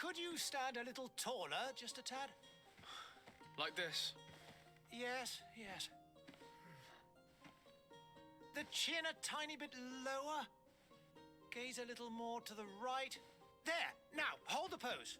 Could you stand a little taller, just a tad? Like this? Yes, yes. The chin a tiny bit lower. Gaze a little more to the right. There! Now, hold the pose.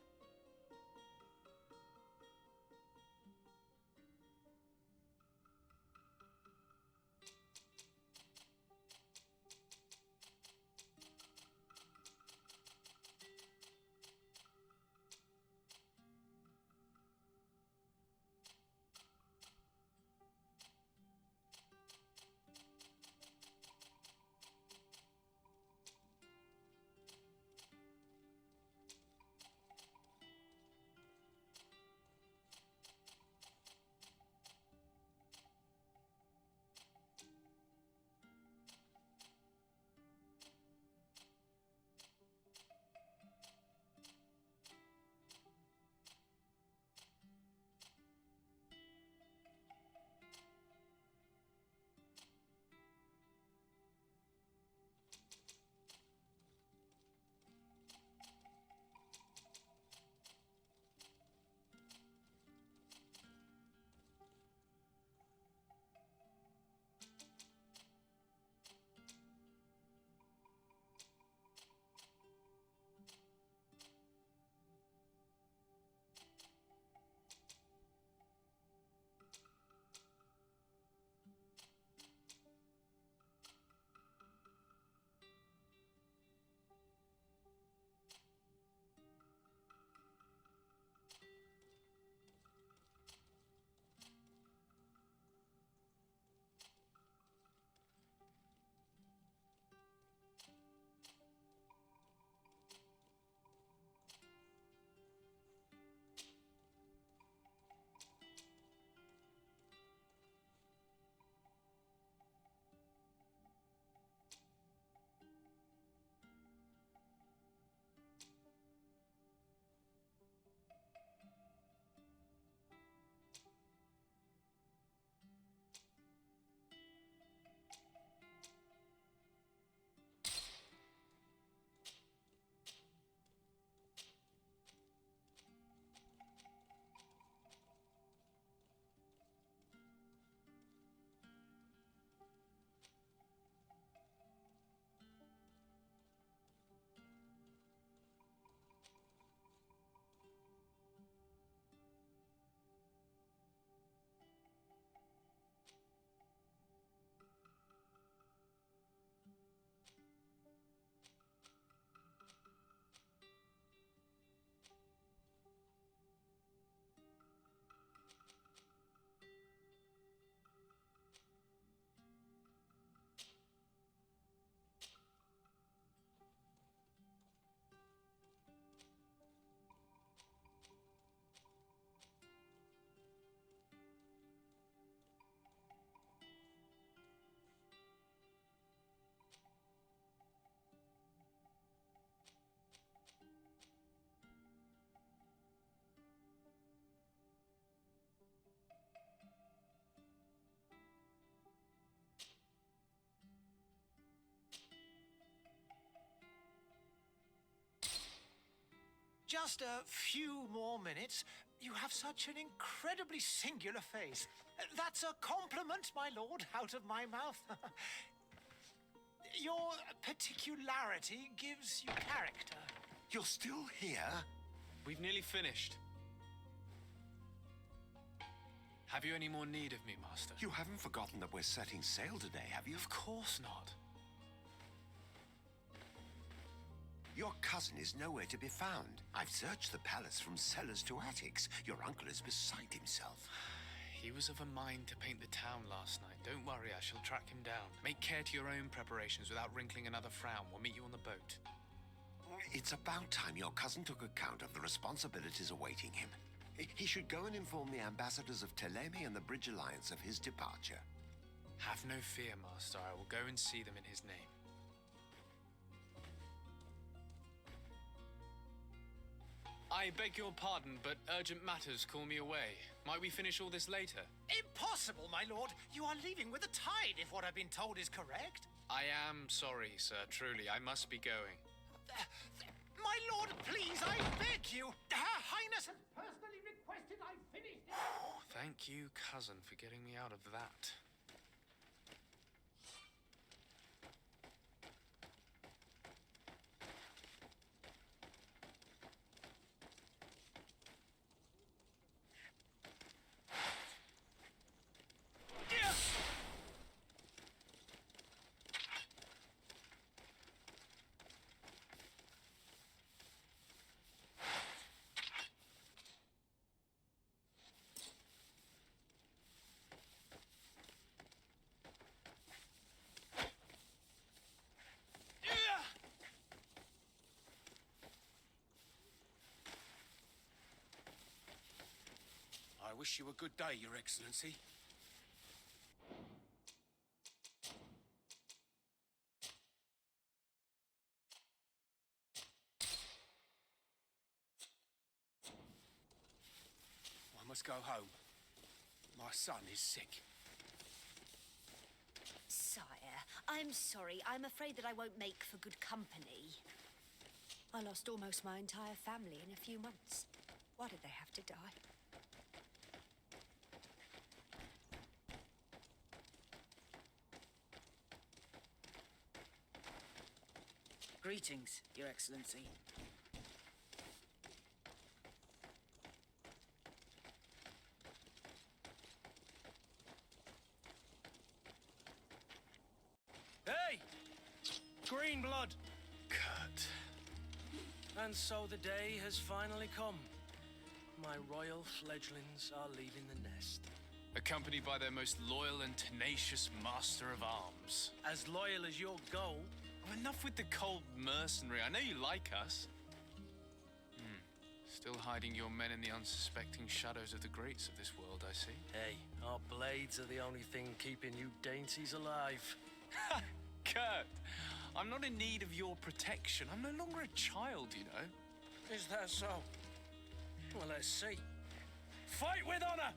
Just a few more minutes. You have such an incredibly singular face. That's a compliment, my lord, out of my mouth. Your particularity gives you character. You're still here? We've nearly finished. Have you any more need of me, Master? You haven't forgotten that we're setting sail today, have you? Of course not. Your cousin is nowhere to be found. I've searched the palace from cellars to attics. Your uncle is beside himself. He was of a mind to paint the town last night. Don't worry, I shall track him down. Make care to your own preparations without wrinkling another frown. We'll meet you on the boat. It's about time your cousin took account of the responsibilities awaiting him. He should go and inform the ambassadors of Telemi and the Bridge Alliance of his departure. Have no fear, Master. I will go and see them in his name. I beg your pardon, but urgent matters call me away. Might we finish all this later? Impossible, my lord. You are leaving with the tide, if what I've been told is correct. I am sorry, sir. Truly, I must be going. My lord, please, I beg you. Her Highness has personally requested I finish this. Oh, thank you, cousin, for getting me out of that. I wish you a good day, Your Excellency. I must go home. My son is sick. Sire, I'm sorry. I'm afraid that I won't make for good company. I lost almost my entire family in a few months. Why did they have to die? Greetings, Your Excellency. Hey! Green blood! Kurt. And so the day has finally come. My royal fledglings are leaving the nest. Accompanied by their most loyal and tenacious master of arms. As loyal as your goal. Oh, enough with the cold mercenary. I know you like us. Still hiding your men in the unsuspecting shadows of the greats of this world, I see. Hey, our blades are the only thing keeping you dainties alive. Kurt, I'm not in need of your protection. I'm no longer a child, you know. Is that so? Well, let's see. Fight with honor!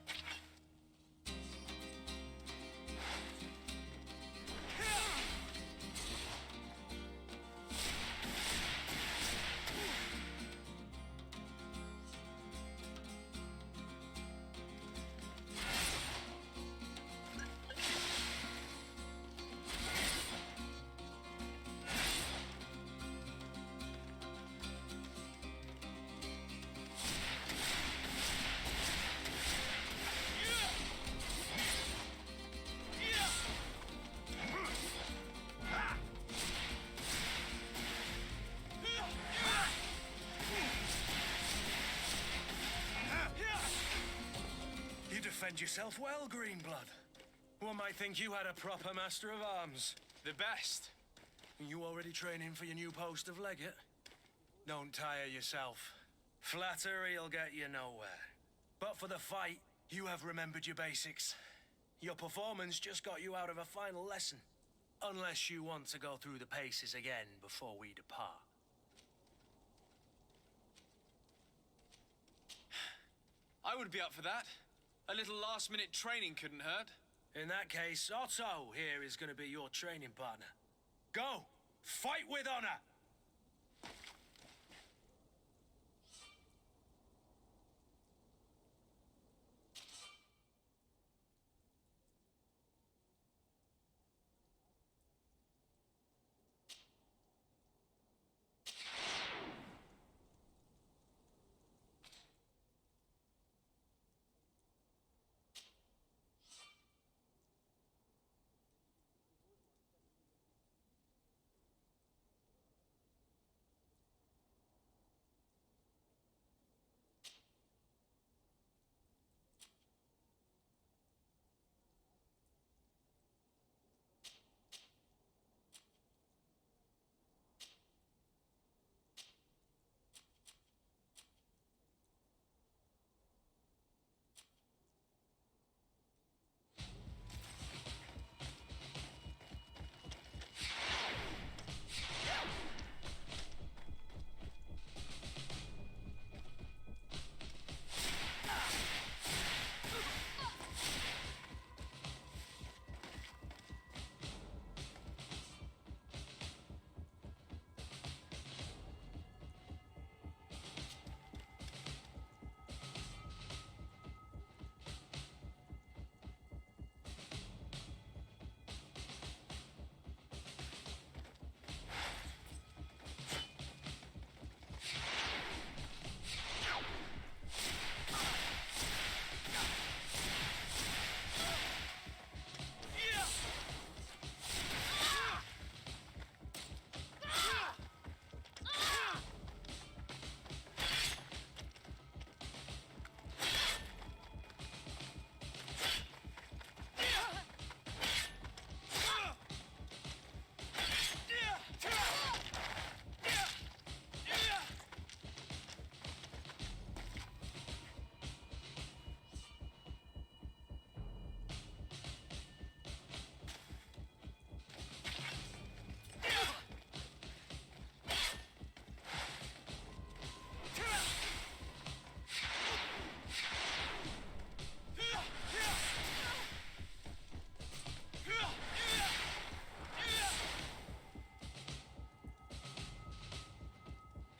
Defend yourself well, Greenblood. One might think you had a proper master of arms. The best. You already training for your new post of legate? Don't tire yourself. Flattery'll get you nowhere. But for the fight, you have remembered your basics. Your performance just got you out of a final lesson. Unless you want to go through the paces again before we depart. I would be up for that. A little last-minute training couldn't hurt. In that case, Otto here is going to be your training partner. Go! Fight with honor!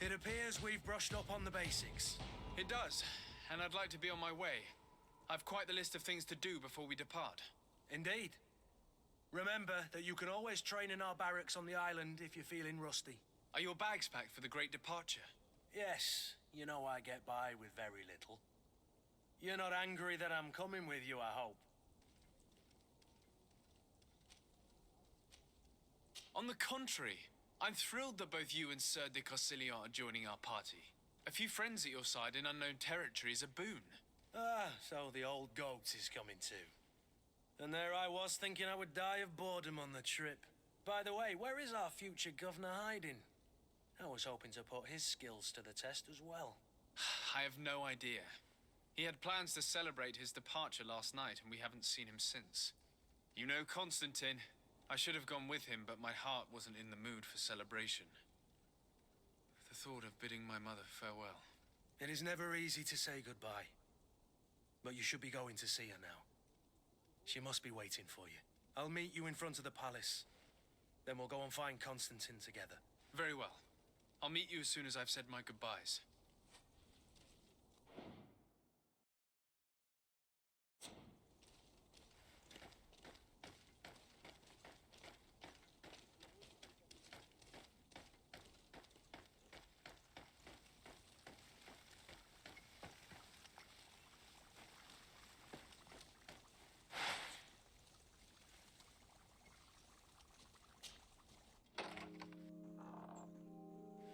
It appears we've brushed up on the basics. It does, and I'd like to be on my way. I've quite the list of things to do before we depart. Indeed. Remember that you can always train in our barracks on the island if you're feeling rusty. Are your bags packed for the great departure? Yes, you know I get by with very little. You're not angry that I'm coming with you, I hope. On the contrary, I'm thrilled that both you and Sir de Corsilian are joining our party. A few friends at your side in unknown territory is a boon. Ah, so the old goat is coming too. And there I was thinking I would die of boredom on the trip. By the way, where is our future governor hiding? I was hoping to put his skills to the test as well. I have no idea. He had plans to celebrate his departure last night, and we haven't seen him since. You know Constantine. I should have gone with him, but my heart wasn't in the mood for celebration. The thought of bidding my mother farewell. It is never easy to say goodbye. But you should be going to see her now. She must be waiting for you. I'll meet you in front of the palace. Then we'll go and find Constantine together. Very well. I'll meet you as soon as I've said my goodbyes.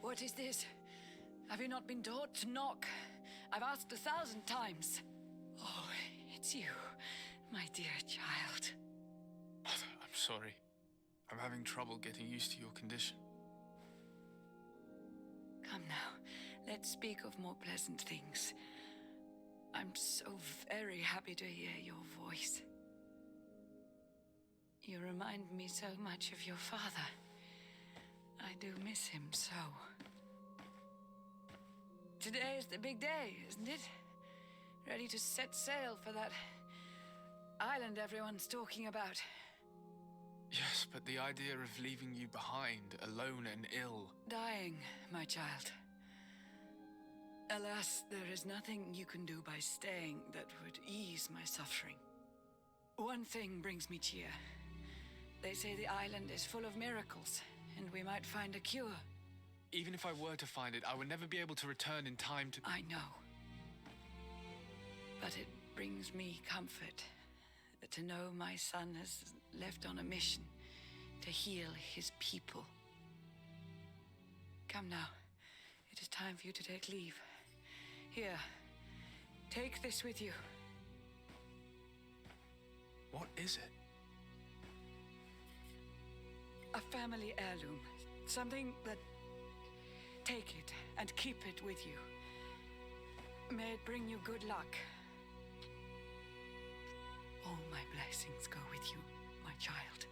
What is this? Have you not been taught to knock? I've asked 1,000 times. Oh, it's you, my dear child. I'm sorry. I'm having trouble getting used to your condition. Come now, let's speak of more pleasant things. I'm so very happy to hear your voice. You remind me so much of your father. I do miss him so. Today is the big day, isn't it? Ready to set sail for that island everyone's talking about. Yes, but the idea of leaving you behind, alone and ill... Dying, my child. Alas, there is nothing you can do by staying that would ease my suffering. One thing brings me cheer. They say the island is full of miracles, and we might find a cure. Even if I were to find it, I would never be able to return in time to... I know. But it brings me comfort to know my son has left on a mission to heal his people. Come now. It is time for you to take leave. Here, take this with you. What is it? A family heirloom. Something that... Take it and keep it with you. May it bring you good luck. All my blessings go with you, my child.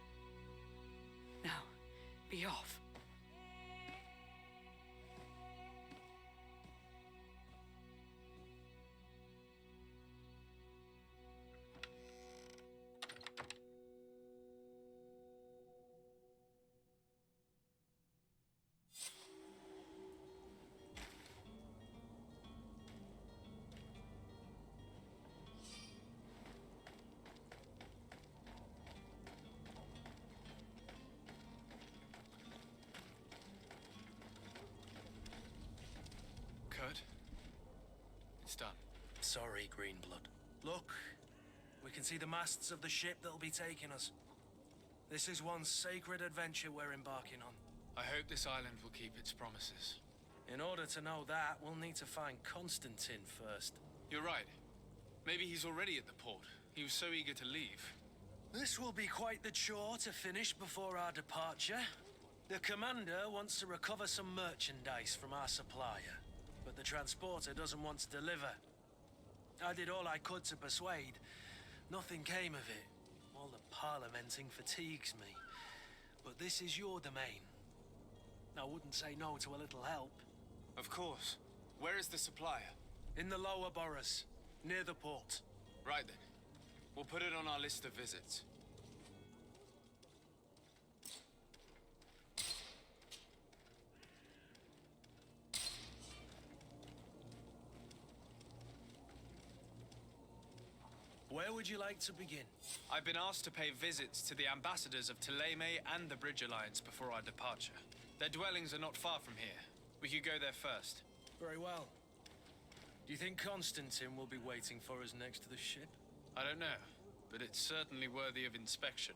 Now, be off. Kurt? It's done. Sorry, Greenblood. Look, we can see the masts of the ship that'll be taking us. This is one sacred adventure we're embarking on. I hope this island will keep its promises. In order to know that, we'll need to find Constantine first. You're right. Maybe he's already at the port. He was so eager to leave. This will be quite the chore to finish before our departure. The commander wants to recover some merchandise from our supplier, but the transporter doesn't want to deliver. I did all I could to persuade. Nothing came of it. All the parliamenting fatigues me. But this is your domain. I wouldn't say no to a little help. Of course. Where is the supplier? In the lower boroughs, near the port. Right then. We'll put it on our list of visits. would you like to begin? I've been asked to pay visits to the ambassadors of Thélème and the Bridge Alliance before our departure. Their dwellings are not far from here. We could go there first. Very well. Do you think Constantine will be waiting for us next to the ship? I don't know, but it's certainly worthy of inspection.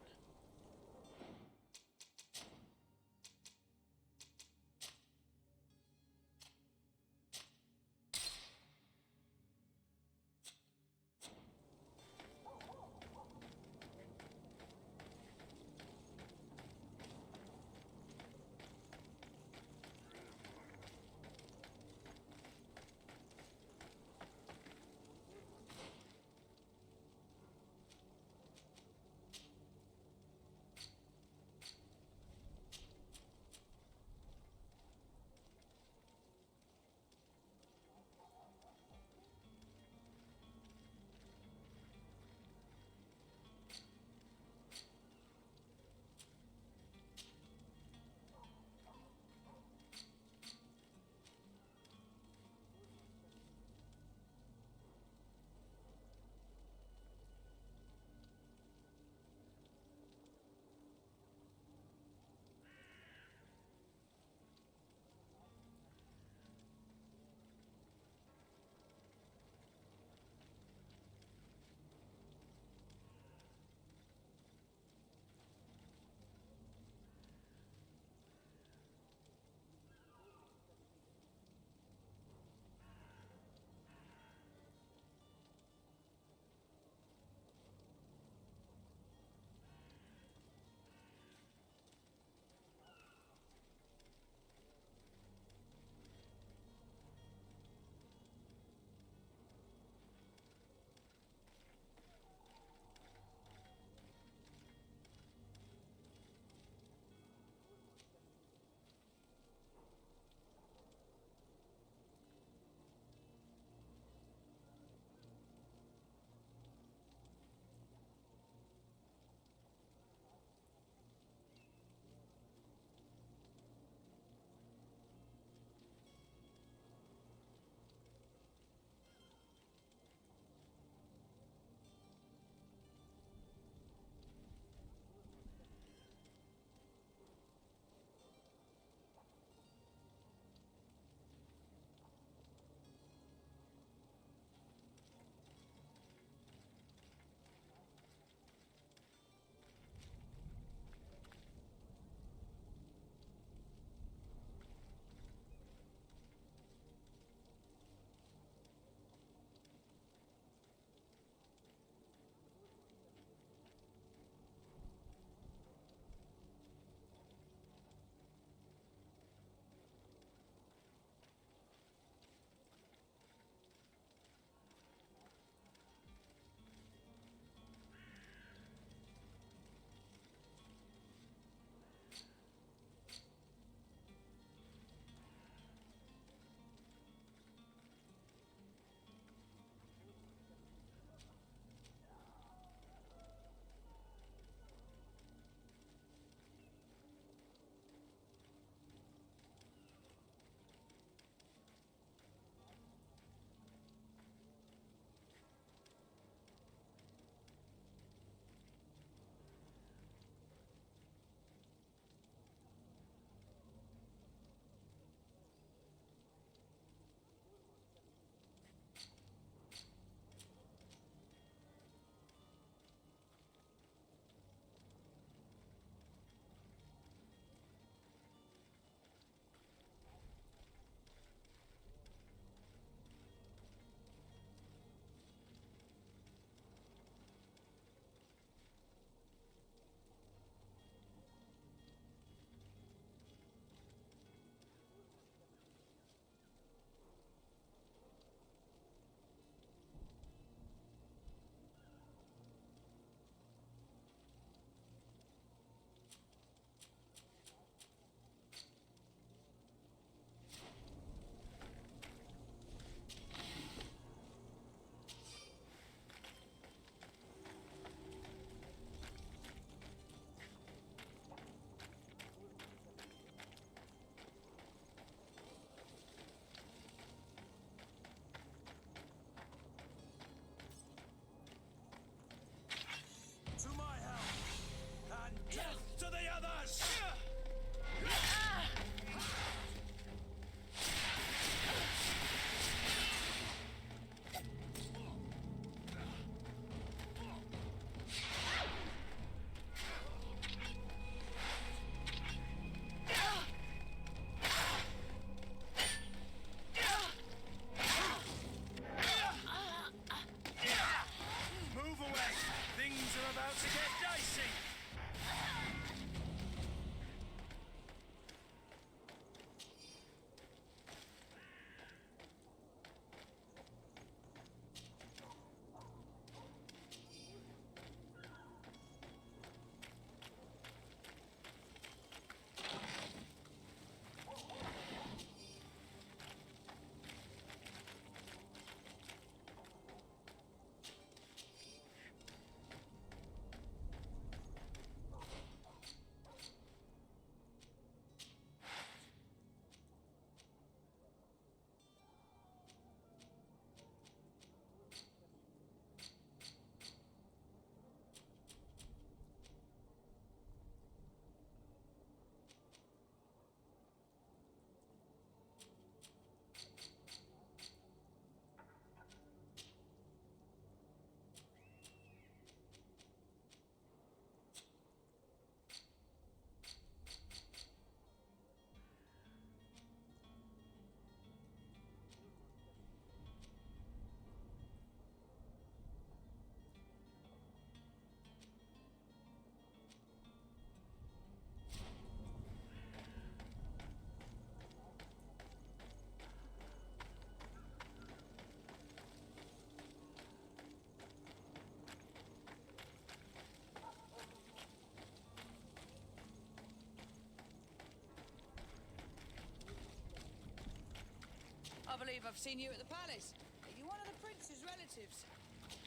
believe I've seen you at the palace. Are you one of the prince's relatives?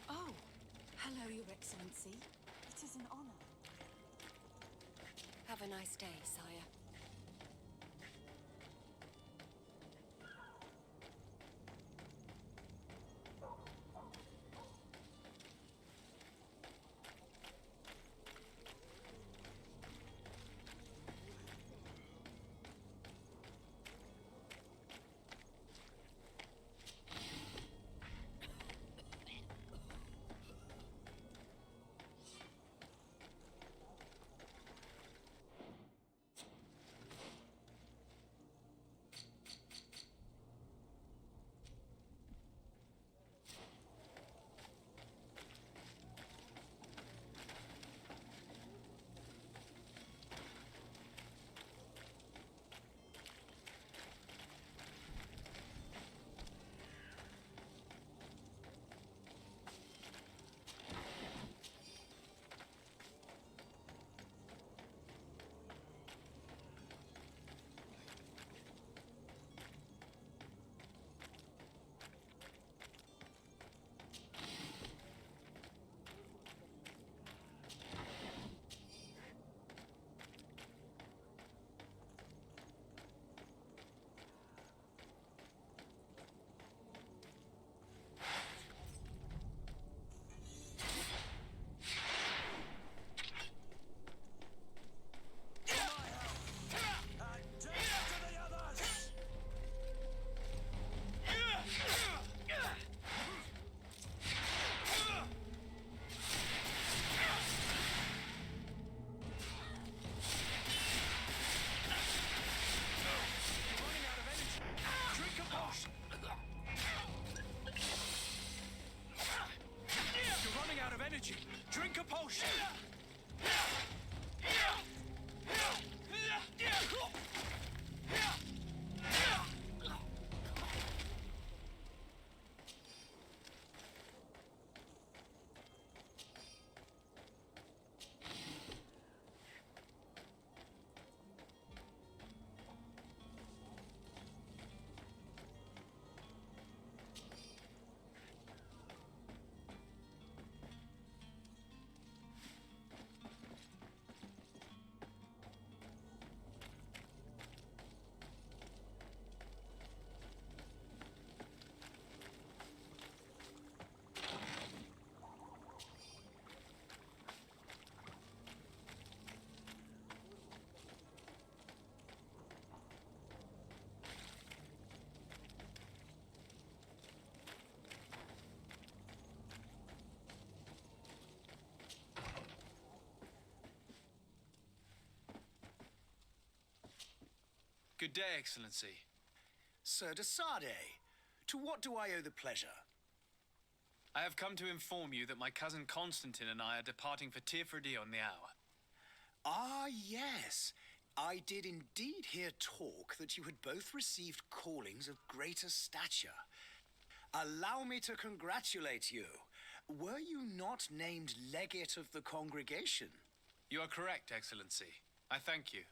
Oh, hello, Your Excellency. It is an honor. Have a nice day, sire. Drink a potion! Good day, Excellency. Sir de Sardet, to what do I owe the pleasure? I have come to inform you that my cousin Constantine and I are departing for Tirfredi on the hour. Ah, yes. I did indeed hear talk that you had both received callings of greater stature. Allow me to congratulate you. Were you not named legate of the congregation? You are correct, Excellency. I thank you.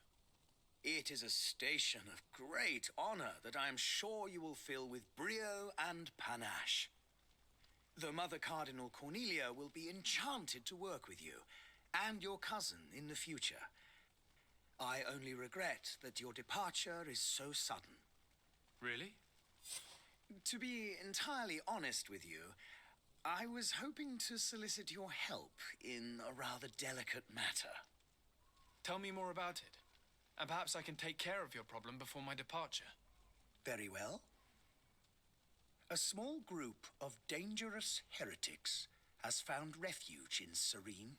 It is a station of great honor that I am sure you will fill with brio and panache. The Mother Cardinal Cornelia will be enchanted to work with you, and your cousin in the future. I only regret that your departure is so sudden. Really? To be entirely honest with you, I was hoping to solicit your help in a rather delicate matter. Tell me more about it, and perhaps I can take care of your problem before my departure. Very well. A small group of dangerous heretics has found refuge in Serene.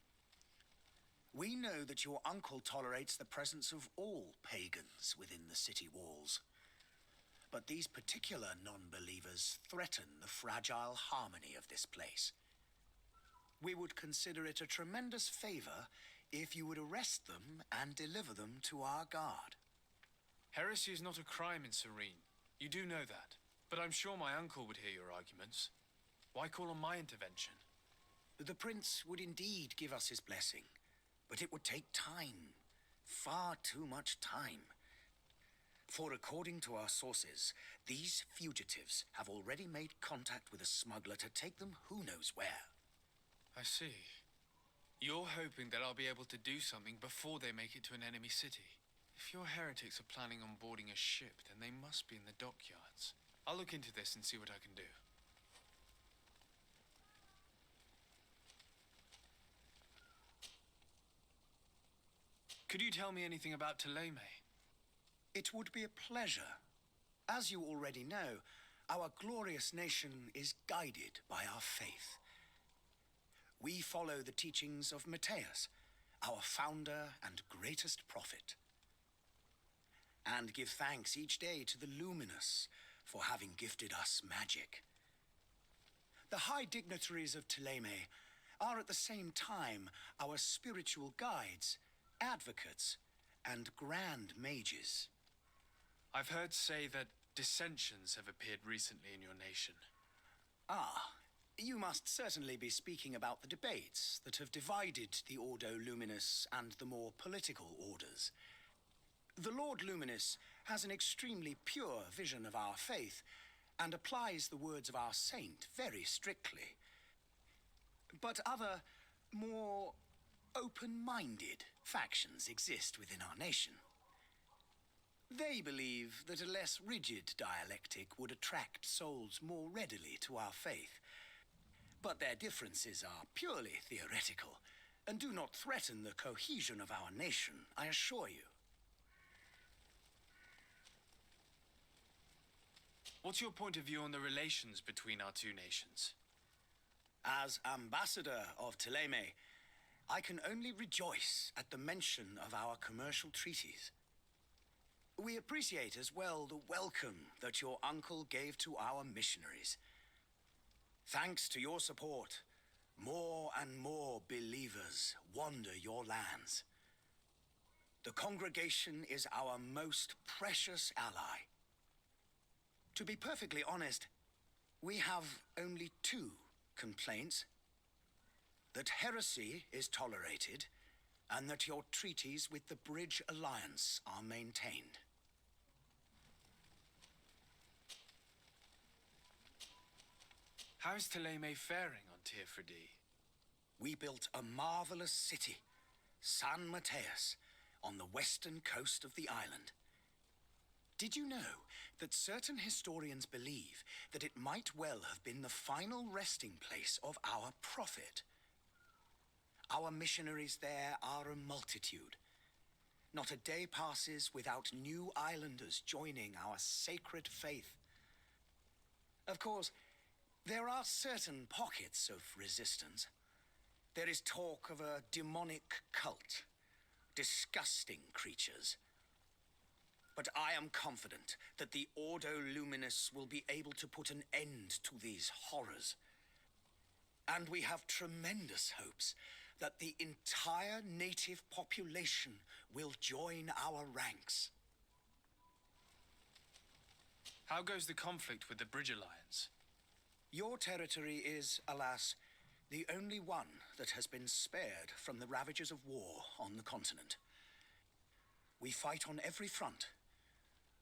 We know that your uncle tolerates the presence of all pagans within the city walls. But these particular non-believers threaten the fragile harmony of this place. We would consider it a tremendous favor if you would arrest them and deliver them to our guard. Heresy is not a crime in Serene. You do know that. But I'm sure my uncle would hear your arguments. Why call on my intervention? The prince would indeed give us his blessing, but it would take time. Far too much time. For according to our sources, these fugitives have already made contact with a smuggler to take them who knows where. I see. You're hoping that I'll be able to do something before they make it to an enemy city. If your heretics are planning on boarding a ship, then they must be in the dockyards. I'll look into this and see what I can do. Could you tell me anything about Thélème? It would be a pleasure. As you already know, our glorious nation is guided by our faith. We follow the teachings of Matthias, our founder and greatest prophet, and give thanks each day to the Luminous for having gifted us magic. The high dignitaries of Thélème are at the same time our spiritual guides, advocates, and grand mages. I've heard say that dissensions have appeared recently in your nation. Ah, you must certainly be speaking about the debates that have divided the Ordo Luminous and the more political orders. The Lord Luminous has an extremely pure vision of our faith and applies the words of our saint very strictly. But other, more open-minded factions exist within our nation. They believe that a less rigid dialectic would attract souls more readily to our faith. But their differences are purely theoretical and do not threaten the cohesion of our nation, I assure you. What's your point of view on the relations between our two nations? As ambassador of Thélème, I can only rejoice at the mention of our commercial treaties. We appreciate as well the welcome that your uncle gave to our missionaries. Thanks to your support, more and more believers wander your lands. The congregation is our most precious ally. To be perfectly honest, we have only two complaints: that heresy is tolerated, and that your treaties with the Bridge Alliance are maintained. How is Thélème faring on Tirfredi? We built a marvelous city, San Matthias, on the western coast of the island. Did you know that certain historians believe that it might well have been the final resting place of our prophet? Our missionaries there are a multitude. Not a day passes without new islanders joining our sacred faith. Of course, there are certain pockets of resistance. There is talk of a demonic cult, disgusting creatures. But I am confident that the Ordo Luminous will be able to put an end to these horrors. And we have tremendous hopes that the entire native population will join our ranks. How goes the conflict with the Bridge Alliance? Your territory is, alas, the only one that has been spared from the ravages of war on the continent. We fight on every front,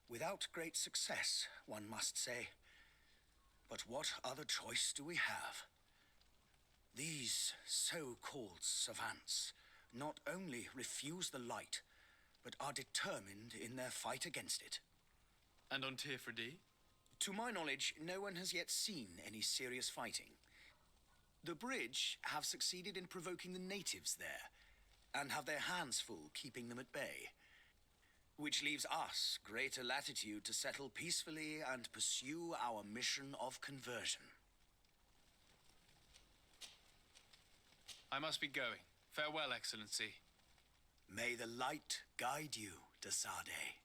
without great success, one must say. But what other choice do we have? These so-called savants not only refuse the light, but are determined in their fight against it. And on Tirfredi? To my knowledge, no one has yet seen any serious fighting. The Bridge have succeeded in provoking the natives there, and have their hands full keeping them at bay, which leaves us greater latitude to settle peacefully and pursue our mission of conversion. I must be going. Farewell, Excellency. May the light guide you, de Sade.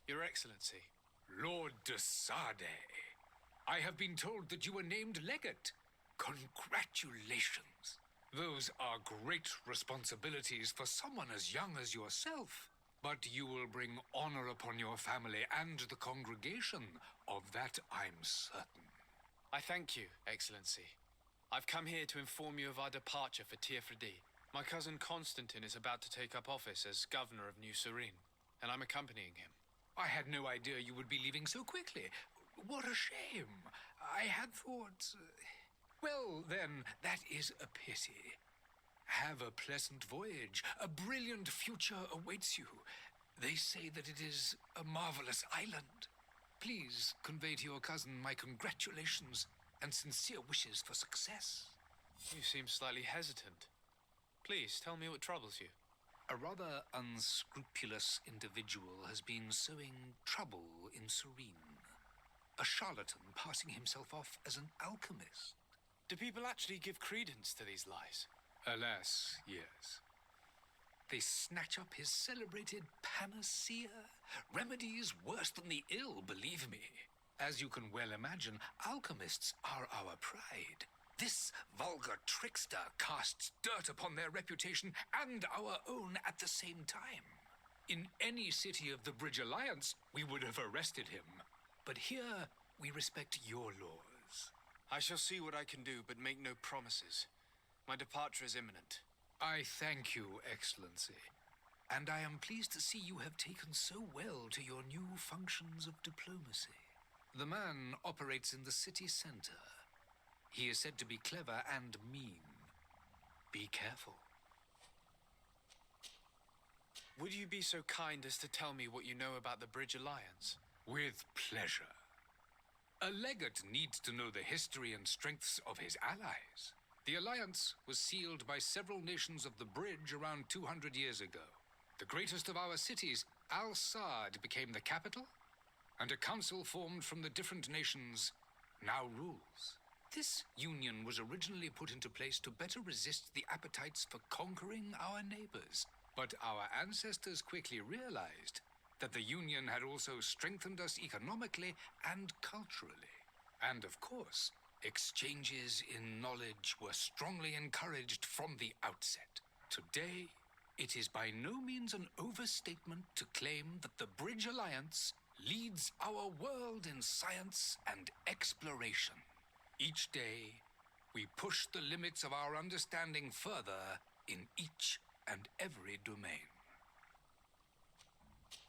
Your Excellency. Lord de Sade, I have been told that you were named legate. Congratulations. Those are great responsibilities for someone as young as yourself. But you will bring honor upon your family and the congregation. Of that I'm certain. I thank you, Excellency. I've come here to inform you of our departure for Tirfredi. My cousin Constantine is about to take up office as governor of New Serene, and I'm accompanying him. I had no idea you would be leaving so quickly. What a shame. I had thought... Well, then, that is a pity. Have a pleasant voyage. A brilliant future awaits you. They say that it is a marvelous island. Please convey to your cousin my congratulations and sincere wishes for success. You seem slightly hesitant. Please, tell me what troubles you. A rather unscrupulous individual has been sowing trouble in Serene. A charlatan passing himself off as an alchemist. Do people actually give credence to these lies? Alas, yes. They snatch up his celebrated panacea. Remedies worse than the ill, believe me. As you can well imagine, alchemists are our pride. This vulgar trickster casts dirt upon their reputation and our own at the same time. In any city of the Bridge Alliance, we would have arrested him. But here, we respect your laws. I shall see what I can do, but make no promises. My departure is imminent. I thank you, Excellency. And I am pleased to see you have taken so well to your new functions of diplomacy. The man operates in the city center. He is said to be clever and mean. Be careful. Would you be so kind as to tell me what you know about the Bridge Alliance? With pleasure. A legate needs to know the history and strengths of his allies. The alliance was sealed by several nations of the Bridge around 200 years ago. The greatest of our cities, Al-Sad, became the capital, and a council formed from the different nations now rules. This union was originally put into place to better resist the appetites for conquering our neighbors. But our ancestors quickly realized that the union had also strengthened us economically and culturally. And of course, exchanges in knowledge were strongly encouraged from the outset. Today, it is by no means an overstatement to claim that the Bridge Alliance leads our world in science and exploration. Each day, we push the limits of our understanding further in each and every domain.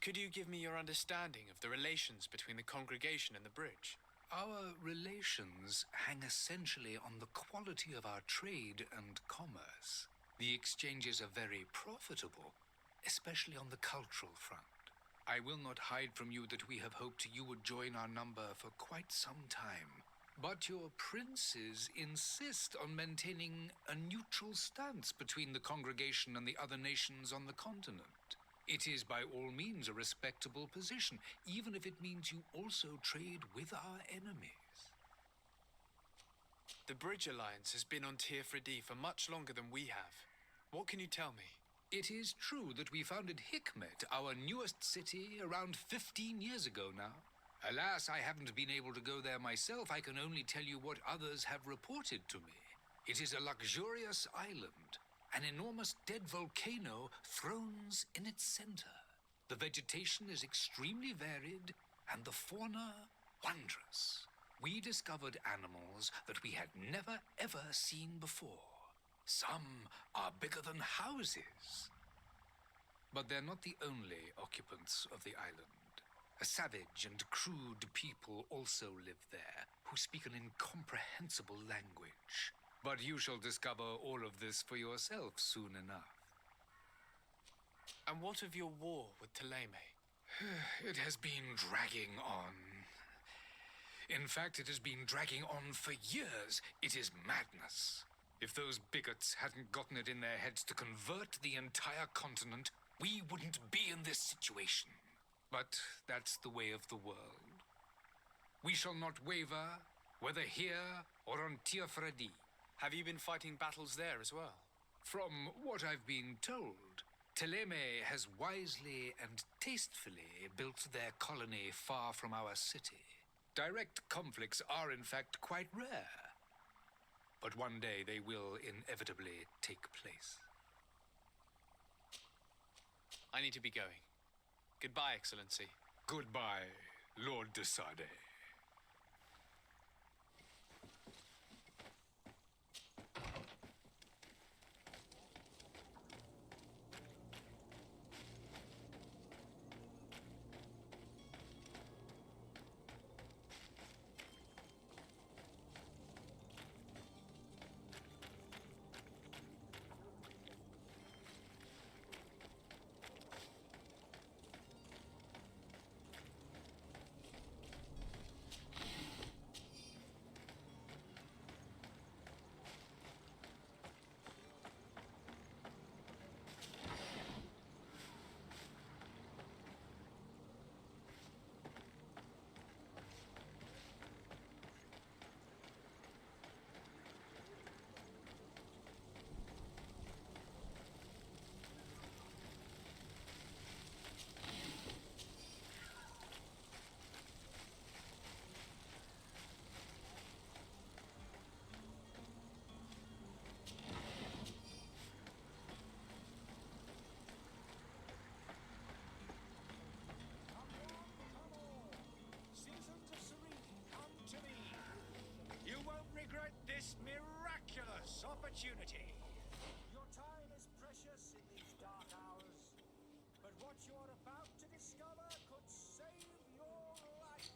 Could you give me your understanding of the relations between the congregation and the bridge? Our relations hang essentially on the quality of our trade and commerce. The exchanges are very profitable, especially on the cultural front. I will not hide from you that we have hoped you would join our number for quite some time. But your princes insist on maintaining a neutral stance between the congregation and the other nations on the continent. It is by all means a respectable position, even if it means you also trade with our enemies. The Bridge Alliance has been on Tirfredi for much longer than we have. What can you tell me? It is true that we founded Hikmet, our newest city, around 15 years ago now. Alas, I haven't been able to go there myself. I can only tell you what others have reported to me. It is a luxurious island. An enormous dead volcano thrones in its center. The vegetation is extremely varied, and the fauna wondrous. We discovered animals that we had never ever seen before. Some are bigger than houses. But they're not the only occupants of the island. A savage and crude people also live there, who speak an incomprehensible language. But you shall discover all of this for yourself soon enough. And what of your war with Thélème? It has been dragging on. In fact, it has been dragging on for years. It is madness. If those bigots hadn't gotten it in their heads to convert the entire continent, we wouldn't be in this situation. But that's the way of the world. We shall not waver, whether here or on Tirfredi. Have you been fighting battles there as well? From what I've been told, Teleme has wisely and tastefully built their colony far from our city. Direct conflicts are, in fact, quite rare. But one day they will inevitably take place. I need to be going. Goodbye, Excellency. Goodbye, Lord de Sade. This miraculous opportunity. Your time is precious in these dark hours, but what you're about to discover could save your life.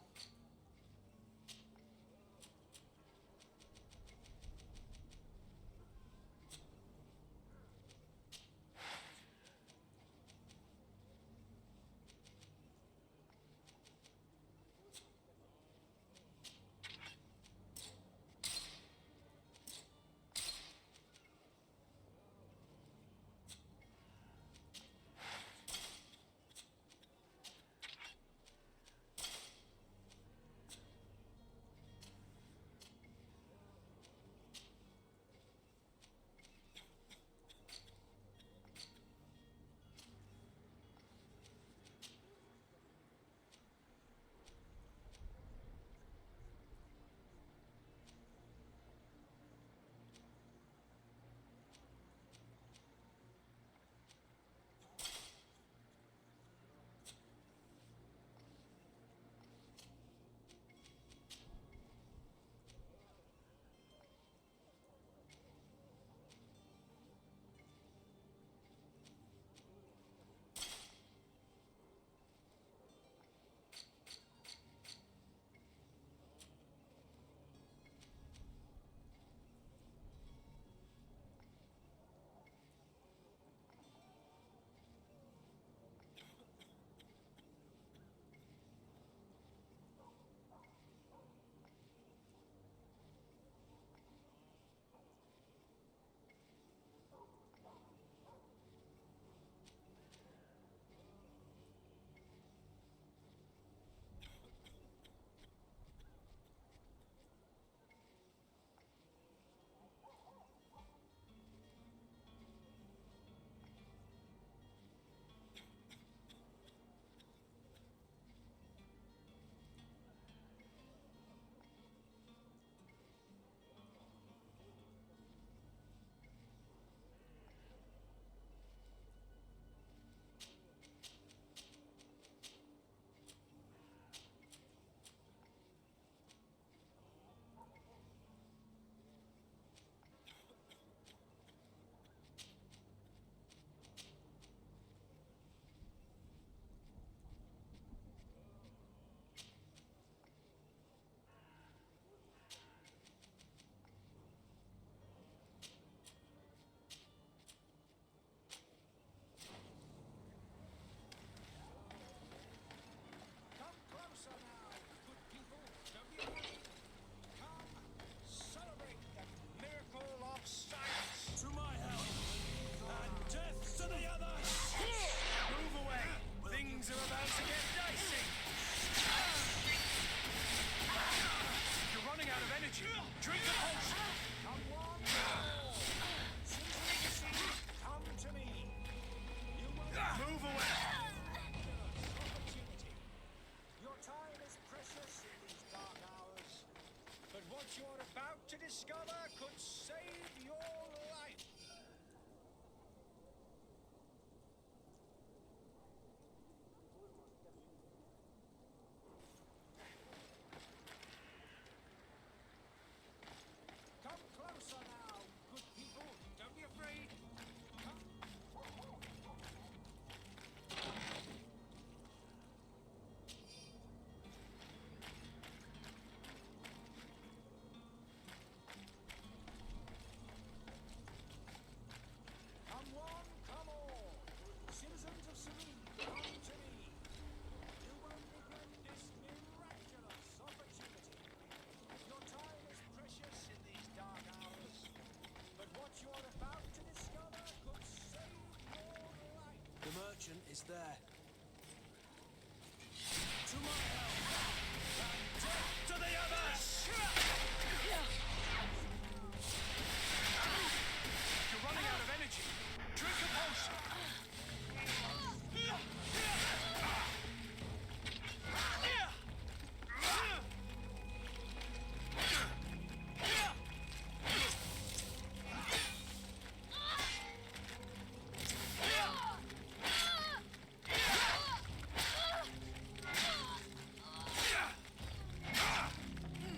discover could save your life. Come closer now, good people. Don't be afraid. Come one, come all. Citizens of Serene, come to me. You won't regret this miraculous opportunity. Your time is precious in these dark hours, but what you're about to discover could save your life. The merchant is there. To my help! And death to the others! You're running out of energy. Drink a potion.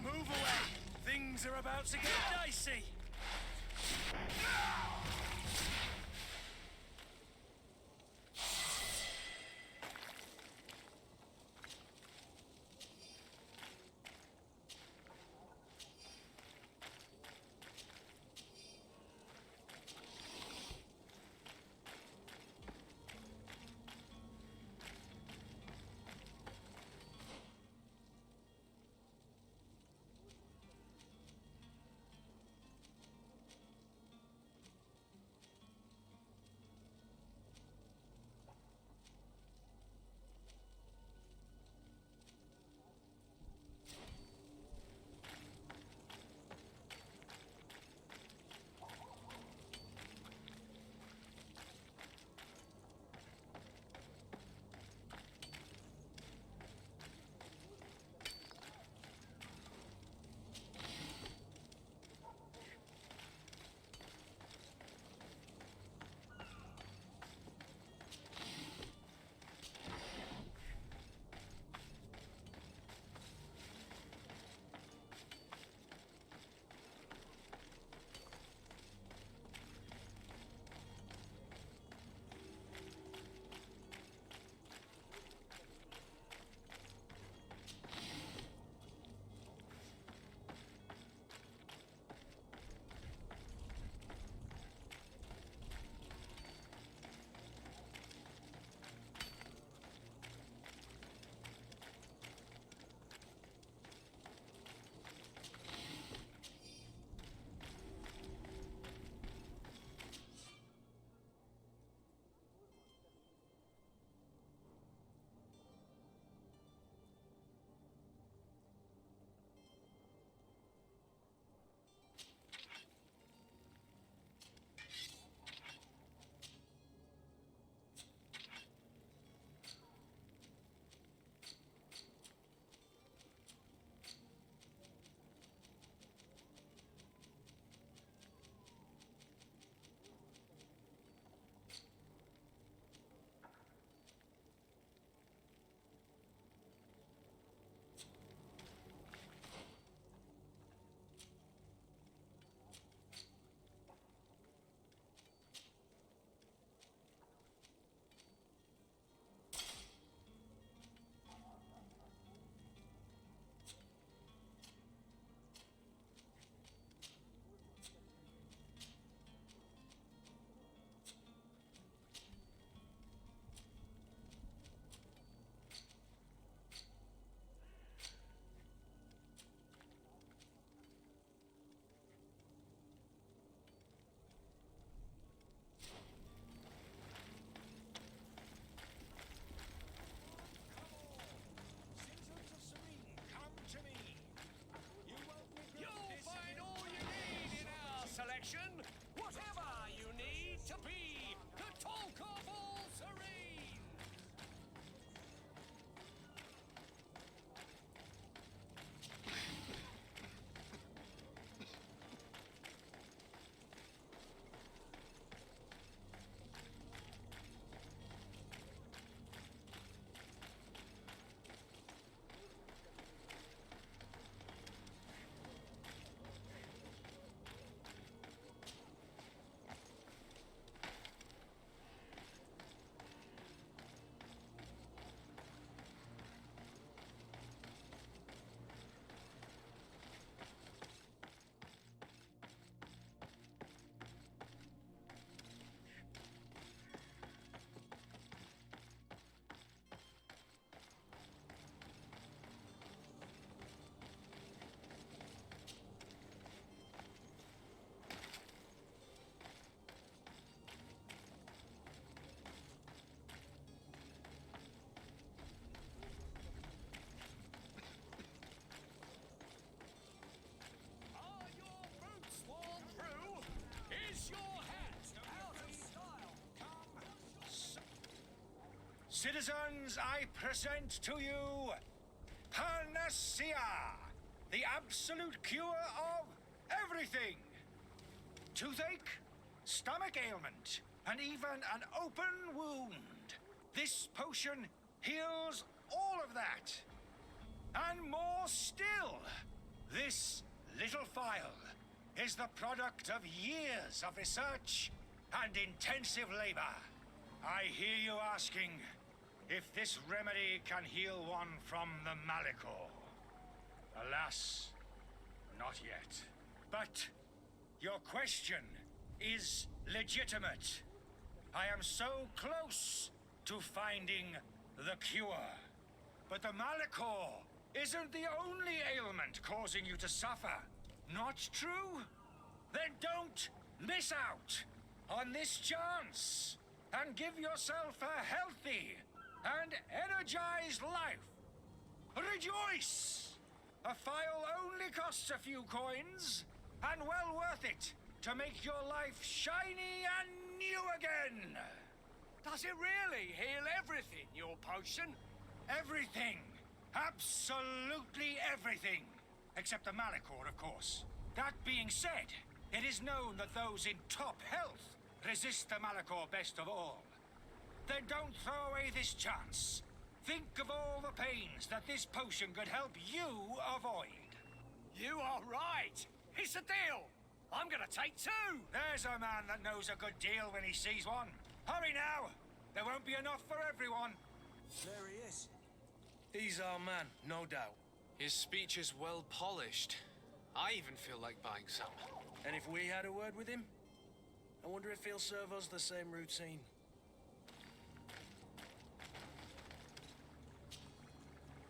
Move away! Things are about to get dicey! Citizens, I present to you Panacea, the absolute cure of everything. Toothache, stomach ailment, and even an open wound. This potion heals all of that. And more still, this little phial is the product of years of research and intensive labor. I hear you asking if this remedy can heal one from the Malachor. Alas, not yet. But your question is legitimate. I am so close to finding the cure. But the Malachor isn't the only ailment causing you to suffer. Not true? Then don't miss out on this chance and give yourself a healthy and energized life. Rejoice! A phial only costs a few coins, and well worth it to make your life shiny and new again. Does it really heal everything, your potion? Everything. Absolutely everything. Except the Malachor, of course. That being said, it is known that those in top health resist the Malachor best of all. Then don't throw away this chance. Think of all the pains that this potion could help you avoid. You are right. It's a deal. I'm gonna take two. There's a man that knows a good deal when he sees one. Hurry now. There won't be enough for everyone. There he is. He's our man, no doubt. His speech is well polished. I even feel like buying some. And if we had a word with him, I wonder if he'll serve us the same routine.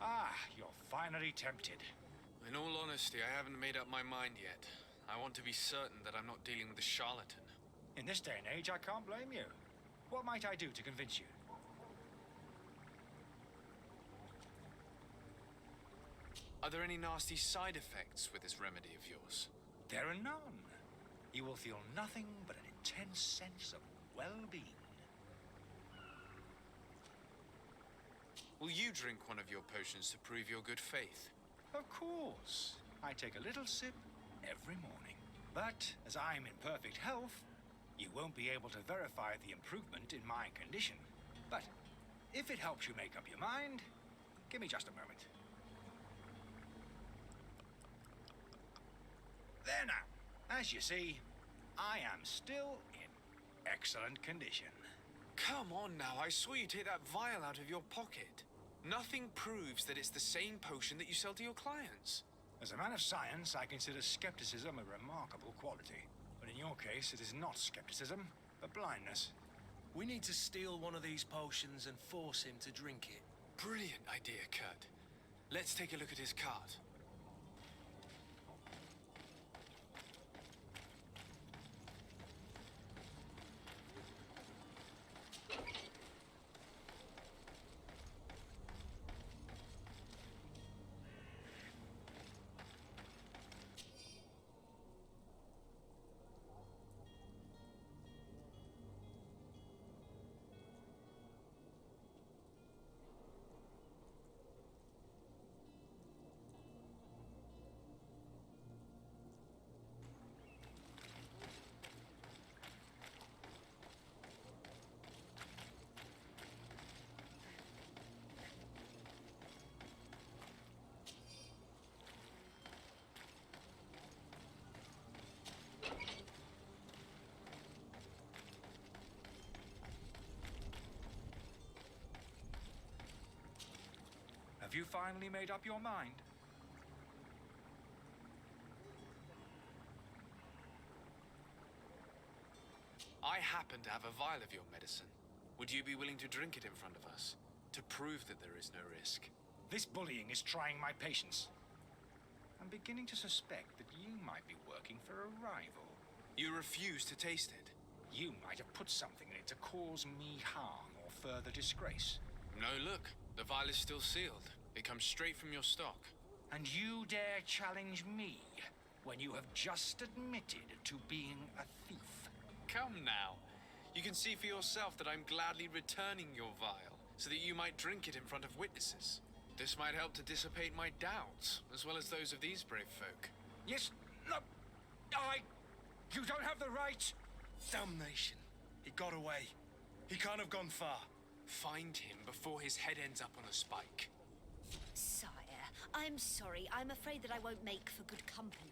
Ah, you're finally tempted. In all honesty, I haven't made up my mind yet. I want to be certain that I'm not dealing with a charlatan. In this day and age, I can't blame you. What might I do to convince you? Are there any nasty side effects with this remedy of yours? There are none. You will feel nothing but an intense sense of well-being. Will you drink one of your potions to prove your good faith? Of course. I take a little sip every morning. But as I'm in perfect health, you won't be able to verify the improvement in my condition. But if it helps you make up your mind, give me just a moment. There now. As you see, I am still in excellent condition. Come on now, I saw you take that vial out of your pocket. Nothing proves that it's the same potion that you sell to your clients. As a man of science, I consider skepticism a remarkable quality. But in your case, it is not skepticism, but blindness. We need to steal one of these potions and force him to drink it. Brilliant idea, Kurt. Let's take a look at his cart. Have you finally made up your mind? I happen to have a vial of your medicine. Would you be willing to drink it in front of us? To prove that there is no risk? This bullying is trying my patience. I'm beginning to suspect that you might be working for a rival. You refuse to taste it? You might have put something in it to cause me harm or further disgrace. No, look. The vial is still sealed. It comes straight from your stock. And you dare challenge me when you have just admitted to being a thief? Come now. You can see for yourself that I'm gladly returning your vial. so that you might drink it in front of witnesses. This might help to dissipate my doubts, as well as those of these brave folk. Yes, no, you don't have the right. Damnation. He got away. He can't have gone far. Find him before his head ends up on a spike. Sire, I'm sorry. I'm afraid that I won't make for good company.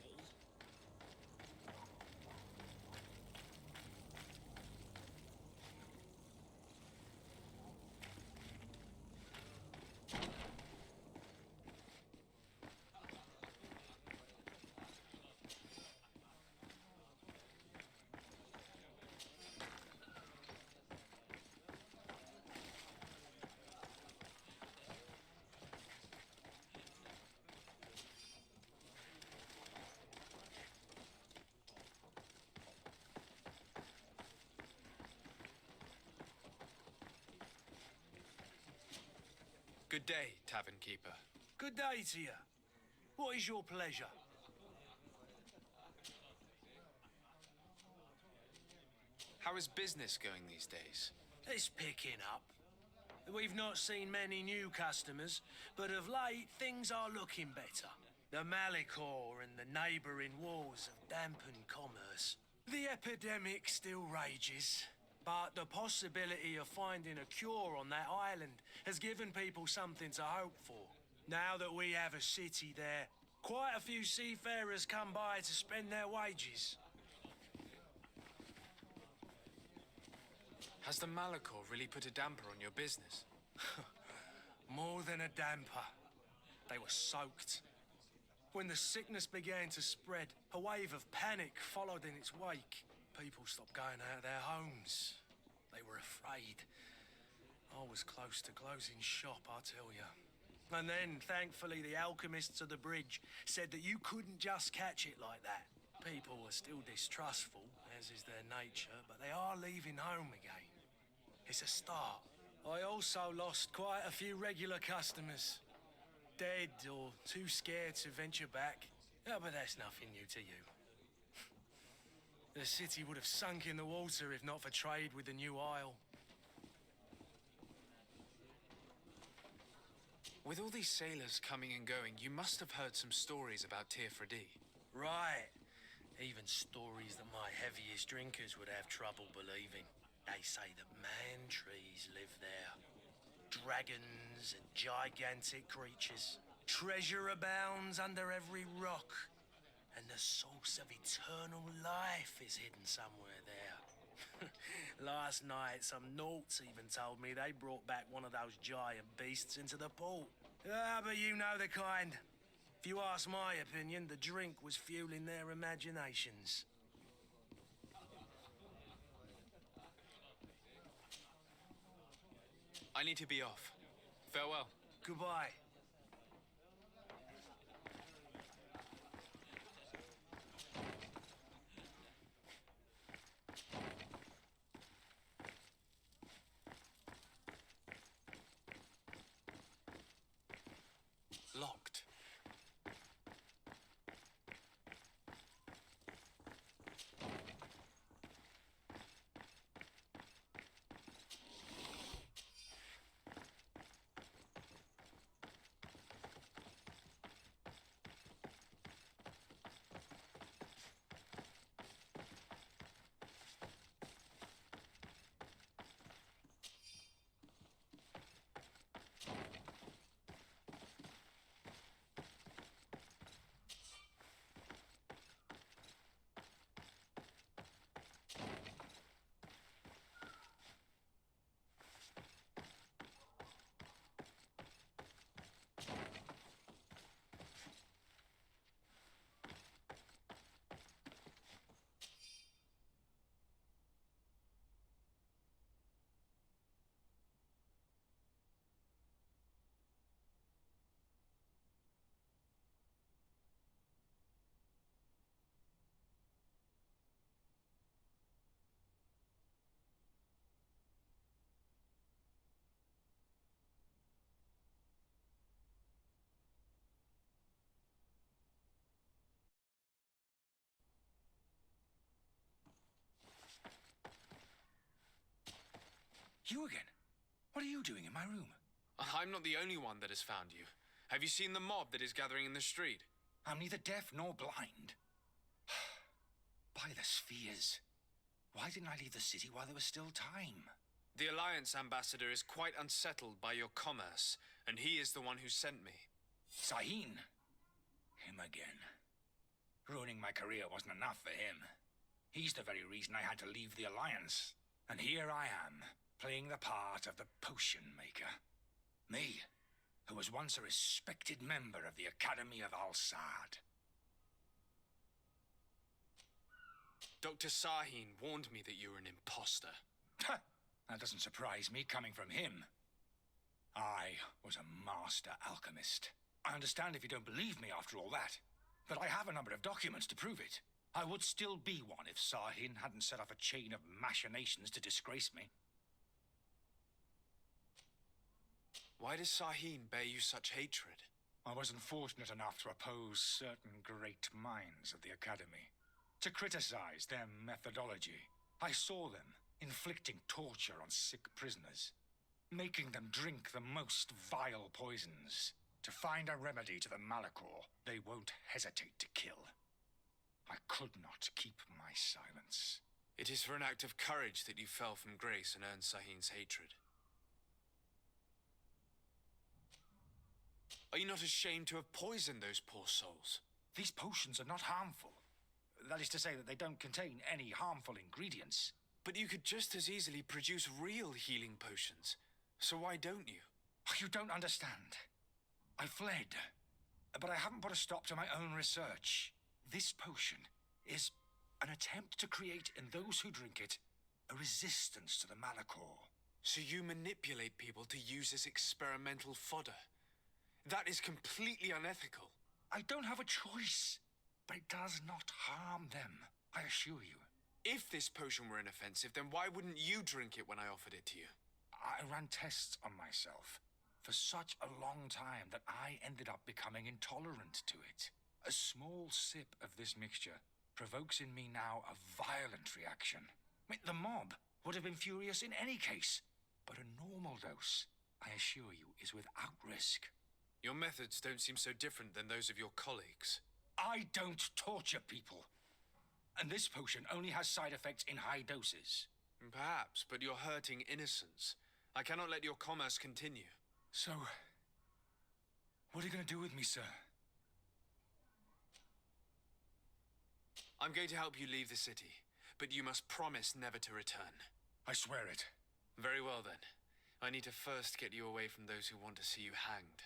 Good day, tavern keeper. Good day to you. What is your pleasure? How is business going these days? It's picking up. We've not seen many new customers, but of late things are looking better. The Malicor and the neighbouring wars have dampened commerce. The epidemic still rages, but the possibility of finding a cure on that island has given people something to hope for. Now that we have a city there, quite a few seafarers come by to spend their wages. Has the Malicor really put a damper on your business? More than a damper. They were soaked. When the sickness began to spread, a wave of panic followed in its wake. People stopped going out of their homes. They were afraid. I was close to closing shop, I tell you. And then, thankfully, the alchemists of the bridge said that you couldn't just catch it like that. People are still distrustful, as is their nature, but they are leaving home again. It's a start. I also lost quite a few regular customers. Dead or too scared to venture back. Oh, but that's nothing new to you. The city would have sunk in the water if not for trade with the new isle. With all these sailors coming and going, you must have heard some stories about Tirfredi. Right. Even stories that my heaviest drinkers would have trouble believing. They say that man-trees live there. Dragons and gigantic creatures. Treasure abounds under every rock. And the source of eternal life is hidden somewhere there. Last night, some Nauts even told me they brought back one of those giant beasts into the port. Ah, but you know the kind. If you ask my opinion, the drink was fueling their imaginations. I need to be off. Farewell. Goodbye. Locked. You again? What are you doing in my room? I'm not the only one that has found you. Have you seen the mob that is gathering in the street? I'm neither deaf nor blind. By the spheres. Why didn't I leave the city while there was still time? The Alliance ambassador is quite unsettled by your commerce, and he is the one who sent me. Sahin. Him again. Ruining my career wasn't enough for him. He's the very reason I had to leave the Alliance. And here I am, playing the part of the potion maker. Me, who was once a respected member of the Academy of Al-Sad. Dr. Sahin warned me that you were an imposter. That doesn't surprise me coming from him. I was a master alchemist. I understand if you don't believe me after all that, but I have a number of documents to prove it. I would still be one if Sahin hadn't set off a chain of machinations to disgrace me. Why does Sahin bear you such hatred? I wasn't fortunate enough to oppose certain great minds of the Academy, to criticize their methodology. I saw them inflicting torture on sick prisoners, making them drink the most vile poisons. To find a remedy to the Malachor they won't hesitate to kill. I could not keep my silence. It is for an act of courage that you fell from grace and earned Sahin's hatred. Are you not ashamed to have poisoned those poor souls? These potions are not harmful. That is to say that they don't contain any harmful ingredients. But you could just as easily produce real healing potions. So why don't you? You don't understand. I fled, but I haven't put a stop to my own research. This potion is an attempt to create in those who drink it a resistance to the Malachor. So you manipulate people to use as experimental fodder. That is completely unethical. I don't have a choice, but it does not harm them, I assure you. If this potion were inoffensive, then why wouldn't you drink it when I offered it to you? I ran tests on myself for such a long time that I ended up becoming intolerant to it. A small sip of this mixture provokes in me now a violent reaction. The mob would have been furious in any case, but a normal dose, I assure you, is without risk. Your methods don't seem so different than those of your colleagues. I don't torture people. And this potion only has side effects in high doses. Perhaps, but you're hurting innocents. I cannot let your commerce continue. So, what are you going to do with me, sir? I'm going to help you leave the city, but you must promise never to return. I swear it. Very well, then. I need to first get you away from those who want to see you hanged.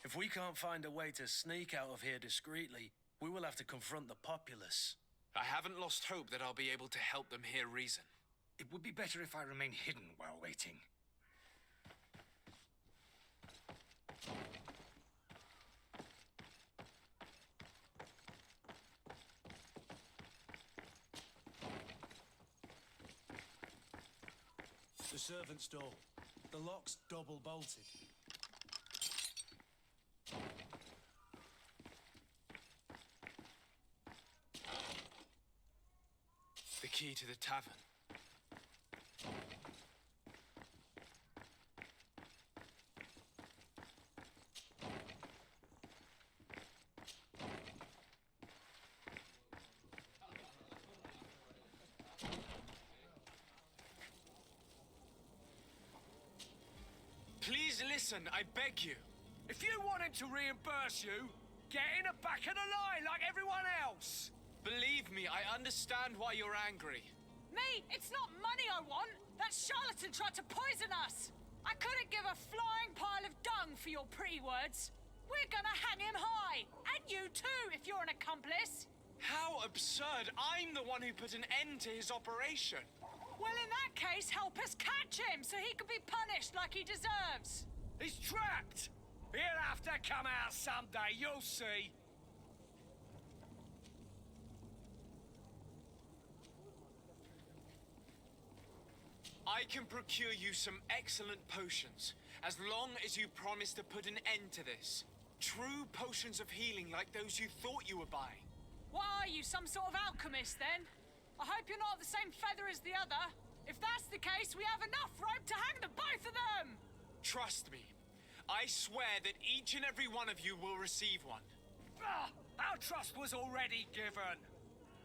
If we can't find a way to sneak out of here discreetly, we will have to confront the populace. I haven't lost hope that I'll be able to help them hear reason. It would be better if I remain hidden while waiting. The servant's door. The lock's double bolted. The key to the tavern. Please listen, I beg you. If you want him to reimburse you, get in the back of the line like everyone else. Believe me, I understand why you're angry. Me, it's not money I want. That charlatan tried to poison us. I couldn't give a flying pile of dung for your pretty words. We're gonna hang him high. And you too, if you're an accomplice. How absurd! I'm the one who put an end to his operation. Well, in that case, help us catch him so he can be punished like he deserves. He's trapped. He'll have to come out someday, you'll see. I can procure you some excellent potions, as long as you promise to put an end to this. True potions of healing like those you thought you were buying. What are you, some sort of alchemist then? I hope you're not the same feather as the other. If that's the case, we have enough rope to hang the both of them! Trust me. I swear that each and every one of you will receive one. Ah, our trust was already given.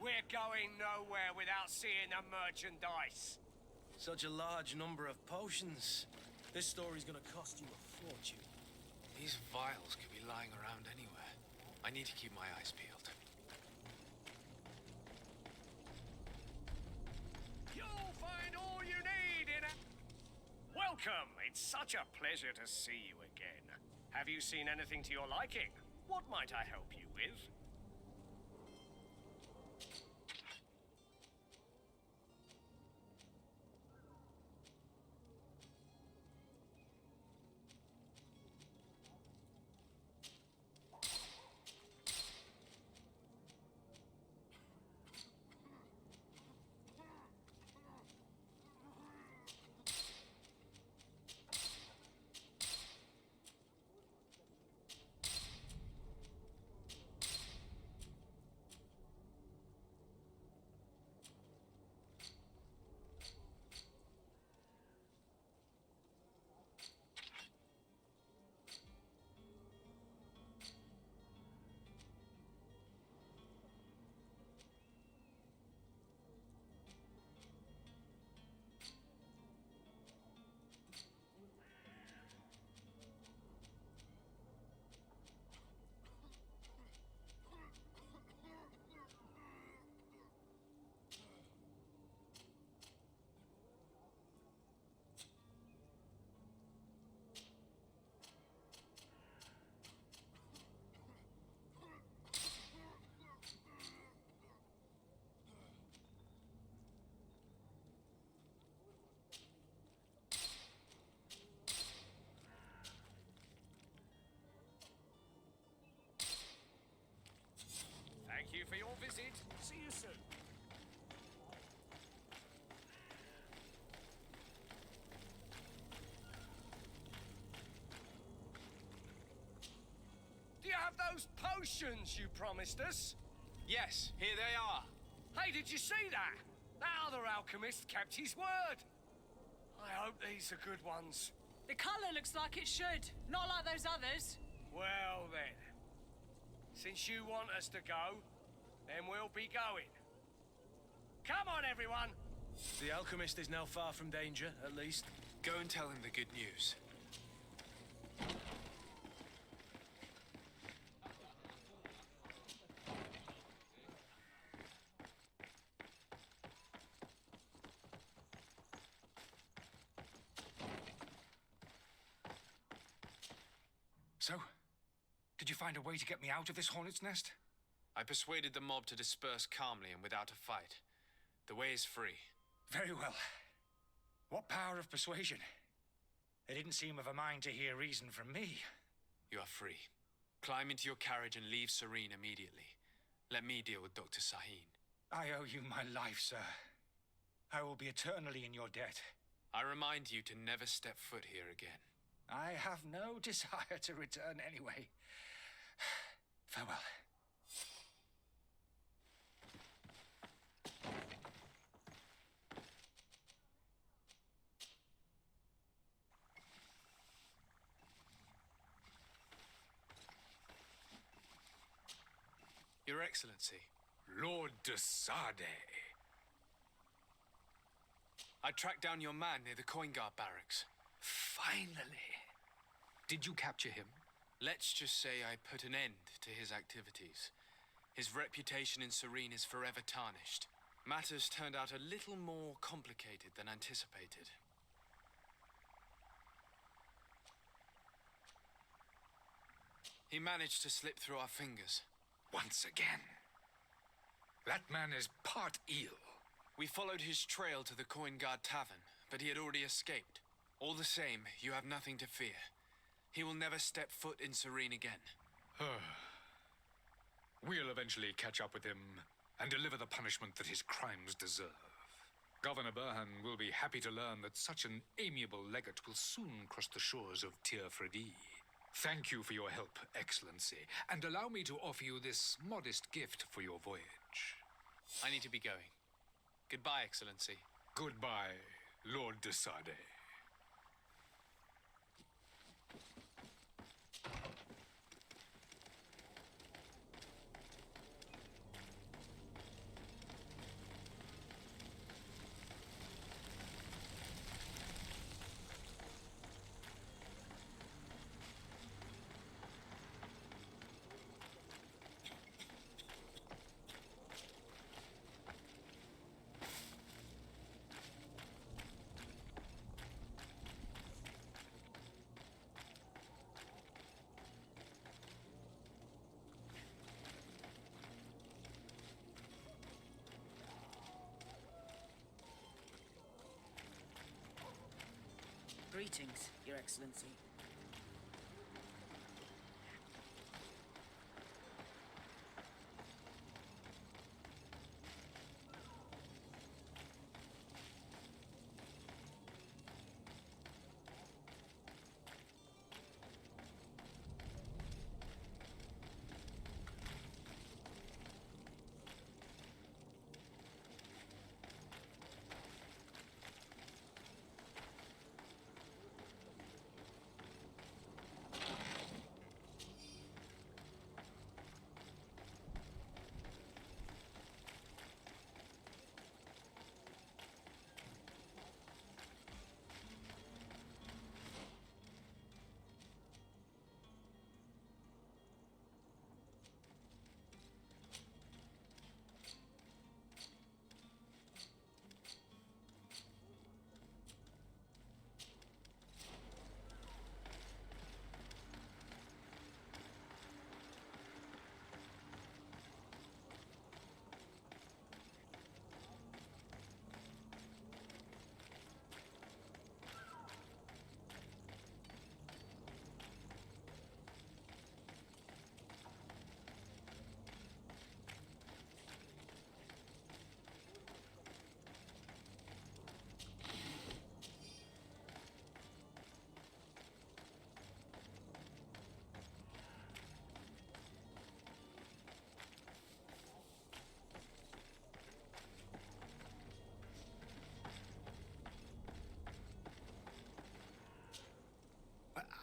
We're going nowhere without seeing the merchandise. Such a large number of potions. This story's gonna cost you a fortune. These vials could be lying around anywhere. I need to keep my eyes peeled. You'll find all you need in a... Welcome! It's such a pleasure to see you again. Have you seen anything to your liking? What might I help you with? Thank you for your visit. See you soon. Do you have those potions you promised us? Yes, here they are. Hey, did you see that? That other alchemist kept his word. I hope these are good ones. The colour looks like it should, not like those others. Well then, since you want us to go, then we'll be going. Come on, everyone! The alchemist is now far from danger, at least. Go and tell him the good news. So, did you find a way to get me out of this hornet's nest? I persuaded the mob to disperse calmly and without a fight. The way is free. Very well. What power of persuasion? They didn't seem of a mind to hear reason from me. You are free. Climb into your carriage and leave Serene immediately. Let me deal with Dr. Sahin. I owe you my life, sir. I will be eternally in your debt. I remind you to never step foot here again. I have no desire to return anyway. Farewell. Your Excellency. Lord de Sade. I tracked down your man near the coin guard barracks. Finally. Did you capture him? Let's just say I put an end to his activities. His reputation in Serene is forever tarnished. Matters turned out a little more complicated than anticipated. He managed to slip through our fingers. Once again. That man is part eel. We followed his trail to the Coin Guard Tavern, but he had already escaped. All the same, you have nothing to fear. He will never step foot in Serene again. We'll eventually catch up with him and deliver the punishment that his crimes deserve. Governor Burhan will be happy to learn that such an amiable legate will soon cross the shores of Tir Fredi. Thank you for your help, Excellency, and allow me to offer you this modest gift for your voyage. I need to be going. Goodbye, Excellency. Goodbye, Lord de Sade. Greetings, Your Excellency.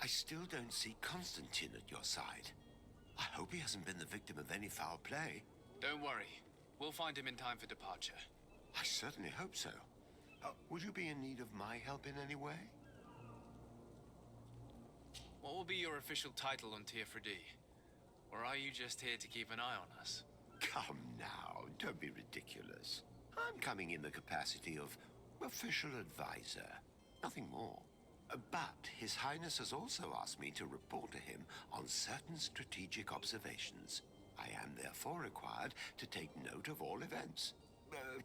I still don't see Constantine at your side. I hope he hasn't been the victim of any foul play. Don't worry. We'll find him in time for departure. I certainly hope so. Would you be in need of my help in any way? What will be your official title on Tiafredi? Or are you just here to keep an eye on us? Come now, don't be ridiculous. I'm coming in the capacity of official advisor, nothing more. But His Highness has also asked me to report to him on certain strategic observations. I am therefore required to take note of all events,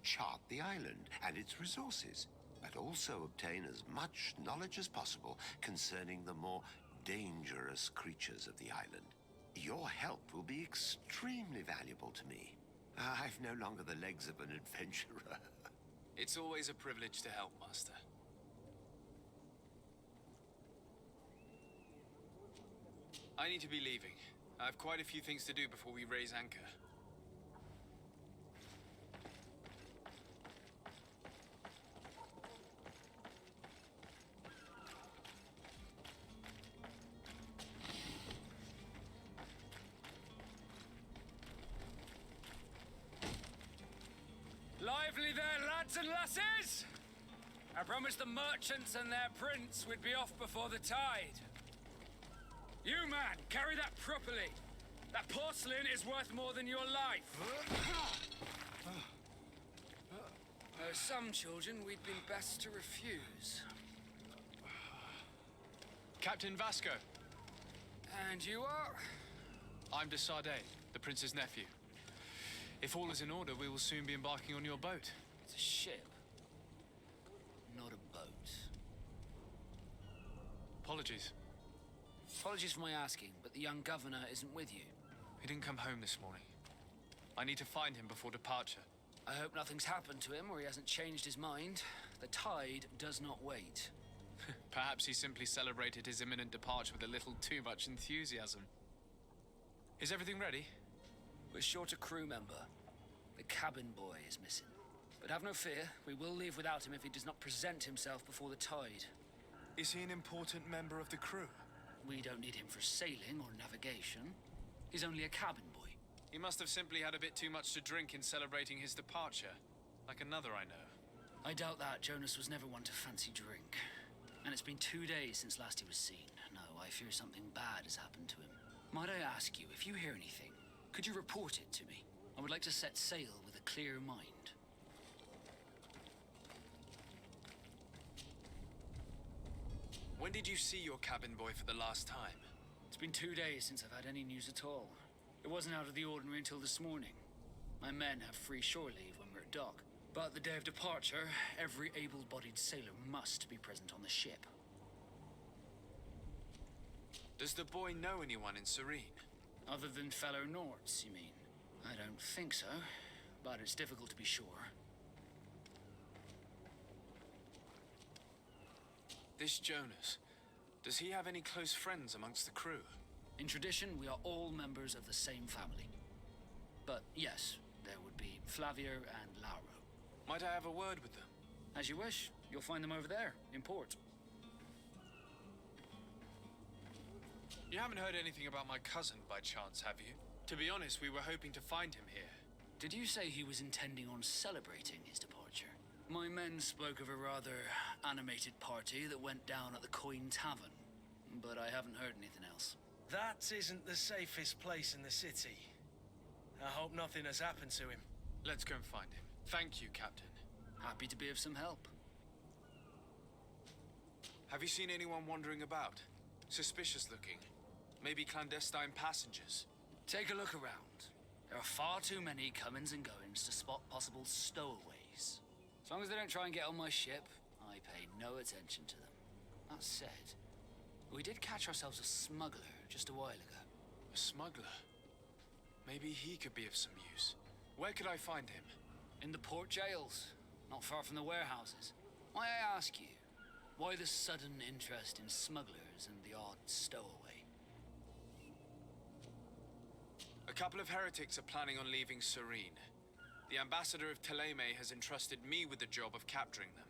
chart the island and its resources, but also obtain as much knowledge as possible concerning the more dangerous creatures of the island. Your help will be extremely valuable to me. I've no longer the legs of an adventurer. It's always a privilege to help, Master. I need to be leaving. I have quite a few things to do before we raise anchor. Lively there, lads and lasses! I promised the merchants and their prince we'd be off before the tide. You, man, carry that properly. That porcelain is worth more than your life. Some children we'd been best to refuse. Captain Vasco. And you are? I'm de Sade, the prince's nephew. If all is in order, we will soon be embarking on your boat. It's a ship, not a boat. Apologies. Apologies for my asking, but the young governor isn't with you. He didn't come home this morning. I need to find him before departure. I hope nothing's happened to him or he hasn't changed his mind. The tide does not wait. Perhaps he simply celebrated his imminent departure with a little too much enthusiasm. Is everything ready? We're short a crew member. The cabin boy is missing. But have no fear, we will leave without him if he does not present himself before the tide. Is he an important member of the crew? We don't need him for sailing or navigation. He's only a cabin boy. He must have simply had a bit too much to drink in celebrating his departure, like another I know. I doubt that. Jonas was never one to fancy drink. And it's been 2 days since last he was seen. No, I fear something bad has happened to him. Might I ask you, if you hear anything, could you report it to me? I would like to set sail with a clear mind. When did you see your cabin boy for the last time? It's been 2 days since I've had any news at all. It wasn't out of the ordinary until this morning. My men have free shore leave when we're at dock. But the day of departure, every able-bodied sailor must be present on the ship. Does the boy know anyone in Serene? Other than fellow Norts, you mean? I don't think so, but it's difficult to be sure. This Jonas, does he have any close friends amongst the crew? In tradition, we are all members of the same family. But yes, there would be Flavio and Lauro. Might I have a word with them? As you wish. You'll find them over there, in port. You haven't heard anything about my cousin by chance, have you? To be honest, we were hoping to find him here. Did you say he was intending on celebrating his departure? My men spoke of a rather animated party that went down at the Coin Tavern, but I haven't heard anything else. That isn't the safest place in the city. I hope nothing has happened to him. Let's go and find him. Thank you, Captain. Happy to be of some help. Have you seen anyone wandering about? Suspicious looking. Maybe clandestine passengers. Take a look around. There are far too many comings and goings to spot possible stowaways. As long as they don't try and get on my ship, I pay no attention to them. That said, we did catch ourselves a smuggler just a while ago. A smuggler? Maybe he could be of some use. Where could I find him? In the port jails, not far from the warehouses. May I ask you, why the sudden interest in smugglers and the odd stowaway? A couple of heretics are planning on leaving Serene. The ambassador of Teleme has entrusted me with the job of capturing them.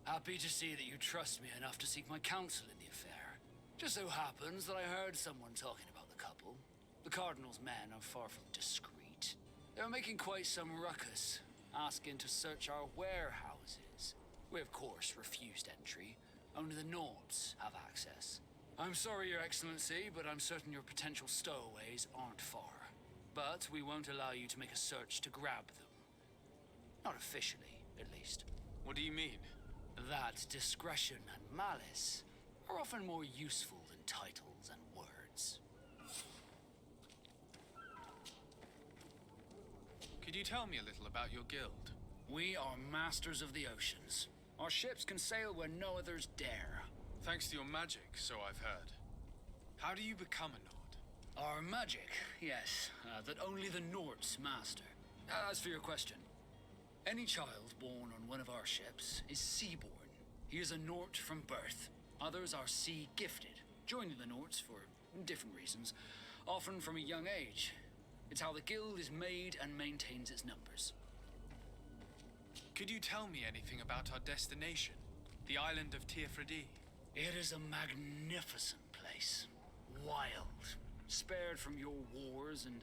Happy to see that you trust me enough to seek my counsel in the affair. Just so happens that I heard someone talking about the couple. The Cardinal's men are far from discreet. They're making quite some ruckus, asking to search our warehouses. We, of course, refused entry. Only the Nords have access. I'm sorry, Your Excellency, but I'm certain your potential stowaways aren't far. But we won't allow you to make a search to grab them. Not officially, at least. What do you mean? That discretion and malice are often more useful than titles and words. Could you tell me a little about your guild? We are masters of the oceans. Our ships can sail where no others dare. Thanks to your magic, so I've heard. How do you become a Nord? Our magic, yes, that only the Nords master. As for your question, any child born on one of our ships is seaborn. He is a Nord from birth. Others are sea-gifted, joining the Nords for different reasons, often from a young age. It's how the guild is made and maintains its numbers. Could you tell me anything about our destination? The island of Teofredi? It is a magnificent place. Wild. Spared from your wars and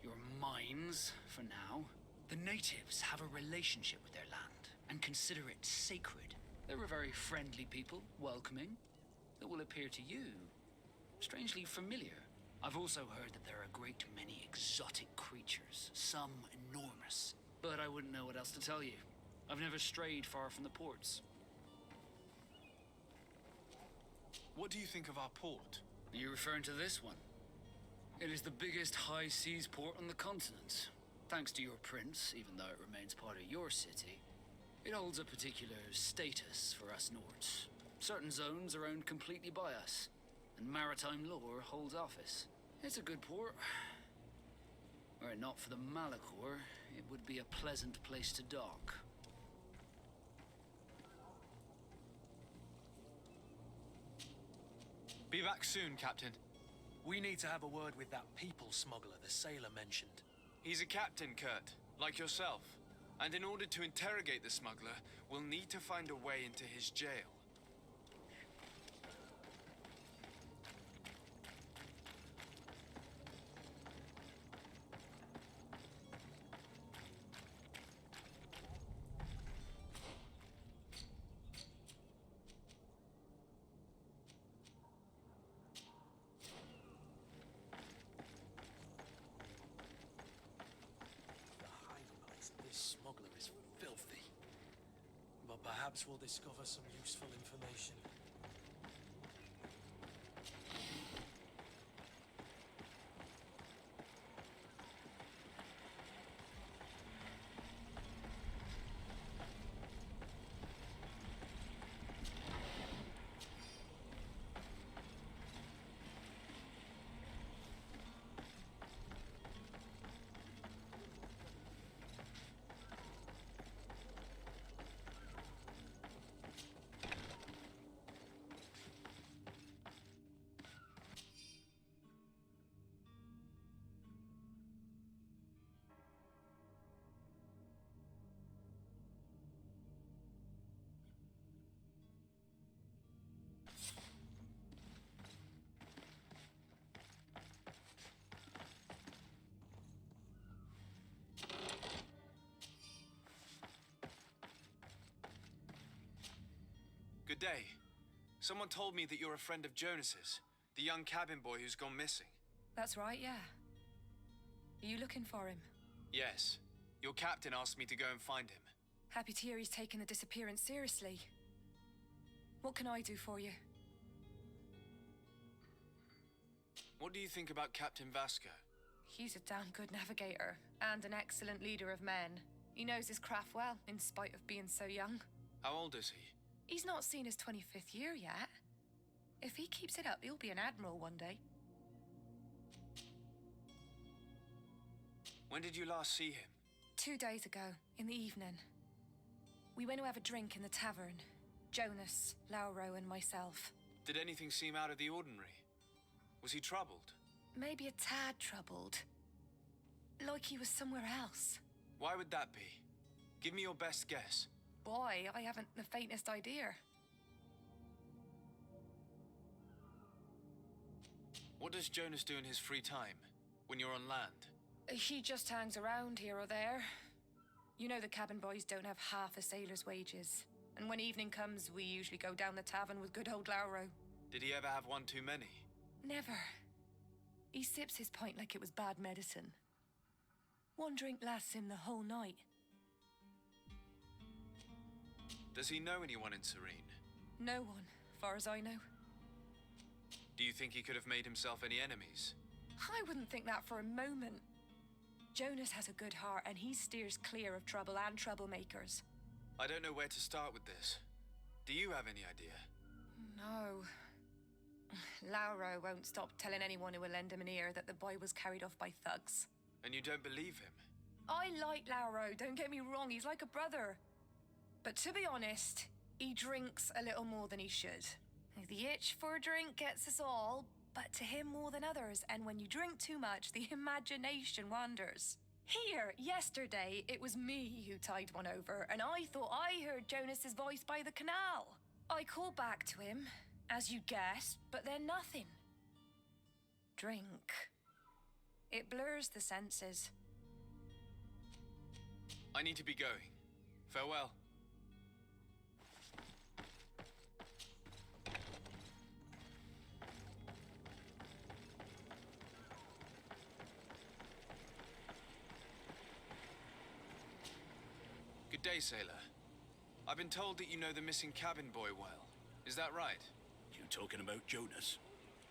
your mines, for now. The natives have a relationship with their land and consider it sacred. They're a very friendly people, welcoming, that will appear to you strangely familiar. I've also heard that there are a great many exotic creatures, some enormous. But I wouldn't know what else to tell you. I've never strayed far from the ports. What do you think of our port? Are you referring to this one? It is the biggest high seas port on the continent. Thanks to your prince, even though it remains part of your city, it holds a particular status for us Nords. Certain zones are owned completely by us, and maritime law holds office. It's a good port. Were it not for the Malachor, it would be a pleasant place to dock. Be back soon, Captain. We need to have a word with that people smuggler the sailor mentioned. He's a captain, Kurt, like yourself. And in order to interrogate the smuggler, we'll need to find a way into his jail. The hiding place of this smuggler is filthy. But perhaps we'll discover some useful information. Good day. Someone told me that you're a friend of Jonas's, the young cabin boy who's gone missing. That's right, yeah. Are you looking for him? Yes. Your captain asked me to go and find him. Happy to hear he's taken the disappearance seriously. What can I do for you? What do you think about Captain Vasco? He's a damn good navigator, and an excellent leader of men. He knows his craft well, in spite of being so young. How old is he? He's not seen his 25th year yet. If he keeps it up, he'll be an admiral one day. When did you last see him? 2 days ago, in the evening. We went to have a drink in the tavern. Jonas, Lauro, and myself. Did anything seem out of the ordinary? Was he troubled? Maybe a tad troubled. Like he was somewhere else. Why would that be? Give me your best guess. Boy, I haven't the faintest idea. What does Jonas do in his free time, when you're on land? He just hangs around here or there. You know the cabin boys don't have half a sailor's wages. And when evening comes, we usually go down the tavern with good old Lauro. Did he ever have one too many? Never. He sips his pint like it was bad medicine. One drink lasts him the whole night. Does he know anyone in Serene? No one, far as I know. Do you think he could have made himself any enemies? I wouldn't think that for a moment. Jonas has a good heart, and he steers clear of trouble and troublemakers. I don't know where to start with this. Do you have any idea? No. Lauro won't stop telling anyone who will lend him an ear that the boy was carried off by thugs. And you don't believe him? I like Lauro, don't get me wrong, he's like a brother. But to be honest, he drinks a little more than he should. The itch for a drink gets us all, but to him more than others, and when you drink too much, the imagination wanders. Here, yesterday, it was me who tied one over, and I thought I heard Jonas's voice by the canal. I called back to him, as you guessed, but then nothing. Drink. It blurs the senses. I need to be going. Farewell. Good day, sailor. I've been told that you know the missing cabin boy well. Is that right? You talking about Jonas?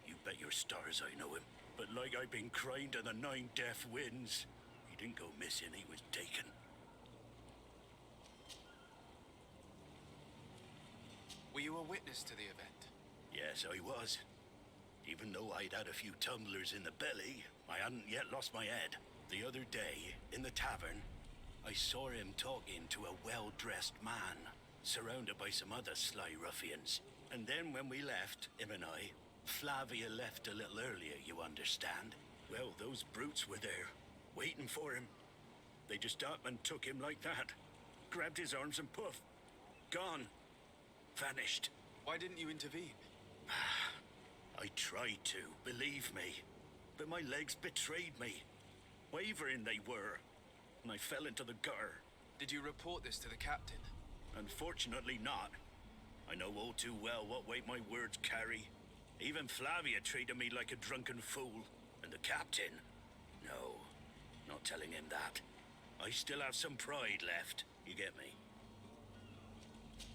You bet your stars I know him. But like I've been crying to the 9 deaf winds, he didn't go missing, he was taken. Were you a witness to the event? Yes, I was. Even though I'd had a few tumblers in the belly, I hadn't yet lost my head. The other day, in the tavern, I saw him talking to a well-dressed man, surrounded by some other sly ruffians. And then when we left, him and I, Flavia left a little earlier, you understand. Well, those brutes were there, waiting for him. They just up and took him like that. Grabbed his arms and poof. Gone. Vanished. Why didn't you intervene? I tried to, believe me. But my legs betrayed me. Wavering they were. And I fell into the gutter. Did you report this to the captain? Unfortunately not. I know all too well what weight my words carry. Even Flavia treated me like a drunken fool. And the captain? No, not telling him that. I still have some pride left, you get me?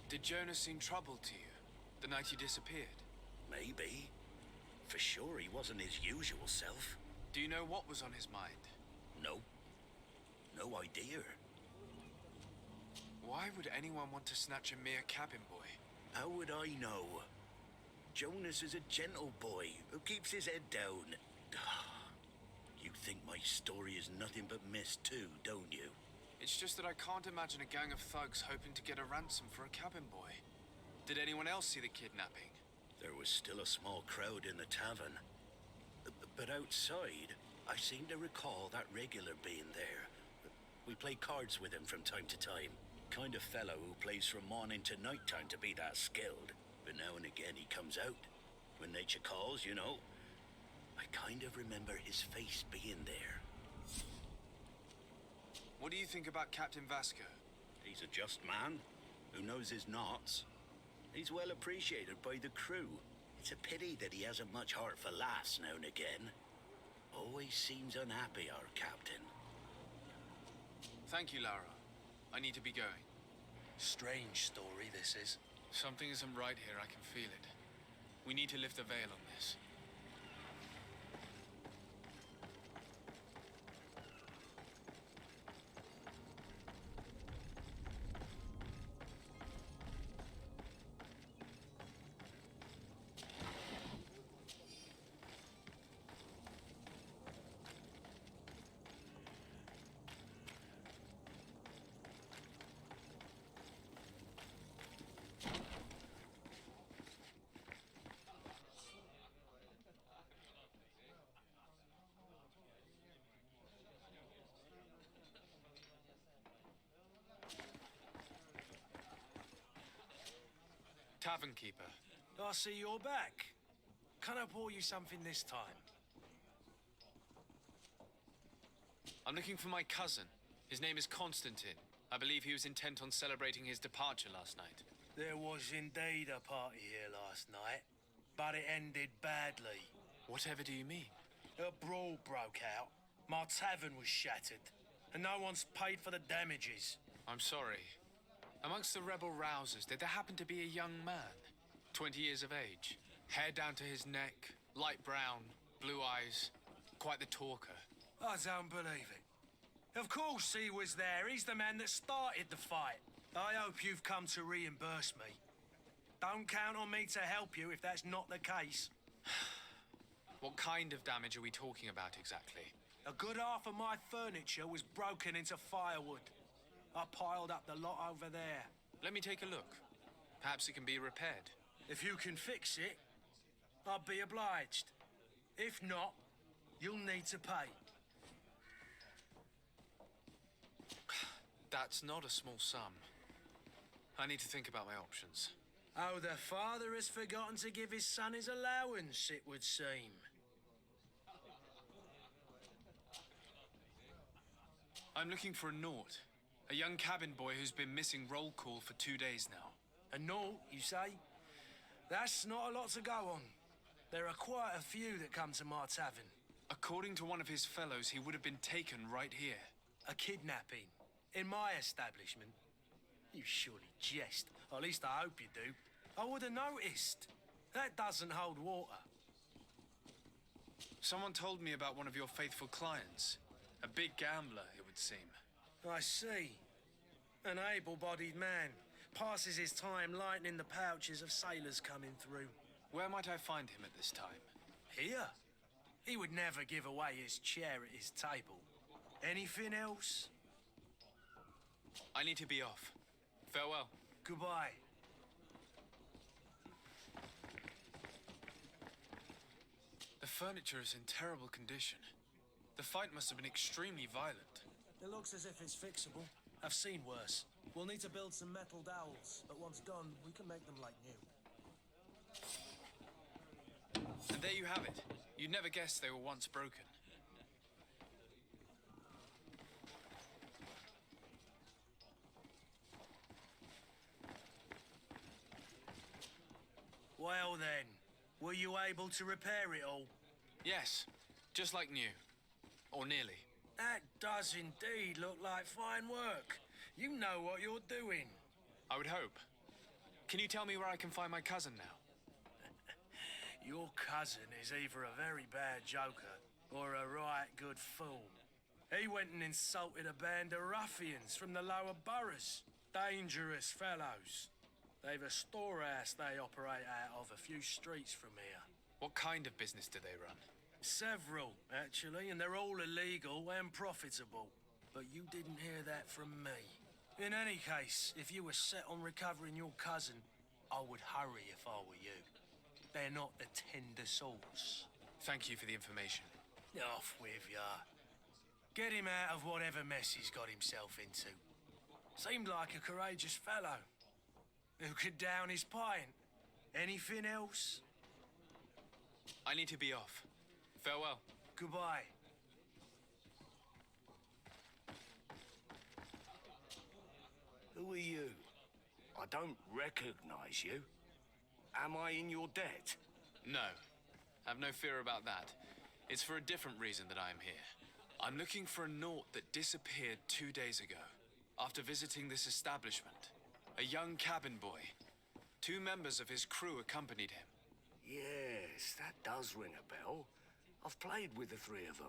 Did Jonas seem troubled to you, the night you disappeared? Maybe. For sure he wasn't his usual self. Do you know what was on his mind? No. No idea. Why would anyone want to snatch a mere cabin boy? How would I know? Jonas is a gentle boy who keeps his head down. You think my story is nothing but mist too, don't you? It's just that I can't imagine a gang of thugs hoping to get a ransom for a cabin boy. Did anyone else see the kidnapping? There was still a small crowd in the tavern. But outside, I seem to recall that regular being there. We play cards with him from time to time. Kind of fellow who plays from morning to night time to be that skilled. But now and again he comes out. When nature calls, you know. I kind of remember his face being there. What do you think about Captain Vasco? He's a just man who knows his knots. He's well appreciated by the crew. It's a pity that he hasn't much heart for laughs now and again. Always seems unhappy, our captain. Thank you, Lara. I need to be going. Strange story, this is. Something isn't right here, I can feel it. We need to lift the veil on this. Tavern keeper. I see you're back. Can I pour you something this time? I'm looking for my cousin. His name is Constantine. I believe he was intent on celebrating his departure last night. There was indeed a party here last night, but it ended badly. Whatever do you mean? A brawl broke out. My tavern was shattered, and no one's paid for the damages. I'm sorry. Amongst the rebel rousers, did there happen to be a young man? 20 years of age. Hair down to his neck, light brown, blue eyes. Quite the talker. I don't believe it. Of course he was there. He's the man that started the fight. I hope you've come to reimburse me. Don't count on me to help you if that's not the case. What kind of damage are we talking about exactly? A good half of my furniture was broken into firewood. I piled up the lot over there. Let me take a look. Perhaps it can be repaired. If you can fix it, I'll be obliged. If not, you'll need to pay. That's not a small sum. I need to think about my options. Oh, the father has forgotten to give his son his allowance, it would seem. I'm looking for a Naut. A young cabin boy who's been missing roll call for 2 days now. A Naut, you say? That's not a lot to go on. There are quite a few that come to my tavern. According to one of his fellows, he would have been taken right here. A kidnapping? In my establishment? You surely jest. Or at least I hope you do. I would have noticed. That doesn't hold water. Someone told me about one of your faithful clients. A big gambler, it would seem. I see. An able-bodied man. Passes his time lightening the pouches of sailors coming through. Where might I find him at this time? Here? He would never give away his chair at his table. Anything else? I need to be off. Farewell. Goodbye. The furniture is in terrible condition. The fight must have been extremely violent. It looks as if it's fixable. I've seen worse. We'll need to build some metal dowels, but once done, we can make them like new. And there you have it. You'd never guess they were once broken. Well then, were you able to repair it all? Yes, just like new. Or nearly. That does indeed look like fine work. You know what you're doing. I would hope. Can you tell me where I can find my cousin now? Your cousin is either a very bad joker or a right good fool. He went and insulted a band of ruffians from the lower boroughs. Dangerous fellows. They've a storehouse they operate out of a few streets from here. What kind of business do they run? Several, actually, and they're all illegal and profitable. But you didn't hear that from me. In any case, if you were set on recovering your cousin, I would hurry if I were you. They're not the tender sorts. Thank you for the information. Off with ya. Get him out of whatever mess he's got himself into. Seemed like a courageous fellow. Who could down his pint. Anything else? I need to be off. Farewell. Goodbye. Who are you? I don't recognize you. Am I in your debt? No. Have no fear about that. It's for a different reason that I am here. I'm looking for a Naut that disappeared 2 days ago, after visiting this establishment. A young cabin boy. 2 members of his crew accompanied him. Yes, that does ring a bell. I've played with the 3 of them.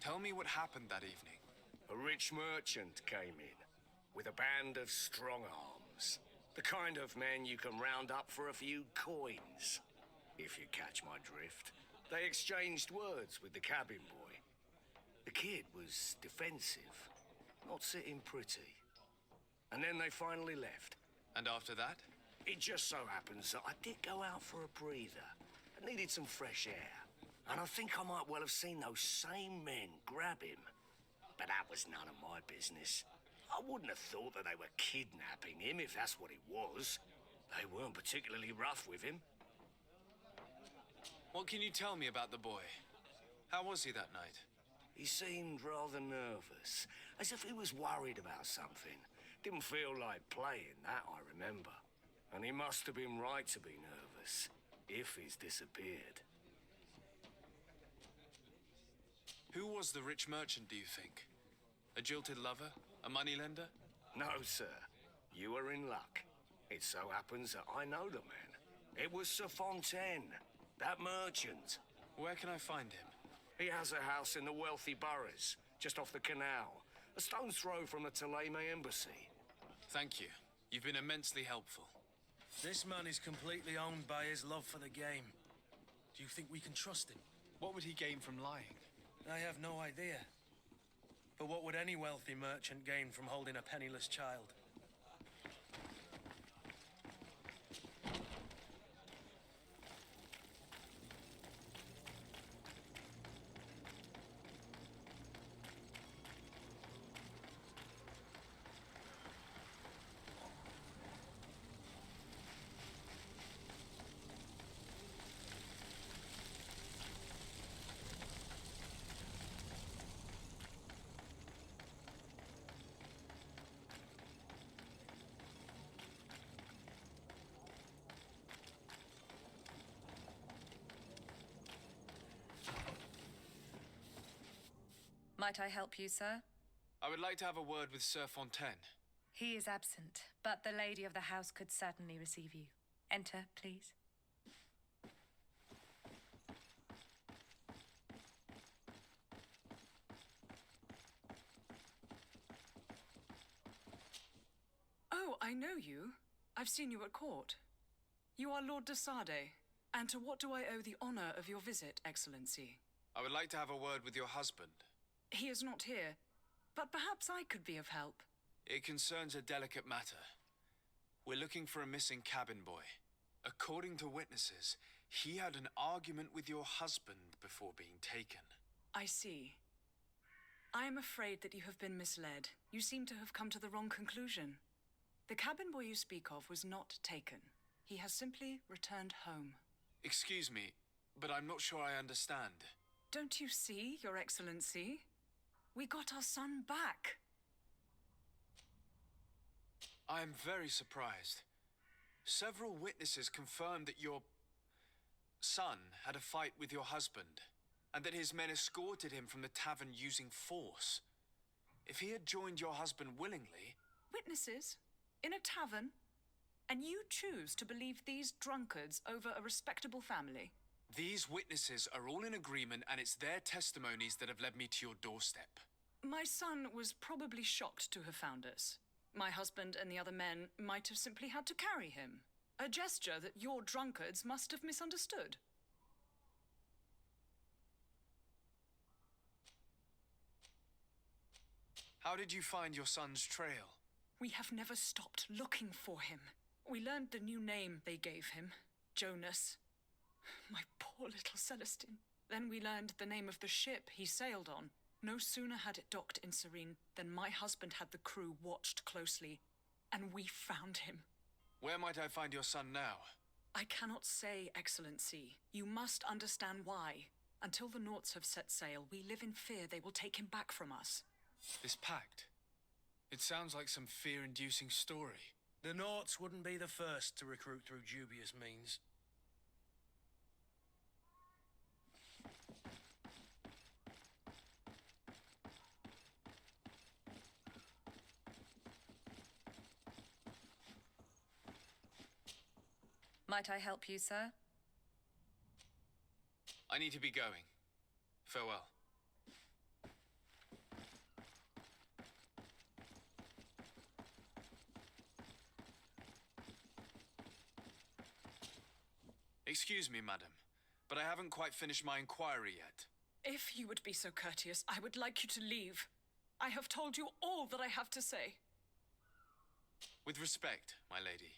Tell me what happened that evening. A rich merchant came in, with a band of strong arms. The kind of men you can round up for a few coins, if you catch my drift. They exchanged words with the cabin boy. The kid was defensive, not sitting pretty. And then they finally left. And after that? It just so happens that I did go out for a breather. I needed some fresh air. And I think I might well have seen those same men grab him. But that was none of my business. I wouldn't have thought that they were kidnapping him, if that's what it was. They weren't particularly rough with him. What can you tell me about the boy? How was he that night? He seemed rather nervous, as if he was worried about something. Didn't feel like playing, that I remember. And he must have been right to be nervous, if he's disappeared. Who was the rich merchant, do you think? A jilted lover? A moneylender? No, sir. You are in luck. It so happens that I know the man. It was Sir Fontaine, that merchant. Where can I find him? He has a house in the wealthy boroughs, just off the canal. A stone's throw from the Theleme embassy. Thank you. You've been immensely helpful. This man is completely owned by his love for the game. Do you think we can trust him? What would he gain from lying? I have no idea. But what would any wealthy merchant gain from holding a penniless child? Might I help you, sir? I would like to have a word with Sir Fontaine. He is absent, but the lady of the house could certainly receive you. Enter, please. Oh, I know you. I've seen you at court. You are Lord de Sade. And to what do I owe the honor of your visit, Excellency? I would like to have a word with your husband. He is not here, but perhaps I could be of help. It concerns a delicate matter. We're looking for a missing cabin boy. According to witnesses, He had an argument with your husband before being taken. I see. I am afraid that you have been misled. You seem to have come to the wrong conclusion. The cabin boy you speak of was not taken. He has simply returned home. Excuse me, but I'm not sure I understand. Don't you see, Your Excellency? We got our son back. I am very surprised. Several witnesses confirmed that your son had a fight with your husband, and that his men escorted him from the tavern using force. If he had joined your husband willingly... Witnesses? In a tavern? And you choose to believe these drunkards over a respectable family? These witnesses are all in agreement, and it's their testimonies that have led me to your doorstep. My son was probably shocked to have found us. My husband and the other men might have simply had to carry him. A gesture that your drunkards must have misunderstood. How did you find your son's trail? We have never stopped looking for him. We learned the new name they gave him, Jonas. My poor little Celestine. Then we learned the name of the ship he sailed on. No sooner had it docked in Serene than my husband had the crew watched closely, and we found him. Where might I find your son now? I cannot say, Excellency. You must understand why. Until the Naughts have set sail, we live in fear they will take him back from us. This pact? It sounds like some fear-inducing story. The Naughts wouldn't be the first to recruit through dubious means. Might I help you, sir? I need to be going. Farewell. Excuse me, madam, but I haven't quite finished my inquiry yet. If you would be so courteous, I would like you to leave. I have told you all that I have to say. With respect, my lady.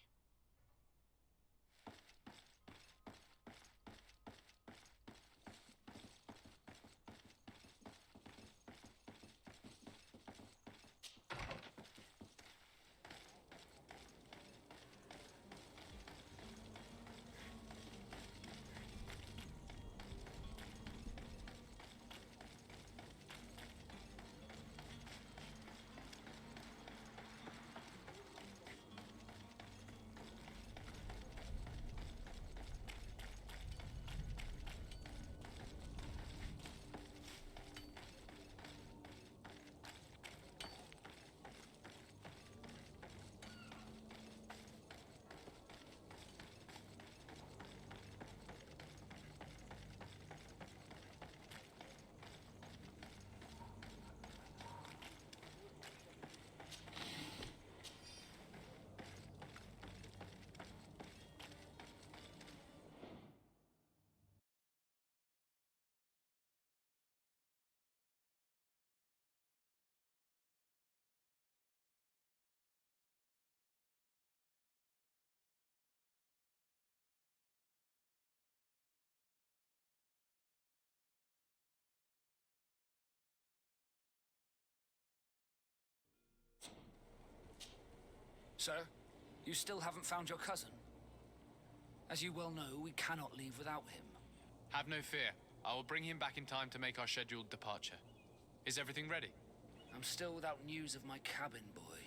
Sir, you still haven't found your cousin. As you well know, we cannot leave without him. Have no fear. I will bring him back in time to make our scheduled departure. Is everything ready? I'm still without news of my cabin boy,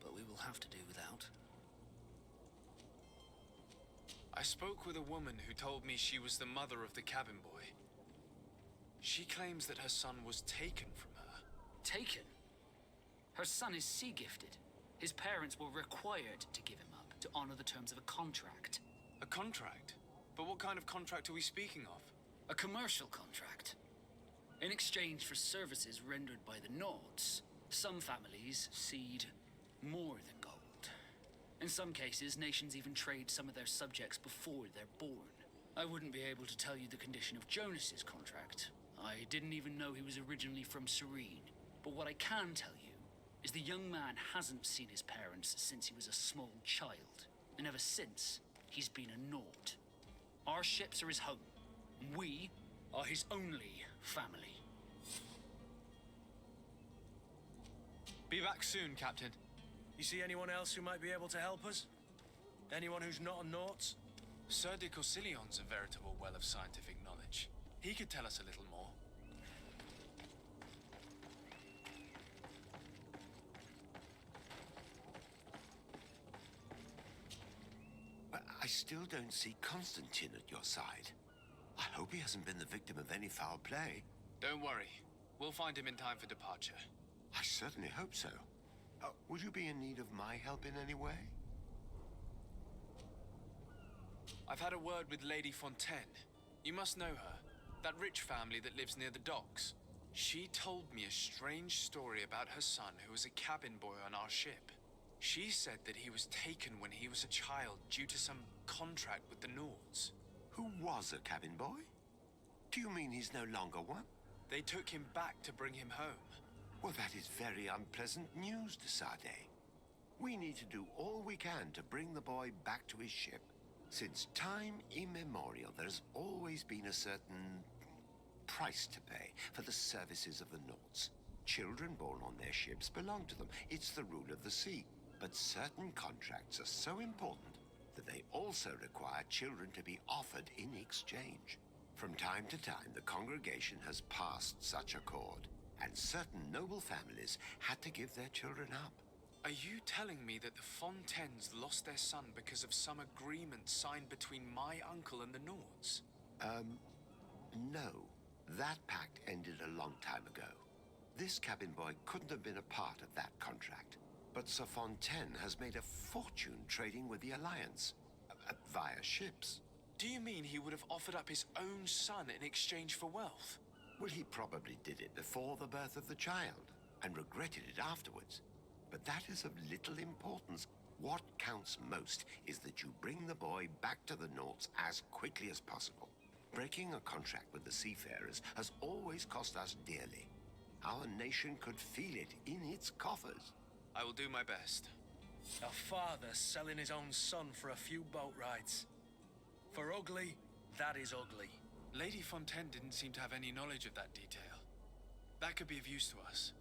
but we will have to do without. I spoke with a woman who told me she was the mother of the cabin boy. She claims that her son was taken from her. Taken? Her son is sea-gifted. His parents were required to give him up to honor the terms of a contract. A contract? But what kind of contract are we speaking of? A commercial contract. In exchange for services rendered by the Naughts, some families cede more than gold. In some cases, nations even trade some of their subjects before they're born. I wouldn't be able to tell you the condition of Jonas's contract. I didn't even know he was originally from Serene. But what I can tell you is the young man hasn't seen his parents since he was a small child. And ever since, he's been a Naught. Our ships are his home. We are his only family. Be back soon, Captain. You see anyone else who might be able to help us? Anyone who's not a Nauts? Sir de Corsillion's a veritable well of scientific knowledge. He could tell us a little more. But I still don't see Constantine at your side. I hope he hasn't been the victim of any foul play. Don't worry. We'll find him in time for departure. I certainly hope so. Would you be in need of my help in any way? I've had a word with Lady Fontaine. You must know her. That rich family that lives near the docks. She told me a strange story about her son who was a cabin boy on our ship. She said that he was taken when he was a child due to some contract with the Nords. Who was a cabin boy? Do you mean he's no longer one? They took him back to bring him home. Well, that is very unpleasant news, de Sade. We need to do all we can to bring the boy back to his ship. Since time immemorial, there's always been a certain price to pay for the services of the Nords. Children born on their ships belong to them. It's the rule of the sea. But certain contracts are so important that they also require children to be offered in exchange. From time to time, the congregation has passed such accord, and certain noble families had to give their children up. Are you telling me that the Fontaines lost their son because of some agreement signed between my uncle and the Nords? No. That pact ended a long time ago. This cabin boy couldn't have been a part of that contract. But Sir Fontaine has made a fortune trading with the Alliance, via ships. Do you mean he would have offered up his own son in exchange for wealth? Well, he probably did it before the birth of the child, and regretted it afterwards. But that is of little importance. What counts most is that you bring the boy back to the Nords as quickly as possible. Breaking a contract with the seafarers has always cost us dearly. Our nation could feel it in its coffers. I will do my best. A father selling his own son for a few boat rides. For ugly, that is ugly. Lady Fontaine didn't seem to have any knowledge of that detail. That could be of use to us.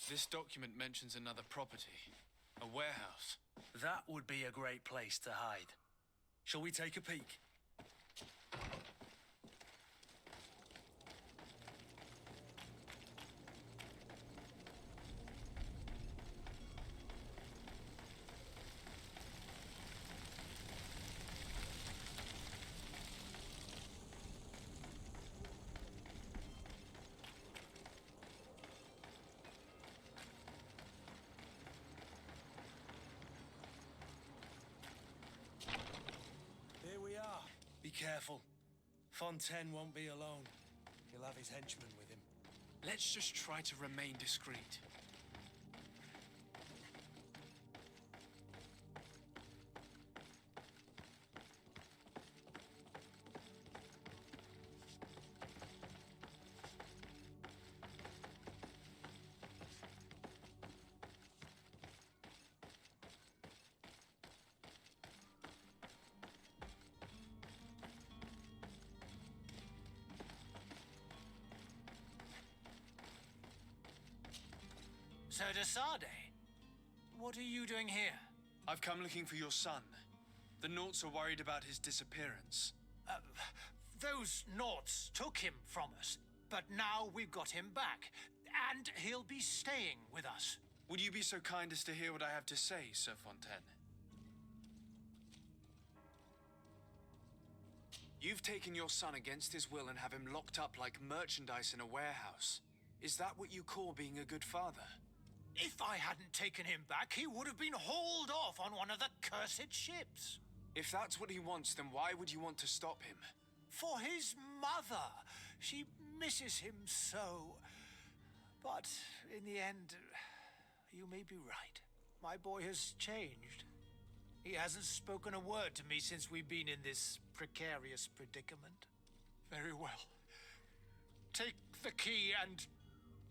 This document mentions another property, a warehouse. That would be a great place to hide. Shall we take a peek? Be careful. Fontaine won't be alone. He'll have his henchmen with him. Let's just try to remain discreet. So, de Sade, what are you doing here? I've come looking for your son. The Nauts are worried about his disappearance. Those Naughts took him from us, but now we've got him back, and he'll be staying with us. Would you be so kind as to hear what I have to say, Sir Fontaine? You've taken your son against his will and have him locked up like merchandise in a warehouse. Is that what you call being a good father? If I hadn't taken him back, he would have been hauled off on one of the cursed ships. If that's what he wants, then why would you want to stop him? For his mother. She misses him so. But in the end, you may be right. My boy has changed. He hasn't spoken a word to me since we've been in this precarious predicament. Very well. Take the key and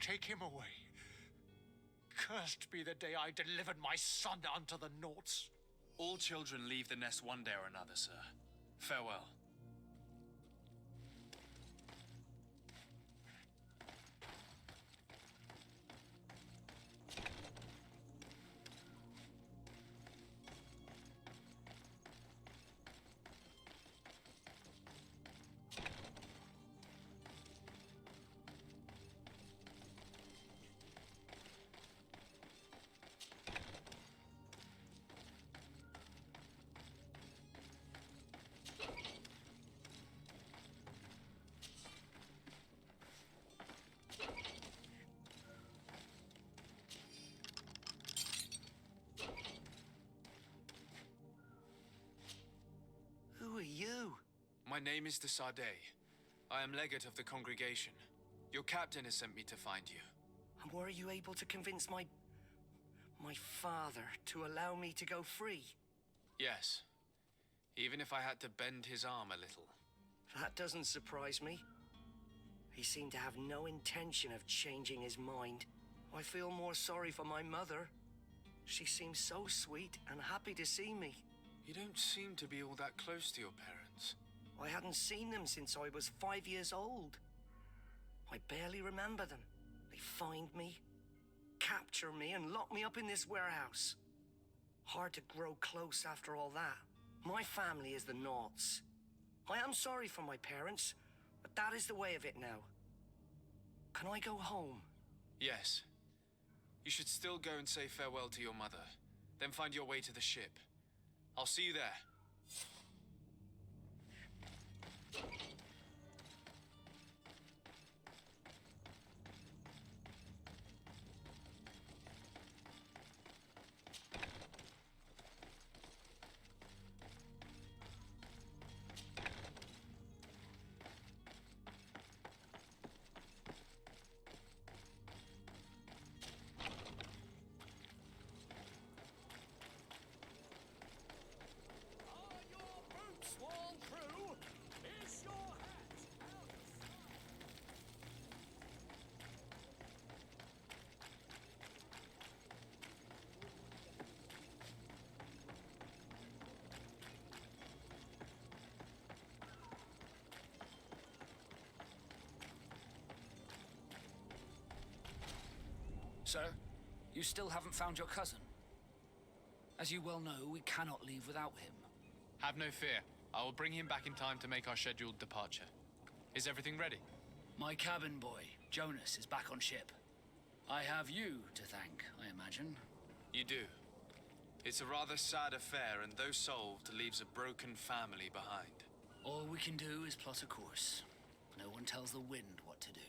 take him away. Cursed be the day I delivered my son unto the Naughts. All children leave the nest one day or another, sir. Farewell. Who are you? My name is de Sade. I am legate of the congregation. Your captain has sent me to find you. And were you able to convince my father to allow me to go free? Yes. Even if I had to bend his arm a little. That doesn't surprise me. He seemed to have no intention of changing his mind. I feel more sorry for my mother. She seems so sweet and happy to see me. You don't seem to be all that close to your parents. I hadn't seen them since I was 5 years old. I barely remember them. They find me, capture me, and lock me up in this warehouse. Hard to grow close after all that. My family is the Naughts. I am sorry for my parents, but that is the way of it now. Can I go home? Yes. You should still go and say farewell to your mother. Then find your way to the ship. I'll see you there. Are your boots worn through? Is your hat out of Sir, you still haven't found your cousin. As you well know, we cannot leave without him. Have no fear. I will bring him back in time to make our scheduled departure. Is everything ready? My cabin boy, Jonas, is back on ship. I have you to thank, I imagine. You do. It's a rather sad affair, and though solved, leaves a broken family behind. All we can do is plot a course. No one tells the wind what to do.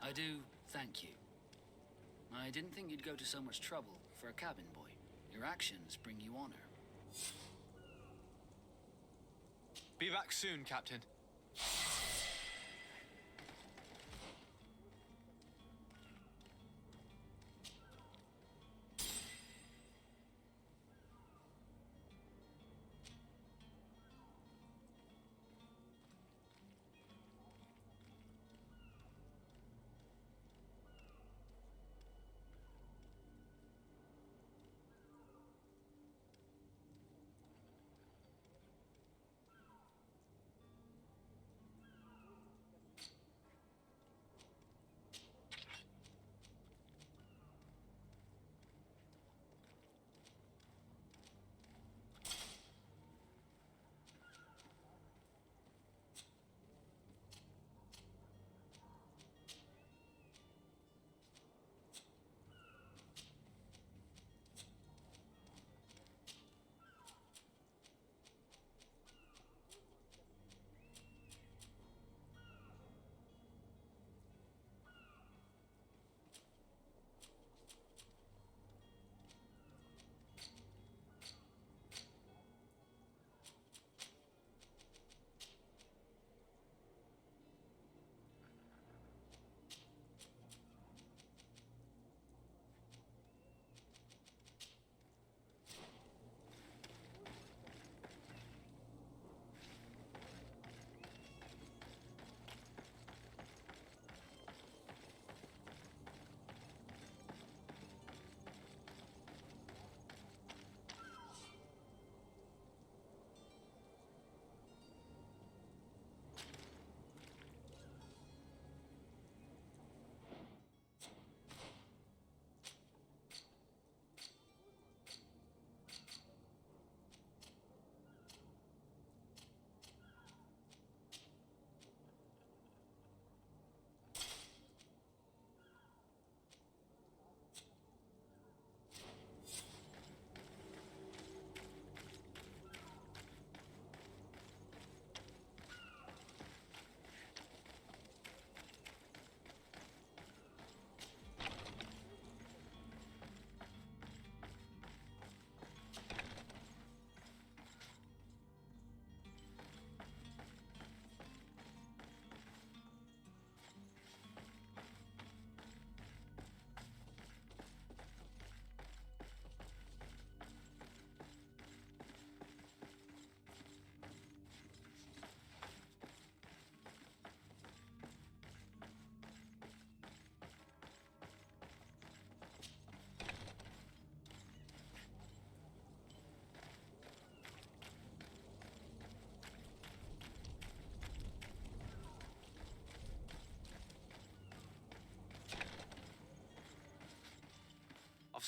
I do thank you. I didn't think you'd go to so much trouble for a cabin boy. Your actions bring you honor. Be back soon, Captain.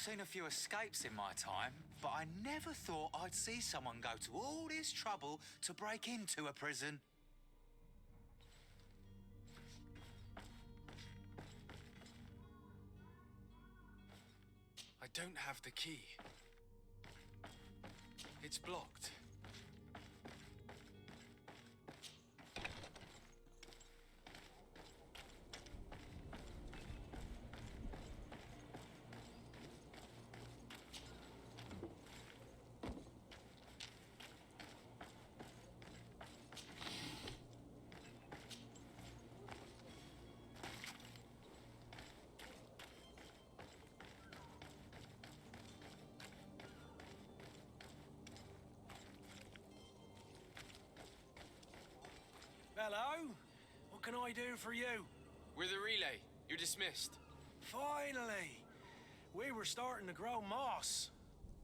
seen a few escapes in my time, but I never thought I'd see someone go to all this trouble to break into a prison. I don't have the key. It's blocked. Hello? What can I do for you? We're the relay. You're dismissed. Finally! We were starting to grow moss.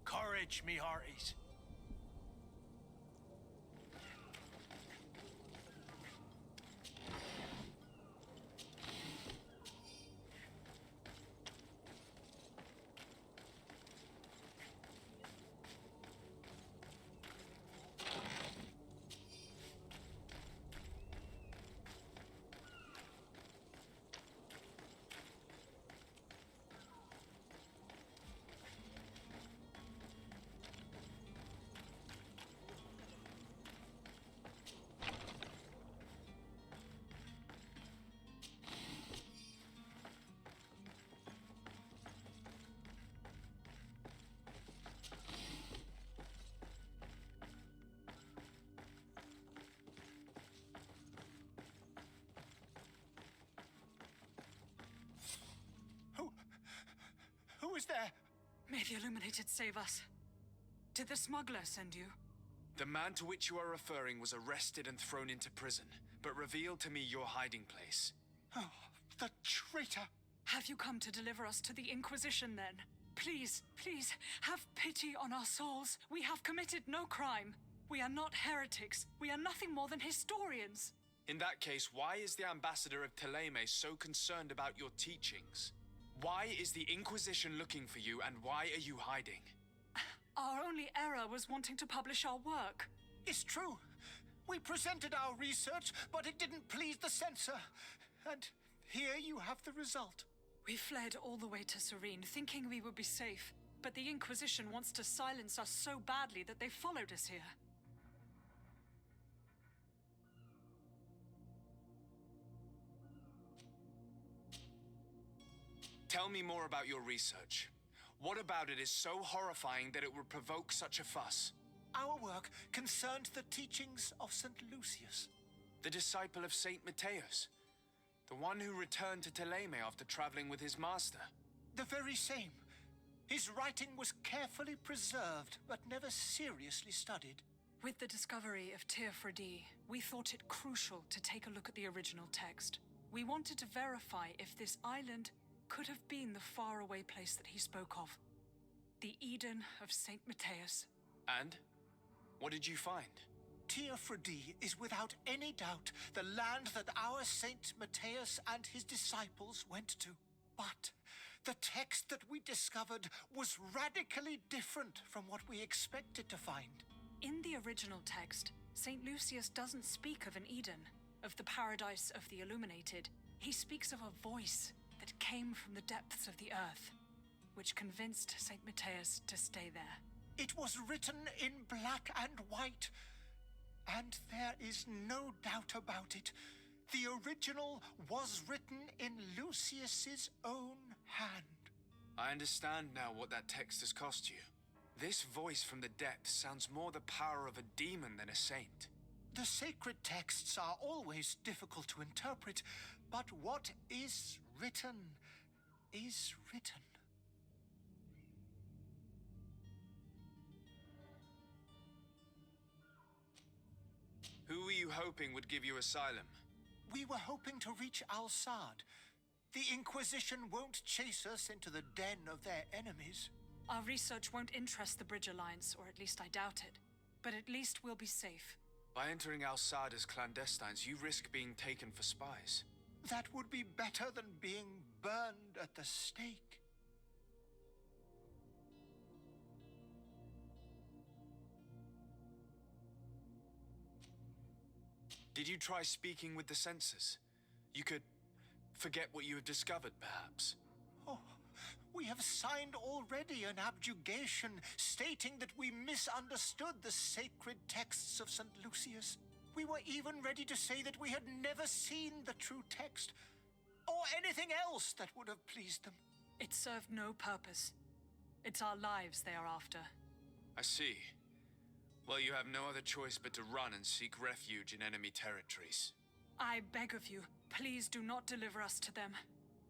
Courage, me hearties. Who is there? May the Illuminated save us. Did the smuggler send you? The man to which you are referring was arrested and thrown into prison, but revealed to me your hiding place. Oh, the traitor! Have you come to deliver us to the Inquisition, then? Please, please, have pity on our souls. We have committed no crime. We are not heretics. We are nothing more than historians. In that case, why is the ambassador of Teleme so concerned about your teachings? Why is the Inquisition looking for you, and why are you hiding? Our only error was wanting to publish our work. It's true. We presented our research, but it didn't please the censor. And here you have the result. We fled all the way to Serene, thinking we would be safe. But the Inquisition wants to silence us so badly that they followed us here. Tell me more about your research. What about it is so horrifying that it would provoke such a fuss? Our work concerned the teachings of St. Lucius. The disciple of Saint Matthias. The one who returned to Teleme after traveling with his master. The very same. His writing was carefully preserved, but never seriously studied. With the discovery of Teofredi, we thought it crucial to take a look at the original text. We wanted to verify if this island could have been the faraway place that he spoke of. The Eden of Saint Matthias. And? What did you find? Teofredi is without any doubt the land that our Saint Matthias and his disciples went to. But the text that we discovered was radically different from what we expected to find. In the original text, Saint Lucius doesn't speak of an Eden, of the paradise of the Illuminated. He speaks of a voice that came from the depths of the earth, which convinced Saint Matthias to stay there. It was written in black and white, and there is no doubt about it. The original was written in Lucius's own hand. I understand now what that text has cost you. This voice from the depths sounds more the power of a demon than a saint. The sacred texts are always difficult to interpret, but what is written is written. Who were you hoping would give you asylum? We were hoping to reach Al-Sad. The Inquisition won't chase us into the den of their enemies. Our research won't interest the Bridge Alliance, or at least I doubt it. But at least we'll be safe. By entering Al-Sad as clandestines, you risk being taken for spies. That would be better than being burned at the stake. Did you try speaking with the censors? You could forget what you have discovered, perhaps. Oh, we have signed already an abjugation stating that we misunderstood the sacred texts of St. Lucius. We were even ready to say that we had never seen the true text, or anything else that would have pleased them. It served no purpose. It's our lives they are after. I see. Well, you have no other choice but to run and seek refuge in enemy territories. I beg of you, please do not deliver us to them.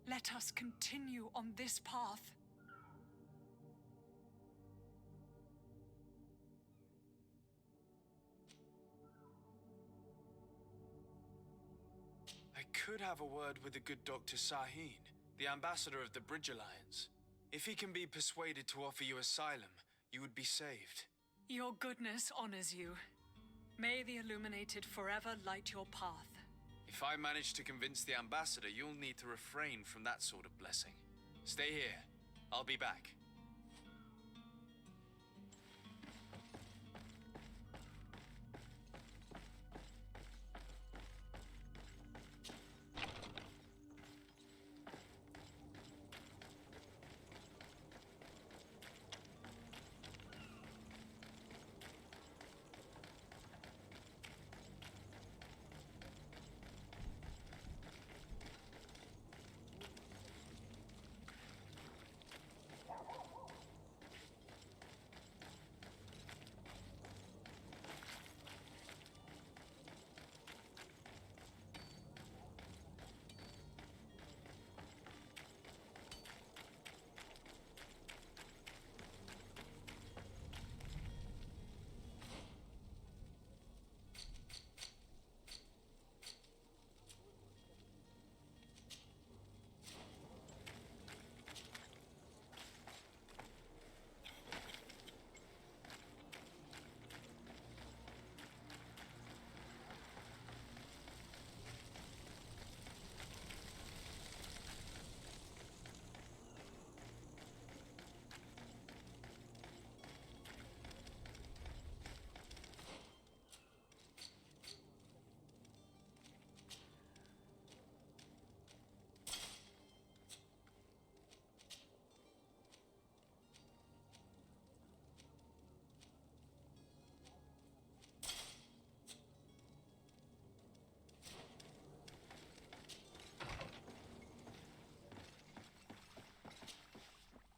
Let us continue on this path. I could have a word with the good Dr. Sahin, the ambassador of the Bridge Alliance. If he can be persuaded to offer you asylum, you would be saved. Your goodness honors you. May the Illuminated forever light your path. If I manage to convince the ambassador, you'll need to refrain from that sort of blessing. Stay here. I'll be back.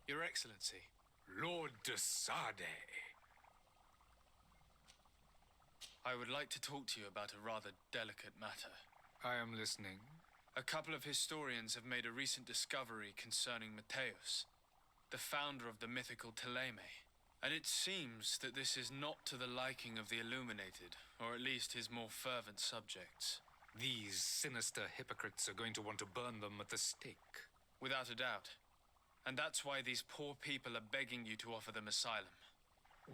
Your Excellency. Lord de Sade. I would like to talk to you about a rather delicate matter. I am listening. A couple of historians have made a recent discovery concerning Mateus, the founder of the mythical Teleme. And it seems that this is not to the liking of the Illuminated, or at least his more fervent subjects. These sinister hypocrites are going to want to burn them at the stake. Without a doubt. And that's why these poor people are begging you to offer them asylum.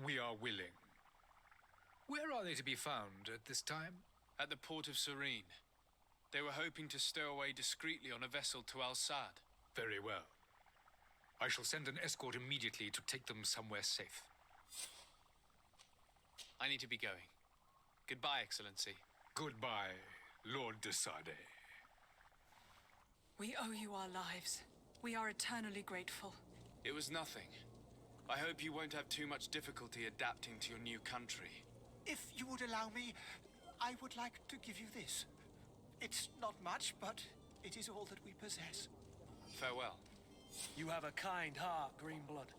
We are willing. Where are they to be found at this time? At the port of Serene. They were hoping to stow away discreetly on a vessel to Al-Sad. Very well. I shall send an escort immediately to take them somewhere safe. I need to be going. Goodbye, Excellency. Goodbye, Lord de Sade. We owe you our lives. We are eternally grateful. It was nothing. I hope you won't have too much difficulty adapting to your new country. If you would allow me, I would like to give you this. It's not much, but it is all that we possess. Farewell. You have a kind heart, Greenblood.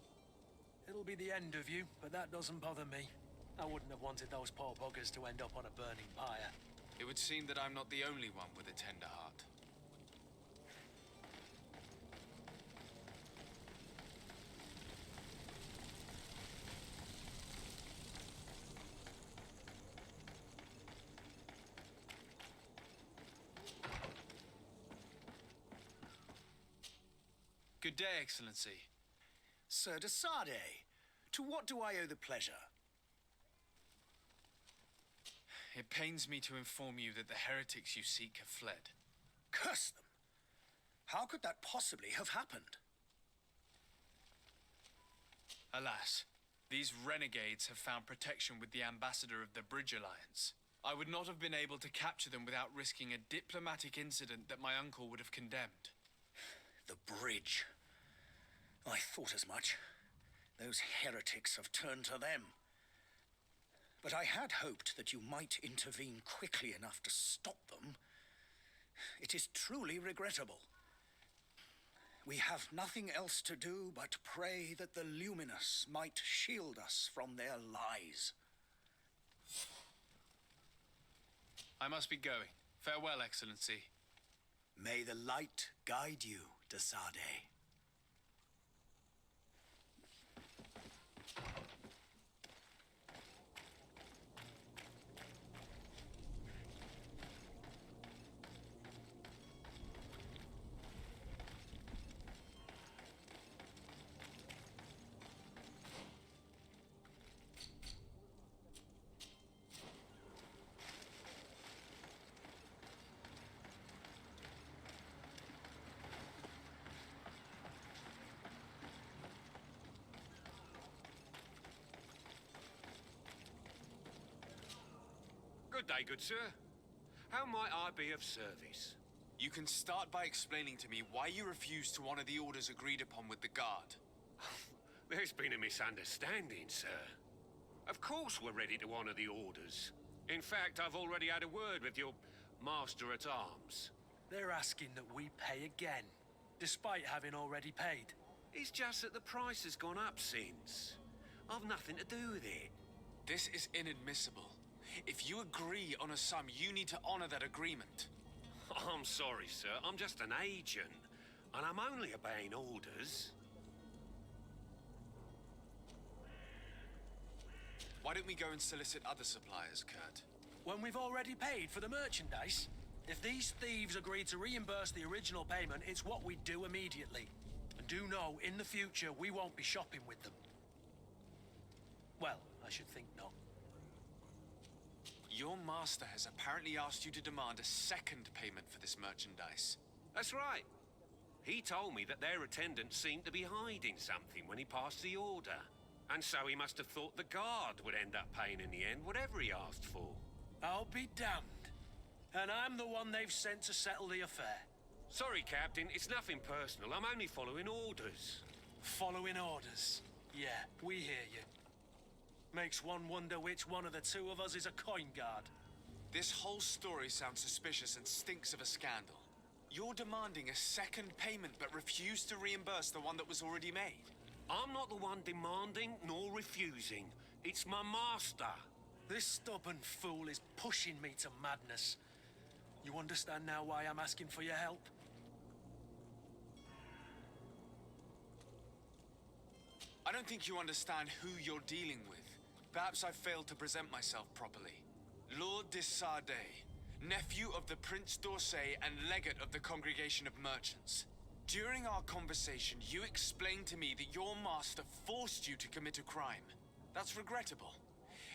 It'll be the end of you, but that doesn't bother me. I wouldn't have wanted those poor buggers to end up on a burning pyre. It would seem that I'm not the only one with a tender heart. Good day, Excellency. Sir de Sade, to what do I owe the pleasure? It pains me to inform you that the heretics you seek have fled. Curse them! How could that possibly have happened? Alas, these renegades have found protection with the ambassador of the Bridge Alliance. I would not have been able to capture them without risking a diplomatic incident that my uncle would have condemned. The bridge. I thought as much. Those heretics have turned to them. But I had hoped that you might intervene quickly enough to stop them. It is truly regrettable. We have nothing else to do but pray that the Luminous might shield us from their lies. I must be going. Farewell, Excellency. May the light guide you, de Sade. Good day, good sir. How might I be of service? You can start by explaining to me why you refused to honor the orders agreed upon with the guard. There's been a misunderstanding, sir. Of course we're ready to honor the orders. In fact, I've already had a word with your master-at-arms. They're asking that we pay again, despite having already paid. It's just that the price has gone up since. I've nothing to do with it. This is inadmissible. If you agree on a sum, you need to honor that agreement. I'm sorry, sir. I'm just an agent, and I'm only obeying orders. Why don't we go and solicit other suppliers, Kurt? When we've already paid for the merchandise? If these thieves agree to reimburse the original payment, it's what we do immediately. And do know, in the future, we won't be shopping with them. Well, I should think not. Your master has apparently asked you to demand a second payment for this merchandise. That's right. He told me that their attendant seemed to be hiding something when he passed the order. And so he must have thought the guard would end up paying in the end, whatever he asked for. I'll be damned. And I'm the one they've sent to settle the affair. Sorry, Captain, it's nothing personal. I'm only following orders. Following orders? Yeah, we hear you. Makes one wonder which one of the two of us is a coin guard. This whole story sounds suspicious and stinks of a scandal. You're demanding a second payment but refuse to reimburse the one that was already made. I'm not the one demanding nor refusing. It's my master. This stubborn fool is pushing me to madness. You understand now why I'm asking for your help? I don't think you understand who you're dealing with. Perhaps I failed to present myself properly. Lord de Sade, nephew of the Prince d'Orsay and legate of the Congregation of Merchants. During our conversation, you explained to me that your master forced you to commit a crime. That's regrettable,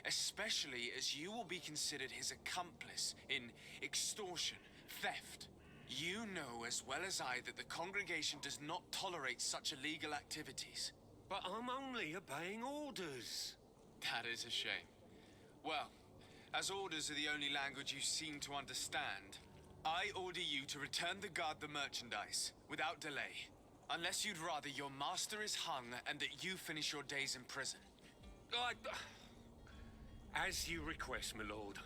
especially as you will be considered his accomplice in extortion, theft. You know as well as I that the congregation does not tolerate such illegal activities. But I'm only obeying orders. That is a shame. Well, as orders are the only language you seem to understand, I order you to return the guard the merchandise, without delay. Unless you'd rather your master is hung and that you finish your days in prison. As you request, my lord.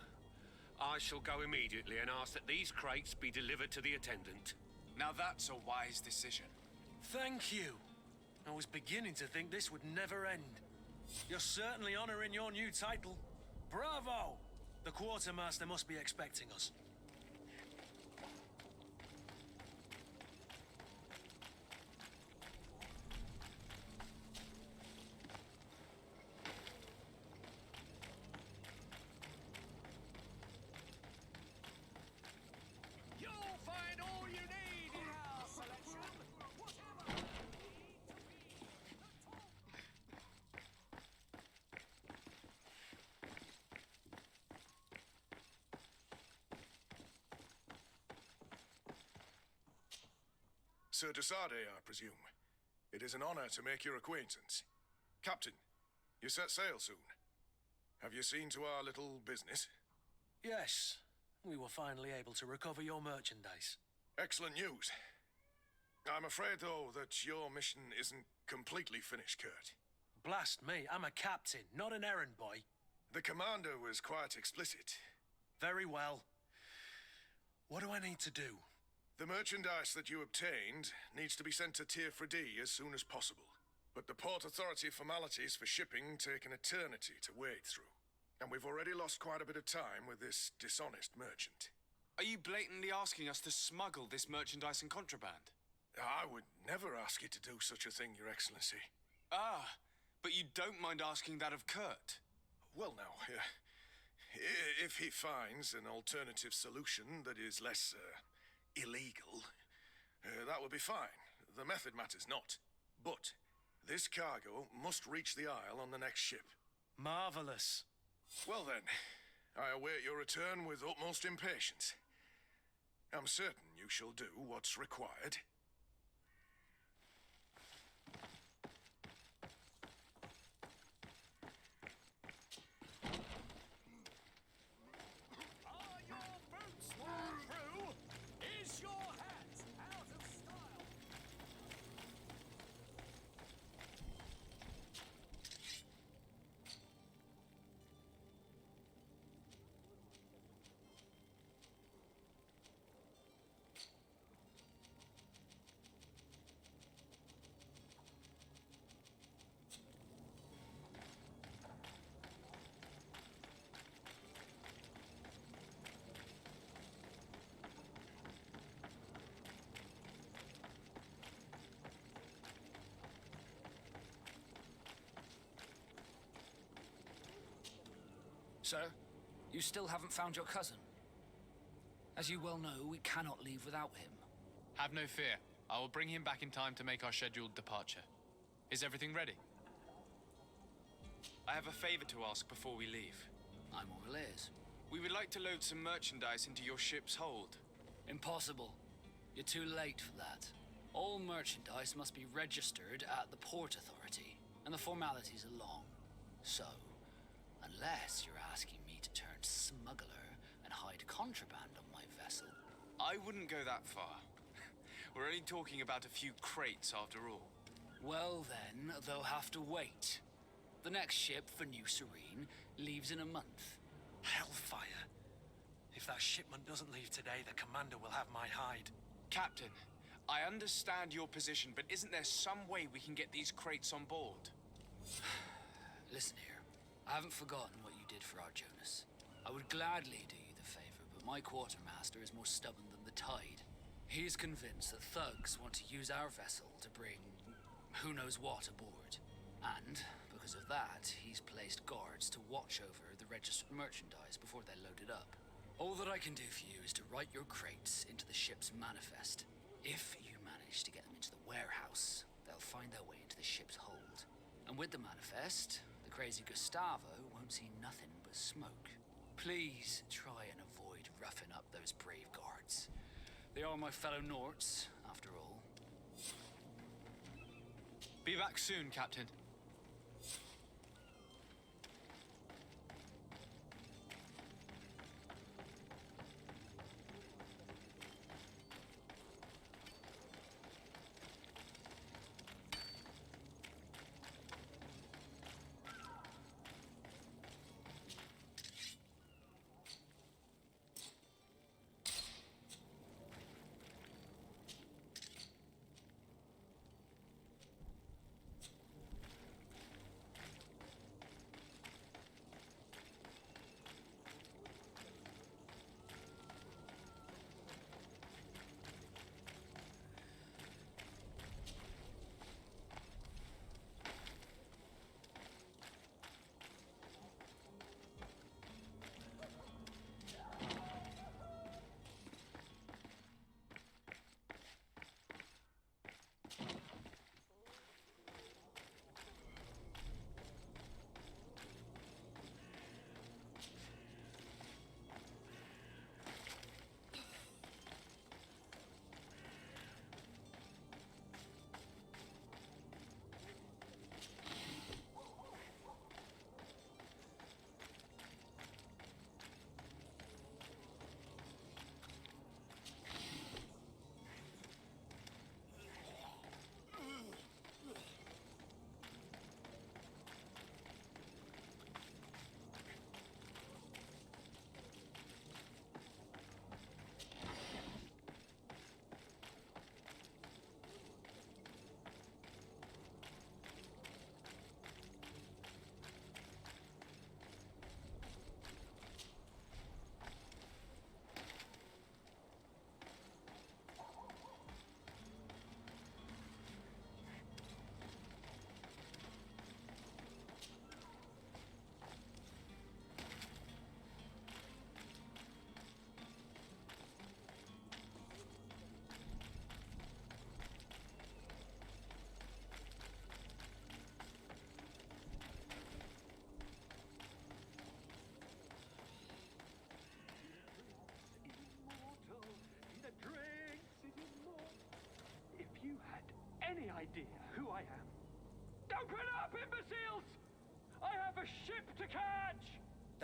I shall go immediately and ask that these crates be delivered to the attendant. Now that's a wise decision. Thank you. I was beginning to think this would never end. You're certainly honoring your new title. Bravo! The quartermaster must be expecting us. You'll find all you need in our selection. Whatever. Sir de Sade, I presume. It is an honor to make your acquaintance. Captain, you set sail soon. Have you seen to our little business? Yes, we were finally able to recover your merchandise. Excellent news. I'm afraid, though, that your mission isn't completely finished, Kurt. Blast me, I'm a captain, not an errand boy. The commander was quite explicit. Very well. What do I need to do? The merchandise that you obtained needs to be sent to Tier 4D as soon as possible. But the Port Authority formalities for shipping take an eternity to wade through. And we've already lost quite a bit of time with this dishonest merchant. Are you blatantly asking us to smuggle this merchandise and contraband? I would never ask you to do such a thing, Your Excellency. Ah, but you don't mind asking that of Kurt? Well, now, if he finds an alternative solution that is less, illegal, that would be fine. The method matters not. But this cargo must reach the Isle on the next ship. Marvelous. Well then, I await your return with utmost impatience. I'm certain you shall do what's required. Are your boots worn through? Is your hat out of style? Sir, you still haven't found your cousin. As you well know, we cannot leave without him. Have no fear. I will bring him back in time to make our scheduled departure. Is everything ready? I have a favor to ask before we leave. I'm all ears. We would like to load some merchandise into your ship's hold. Impossible. You're too late for that. All merchandise must be registered at the Port Authority, and the formalities are long. So, unless you're asking me to turn smuggler and hide contraband on my vessel. I wouldn't go that far. We're only talking about a few crates after all. Well then, they'll have to wait. The next ship for New Serene leaves in a month. Hellfire. If that shipment doesn't leave today, the commander will have my hide. Captain, I understand your position, but isn't there some way we can get these crates on board? Listen here. I haven't forgotten what you did for our Jonas. I would gladly do you the favor, but my quartermaster is more stubborn than the tide. He is convinced that thugs want to use our vessel to bring who knows what aboard. And, because of that, he's placed guards to watch over the registered merchandise before they're loaded up. All that I can do for you is to write your crates into the ship's manifest. If you manage to get them into the warehouse, they'll find their way into the ship's hold. And with the manifest, the crazy Gustavo won't see nothing but smoke. Please try and avoid roughing up those brave guards. They are my fellow Norts, after all. Be back soon, Captain.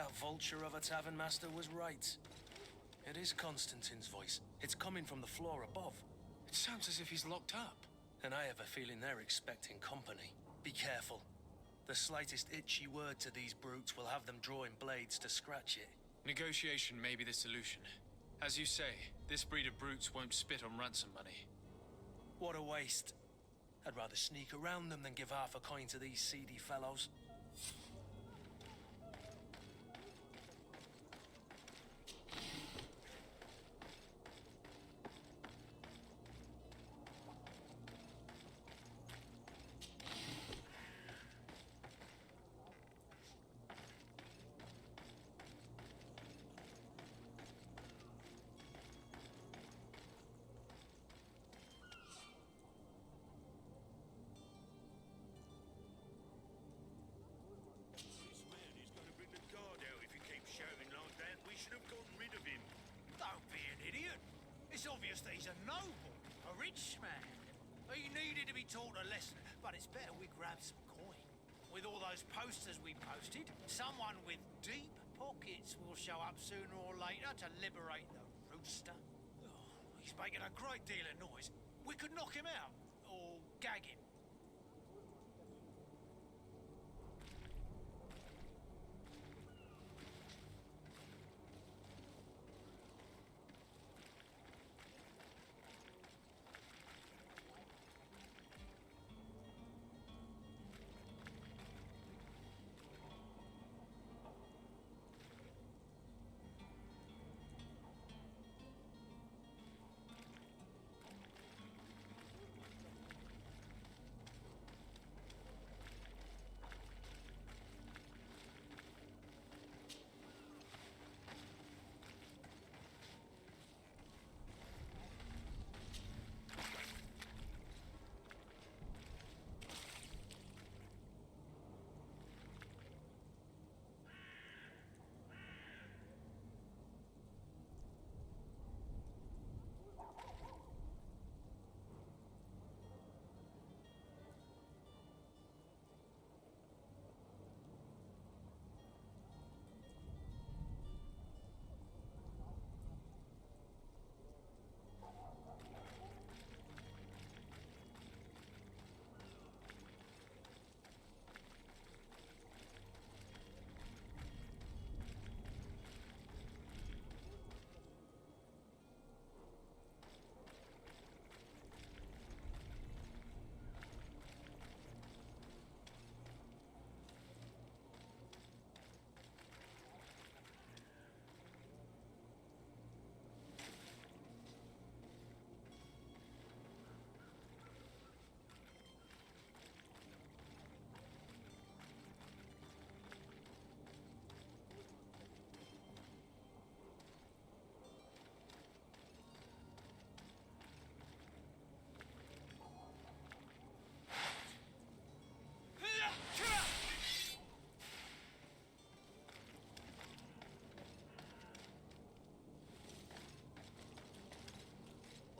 That vulture of a tavern master was right. It is Constantine's voice. It's coming from the floor above. It sounds as if he's locked up. And I have a feeling they're expecting company. Be careful. The slightest itchy word to these brutes will have them drawing blades to scratch it. Negotiation may be the solution. As you say, this breed of brutes won't spit on ransom money. What a waste. I'd rather sneak around them than give half a coin to these seedy fellows. This man is going to bring the guard out if he keeps shouting like that. We should have gotten rid of him. Don't be an idiot. It's obvious that he's a noble, a rich man. He needed to be taught a lesson, but it's better we grab some coin. With all those posters we posted, someone with deep pockets will show up sooner or later to liberate the rooster. Oh, he's making a great deal of noise. We could knock him out, or gag him.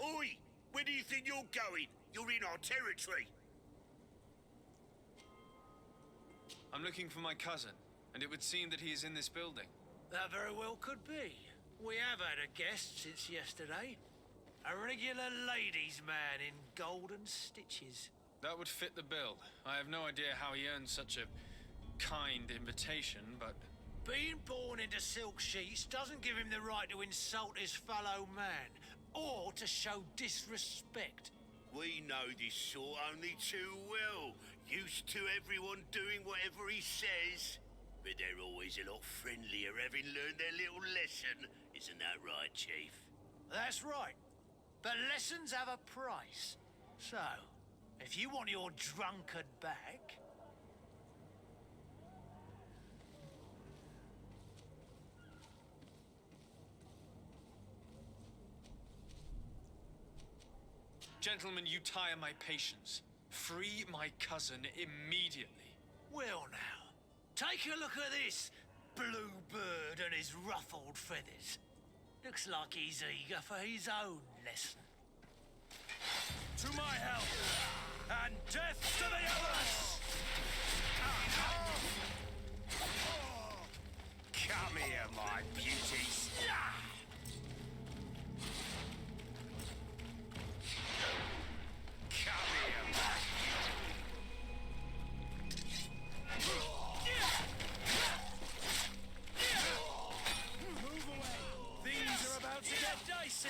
Oi! Where do you think you're going? You're in our territory. I'm looking for my cousin, and it would seem that he is in this building. That very well could be. We have had a guest since yesterday. A regular ladies' man in golden stitches. That would fit the bill. I have no idea how he earned such a kind invitation, but... Being born into silk sheets doesn't give him the right to insult his fellow man, or to show disrespect. We know this sort only too well. Used to everyone doing whatever he says. But they're always a lot friendlier having learned their little lesson. Isn't that right, Chief? That's right. But lessons have a price. So, if you want your drunkard back... Gentlemen, you tire my patience. Free my cousin immediately. Well now, take a look at this blue bird and his ruffled feathers. Looks like he's eager for his own lesson. To my help, and death to the others! Come my beauties. Come here, Move away! Things are about to get dicey!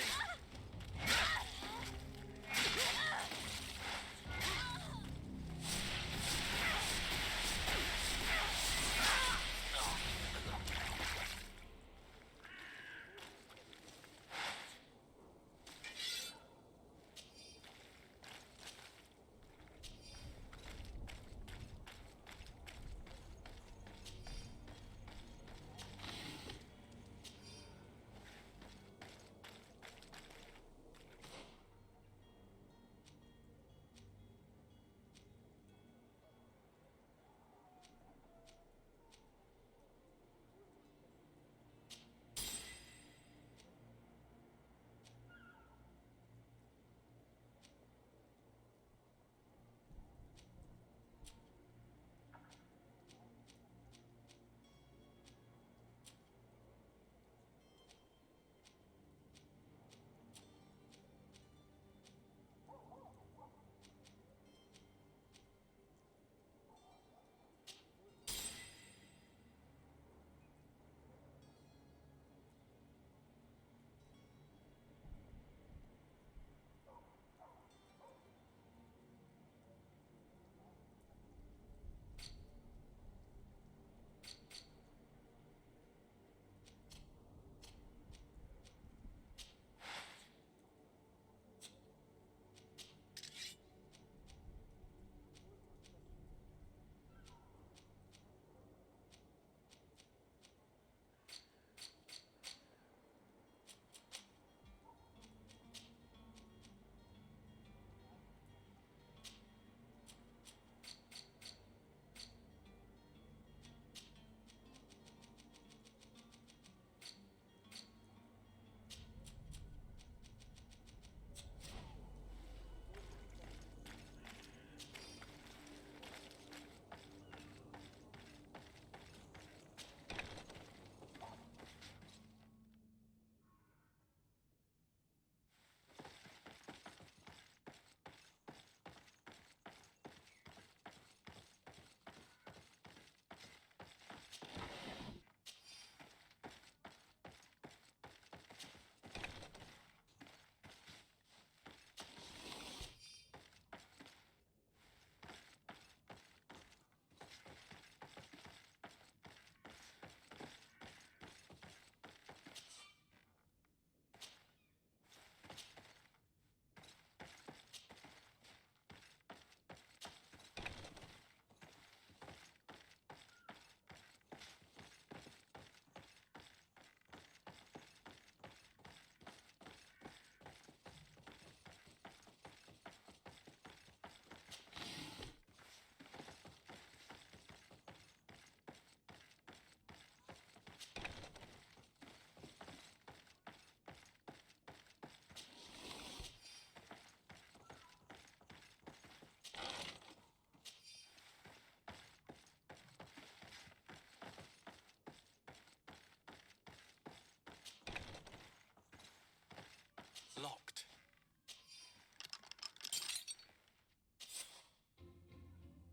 Locked.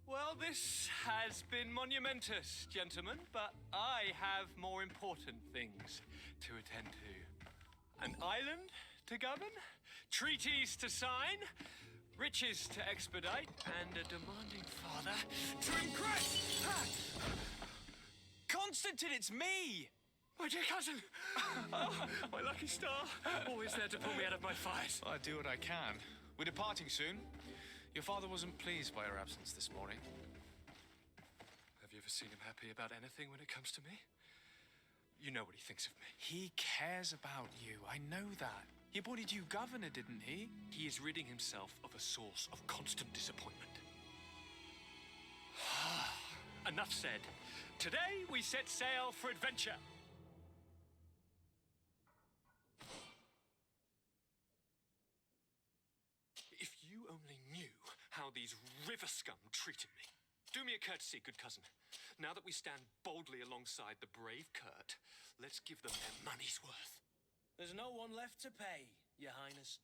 Well, this has been monumentous, gentlemen, but I have more important things to attend to. An island to govern, treaties to sign, riches to expedite, and a demanding father to impress! Constantine, it's me! My dear cousin! Oh, my lucky star. Always there to pull me out of my fires. I do what I can. We're departing soon. Your father wasn't pleased by your absence this morning. Have you ever seen him happy about anything when it comes to me? You know what he thinks of me. He cares about you. I know that. He appointed you governor, didn't he? He is ridding himself of a source of constant disappointment. Enough said. Today we set sail for adventure. If you only knew how these river scum treated me. Do me a courtesy, good cousin. Now that we stand boldly alongside the brave Kurt, let's give them their money's worth. There's no one left to pay, Your Highness.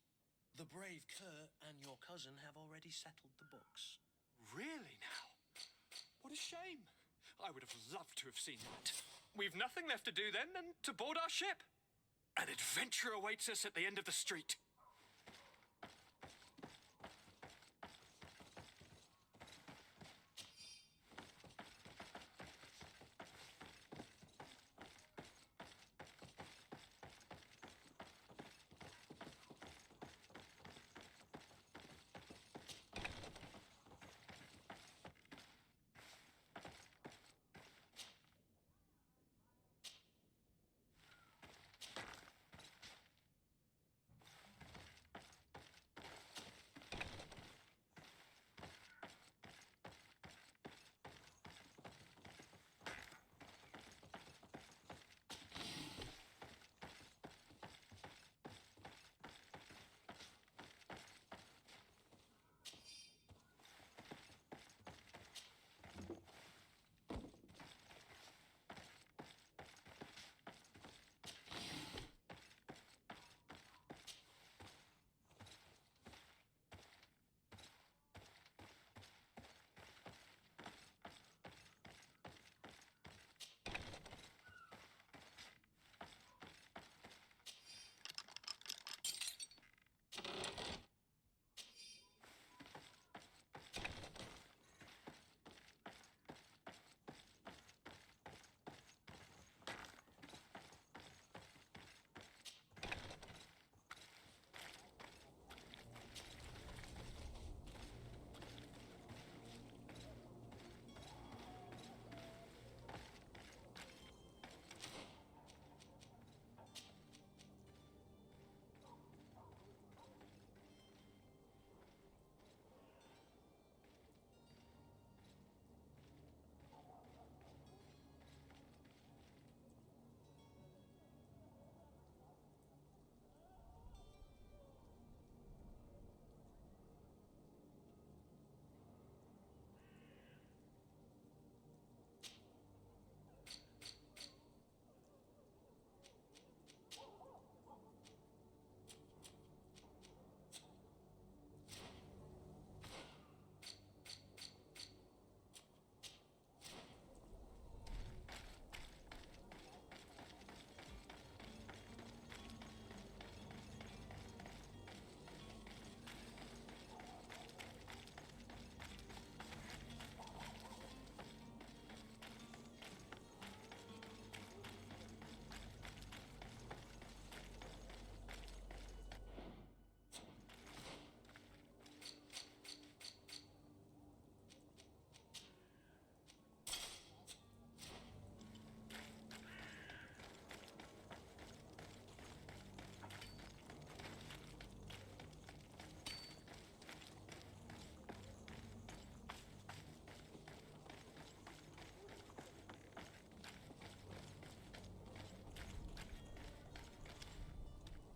The brave Kurt and your cousin have already settled the books. Really now? What a shame. I would have loved to have seen that. We've nothing left to do then than to board our ship. An adventure awaits us at the end of the street.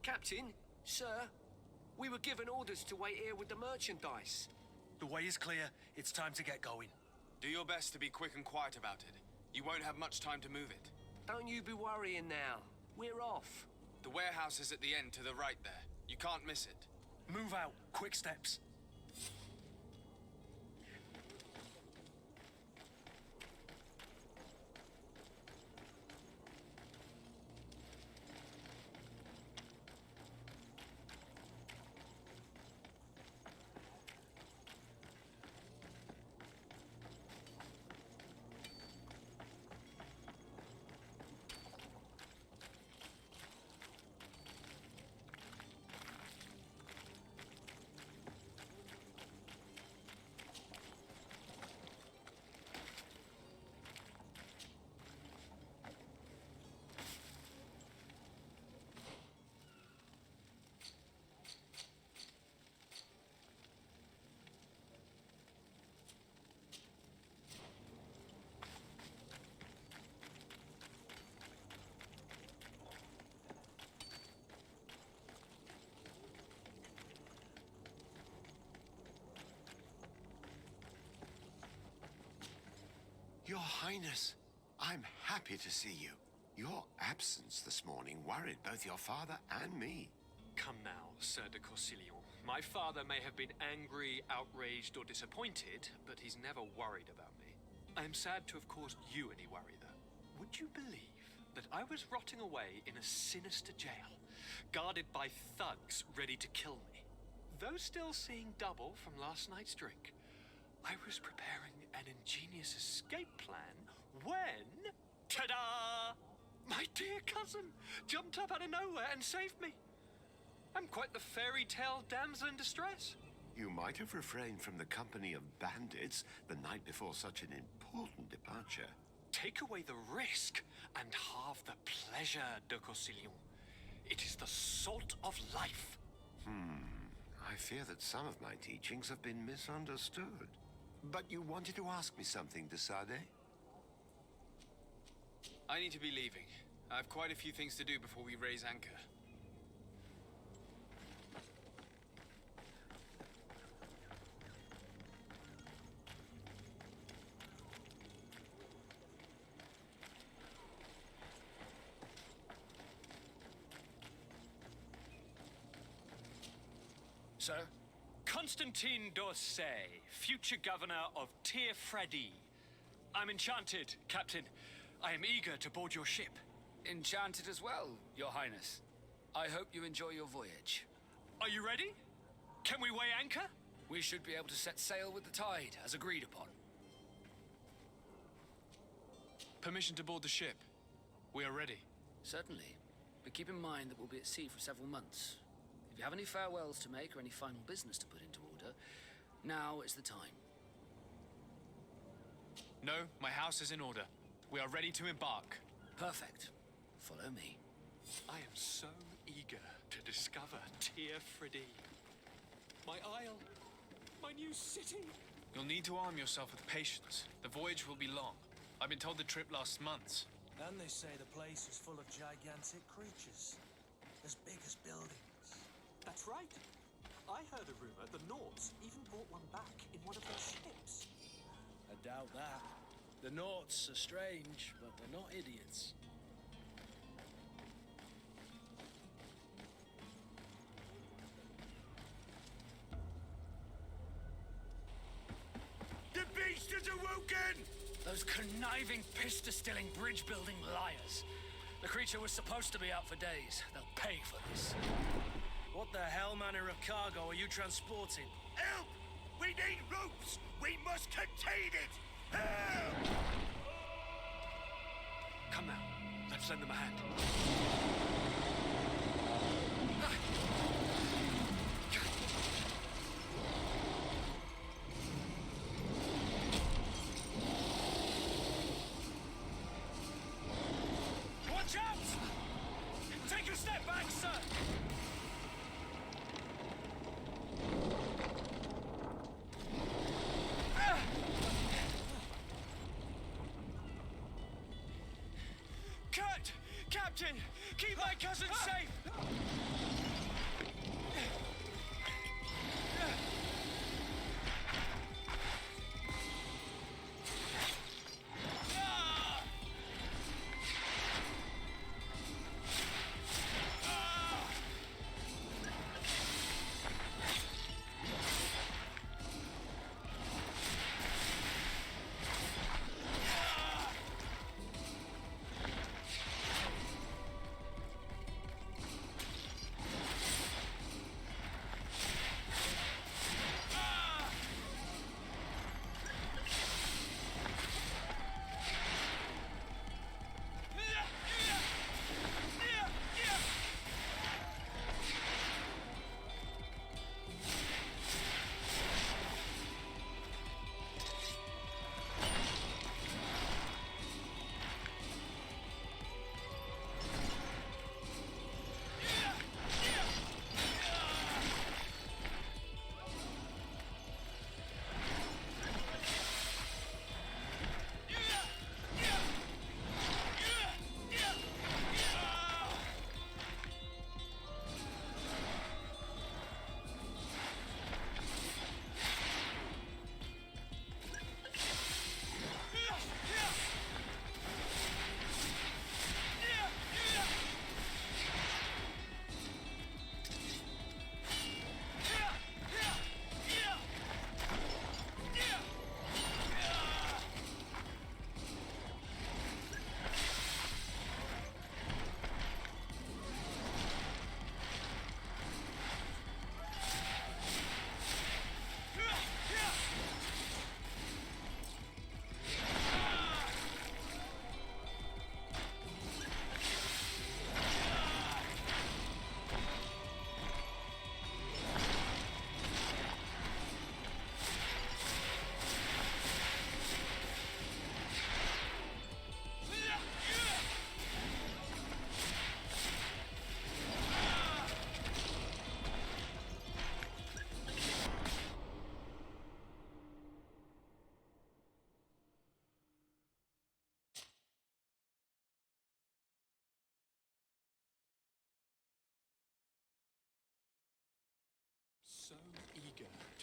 Captain, sir, we were given orders to wait here with the merchandise. The way is clear. It's time to get going. Do your best to be quick and quiet about it. You won't have much time to move it. Don't you be worrying now. We're off. The warehouse is at the end to the right there. You can't miss it. Move out. Quick steps. Your Highness, I'm happy to see you. Your absence this morning worried both your father and me. Come now, Sir de Corsilion. My father may have been angry, outraged, or disappointed, but he's never worried about me. I am sad to have caused you any worry, though. Would you believe that I was rotting away in a sinister jail, guarded by thugs ready to kill me? Though still seeing double from last night's drink, I was preparing an ingenious escape plan when... ta-da! My dear cousin jumped up out of nowhere and saved me. I'm quite the fairy tale damsel in distress. You might have refrained from the company of bandits the night before such an important departure. Take away the risk and halve the pleasure, de Corsilion. It is the salt of life. I fear that some of my teachings have been misunderstood. But you wanted to ask me something, de Sade? I need to be leaving. I have quite a few things to do before we raise anchor. Sir? Constantine d'Orsay, future governor of Tir-Fredi. I'm enchanted, Captain. I am eager to board your ship. Enchanted as well, Your Highness. I hope you enjoy your voyage. Are you ready? Can we weigh anchor? We should be able to set sail with the tide, as agreed upon. Permission to board the ship. We are ready. Certainly. But keep in mind that we'll be at sea for several months. If you have any farewells to make or any final business to put into order, now is the time. No, my house is in order. We are ready to embark. Perfect. Follow me. I am so eager to discover Tir-Fredi. My isle. My new city. You'll need to arm yourself with patience. The voyage will be long. I've been told the trip lasts months. And they say the place is full of gigantic creatures, as big as buildings. That's right. I heard a rumor the Nords even brought one back in one of their ships. I doubt that. The Nauts are strange, but they're not idiots. The beast has awoken! Those conniving, pista-stilling, bridge-building liars. The creature was supposed to be out for days. They'll pay for this. What the hell manner of cargo are you transporting? Help! We need ropes! We must contain it! Help! Come now. Let's lend them a hand. Watch out! Take a step back, sir! Kurt! Captain! Keep my cousin safe!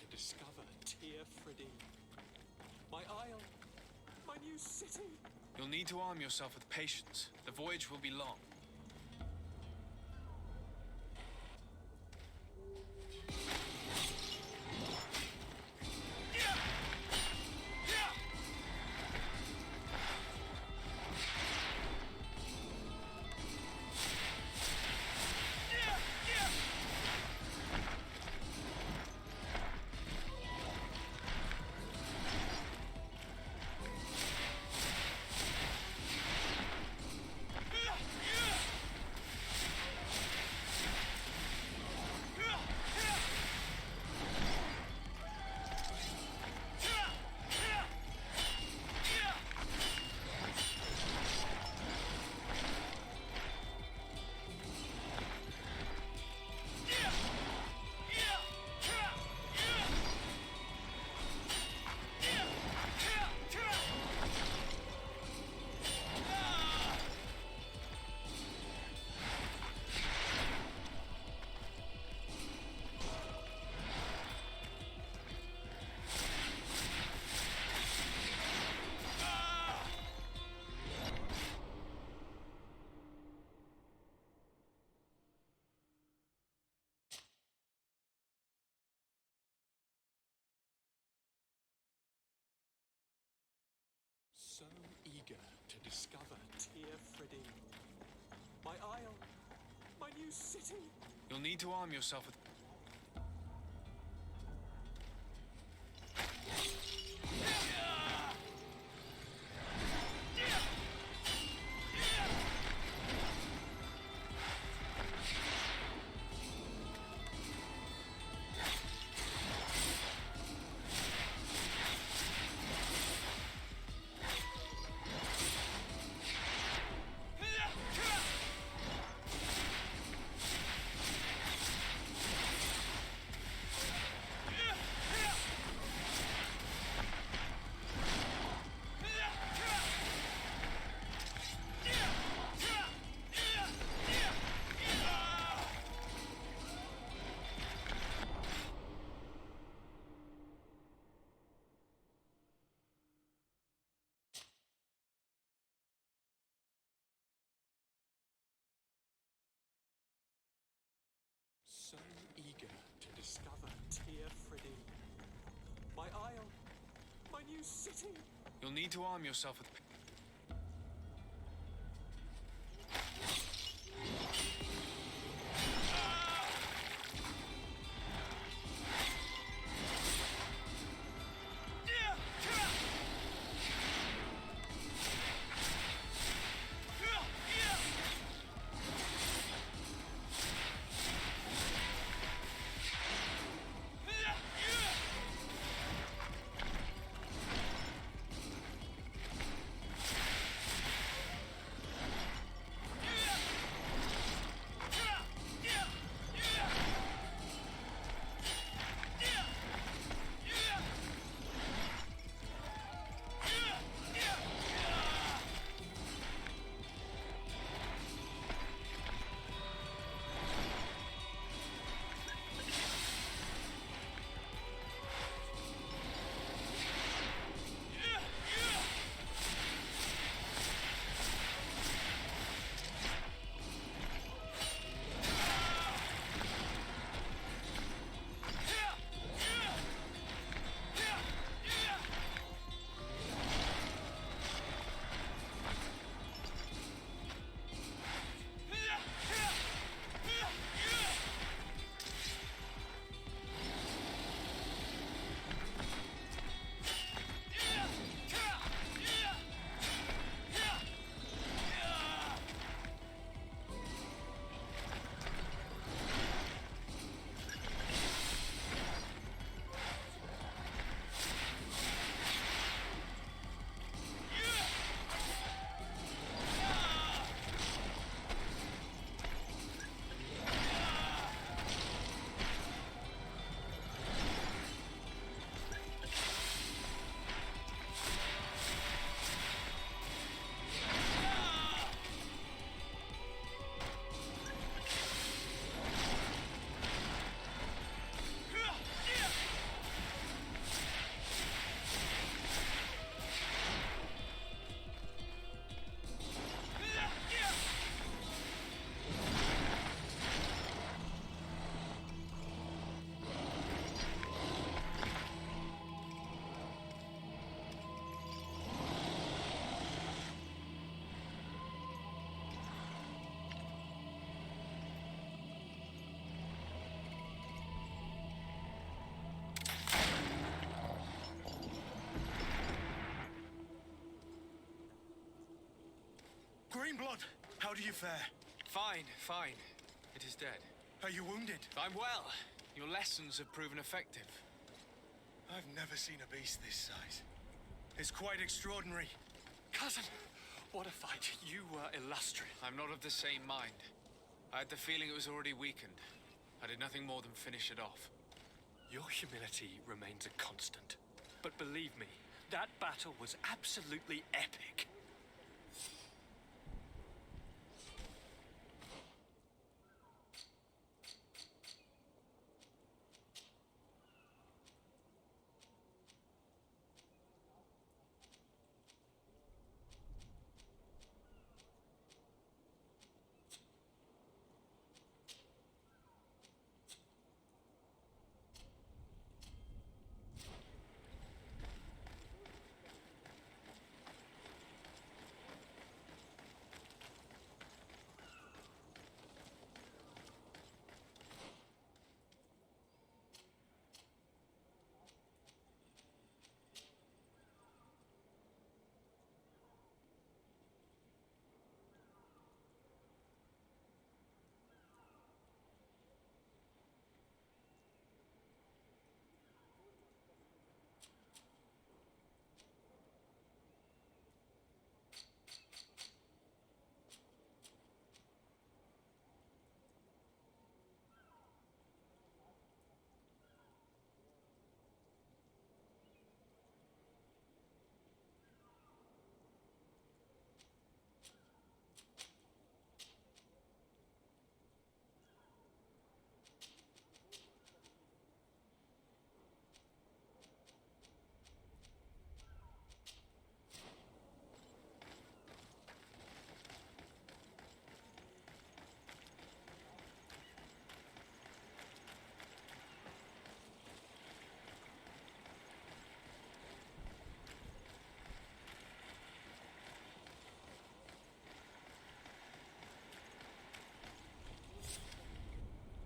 to discover Tear Freddy. My isle, my new city. You'll need to arm yourself with patience. The voyage will be long. So eager to discover Tear Freddy. My isle, my new city. You'll need to arm yourself with... So eager to discover Tear Freddy. My isle, my new city. You'll need to arm yourself with... Greenblood, how do you fare? Fine, fine. It is dead. Are you wounded? I'm well. Your lessons have proven effective. I've never seen a beast this size. It's quite extraordinary. Cousin, what a fight. You were illustrious. I'm not of the same mind. I had the feeling it was already weakened. I did nothing more than finish it off. Your humility remains a constant. But believe me, that battle was absolutely epic.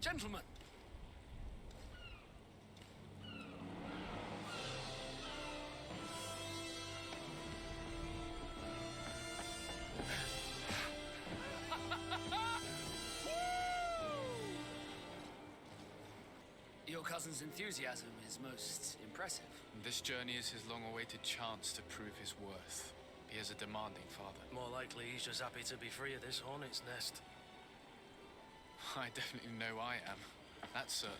Gentlemen! Your cousin's enthusiasm is most impressive. This journey is his long-awaited chance to prove his worth. He is a demanding father. More likely he's just happy to be free of this hornet's nest. I definitely know I am. That's certain.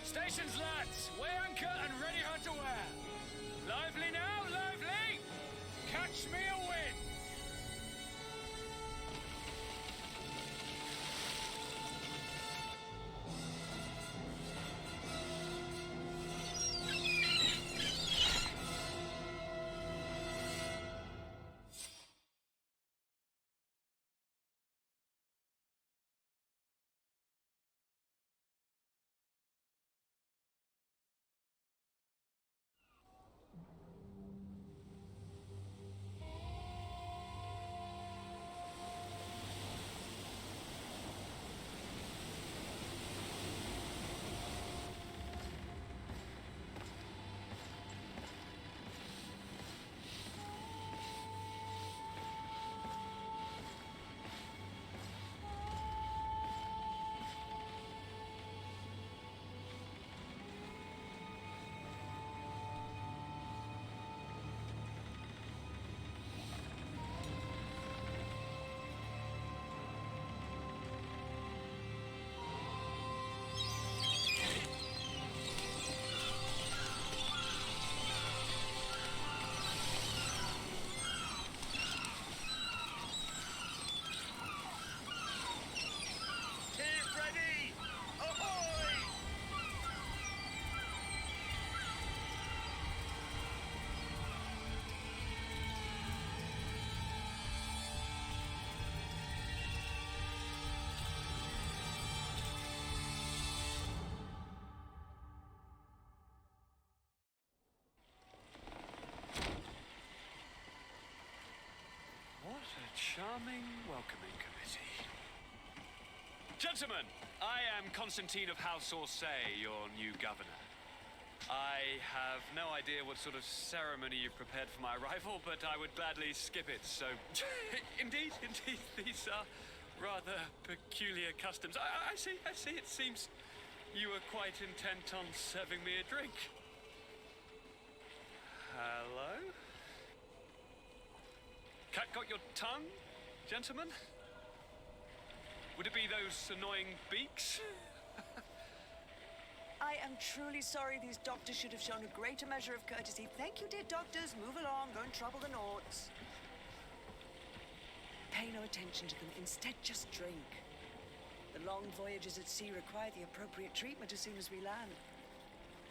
Stations, lads! Weigh anchor and ready her to wear. Lively now, lively! Catch me a wind! What a charming welcoming committee. Gentlemen, I am Constantine of House Orsay, your new governor. I have no idea what sort of ceremony you've prepared for my arrival, but I would gladly skip it, so... indeed, these are rather peculiar customs. I see, it seems you were quite intent on serving me a drink. Hello? Cat got your tongue, gentlemen? Would it be those annoying beaks? I am truly sorry. These doctors should have shown a greater measure of courtesy. Thank you, dear doctors. Move along. Don't trouble the Nords. Pay no attention to them. Instead, just drink. The long voyages at sea require the appropriate treatment as soon as we land.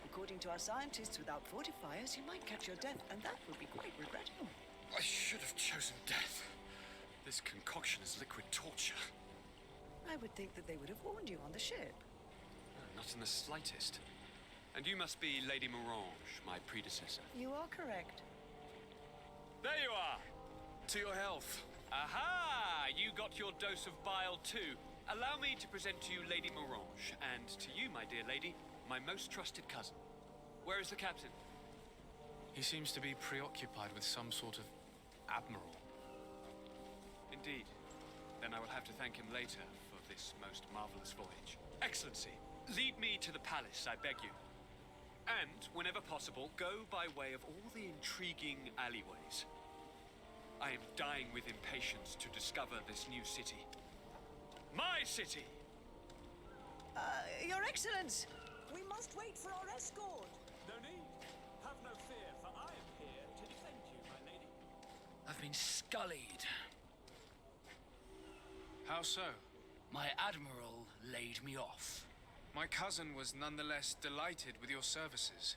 According to our scientists, without fortifiers, you might catch your death, and that would be quite regrettable. I should have chosen death. This concoction is liquid torture. I would think that they would have warned you on the ship. Not in the slightest. And you must be Lady Morange, my predecessor. You are correct. There you are! To your health. Aha! You got your dose of bile too. Allow me to present to you Lady Morange, and to you, my dear lady, my most trusted cousin. Where is the captain? He seems to be preoccupied with some sort of admiral. Indeed. Then I will have to thank him later for this most marvelous voyage. Excellency, lead me to the palace, I beg you. And, whenever possible, go by way of all the intriguing alleyways. I am dying with impatience to discover this new city. My city! Your Excellence! We must wait for our escort. No need. Have no fear, for I am here to defend you, my lady. I've been scullied. How so? My admiral laid me off. My cousin was nonetheless delighted with your services.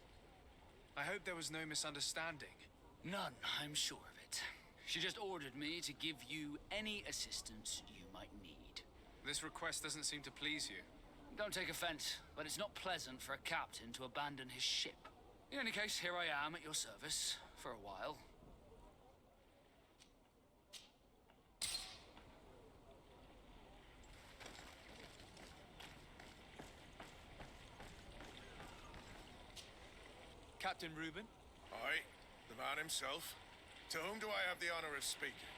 I hope there was no misunderstanding. None, I'm sure of it. She just ordered me to give you any assistance you might need. This request doesn't seem to please you. Don't take offense, but it's not pleasant for a captain to abandon his ship. In any case, here I am at your service for a while. Captain Reuben? Aye, the man himself. To whom do I have the honor of speaking?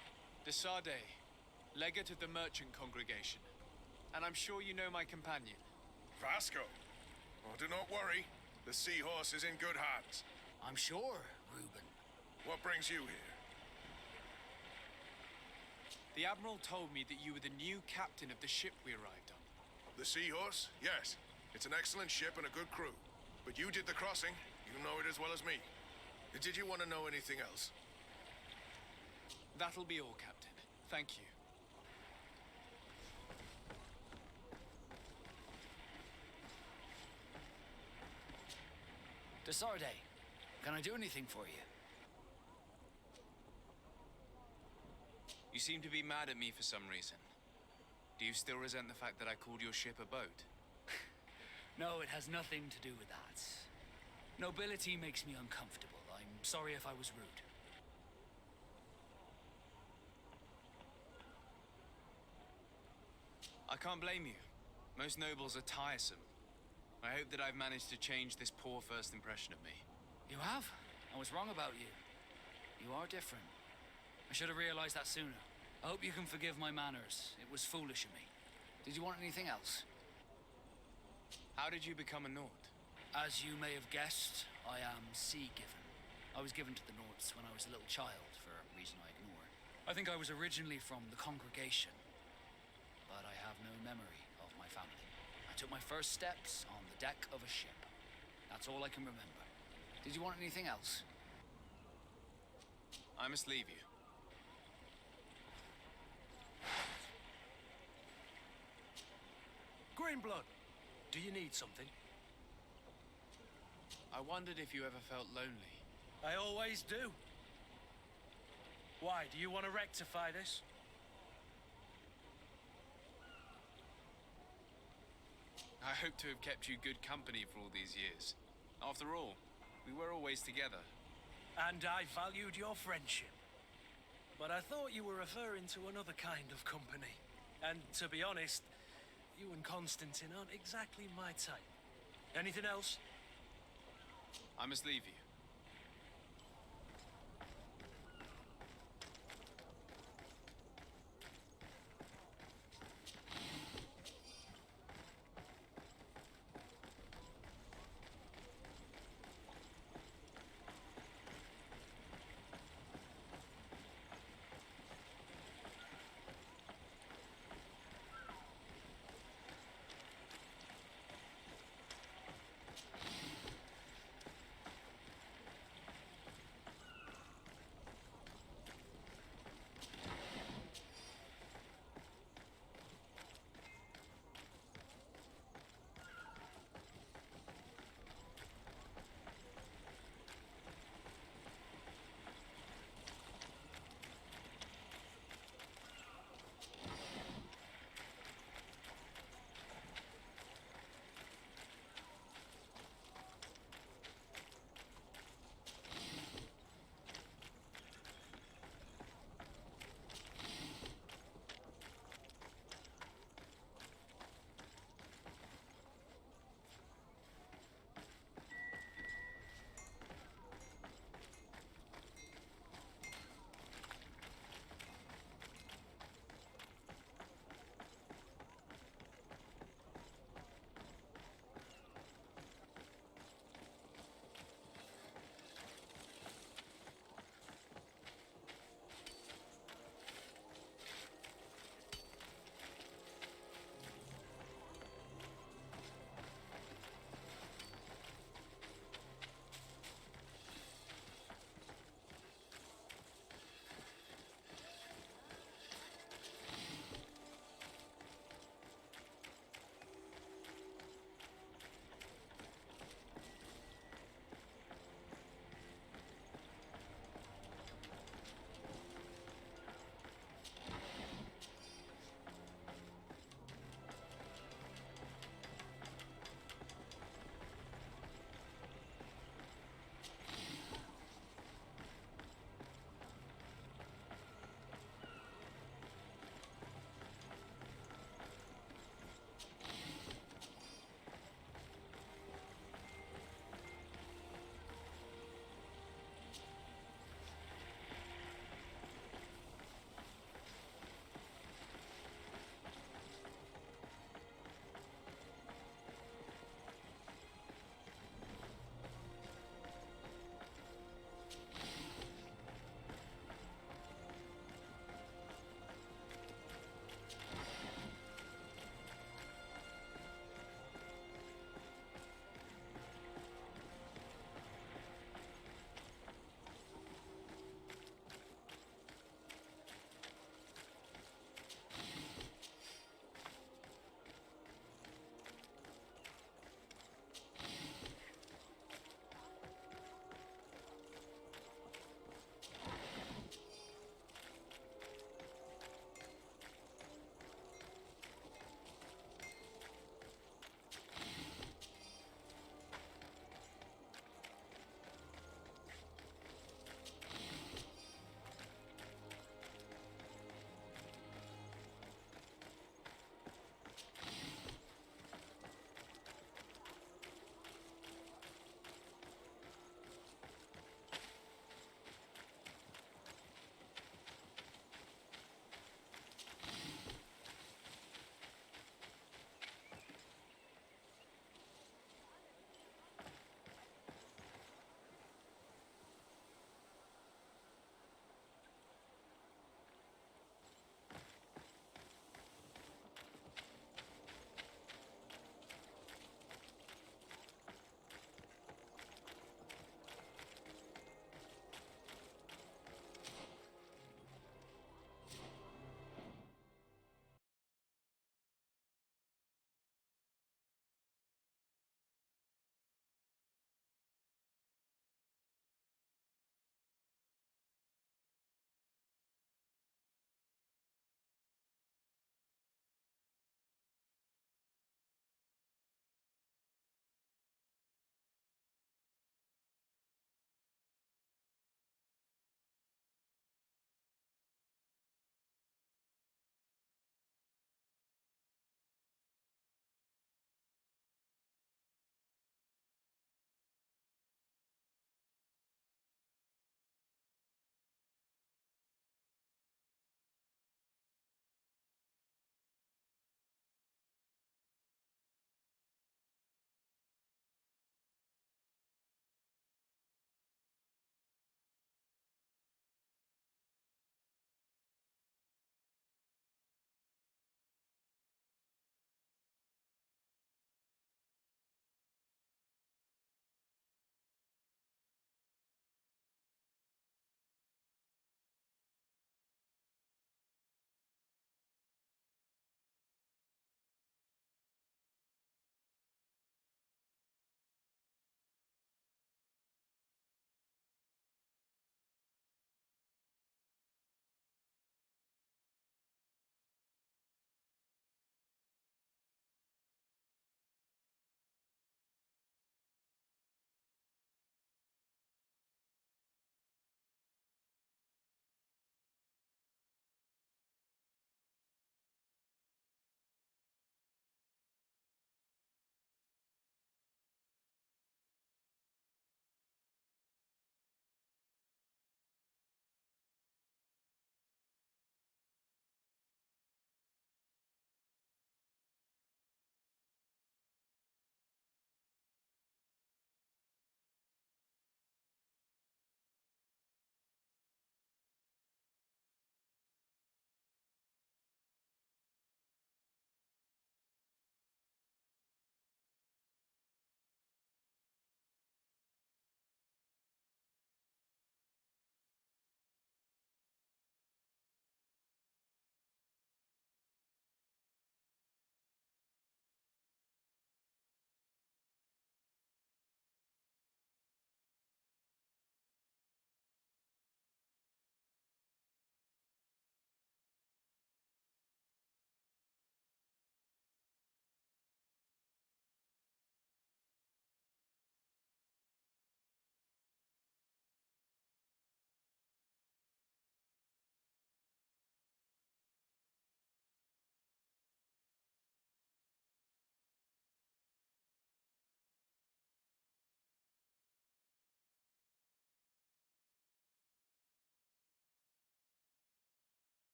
De Sade, legate of the merchant congregation. And I'm sure you know my companion. Vasco. Oh, do not worry. The seahorse is in good hands. I'm sure, Reuben. What brings you here? The Admiral told me that you were the new captain of the ship we arrived on. The seahorse? Yes. It's an excellent ship and a good crew. But you did the crossing. You know it as well as me. Did you want to know anything else? That'll be all, Captain. Thank you. De Sade, can I do anything for you? You seem to be mad at me for some reason. Do you still resent the fact that I called your ship a boat? No, it has nothing to do with that. Nobility makes me uncomfortable. I'm sorry if I was rude. I can't blame you. Most nobles are tiresome. I hope that I've managed to change this poor first impression of me. You have? I was wrong about you. You are different. I should have realized that sooner. I hope you can forgive my manners. It was foolish of me. Did you want anything else? How did you become a Nord? As you may have guessed, I am sea-given. I was given to the Nords when I was a little child, for a reason I ignore. I think I was originally from the congregation, but I have no memory of my family. I took my first steps on the deck of a ship. That's all I can remember. Did you want anything else? I must leave you. Greenblood, do you need something? I wondered if you ever felt lonely. I always do. Why, do you want to rectify this? I hope to have kept you good company for all these years. After all, we were always together. And I valued your friendship. But I thought you were referring to another kind of company. And to be honest, You and Constantine aren't exactly my type. Anything else? I must leave you.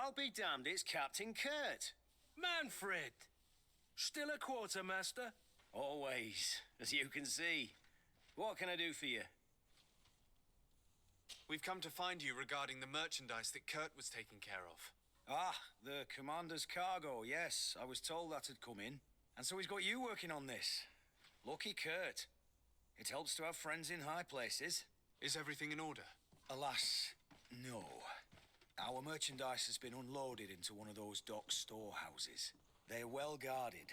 I'll be damned, it's Captain Kurt. Manfred! Still a quartermaster? Always, as you can see. What can I do for you? We've come to find you regarding the merchandise that Kurt was taking care of. Ah, the commander's cargo, yes. I was told that had come in. And so he's got you working on this. Lucky Kurt. It helps to have friends in high places. Is everything in order? Alas, no. Our merchandise has been unloaded into one of those dock storehouses. They're well guarded.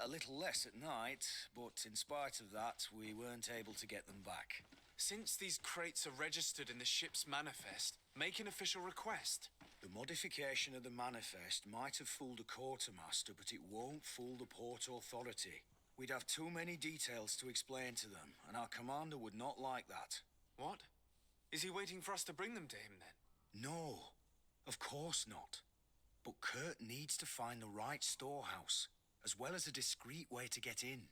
A little less at night, but in spite of that, we weren't able to get them back. Since these crates are registered in the ship's manifest, make an official request. The modification of the manifest might have fooled a quartermaster, but it won't fool the Port Authority. We'd have too many details to explain to them, and our commander would not like that. What? Is he waiting for us to bring them to him, then? No, of course not. But Kurt needs to find the right storehouse, as well as a discreet way to get in.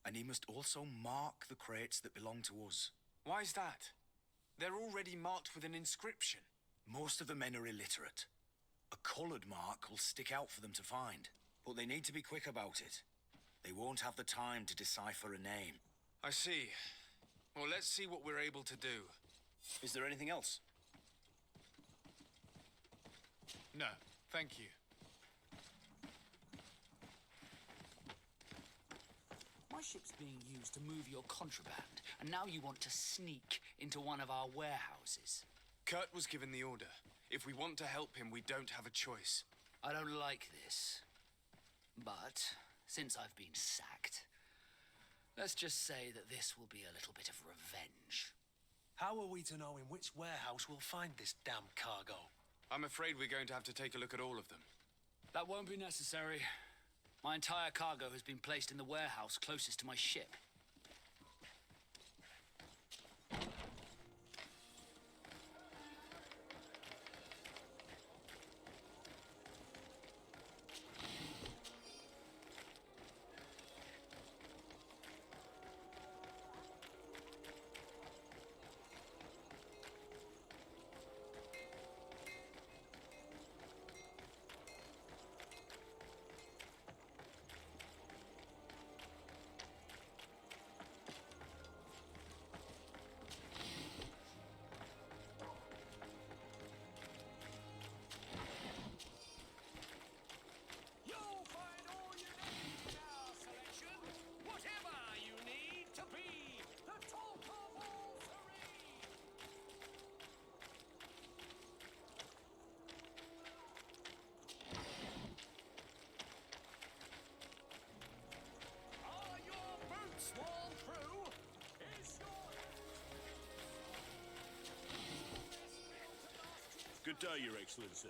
And he must also mark the crates that belong to us. Why's that? They're already marked with an inscription. Most of the men are illiterate. A coloured mark will stick out for them to find, but they need to be quick about it. They won't have the time to decipher a name. I see. Well, let's see what we're able to do. Is there anything else? No, thank you. My ship's being used to move your contraband, and now you want to sneak into one of our warehouses. Kurt was given the order. If we want to help him, we don't have a choice. I don't like this. But since I've been sacked, let's just say that this will be a little bit of revenge. How are we to know in which warehouse we'll find this damn cargo? I'm afraid we're going to have to take a look at all of them. That won't be necessary. My entire cargo has been placed in the warehouse closest to my ship. Good day, Your Excellency.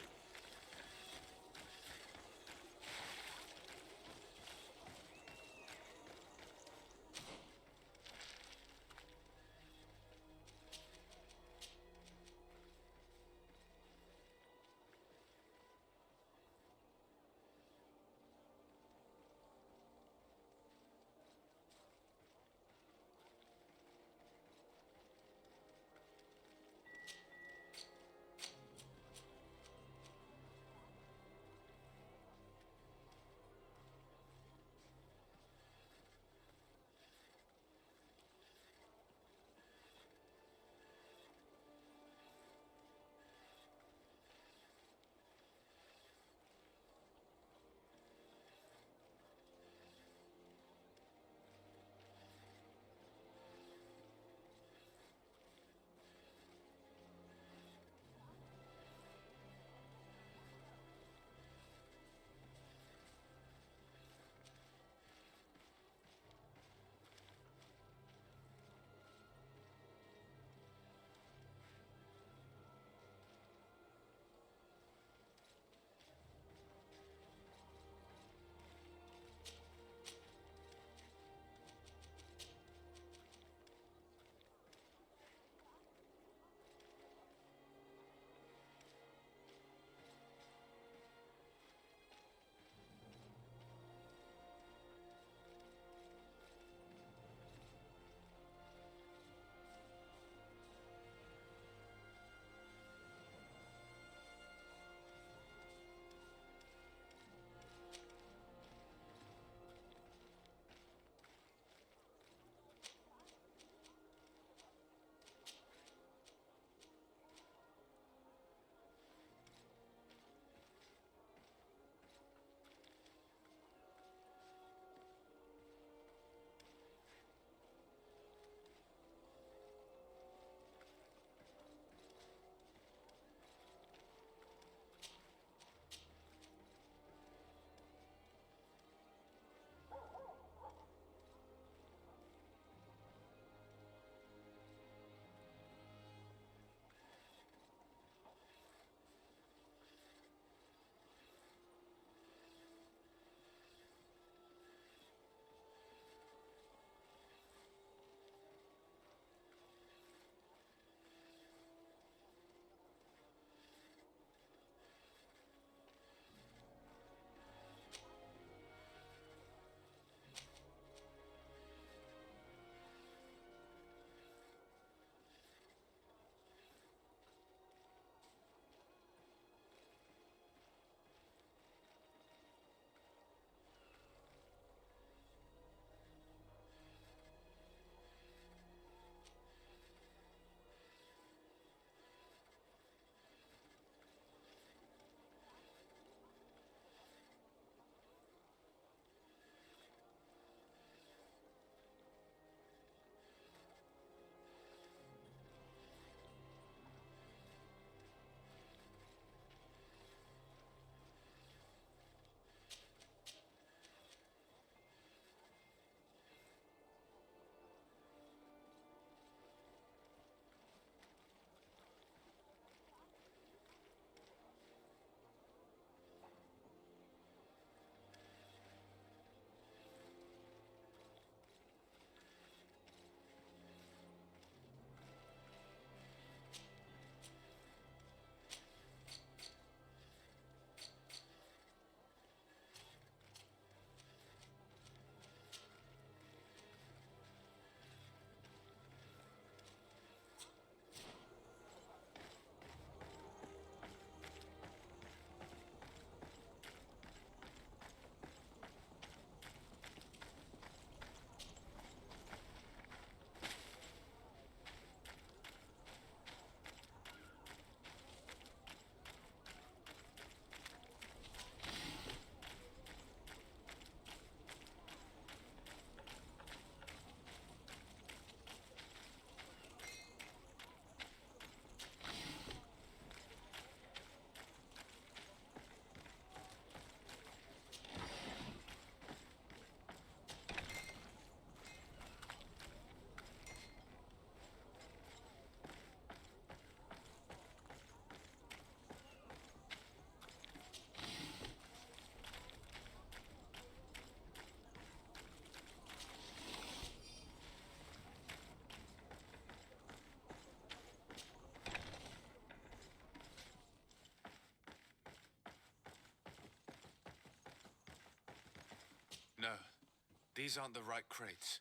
These aren't the right crates.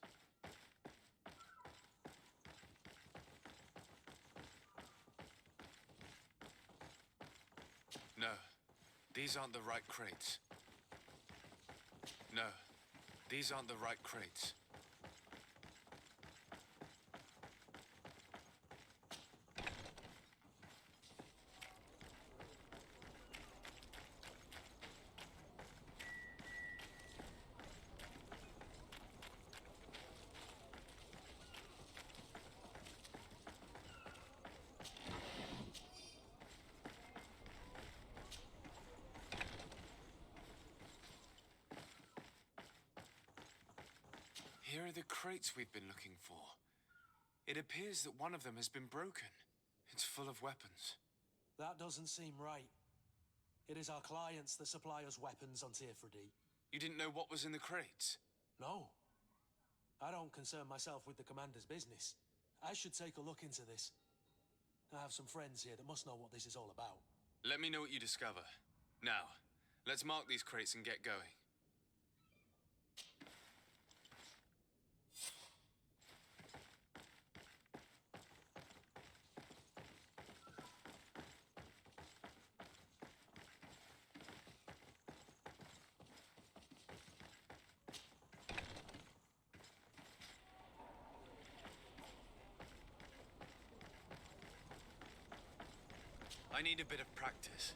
No, these aren't the right crates. No, these aren't the right crates. Here are the crates we've been looking for. It appears that one of them has been broken. It's full of weapons. That doesn't seem right. It is our clients that supply us weapons on Tifredi. You didn't know what was in the crates? No. I don't concern myself with the commander's business. I should take a look into this. I have some friends here that must know what this is all about. Let me know what you discover. Now, let's mark these crates and get going. I need a bit of practice.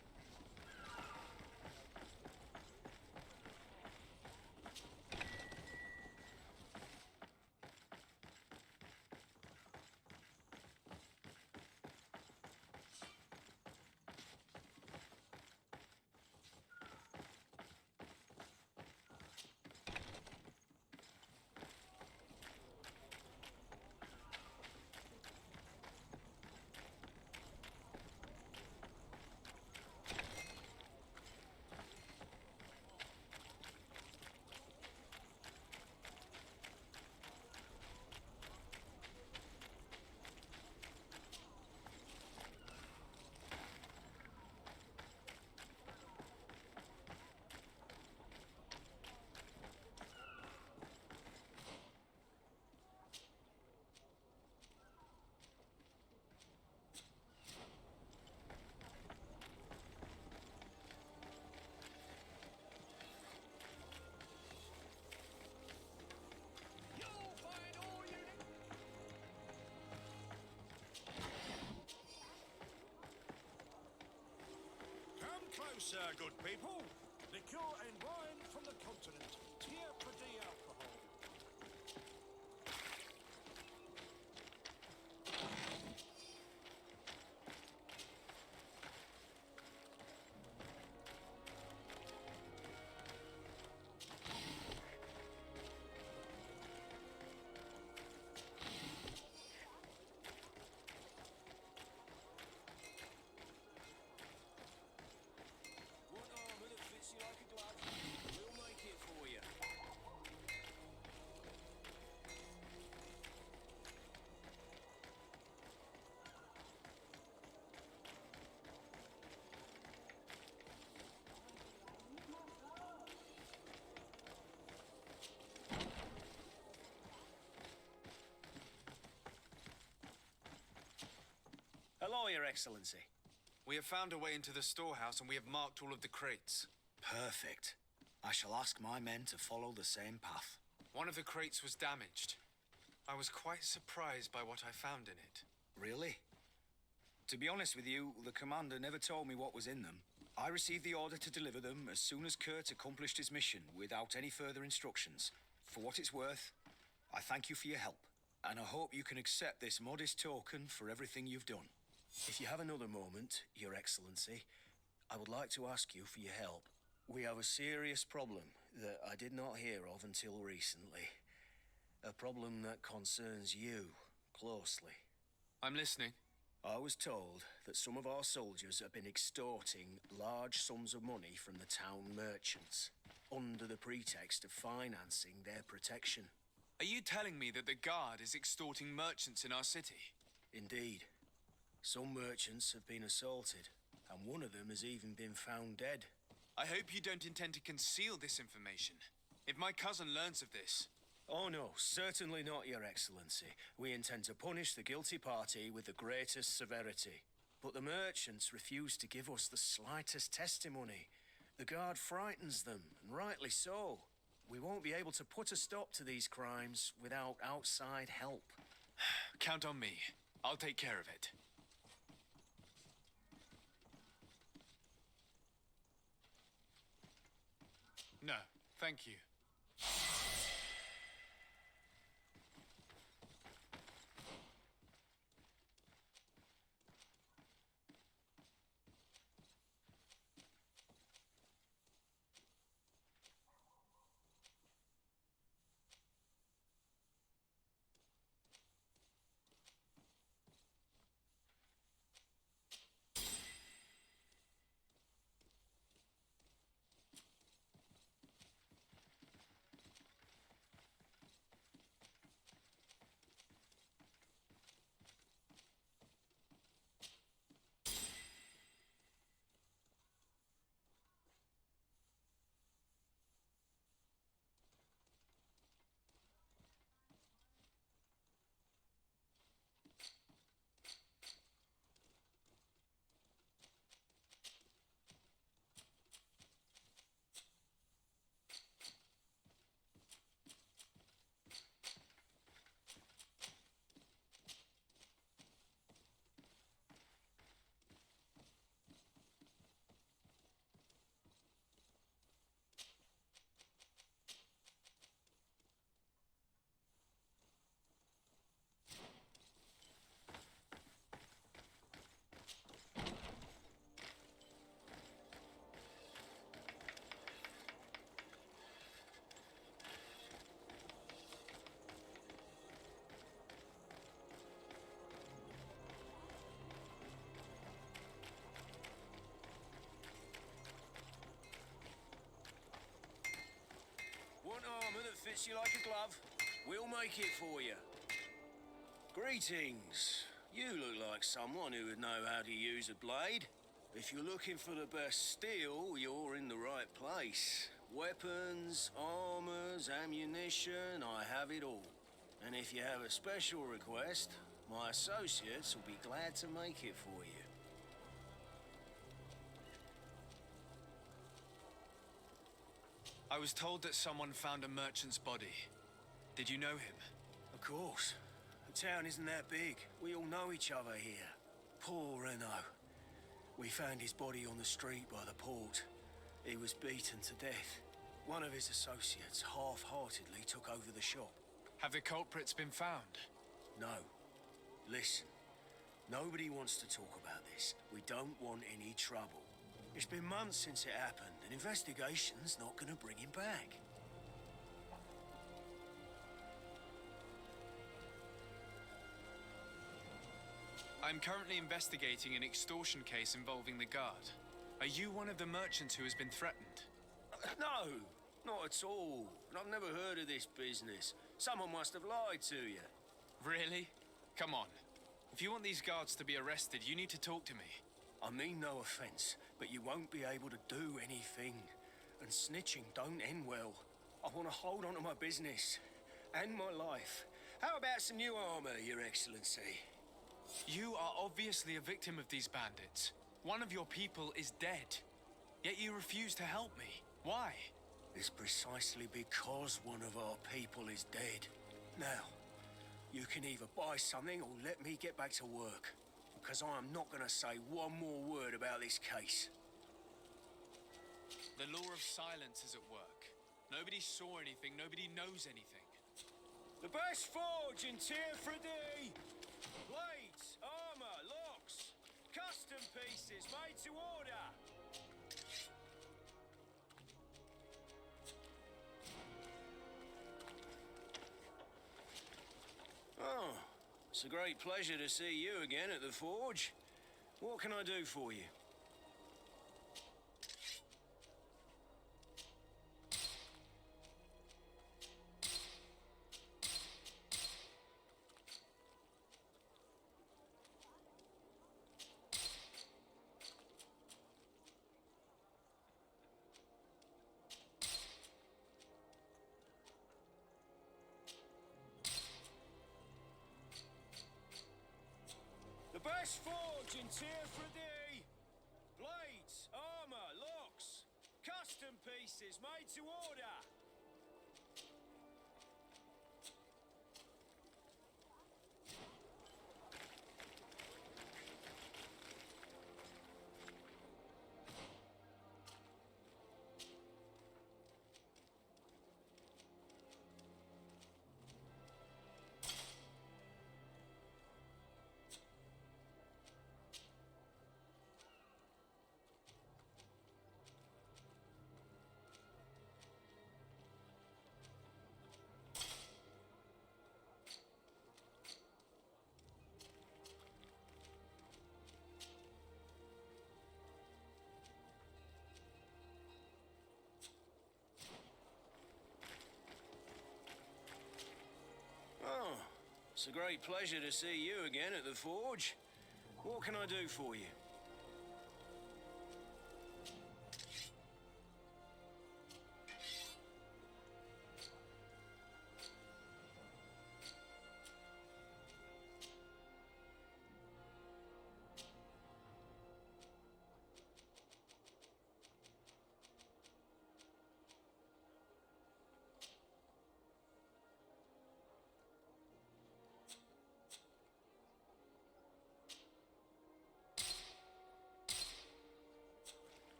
Closer, good people. Liqueur and wine from the continent. Tifredi alcohol. Hello, Your Excellency. We have found a way into the storehouse and we have marked all of the crates. Perfect. I shall ask my men to follow the same path. One of the crates was damaged. I was quite surprised by what I found in it. Really? To be honest with you, the commander never told me what was in them. I received the order to deliver them as soon as Kurt accomplished his mission without any further instructions. For what it's worth, I thank you for your help, and I hope you can accept this modest token for everything you've done. If you have another moment, Your Excellency, I would like to ask you for your help. We have a serious problem that I did not hear of until recently. A problem that concerns you closely. I'm listening. I was told that some of our soldiers have been extorting large sums of money from the town merchants, under the pretext of financing their protection. Are you telling me that the guard is extorting merchants in our city? Indeed. Some merchants have been assaulted, and one of them has even been found dead. I hope you don't intend to conceal this information. If my cousin learns of this... Oh no, certainly not, Your Excellency. We intend to punish the guilty party with the greatest severity. But the merchants refuse to give us the slightest testimony. The guard frightens them, and rightly so. We won't be able to put a stop to these crimes without outside help. Count on me. I'll take care of it. No, thank you. Want armor that fits you like a glove? We'll make it for you. Greetings. You look like someone who would know how to use a blade. If you're looking for the best steel, you're in the right place. Weapons, armors, ammunition, I have it all. And if you have a special request, my associates will be glad to make it for you. I was told that someone found a merchant's body. Did you know him? Of course. The town isn't that big. We all know each other here. Poor Renault. We found his body on the street by the port. He was beaten to death. One of his associates half-heartedly took over the shop. Have the culprits been found? No. Listen. Nobody wants to talk about this. We don't want any trouble. It's been months since it happened. An investigation's not gonna bring him back. I'm currently investigating an extortion case involving the guard. Are you one of the merchants who has been threatened? No, not at all. And I've never heard of this business. Someone must have lied to you. Really? Come on. If you want these guards to be arrested, you need to talk to me. I mean no offense, but you won't be able to do anything. And snitching don't end well. I want to hold on to my business. And my life. How about some new armor, Your Excellency? You are obviously a victim of these bandits. One of your people is dead. Yet you refuse to help me. Why? It's precisely because one of our people is dead. Now, you can either buy something or let me get back to work. Because I am not going to say one more word about this case. The law of silence is at work. Nobody saw anything, nobody knows anything. The best forge in Tier 3D! Blades, armor, locks, custom pieces made to order! Oh, it's a great pleasure to see you again at the forge. What can I do for you? best forge in Tier 3D. Blades, armor, locks, custom pieces made to order. Oh, it's a great pleasure to see you again at the forge. What can I do for you?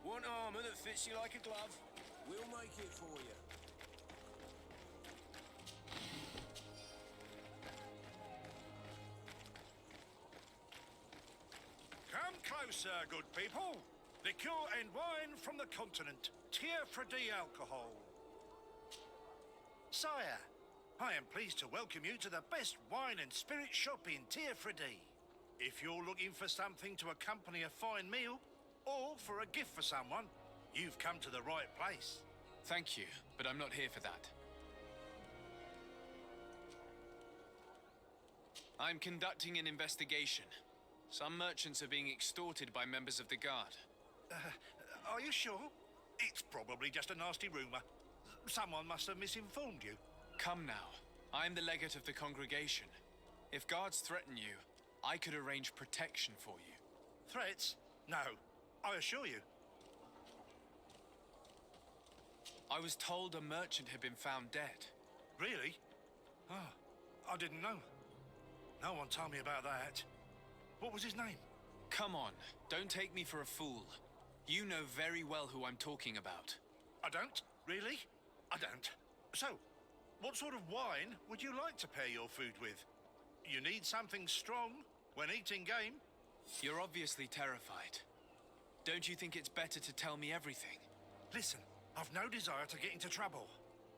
Want armor that fits you like a glove? We'll make it for you. Come closer, good people. Liqueur and wine from the continent. Tier 3D alcohol. Sire, I am pleased to welcome you to the best wine and spirit shop in Tier 3D. If you're looking for something to accompany a fine meal, or for a gift for someone, you've come to the right place. Thank you, but I'm not here for that. I'm conducting an investigation. Some merchants are being extorted by members of the guard. Are you sure? It's probably just a nasty rumor. Someone must have misinformed you. Come now. I'm the legate of the congregation. If guards threaten you, I could arrange protection for you. Threats? No, I assure you. I was told a merchant had been found dead. Really? Oh, I didn't know. No one told me about that. What was his name? Come on, don't take me for a fool. You know very well who I'm talking about. I don't? Really? I don't. So, what sort of wine would you like to pair your food with? You need something strong when eating game? You're obviously terrified. Don't you think it's better to tell me everything? Listen, I've no desire to get into trouble.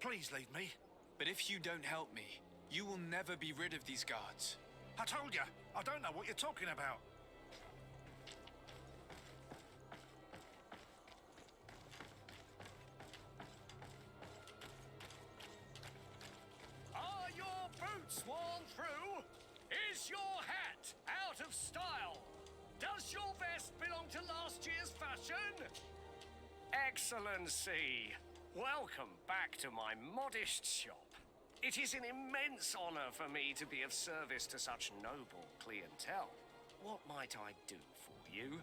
Please leave me. But if you don't help me, you will never be rid of these guards. I told you, I don't know what you're talking about. Are your boots worn through? Is your hat out of style? Does your vest belong to last year's fashion? Excellency, welcome back to my modest shop. It is an immense honor for me to be of service to such noble clientele. What might I do for you?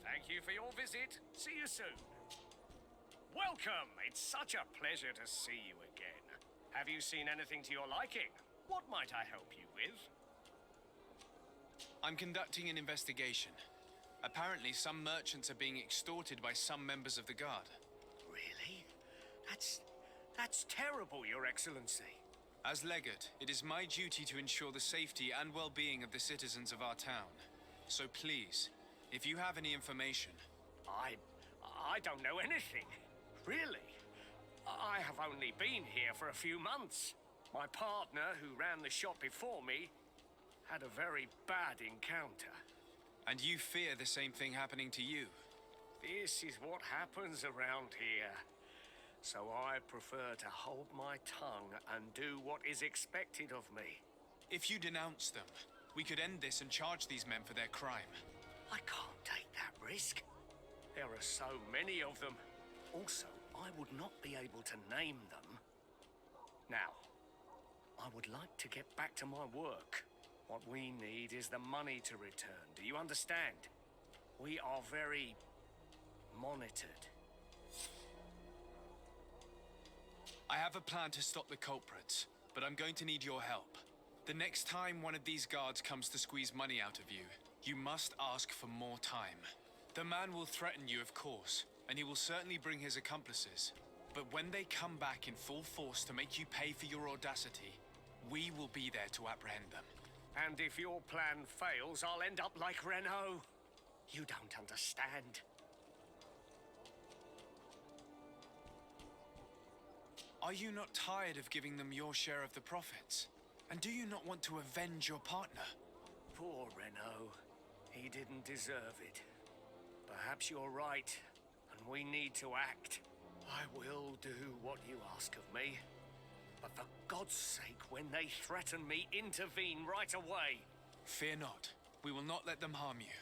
Thank you for your visit. See you soon. Welcome! It's such a pleasure to see you again. Have you seen anything to your liking? What might I help you with? I'm conducting an investigation. Apparently, some merchants are being extorted by some members of the guard. Really? That's terrible, Your Excellency. As legate, it is my duty to ensure the safety and well-being of the citizens of our town. So please, if you have any information... I don't know anything. Really? I have only been here for a few months. My partner, who ran the shop before me, had a very bad encounter. And you fear the same thing happening to you? This is what happens around here. So I prefer to hold my tongue and do what is expected of me. If you denounce them, we could end this and charge these men for their crime. I can't take that risk. There are so many of them. Also, I would not be able to name them. Now, I would like to get back to my work. What we need is the money to return. Do you understand? We are very monitored. I have a plan to stop the culprits, but I'm going to need your help. The next time one of these guards comes to squeeze money out of you, you must ask for more time. The man will threaten you, of course, and he will certainly bring his accomplices. But when they come back in full force to make you pay for your audacity, we will be there to apprehend them. And if your plan fails, I'll end up like Renault. You don't understand. Are you not tired of giving them your share of the profits? And do you not want to avenge your partner? Poor Renault. He didn't deserve it. Perhaps you're right, and we need to act. I will do what you ask of me. But for God's sake, when they threaten me, intervene right away. Fear not. We will not let them harm you.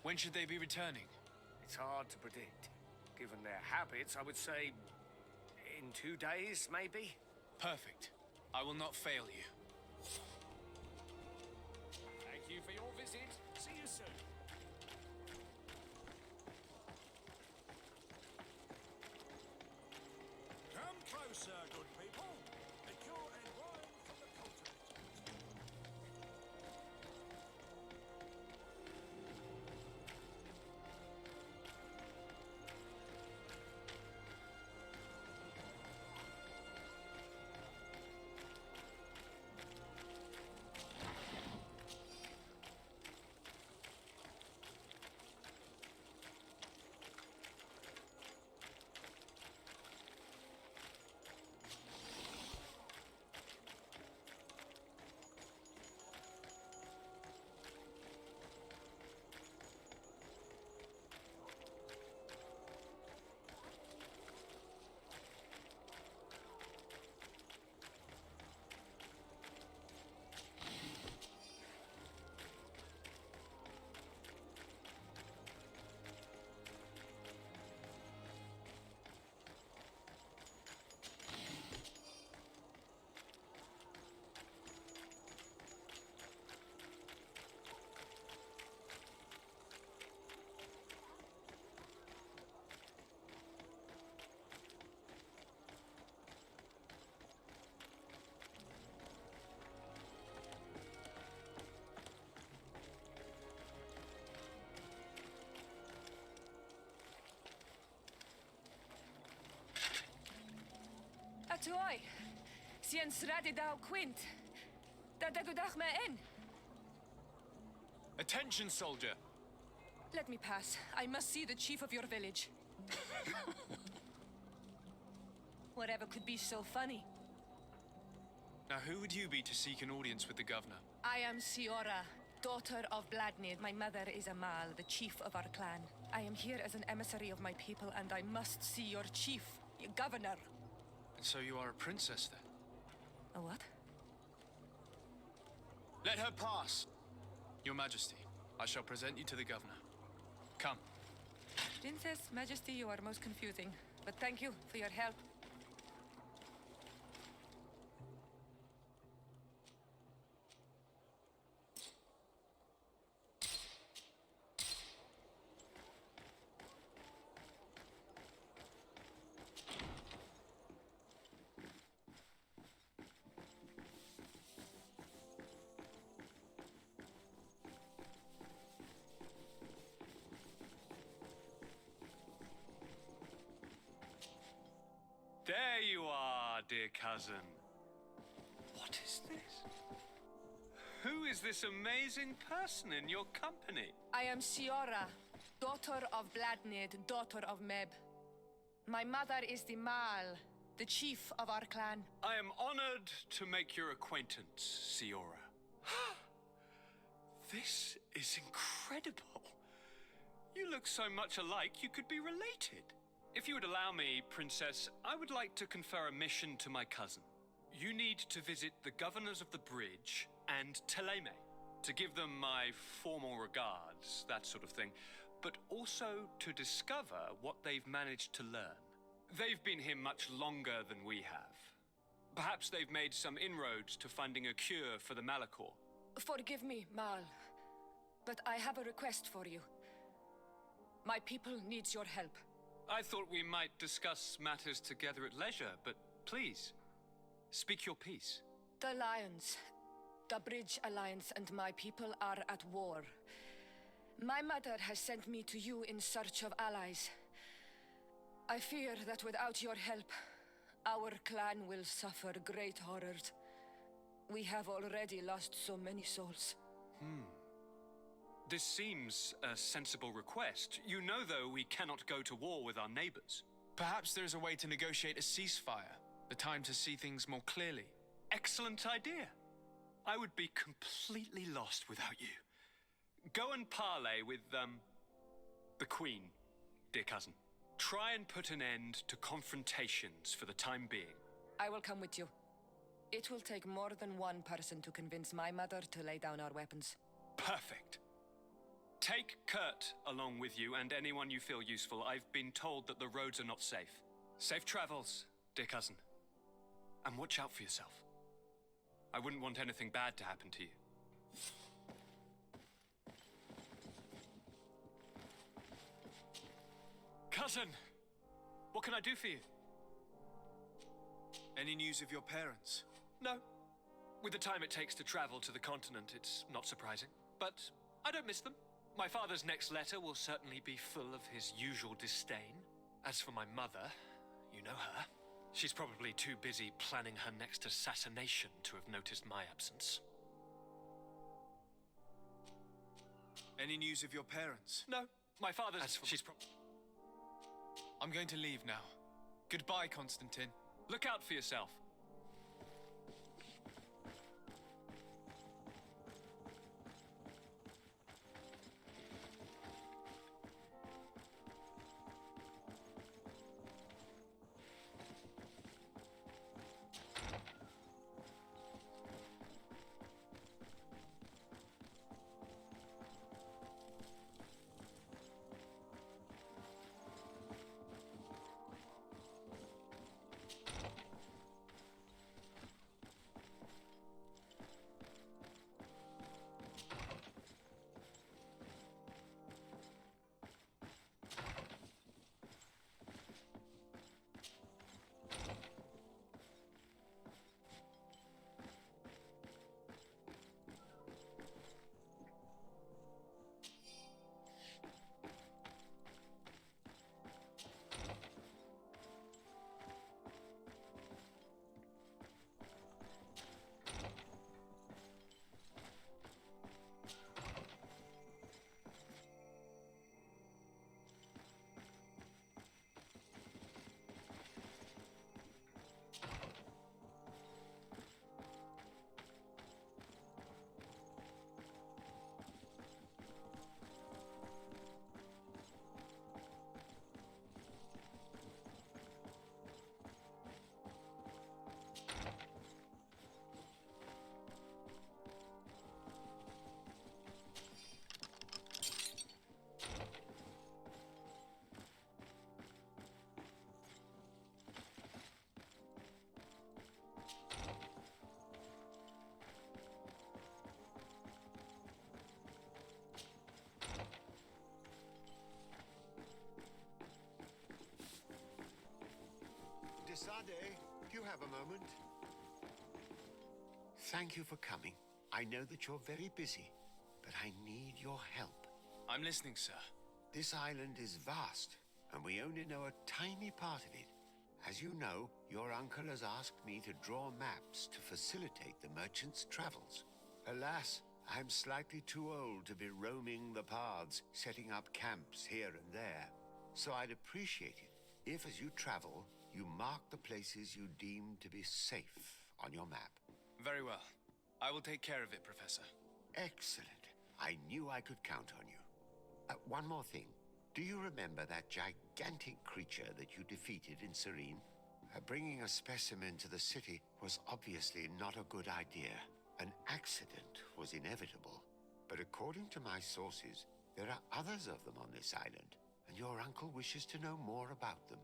When should they be returning? It's hard to predict. Given their habits, I would say in 2 days, maybe? Perfect. I will not fail you. Thank you for your visit. See you soon. Come closer, good people. Liqueur and wine from the continent. Atoy, sien sradi dau quint. Da dagudach me in. Attention, soldier! Let me pass. I must see the chief of your village. Whatever could be so funny. Now, who would you be to seek an audience with the governor? I am Siora, daughter of Bladnid. My mother is Amal, the chief of our clan. I am here as an emissary of my people, and I must see your chief, your governor. And so you are a princess, then? A what? Let her pass! Your Majesty, I shall present you to the governor. Come. Princess, Majesty, you are most confusing. But thank you for your help. There you are, dear cousin. What is this? Who is this amazing person in your company? I am Siora, daughter of Bladnid, daughter of Meb. My mother is the Mal, the chief of our clan. I am honored to make your acquaintance, Siora. This is incredible. You look so much alike you could be related. If you would allow me, Princess, I would like to confer a mission to my cousin. You need to visit the governors of the bridge and Teleme to give them my formal regards, that sort of thing, but also to discover what they've managed to learn. They've been here much longer than we have. Perhaps they've made some inroads to finding a cure for the Malachor. Forgive me, Mal, but I have a request for you. My people needs your help. I thought we might discuss matters together at leisure, but please, speak your piece. The Lions, the Bridge Alliance and my people are at war. My mother has sent me to you in search of allies. I fear that without your help, our clan will suffer great horrors. We have already lost so many souls. This seems a sensible request. You know, though, we cannot go to war with our neighbors. Perhaps there is a way to negotiate a ceasefire. The time to see things more clearly. Excellent idea. I would be completely lost without you. Go and parley with, the Queen, dear cousin. Try and put an end to confrontations for the time being. I will come with you. It will take more than one person to convince my mother to lay down our weapons. Perfect. Take Kurt along with you and anyone you feel useful. I've been told that the roads are not safe. Safe travels, dear cousin. And watch out for yourself. I wouldn't want anything bad to happen to you. Cousin! What can I do for you? Any news of your parents? No. With the time it takes to travel to the continent, it's not surprising. But I don't miss them. My father's next letter will certainly be full of his usual disdain. As for my mother, you know her. She's probably too busy planning her next assassination to have noticed my absence. Any news of your parents? No. My father's... I'm going to leave now. Goodbye, Constantine. Look out for yourself. Sade, do you have a moment? Thank you for coming. I know that you're very busy, but I need your help. I'm listening, sir. This island is vast, and we only know a tiny part of it. As you know, your uncle has asked me to draw maps to facilitate the merchants' travels. Alas, I'm slightly too old to be roaming the paths, setting up camps here and there. So I'd appreciate it if, as you travel, you mark the places you deem to be safe on your map. Very well. I will take care of it, Professor. Excellent. I knew I could count on you. One more thing. Do you remember that gigantic creature that you defeated in Serene? Bringing a specimen to the city was obviously not a good idea. An accident was inevitable. But according to my sources, there are others of them on this island, and your uncle wishes to know more about them.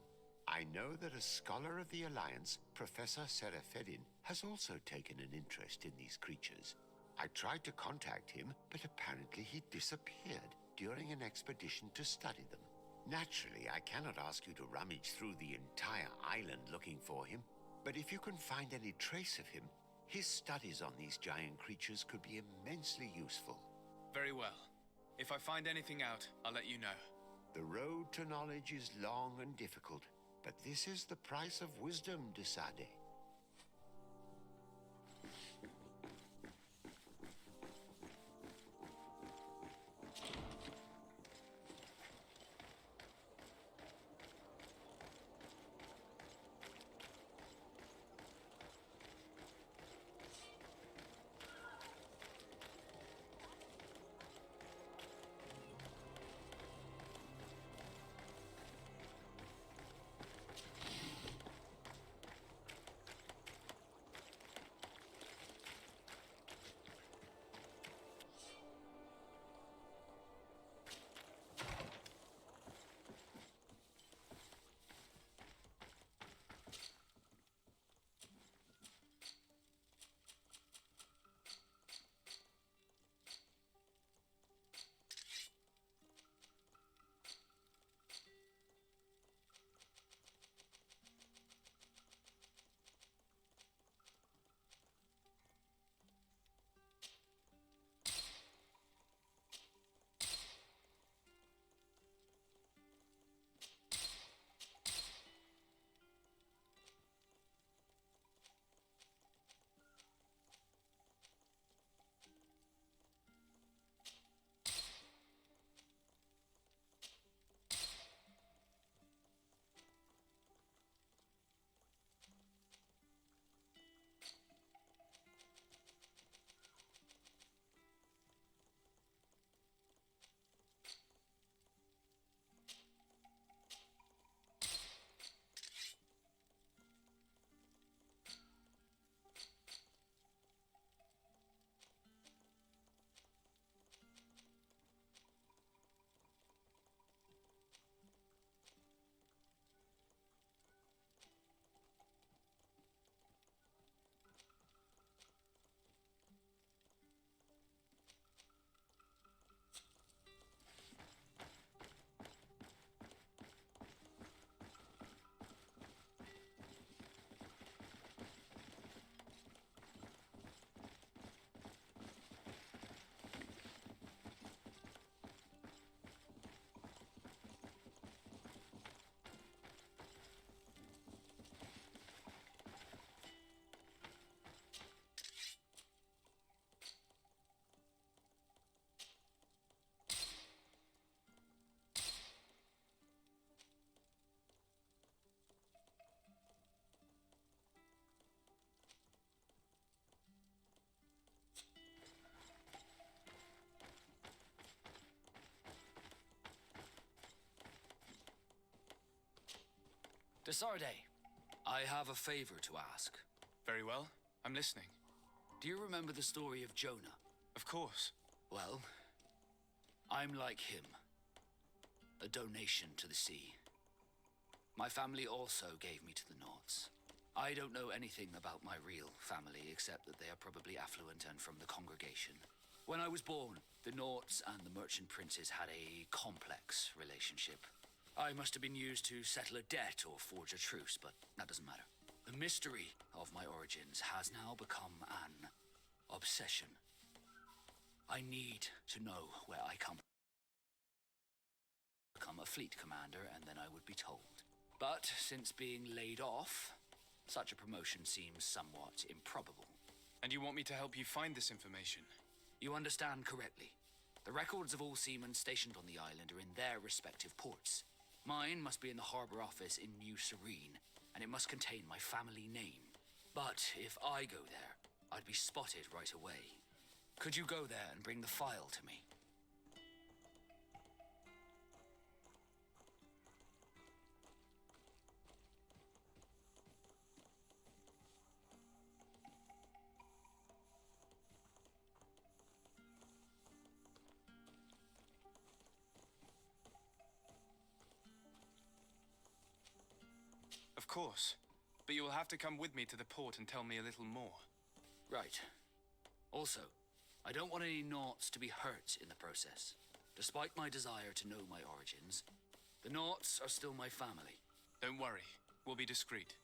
I know that a scholar of the Alliance, Professor Serafedin, has also taken an interest in these creatures. I tried to contact him, but apparently he disappeared during an expedition to study them. Naturally, I cannot ask you to rummage through the entire island looking for him, but if you can find any trace of him, his studies on these giant creatures could be immensely useful. Very well. If I find anything out, I'll let you know. The road to knowledge is long and difficult, but this is the price of wisdom, de Sade. Desarde, I have a favor to ask. Very well. I'm listening. Do you remember the story of Jonah? Of course. Well, I'm like him. A donation to the sea. My family also gave me to the Nords. I don't know anything about my real family, except that they are probably affluent and from the congregation. When I was born, the Nords and the merchant princes had a complex relationship. I must have been used to settle a debt or forge a truce, but that doesn't matter. The mystery of my origins has now become an obsession. I need to know where I come from. Become a fleet commander, and then I would be told. But since being laid off, such a promotion seems somewhat improbable. And you want me to help you find this information? You understand correctly. The records of all seamen stationed on the island are in their respective ports. Mine must be in the harbor office in New Serene, and it must contain my family name. But if I go there, I'd be spotted right away. Could you go there and bring the file to me? course. But you will have to come with me to the port and tell me a little more. Right. Also, I don't want any Naughts to be hurt in the process. Despite my desire to know my origins, the Naughts are still my family. Don't worry. We'll be discreet.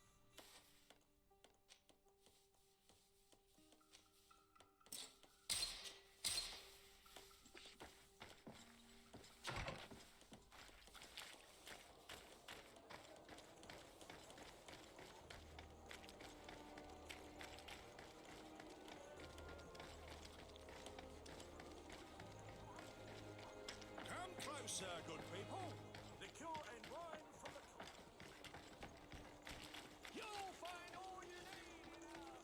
Come closer, good people. Liqueur and wine from the coast. You'll find all you need in our...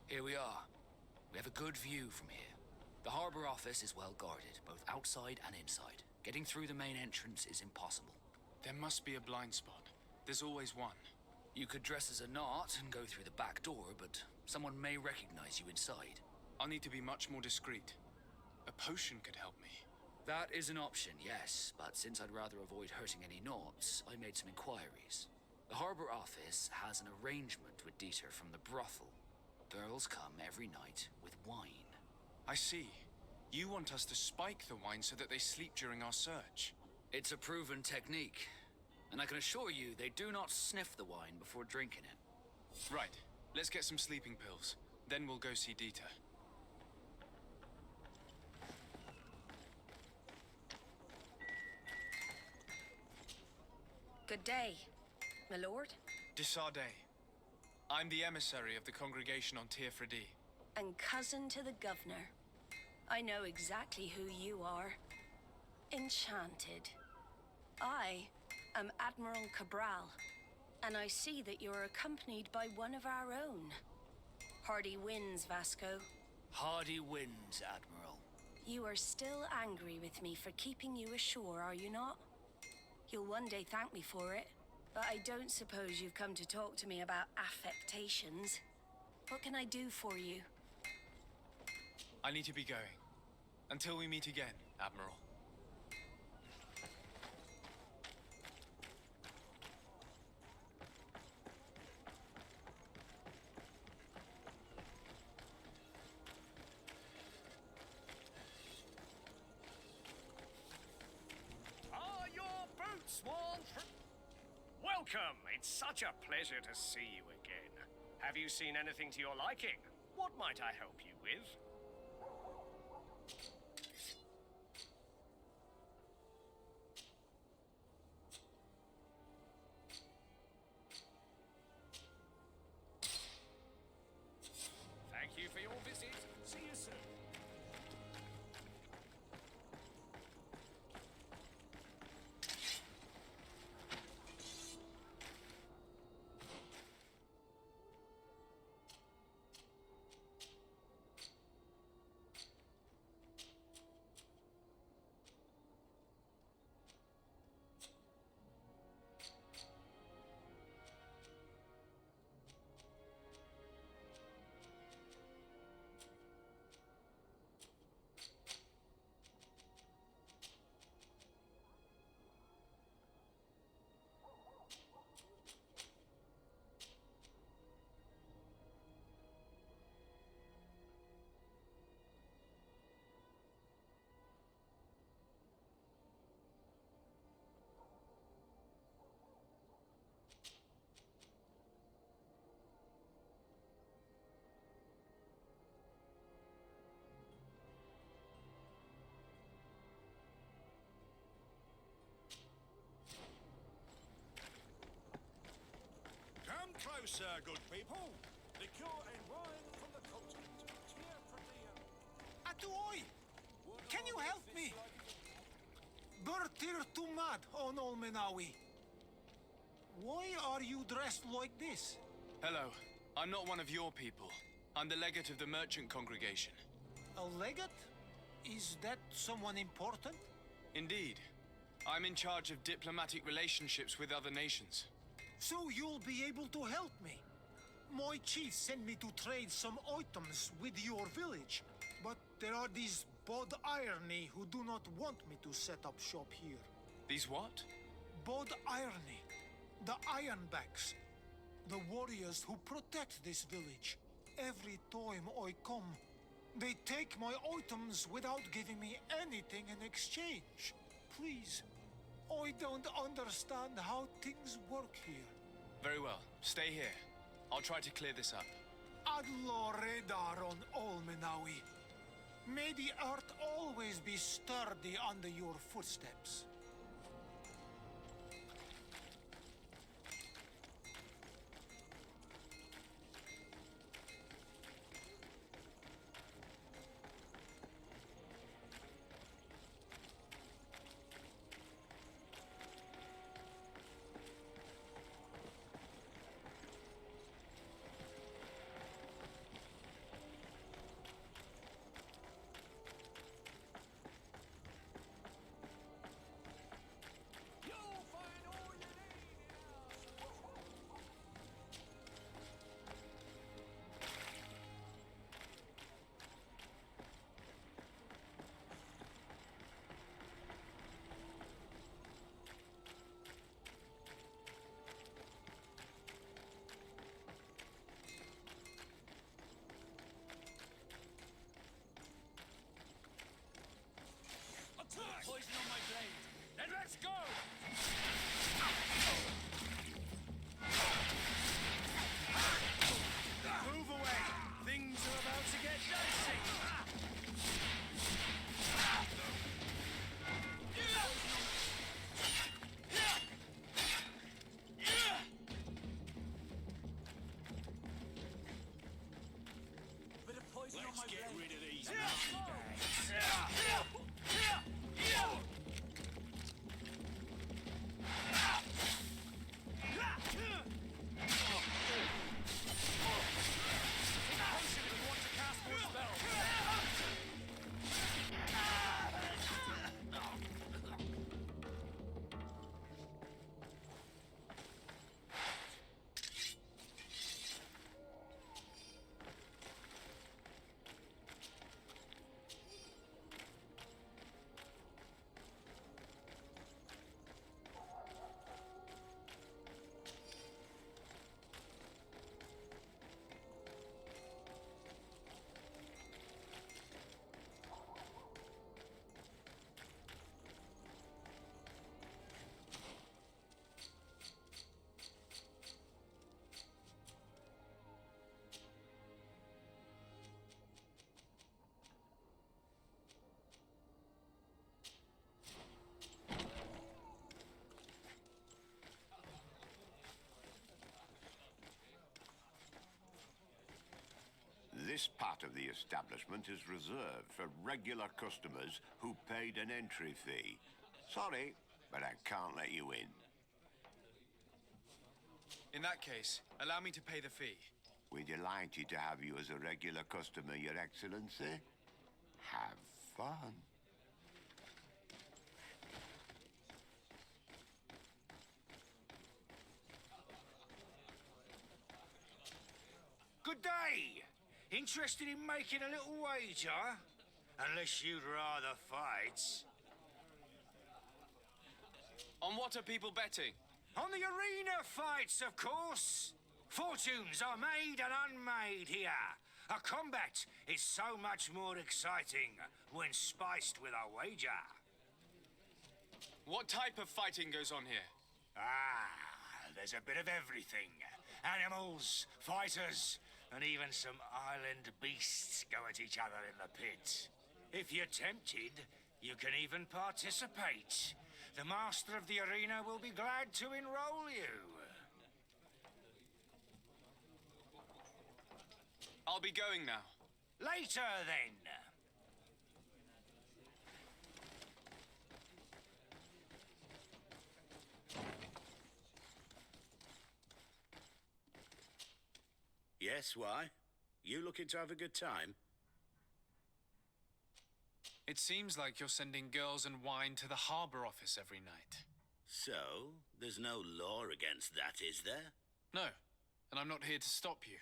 Here we are. We have a good view from here. The harbor office is well guarded, both outside and inside. Getting through the main entrance is impossible. There must be a blind spot. There's always one. You could dress as a Naut and go through the back door, but someone may recognize you inside. I'll need to be much more discreet. A potion could help me. That is an option, yes, but since I'd rather avoid hurting any Nauts, I made some inquiries. The harbor office has an arrangement with Dieter from the brothel. Girls come every night with wine. I see. You want us to spike the wine so that they sleep during our search. It's a proven technique, and I can assure you they do not sniff the wine before drinking it. Right. Let's get some sleeping pills. Then we'll go see Dieter. Good day, my lord. Desardet. I'm the emissary of the congregation on Tir Fredi. And cousin to the governor. I know exactly who you are. Enchanted. I am Admiral Cabral, and I see that you're accompanied by one of our own. Hardy winds, Vasco. Hardy winds, Admiral. You are still angry with me for keeping you ashore, are you not? You'll one day thank me for it, but I don't suppose you've come to talk to me about affectations. What can I do for you? I need to be going. Until we meet again, Admiral. Are your boots worn? Welcome. It's such a pleasure to see you again. Have you seen anything to your liking? What might I help you with? Thank you for your visit. See you soon. Come closer, good people. Liqueur and wine from the continent. Tir Fredi. Atuoi! Can you help me? Bertir Tumad on Olmenawi. Why are you dressed like this? Hello. I'm not one of your people. I'm the legate of the merchant congregation. A legate? Is that someone important? Indeed. I'm in charge of diplomatic relationships with other nations. So you'll be able to help me. My chief sent me to trade some items with your village, but there are these Bod Irony who do not want me to set up shop here. These what? Bod Irony. The Ironbacks. The warriors who protect this village. Every time I come, they take my items without giving me anything in exchange. Please, I don't understand how things work here. Very well. Stay here. I'll try to clear this up. Adlo Redar on Olmenawi. May the earth always be sturdy under your footsteps. Poison on my blade. Then let's go! Move away! Things are about to get dicey! Bit of poison on my Let's get blade. rid of these This part of the establishment is reserved for regular customers who paid an entry fee. Sorry, but I can't let you in. In that case, allow me to pay the fee. We're delighted to have you as a regular customer, Your Excellency. Have fun. Good day. Interested in making a little wager? Unless you'd rather fight. On what are people betting? On the arena fights, of course. Fortunes are made and unmade here. A combat is so much more exciting when spiced with a wager. What type of fighting goes on here? There's a bit of everything. Animals, fighters, and even some island beasts go at each other in the pit. If you're tempted, you can even participate. The master of the arena will be glad to enroll you. I'll be going now. Later, then. Yes, why? You looking to have a good time? It seems like you're sending girls and wine to the harbor office every night. So, there's no law against that, is there? No. and I'm not here to stop you.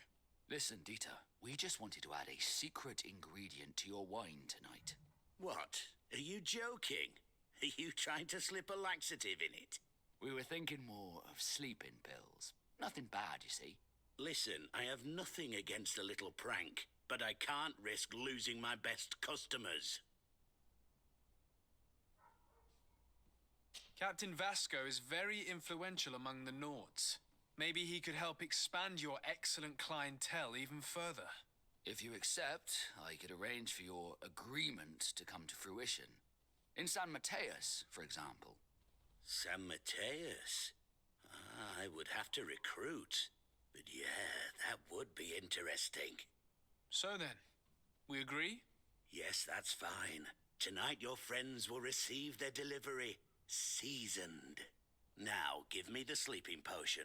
Listen, Dieter, we just wanted to add a secret ingredient to your wine tonight. What? Are you joking? Are you trying to slip a laxative in it? We were thinking more of sleeping pills. Nothing bad, you see. Listen, I have nothing against a little prank, but I can't risk losing my best customers. Captain Vasco is very influential among the Nords. Maybe he could help expand your excellent clientele even further. If you accept, I could arrange for your agreement to come to fruition. In San Mateus, for example. San Mateus? I would have to recruit. But yeah, that would be interesting. So then, we agree? Yes, that's fine. Tonight your friends will receive their delivery. Seasoned. Now, give me the sleeping potion.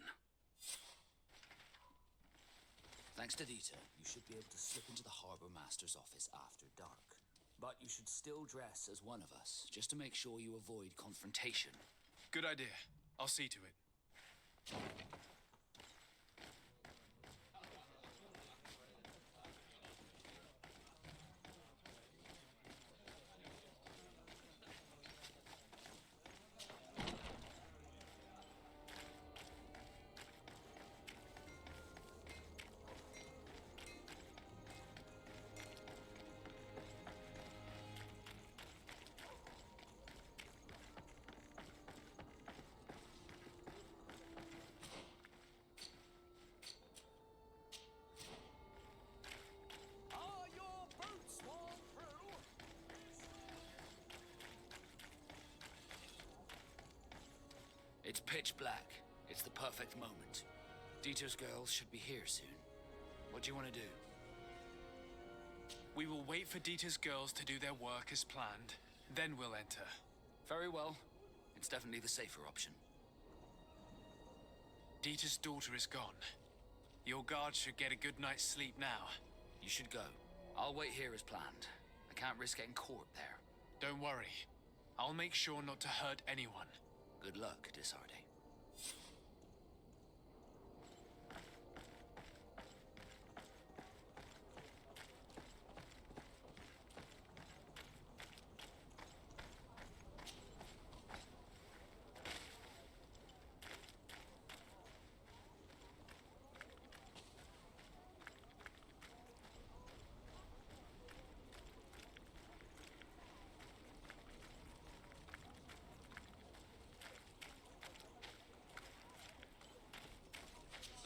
Thanks to Dieter, you should be able to slip into the Harbor Master's office after dark. But you should still dress as one of us, just to make sure you avoid confrontation. Good idea. I'll see to it. It's pitch black. It's the perfect moment. Dieter's girls should be here soon. What do you want to do? We will wait for Dieter's girls to do their work as planned. Then we'll enter. Very well. It's definitely the safer option. Dieter's daughter is gone. Your guards should get a good night's sleep now. You should go. I'll wait here as planned. I can't risk getting caught there. Don't worry. I'll make sure not to hurt anyone. Good luck, Disarde.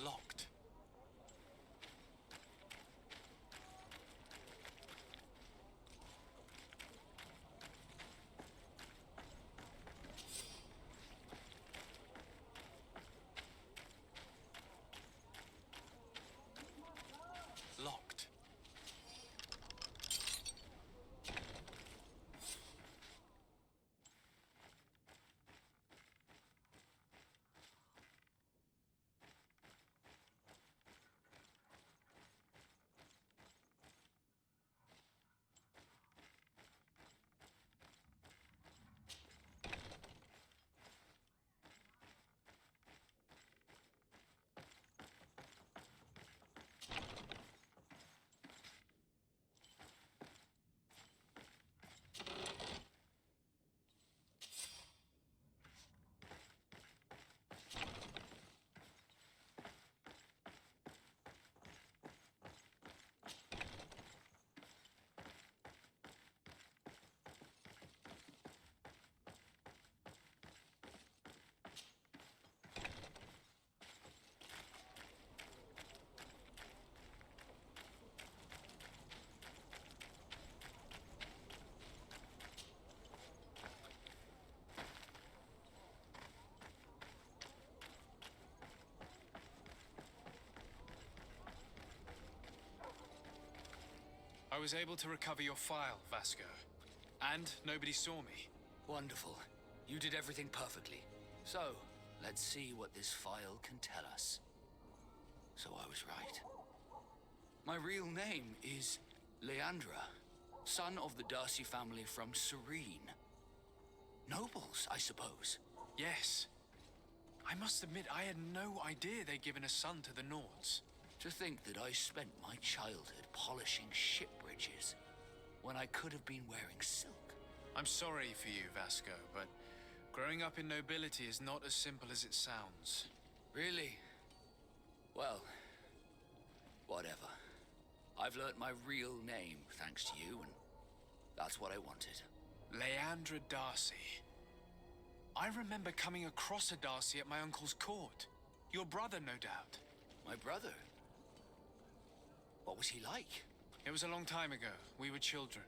Locked. Locked. I was able to recover your file, Vasco. And nobody saw me. Wonderful. You did everything perfectly. So, let's see what this file can tell us. So I was right. My real name is Leandra, son of the Darcy family from Serene. Nobles, I suppose. Yes. I must admit, I had no idea they'd given a son to the Nords. To think that I spent my childhood polishing ship bridges when I could have been wearing silk. I'm sorry for you, Vasco, but growing up in nobility is not as simple as it sounds. Really? Well, whatever. I've learnt my real name thanks to you, and that's what I wanted. Leandra Darcy. I remember coming across a Darcy at my uncle's court. Your brother, no doubt. My brother? What was he like? It was a long time ago. We were children.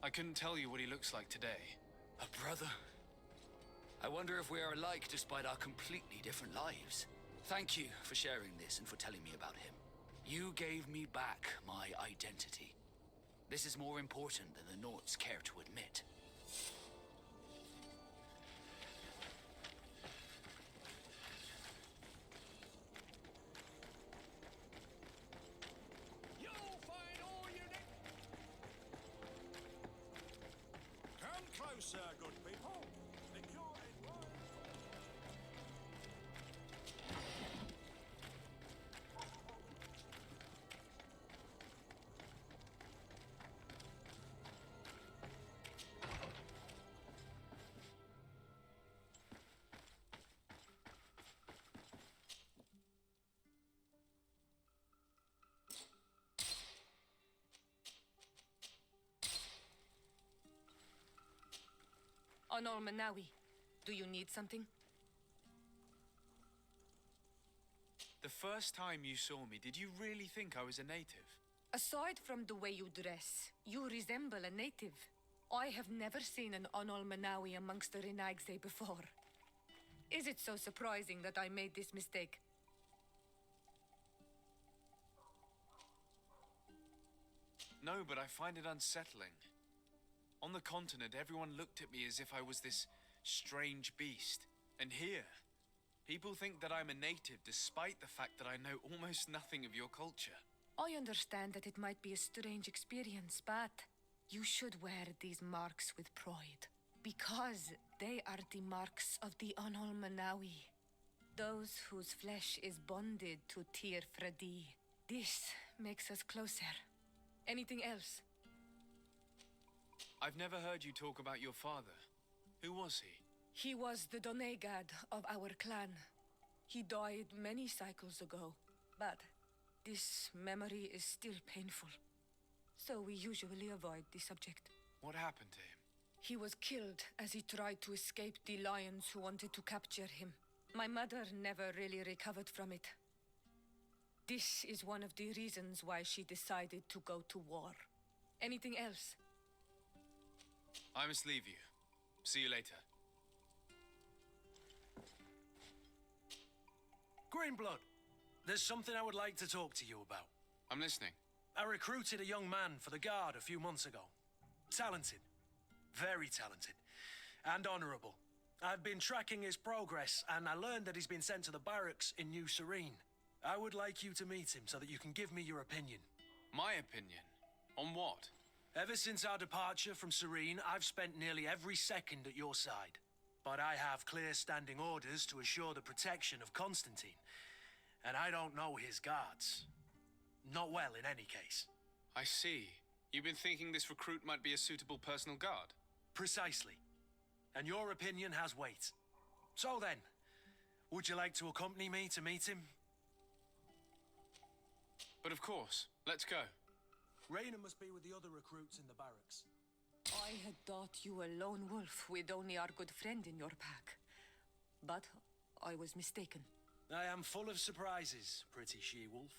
I couldn't tell you what he looks like today. A brother? I wonder if we are alike despite our completely different lives. Thank you for sharing this and for telling me about him. You gave me back my identity. This is more important than the Nords care to admit. You'll find all you need. Come closer, good people. The cure is right. Honor Manawi, do you need something? The first time you saw me, did you really think I was a native? Aside from the way you dress, you resemble a native. I have never seen an Onol Manawi amongst the Renaigse before. Is it so surprising that I made this mistake? No, but I find it unsettling. On the continent, everyone looked at me as if I was this strange beast. And here, people think that I'm a native despite the fact that I know almost nothing of your culture. I understand that it might be a strange experience, but you should wear these marks with pride. Because they are the marks of the Onol Manawi. Those whose flesh is bonded to Tir Fradi. This makes us closer. Anything else? I've never heard you talk about your father. Who was he? He was the Donegad of our clan. He died many cycles ago, but this memory is still painful. So we usually avoid the subject. What happened to him? He was killed as he tried to escape the lions who wanted to capture him. My mother never really recovered from it. This is one of the reasons why she decided to go to war. Anything else? I must leave you. See you later. Greenblood, there's something I would like to talk to you about. I'm listening. I recruited a young man for the Guard a few months ago. Talented. Very talented. And honorable. I've been tracking his progress, and I learned that he's been sent to the barracks in New Serene. I would like you to meet him so that you can give me your opinion. My opinion? On what? Ever since our departure from Serene, I've spent nearly every second at your side. But I have clear standing orders to assure the protection of Constantine. And I don't know his guards. Not well, in any case. I see. You've been thinking this recruit might be a suitable personal guard? Precisely. And your opinion has weight. So then, would you like to accompany me to meet him? But of course. Let's go. Raina must be with the other recruits in the barracks. I had thought you a lone wolf with only our good friend in your pack. But I was mistaken. I am full of surprises, pretty she-wolf.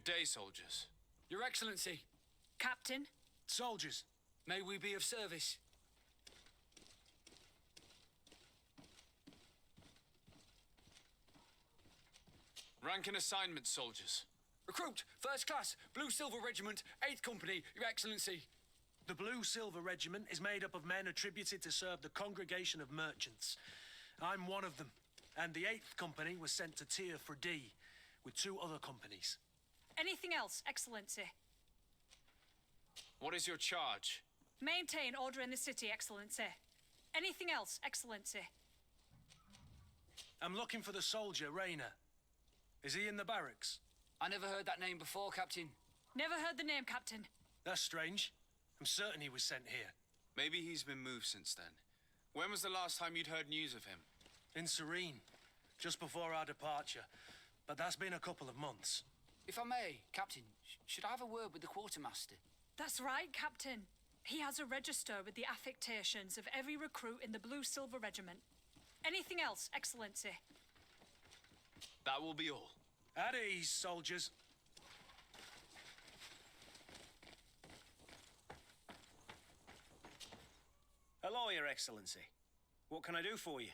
day, soldiers. Your Excellency. Captain? Soldiers. May we be of service? Rank and assignment, soldiers. Recruit, first class, Blue Silver Regiment, 8th Company, Your Excellency. The Blue Silver Regiment is made up of men attributed to serve the Congregation of Merchants. I'm one of them, and the 8th Company was sent to Tier for D with 2 other companies. Anything else, Excellency? What is your charge? Maintain order in the city, Excellency. Anything else, Excellency? I'm looking for the soldier, Rayner. Is he in the barracks? I never heard that name before, Captain. Never heard the name, Captain. That's strange. I'm certain he was sent here. Maybe he's been moved since then. When was the last time you'd heard news of him? In Serene, just before our departure. But that's been a couple of months. If I may, Captain, should I have a word with the quartermaster? That's right, Captain. He has a register with the affectations of every recruit in the Blue Silver Regiment. Anything else, Excellency? That will be all. At ease, soldiers. Hello, Your Excellency. What can I do for you?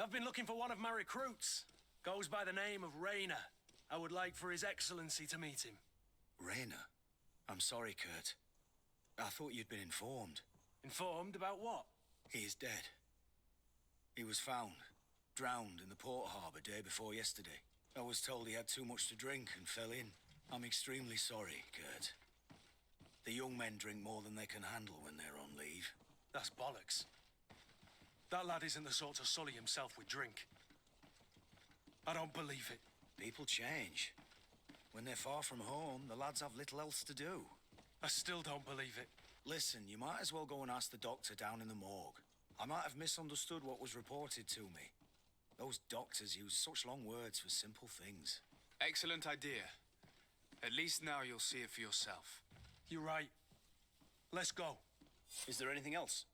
I've been looking for one of my recruits. Goes by the name of Rayner. I would like for His Excellency to meet him. Rayner? I'm sorry, Kurt. I thought you'd been informed. Informed about what? He is dead. He was found, drowned in the port harbour day before yesterday. I was told he had too much to drink and fell in. I'm extremely sorry, Kurt. The young men drink more than they can handle when they're on leave. That's bollocks. That lad isn't the sort to sully himself with drink. I don't believe it. People change. When they're far from home, the lads have little else to do. I still don't believe it. Listen, you might as well go and ask the doctor down in the morgue. I might have misunderstood what was reported to me. Those doctors use such long words for simple things. Excellent idea. At least now you'll see it for yourself. You're right. Let's go. Is there anything else?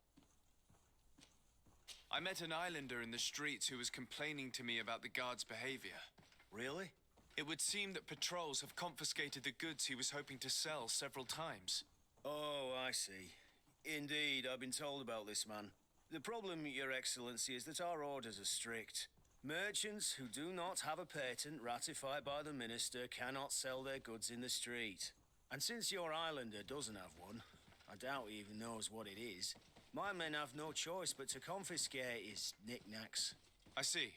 I met an islander in the streets who was complaining to me about the guard's behavior. Really? It would seem that patrols have confiscated the goods he was hoping to sell several times. Oh, I see. Indeed, I've been told about this man. The problem, Your Excellency, is that our orders are strict. Merchants who do not have a patent ratified by the minister cannot sell their goods in the street. And since your islander doesn't have one, I doubt he even knows what it is, my men have no choice but to confiscate his knickknacks. I see.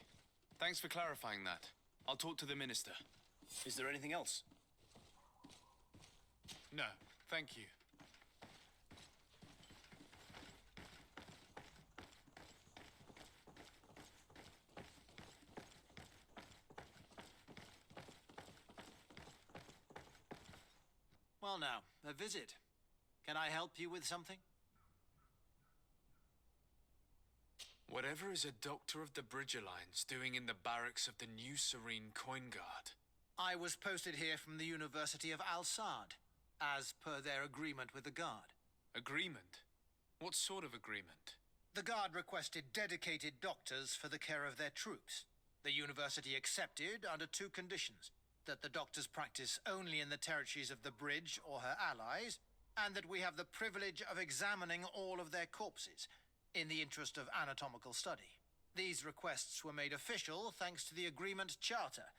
Thanks for clarifying that. I'll talk to the minister. Is there anything else? No, thank you. Well now, a visit. Can I help you with something? Whatever is a doctor of the Bridger Lines doing in the barracks of the New Serene Coin Guard? I was posted here from the University of Al-Sad, as per their agreement with the Guard. Agreement? What sort of agreement? The Guard requested dedicated doctors for the care of their troops. The University accepted under 2 conditions: that the doctors practice only in the territories of the Bridge or her allies, and that we have the privilege of examining all of their corpses, in the interest of anatomical study. These requests were made official thanks to the Agreement Charter,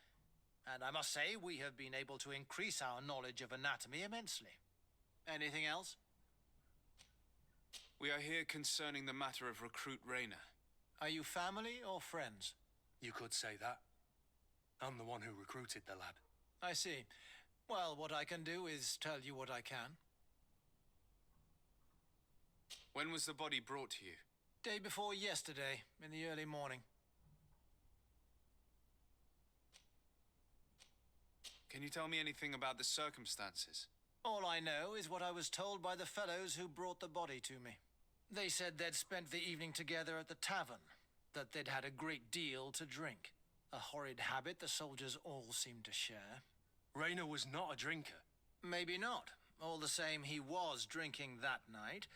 and I must say we have been able to increase our knowledge of anatomy immensely. Anything else? We are here concerning the matter of recruit Rayner. Are you family or friends? You could say that. I'm the one who recruited the lad. I see. Well, what I can do is tell you what I can. When was the body brought to you? Day before yesterday, in the early morning. Can you tell me anything about the circumstances? All I know is what I was told by the fellows who brought the body to me. They said they'd spent the evening together at the tavern, that they'd had a great deal to drink. A horrid habit the soldiers all seemed to share. Rayner was not a drinker. Maybe not. All the same, he was drinking that night.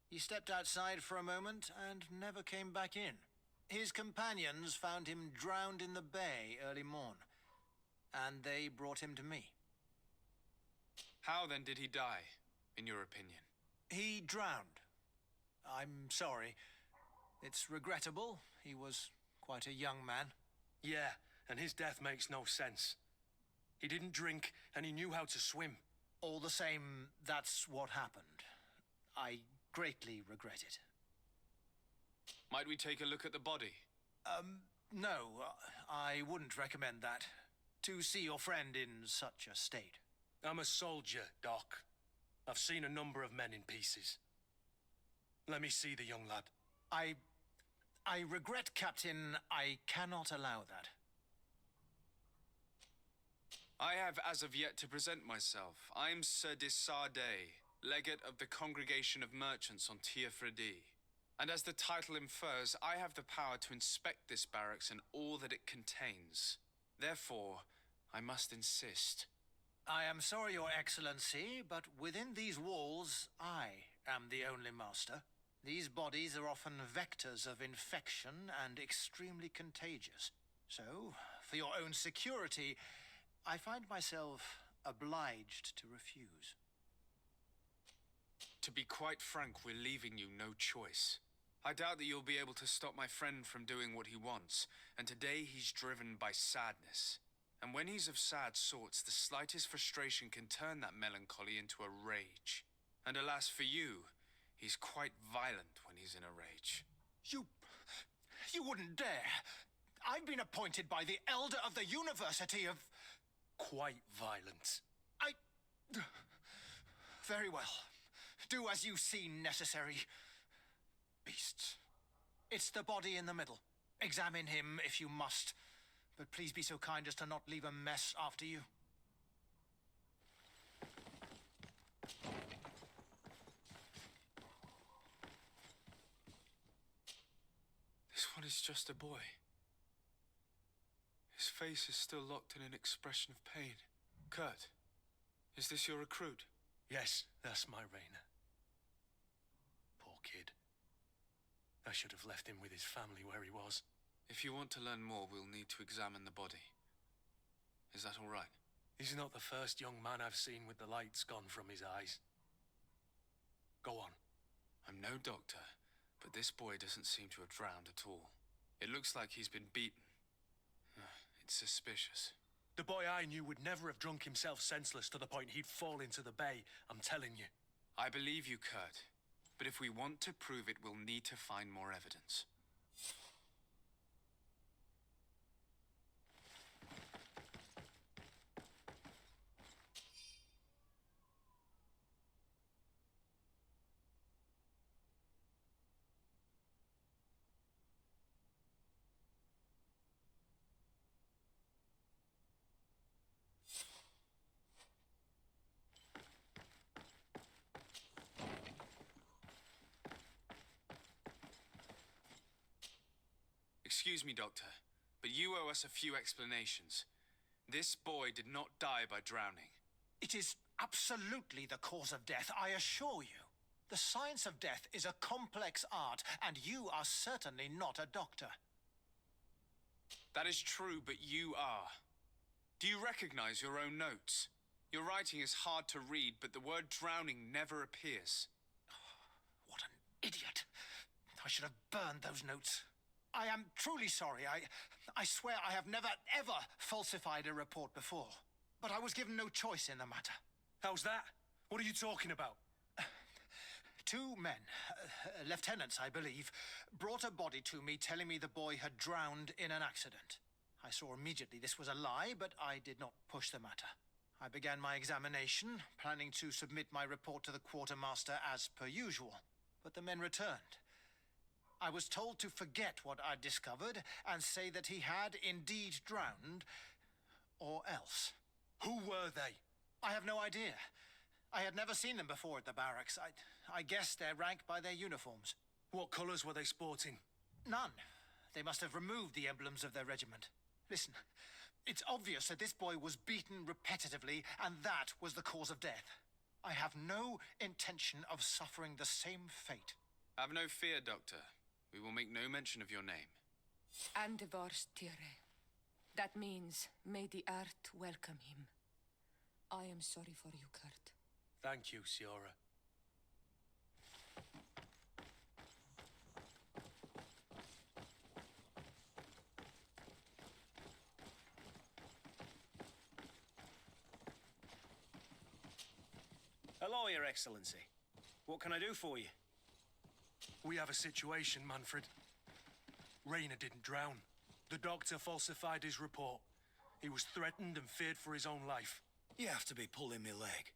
He stepped outside for a moment and never came back in. His companions found him drowned in the bay early morn, and they brought him to me. How then did he die, in your opinion? He drowned. I'm sorry. It's regrettable. He was quite a young man. Yeah, and his death makes no sense. He didn't drink, and he knew how to swim. All the same, that's what happened. I greatly regret it. Might we take a look at the body? No, I wouldn't recommend that. To see your friend in such a state. I'm a soldier, Doc. I've seen a number of men in pieces. Let me see the young lad. I regret, Captain. I cannot allow that. I have as of yet to present myself. I'm Sir Desardet, legate of the Congregation of Merchants on Tiafredi. And as the title infers, I have the power to inspect this barracks and all that it contains. Therefore, I must insist. I am sorry, Your Excellency, but within these walls, I am the only master. These bodies are often vectors of infection and extremely contagious. So, for your own security, I find myself obliged to refuse. To be quite frank, we're leaving you no choice. I doubt that you'll be able to stop my friend from doing what he wants, and today he's driven by sadness. And when he's of sad sorts, the slightest frustration can turn that melancholy into a rage. And alas for you, he's quite violent when he's in a rage. You wouldn't dare! I've been appointed by the Elder of the University of... Quite violent. Very well. Do as you see necessary. Beasts. It's the body in the middle. Examine him if you must. But please be so kind as to not leave a mess after you. This one is just a boy. His face is still locked in an expression of pain. Kurt, is this your recruit? Yes, that's my Rainer. Poor kid. I should have left him with his family where he was. If you want to learn more, we'll need to examine the body. Is that all right? He's not the first young man I've seen with the lights gone from his eyes. Go on. I'm no doctor, but this boy doesn't seem to have drowned at all. It looks like he's been beaten. It's suspicious. The boy I knew would never have drunk himself senseless to the point he'd fall into the bay, I'm telling you. I believe you, Kurt. But if we want to prove it, we'll need to find more evidence. Excuse me, Doctor, but you owe us a few explanations. This boy did not die by drowning. It is absolutely the cause of death, I assure you. The science of death is a complex art, and you are certainly not a doctor. That is true, but you are. Do you recognize your own notes? Your writing is hard to read, but the word drowning never appears. What an idiot. I should have burned those notes. I am truly sorry. I swear I have never, ever falsified a report before. But I was given no choice in the matter. How's that? What are you talking about? Two men, lieutenants, I believe, brought a body to me telling me the boy had drowned in an accident. I saw immediately this was a lie, but I did not push the matter. I began my examination, planning to submit my report to the quartermaster as per usual. But the men returned. I was told to forget what I'd discovered and say that he had indeed drowned, or else. Who were they? I have no idea. I had never seen them before at the barracks. I guessed their rank by their uniforms. What colours were they sporting? None. They must have removed the emblems of their regiment. Listen, it's obvious that this boy was beaten repetitively, and that was the cause of death. I have no intention of suffering the same fate. Have no fear, Doctor. We will make no mention of your name. Andevars tire. That means, may the earth welcome him. I am sorry for you, Kurt. Thank you, Siora. Hello, Your Excellency. What can I do for you? We have a situation, Manfred. Rainer didn't drown. The doctor falsified his report. He was threatened and feared for his own life. You have to be pulling me leg.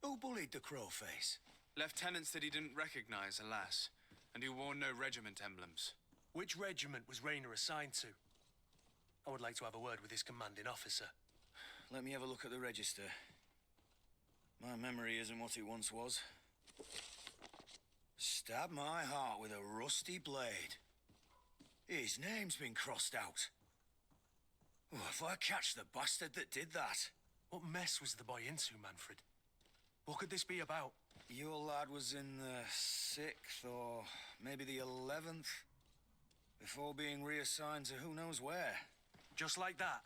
Who bullied the crowface? Lieutenants that he didn't recognize, alas, and who wore no regiment emblems. Which regiment was Rainer assigned to? I would like to have a word with his commanding officer. Let me have a look at the register. My memory isn't what it once was. Stab my heart with a rusty blade. His name's been crossed out. Oh, if I catch the bastard that did that. What mess was the boy into, Manfred? What could this be about? Your lad was in the 6th or maybe the 11th before being reassigned to who knows where. Just like that?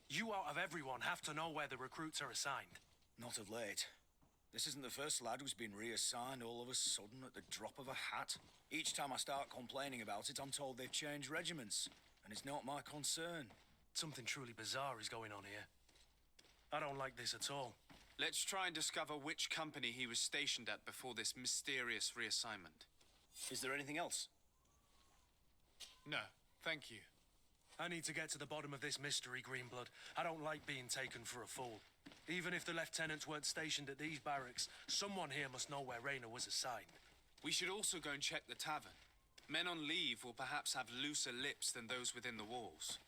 You out of everyone have to know where the recruits are assigned. Not of late. This isn't the first lad who's been reassigned all of a sudden at the drop of a hat. Each time I start complaining about it, I'm told they've changed regiments, and it's not my concern. Something truly bizarre is going on here. I don't like this at all. Let's try and discover which company he was stationed at before this mysterious reassignment. Is there anything else? No, thank you. I need to get to the bottom of this mystery, Greenblood. I don't like being taken for a fool. Even if the lieutenants weren't stationed at these barracks, someone here must know where Rainer was assigned. We should also go and check the tavern. Men on leave will perhaps have looser lips than those within the walls.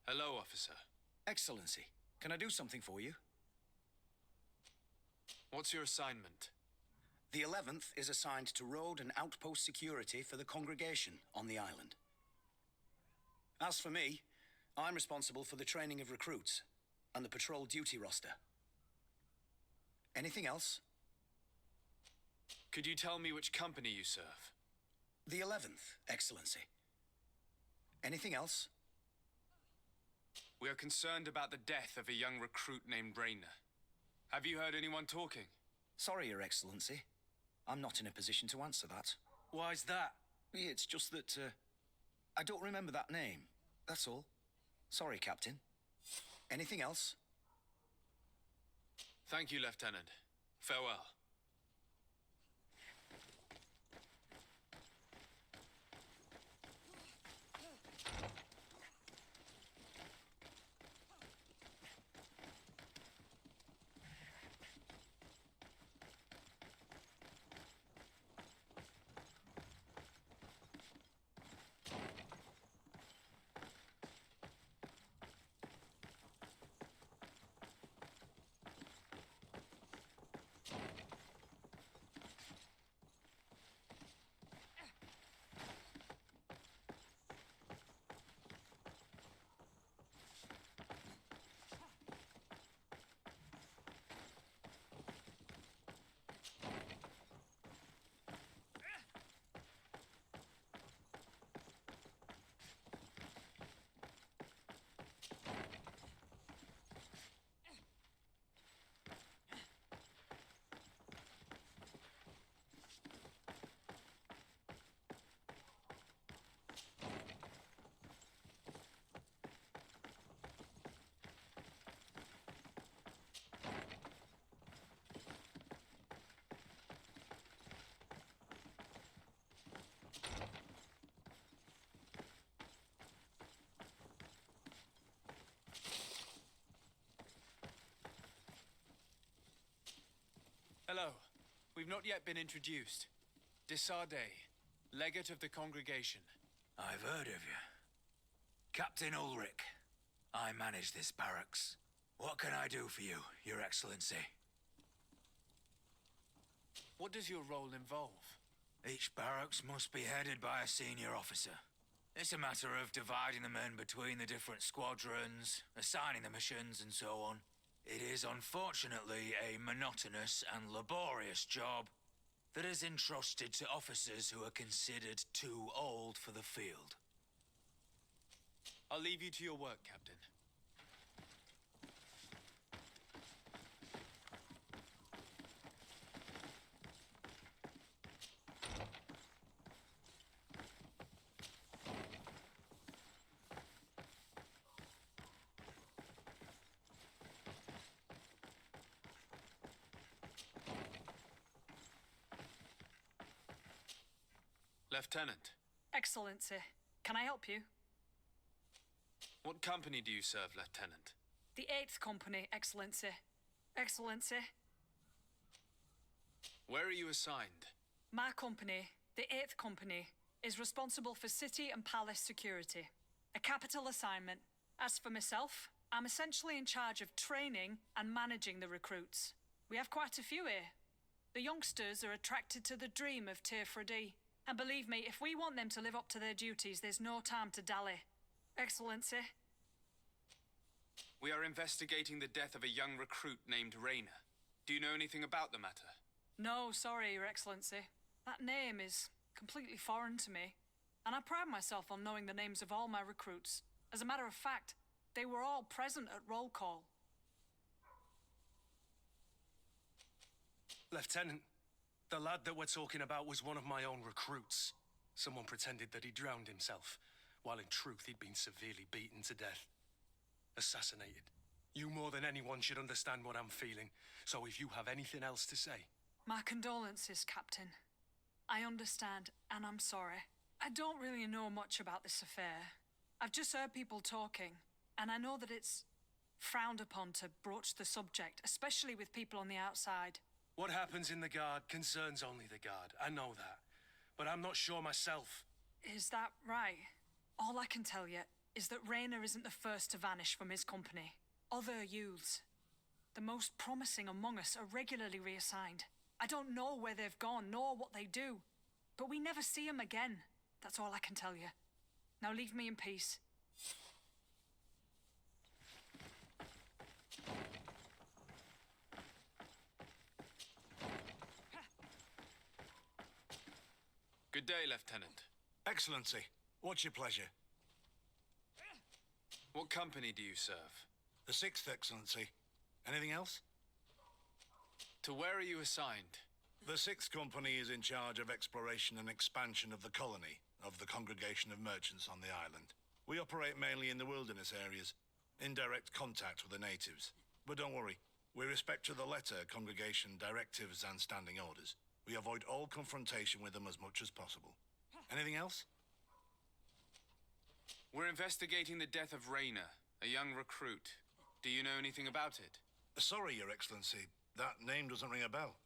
Hello, officer. Excellency, can I do something for you? What's your assignment? The 11th is assigned to road and outpost security for the congregation on the island. As for me, I'm responsible for the training of recruits and the patrol duty roster. Anything else? Could you tell me which company you serve? The 11th, Excellency. Anything else? We are concerned about the death of a young recruit named Rainer. Have you heard anyone talking? Sorry, Your Excellency. I'm not in a position to answer that. Why's that? It's just that, I don't remember that name. That's all. Sorry, Captain. Anything else? Thank you, Lieutenant. Farewell. We've not yet been introduced. Desardet, legate of the congregation. I've heard of you. Captain Ulrich. I manage this barracks. What can I do for you, Your Excellency? What does your role involve? Each barracks must be headed by a senior officer. It's a matter of dividing the men between the different squadrons, assigning the missions, and so on. It is unfortunately a monotonous and laborious job that is entrusted to officers who are considered too old for the field. I'll leave you to your work, Captain. Lieutenant. Excellency, can I help you? What company do you serve, Lieutenant? The 8th Company, Excellency. Excellency. Where are you assigned? My company, the 8th Company, is responsible for city and palace security. A capital assignment. As for myself, I'm essentially in charge of training and managing the recruits. We have quite a few here. The youngsters are attracted to the dream of Tier 4D. And believe me, if we want them to live up to their duties, there's no time to dally. Excellency. We are investigating the death of a young recruit named Rainer. Do you know anything about the matter? No, sorry, Your Excellency. That name is completely foreign to me. And I pride myself on knowing the names of all my recruits. As a matter of fact, they were all present at roll call. Lieutenant, the lad that we're talking about was one of my own recruits. Someone pretended that he drowned himself, while in truth he'd been severely beaten to death. Assassinated. You more than anyone should understand what I'm feeling, so if you have anything else to say... My condolences, Captain. I understand, and I'm sorry. I don't really know much about this affair. I've just heard people talking, and I know that it's frowned upon to broach the subject, especially with people on the outside. What happens in the Guard concerns only the Guard. I know that. But I'm not sure myself. Is that right? All I can tell you is that Rainer isn't the first to vanish from his company. Other youths, the most promising among us, are regularly reassigned. I don't know where they've gone, nor what they do. But we never see them again. That's all I can tell you. Now leave me in peace. Good day, Lieutenant. Excellency, what's your pleasure? What company do you serve? The 6th, Excellency. Anything else? To where are you assigned? The 6th Company is in charge of exploration and expansion of the colony of the Congregation of Merchants on the island. We operate mainly in the wilderness areas, in direct contact with the natives. But don't worry, we respect to the letter congregation directives and standing orders. We avoid all confrontation with them as much as possible. Anything else? We're investigating the death of Rainer, a young recruit. Do you know anything about it? Sorry, Your Excellency. That name doesn't ring a bell.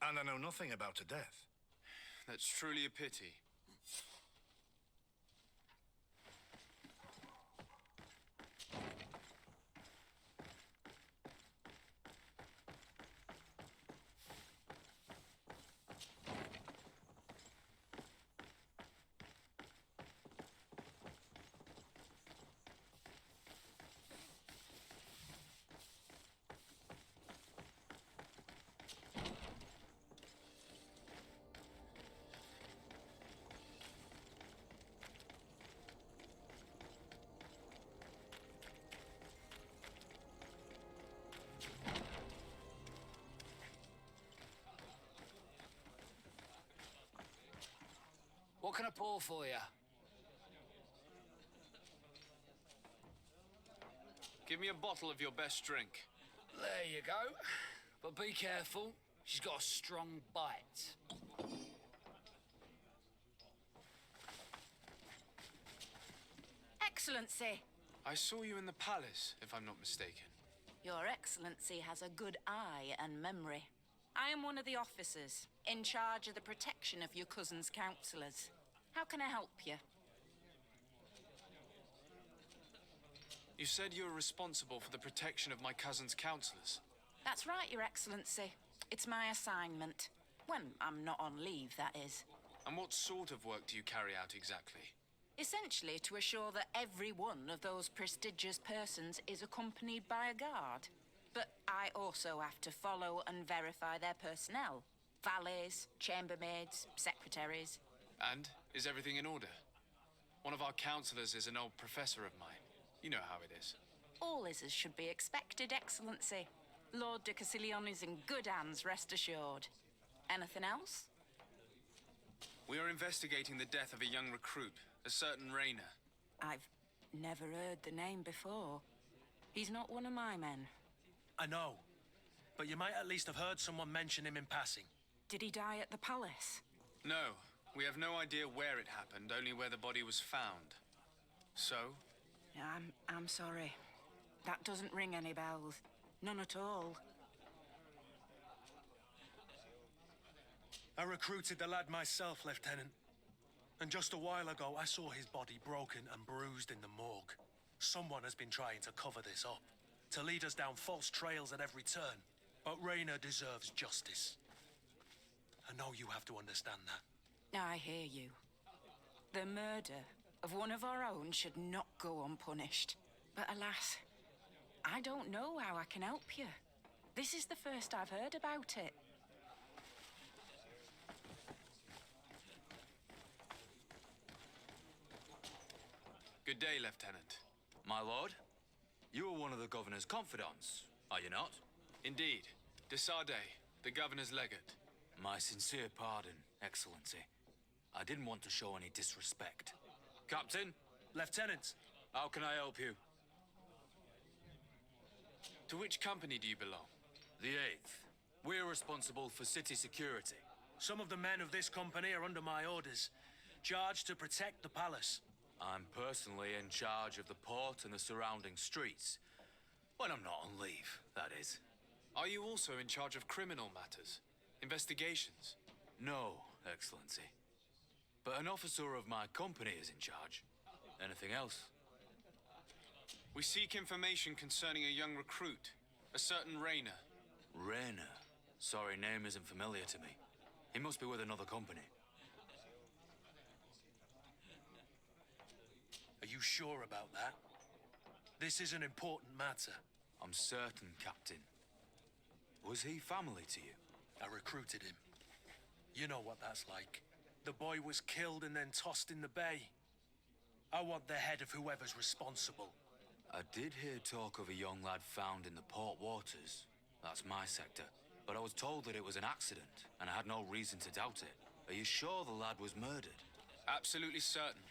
And I know nothing about a death. That's truly a pity. What can I pour for you? Give me a bottle of your best drink. There you go. But be careful. She's got a strong bite. Excellency. I saw you in the palace, if I'm not mistaken. Your Excellency has a good eye and memory. I am one of the officers in charge of the protection of your cousin's counselors. How can I help you? You said you were responsible for the protection of my cousin's counselors. That's right, Your Excellency. It's my assignment. When I'm not on leave, that is. And what sort of work do you carry out exactly? Essentially to assure that every one of those prestigious persons is accompanied by a guard. But I also have to follow and verify their personnel. Valets, chambermaids, secretaries. And is everything in order? One of our counselors is an old professor of mine. You know how it is. All is as should be expected, Excellency. Lord de Cassilion is in good hands, rest assured. Anything else? We are investigating the death of a young recruit, a certain Rainer. I've never heard the name before. He's not one of my men. I know, but you might at least have heard someone mention him in passing. Did he die at the palace? No, we have no idea where it happened, only where the body was found. So? I'm sorry. That doesn't ring any bells. None at all. I recruited the lad myself, Lieutenant. And just a while ago, I saw his body broken and bruised in the morgue. Someone has been trying to cover this up, to lead us down false trails at every turn. But Rainer deserves justice. I know you have to understand that. I hear you. The murder of one of our own should not go unpunished. But alas, I don't know how I can help you. This is the first I've heard about it. Good day, Lieutenant. My lord, you are one of the governor's confidants, are you not? Indeed. De Sardet, the governor's legate. My sincere pardon, Excellency. I didn't want to show any disrespect. Captain? Lieutenant. How can I help you? To which company do you belong? The 8th. We're responsible for city security. Some of the men of this company are under my orders, charged to protect the palace. I'm personally in charge of the port and the surrounding streets. When I'm not on leave, that is. Are you also in charge of criminal matters? Investigations? No, Excellency. But an officer of my company is in charge. Anything else? We seek information concerning a young recruit, a certain Rainer. Rainer? Sorry, name isn't familiar to me. He must be with another company. Are you sure about that? This is an important matter. I'm certain, Captain. Was he family to you? I recruited him. You know what that's like. The boy was killed and then tossed in the bay. I want the head of whoever's responsible. I did hear talk of a young lad found in the port waters. That's my sector. But I was told that it was an accident, and I had no reason to doubt it. Are you sure the lad was murdered? Absolutely certain.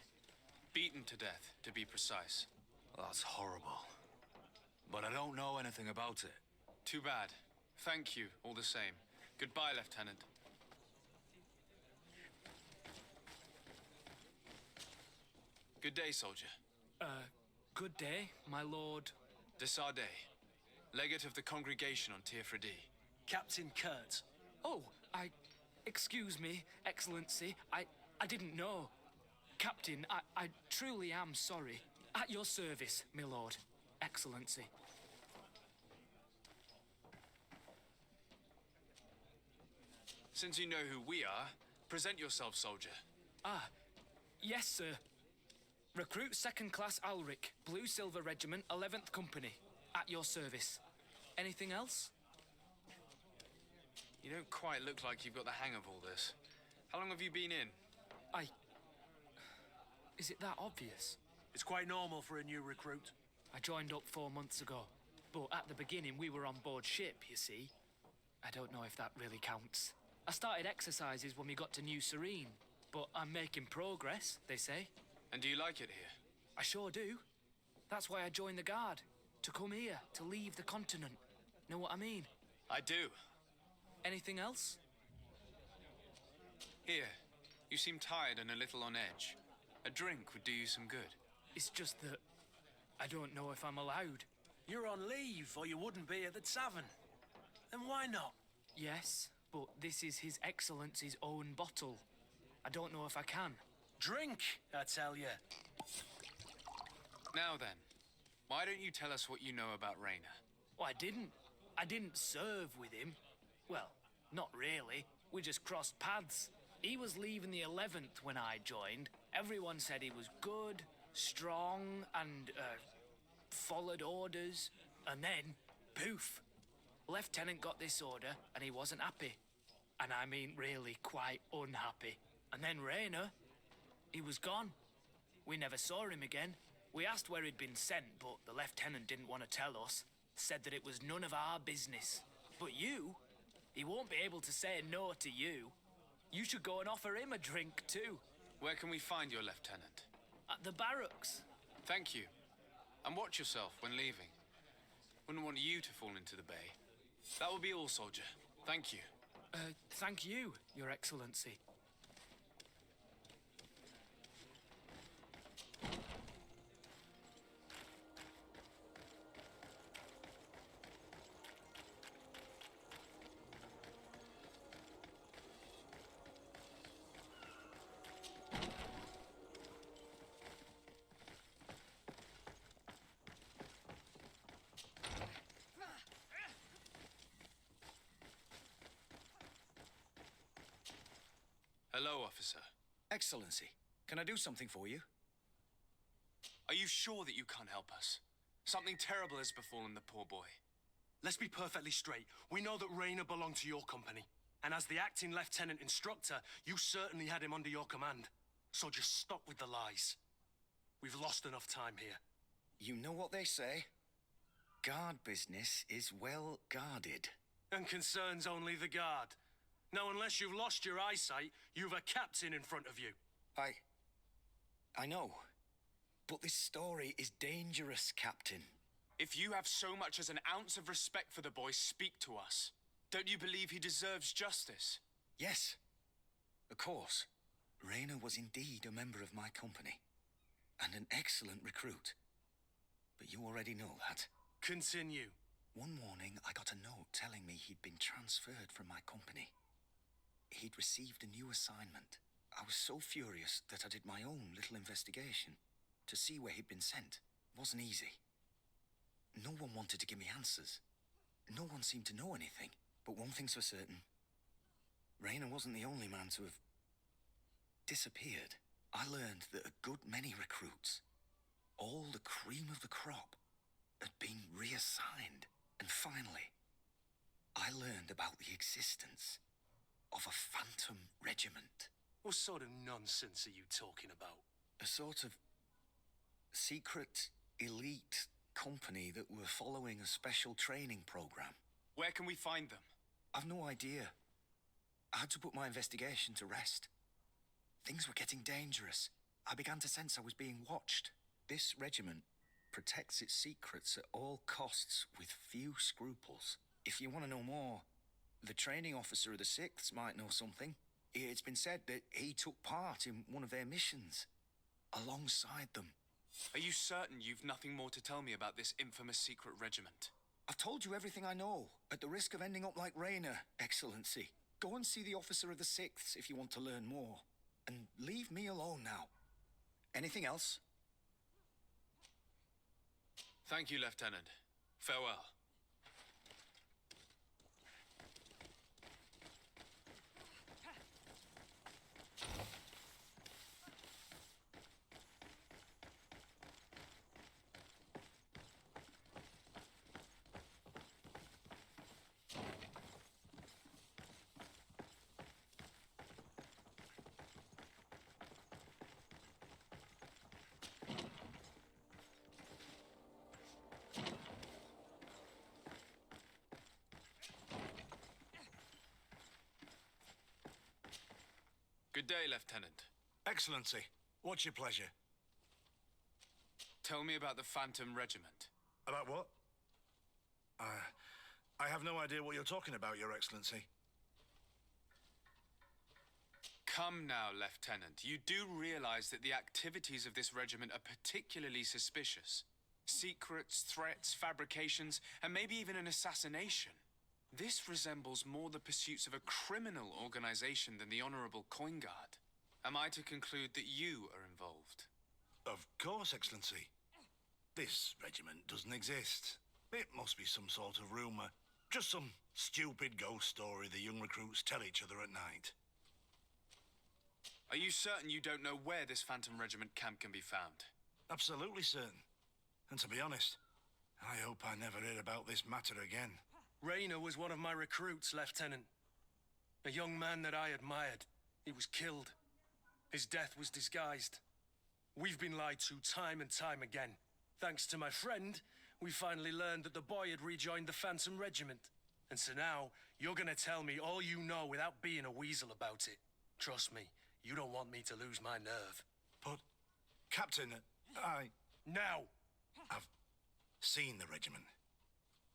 Beaten to death, to be precise. That's horrible. But I don't know anything about it. Too bad. Thank you, all the same. Goodbye, Lieutenant. Good day, soldier. Good day, my lord. De Sardet, legate of the congregation on Tirfredi. Captain Kurt. Oh, excuse me, Excellency. I didn't know. Captain, I truly am sorry. At your service, my lord. Excellency. Since you know who we are, present yourself, soldier. Yes, sir. Recruit 2nd Class Alric, Blue Silver Regiment, 11th Company. At your service. Anything else? You don't quite look like you've got the hang of all this. How long have you been in? Is it that obvious? It's quite normal for a new recruit. I joined up 4 months ago. But at the beginning, we were on board ship, you see. I don't know if that really counts. I started exercises when we got to New Serene. But I'm making progress, they say. And do you like it here? I sure do. That's why I joined the Guard. To come here, to leave the continent. Know what I mean? I do. Anything else? Here. You seem tired and a little on edge. A drink would do you some good. It's just that I don't know if I'm allowed. You're on leave, or you wouldn't be at the tavern. Then why not? Yes, but this is His Excellency's own bottle. I don't know if I can. Drink, I tell you. Now then, why don't you tell us what you know about Raina? Oh, I didn't. I didn't serve with him. Well, not really. We just crossed paths. He was leaving the 11th when I joined. Everyone said he was good, strong, and, followed orders. And then, poof. Lieutenant got this order, and he wasn't happy. And I mean really quite unhappy. And then Raina, he was gone. We never saw him again. We asked where he'd been sent, but the lieutenant didn't want to tell us. Said that it was none of our business. But you, he won't be able to say no to you. You should go and offer him a drink too. Where can we find your lieutenant? At the barracks. Thank you. And watch yourself when leaving. Wouldn't want you to fall into the bay. That will be all, soldier. Thank you. Thank you, Your Excellency. Hello, officer. Excellency, can I do something for you? Are you sure that you can't help us? Something terrible has befallen the poor boy. Let's be perfectly straight. We know that Raina belonged to your company. And as the acting lieutenant instructor, you certainly had him under your command. So just stop with the lies. We've lost enough time here. You know what they say? Guard business is well guarded. And concerns only the guard. Now, unless you've lost your eyesight, you've a captain in front of you. I know. But this story is dangerous, Captain. If you have so much as an ounce of respect for the boy, speak to us. Don't you believe he deserves justice? Yes, of course. Raina was indeed a member of my company. And an excellent recruit. But you already know that. Continue. One morning, I got a note telling me he'd been transferred from my company. He'd received a new assignment. I was so furious that I did my own little investigation to see where he'd been sent. It wasn't easy. No one wanted to give me answers. No one seemed to know anything. But one thing's for certain. Raina wasn't the only man to have disappeared. I learned that a good many recruits, all the cream of the crop, had been reassigned. And finally, I learned about the existence of a phantom regiment. What sort of nonsense are you talking about? A sort of secret, elite company that were following a special training program. Where can we find them? I've no idea. I had to put my investigation to rest. Things were getting dangerous. I began to sense I was being watched. This regiment protects its secrets at all costs with few scruples. If you want to know more, the training officer of the 6th might know something. It's been said that he took part in one of their missions, alongside them. Are you certain you've nothing more to tell me about this infamous secret regiment? I've told you everything I know, at the risk of ending up like Raina, Excellency. Go and see the officer of the 6th if you want to learn more. And leave me alone now. Anything else? Thank you, Lieutenant. Farewell. Good day, Lieutenant. Excellency, what's your pleasure? Tell me about the Phantom Regiment. About what? I have no idea what you're talking about, Your Excellency. Come now, Lieutenant. You do realize that the activities of this regiment are particularly suspicious. Secrets, threats, fabrications, and maybe even an assassination. This resembles more the pursuits of a criminal organization than the Honorable Coin Guard. Am I to conclude that you are involved? Of course, Excellency. This regiment doesn't exist. It must be some sort of rumor. Just some stupid ghost story the young recruits tell each other at night. Are you certain you don't know where this Phantom Regiment camp can be found? Absolutely certain. And to be honest, I hope I never hear about this matter again. Rainer was one of my recruits, Lieutenant. A young man that I admired. He was killed. His death was disguised. We've been lied to time and time again. Thanks to my friend, we finally learned that the boy had rejoined the Phantom Regiment. And so now, you're gonna tell me all you know without being a weasel about it. Trust me, you don't want me to lose my nerve. But, Captain, Now! I've seen the regiment.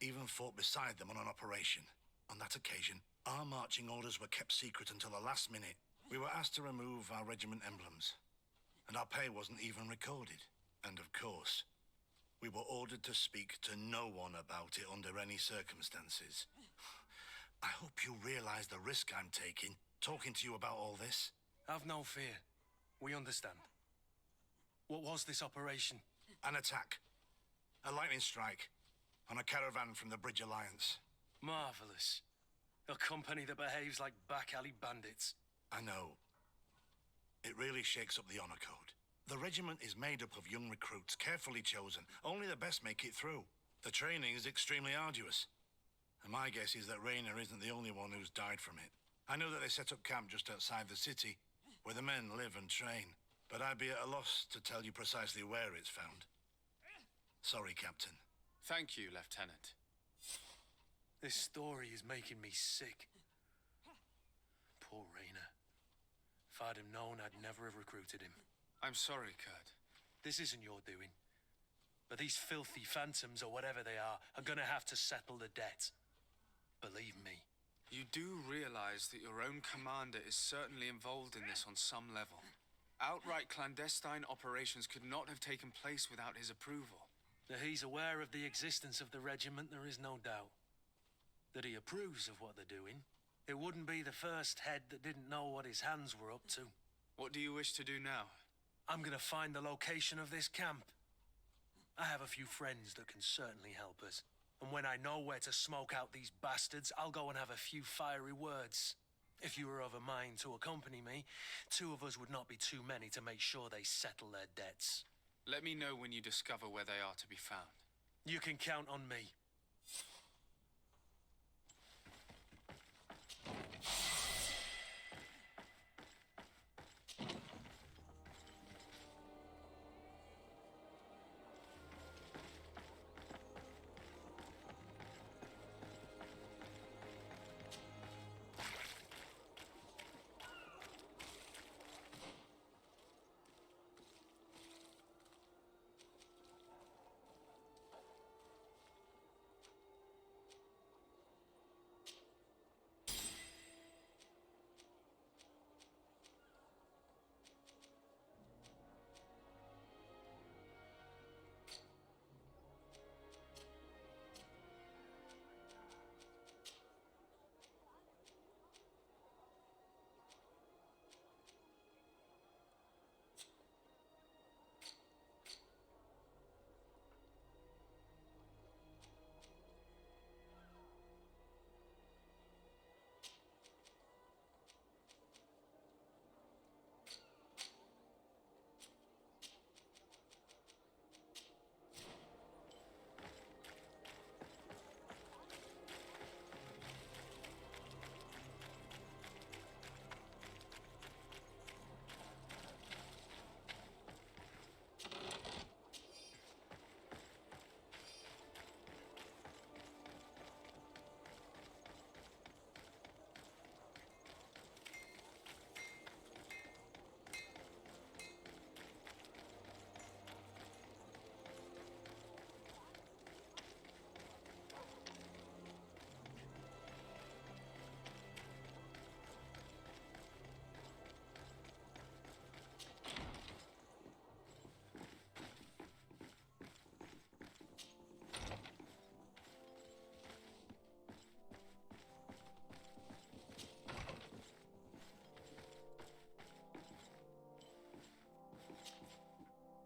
Even fought beside them on an operation. On that occasion, our marching orders were kept secret until the last minute. We were asked to remove our regiment emblems. And our pay wasn't even recorded. And of course, we were ordered to speak to no one about it under any circumstances. I hope you realize the risk I'm taking, talking to you about all this. Have no fear. We understand. What was this operation? An attack. A lightning strike. On a caravan from the Bridge Alliance. Marvelous. A company that behaves like back-alley bandits. I know. It really shakes up the honor code. The regiment is made up of young recruits, carefully chosen. Only the best make it through. The training is extremely arduous. And my guess is that Rainer isn't the only one who's died from it. I know that they set up camp just outside the city, where the men live and train. But I'd be at a loss to tell you precisely where it's found. Sorry, Captain. Thank you, Lieutenant. This story is making me sick. Poor Rainer. If I'd have known, I'd never have recruited him. I'm sorry, Kurt. This isn't your doing. But these filthy phantoms, or whatever they are gonna have to settle the debt. Believe me. You do realize that your own commander is certainly involved in this on some level. Outright clandestine operations could not have taken place without his approval. That he's aware of the existence of the regiment, there is no doubt. That he approves of what they're doing. It wouldn't be the first head that didn't know what his hands were up to. What do you wish to do now? I'm gonna find the location of this camp. I have a few friends that can certainly help us. And when I know where to smoke out these bastards, I'll go and have a few fiery words. If you were of a mind to accompany me, 2 of us would not be too many to make sure they settle their debts. Let me know when you discover where they are to be found. You can count on me.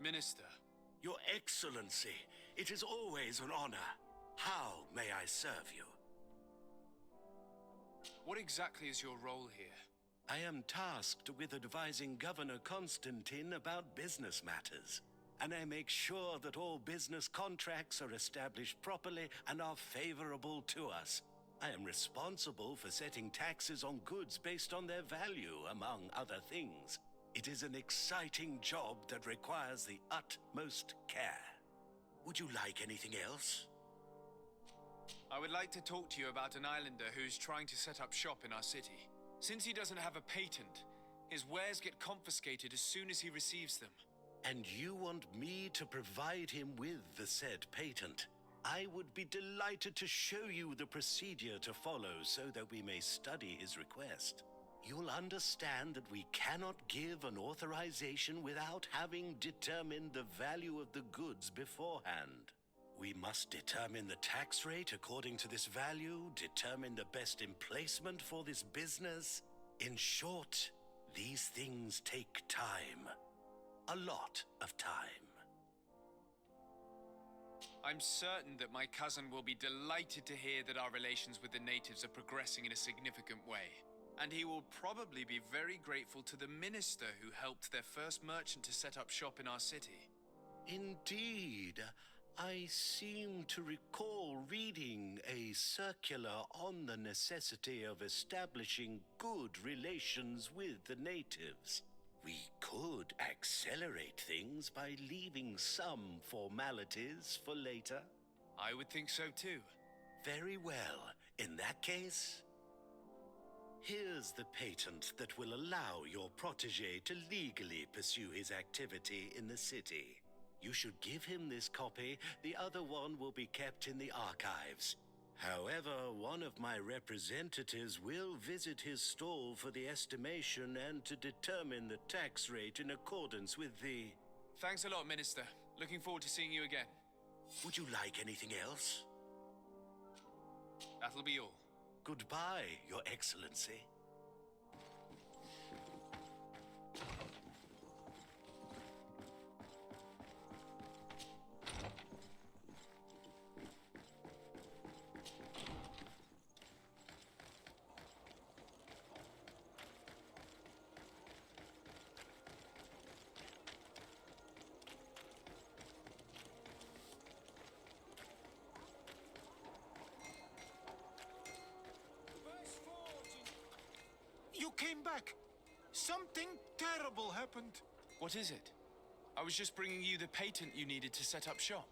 Minister. Your Excellency, it is always an honor. How may I serve you? What exactly is your role here? I am tasked with advising Governor Constantine about business matters, and I make sure that all business contracts are established properly and are favorable to us. I am responsible for setting taxes on goods based on their value, among other things. It is an exciting job that requires the utmost care. Would you like anything else? I would like to talk to you about an islander who's trying to set up shop in our city. Since he doesn't have a patent, his wares get confiscated as soon as he receives them. And you want me to provide him with the said patent? I would be delighted to show you the procedure to follow so that we may study his request. You'll understand that we cannot give an authorization without having determined the value of the goods beforehand. We must determine the tax rate according to this value, determine the best emplacement for this business. In short, these things take time. A lot of time. I'm certain that my cousin will be delighted to hear that our relations with the natives are progressing in a significant way. And he will probably be very grateful to the minister who helped their first merchant to set up shop in our city. Indeed. I seem to recall reading a circular on the necessity of establishing good relations with the natives. We could accelerate things by leaving some formalities for later. I would think so too. Very well. In that case, here's the patent that will allow your protege to legally pursue his activity in the city. You should give him this copy. The other one will be kept in the archives. However, one of my representatives will visit his stall for the estimation and to determine the tax rate in accordance with the... Thanks a lot, Minister. Looking forward to seeing you again. Would you like anything else? That'll be all. Goodbye, Your Excellency. You came back. Something terrible happened. What is it? I was just bringing you the patent you needed to set up shop.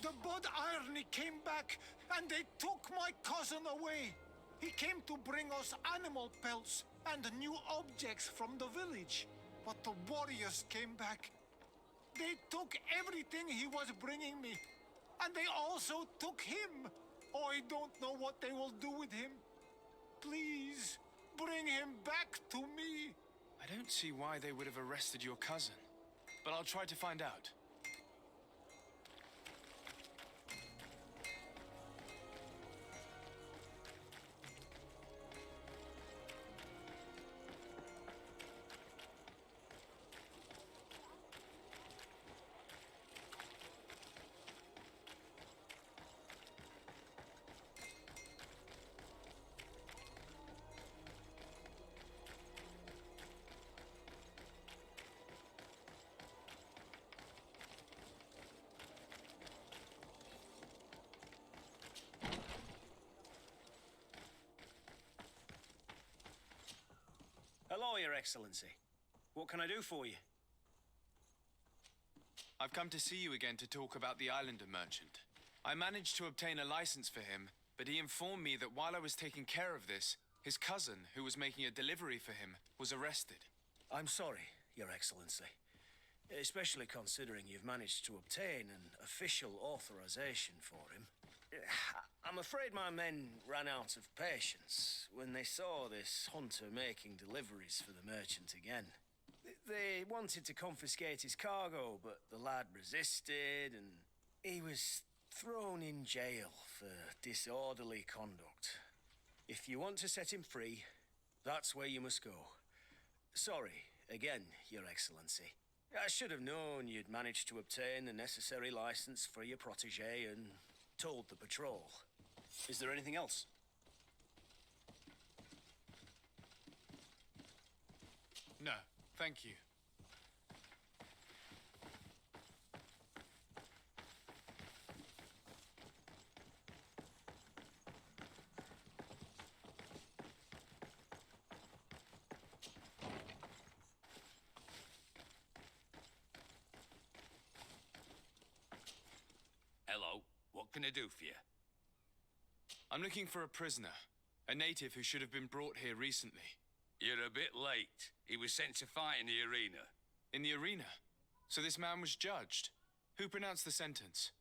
The Bud Irony came back, and they took my cousin away. He came to bring us animal pelts and new objects from the village. But the warriors came back. They took everything he was bringing me. And they also took him. Oh, I don't know what they will do with him. Please, bring him back to me. I don't see why they would have arrested your cousin, but I'll try to find out. Hello, Your Excellency. What can I do for you? I've come to see you again to talk about the islander merchant. I managed to obtain a license for him, but he informed me that while I was taking care of this, his cousin, who was making a delivery for him, was arrested. I'm sorry, Your Excellency. Especially considering you've managed to obtain an official authorization for him. I'm afraid my men ran out of patience when they saw this hunter making deliveries for the merchant again. They wanted to confiscate his cargo, but the lad resisted and he was thrown in jail for disorderly conduct. If you want to set him free, that's where you must go. Sorry, again, Your Excellency. I should have known you'd managed to obtain the necessary license for your protege and told the patrol. Is there anything else? No, thank you. Hello, what can I do for you? I'm looking for a prisoner, a native who should have been brought here recently. You're a bit late. He was sent to fight in the arena. In the arena? So this man was judged? Who pronounced the sentence?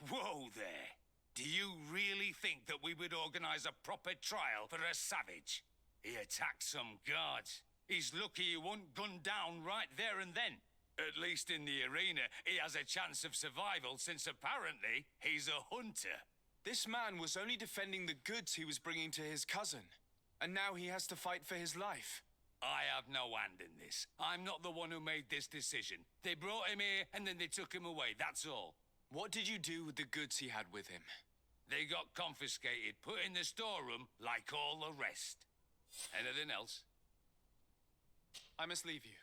Whoa there! Do you really think that we would organize a proper trial for a savage? He attacked some guards. He's lucky he wasn't gunned down right there and then. At least in the arena, he has a chance of survival since apparently he's a hunter. This man was only defending the goods he was bringing to his cousin, and now he has to fight for his life. I have no hand in this. I'm not the one who made this decision. They brought him here and then they took him away, that's all. What did you do with the goods he had with him? They got confiscated, put in the storeroom like all the rest. Anything else? I must leave you.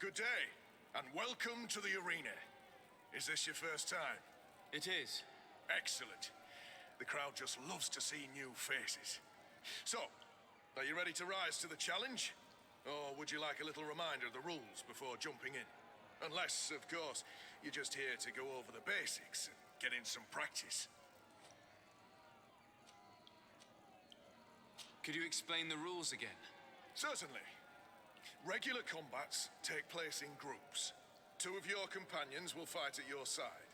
Good day, and welcome to the arena. Is this your first time? It is. Excellent. The crowd just loves to see new faces. So, are you ready to rise to the challenge? Or would you like a little reminder of the rules before jumping in? Unless, of course, you're just here to go over the basics and get in some practice. Could you explain the rules again? Certainly. Regular combats take place in groups. 2 of your companions will fight at your side.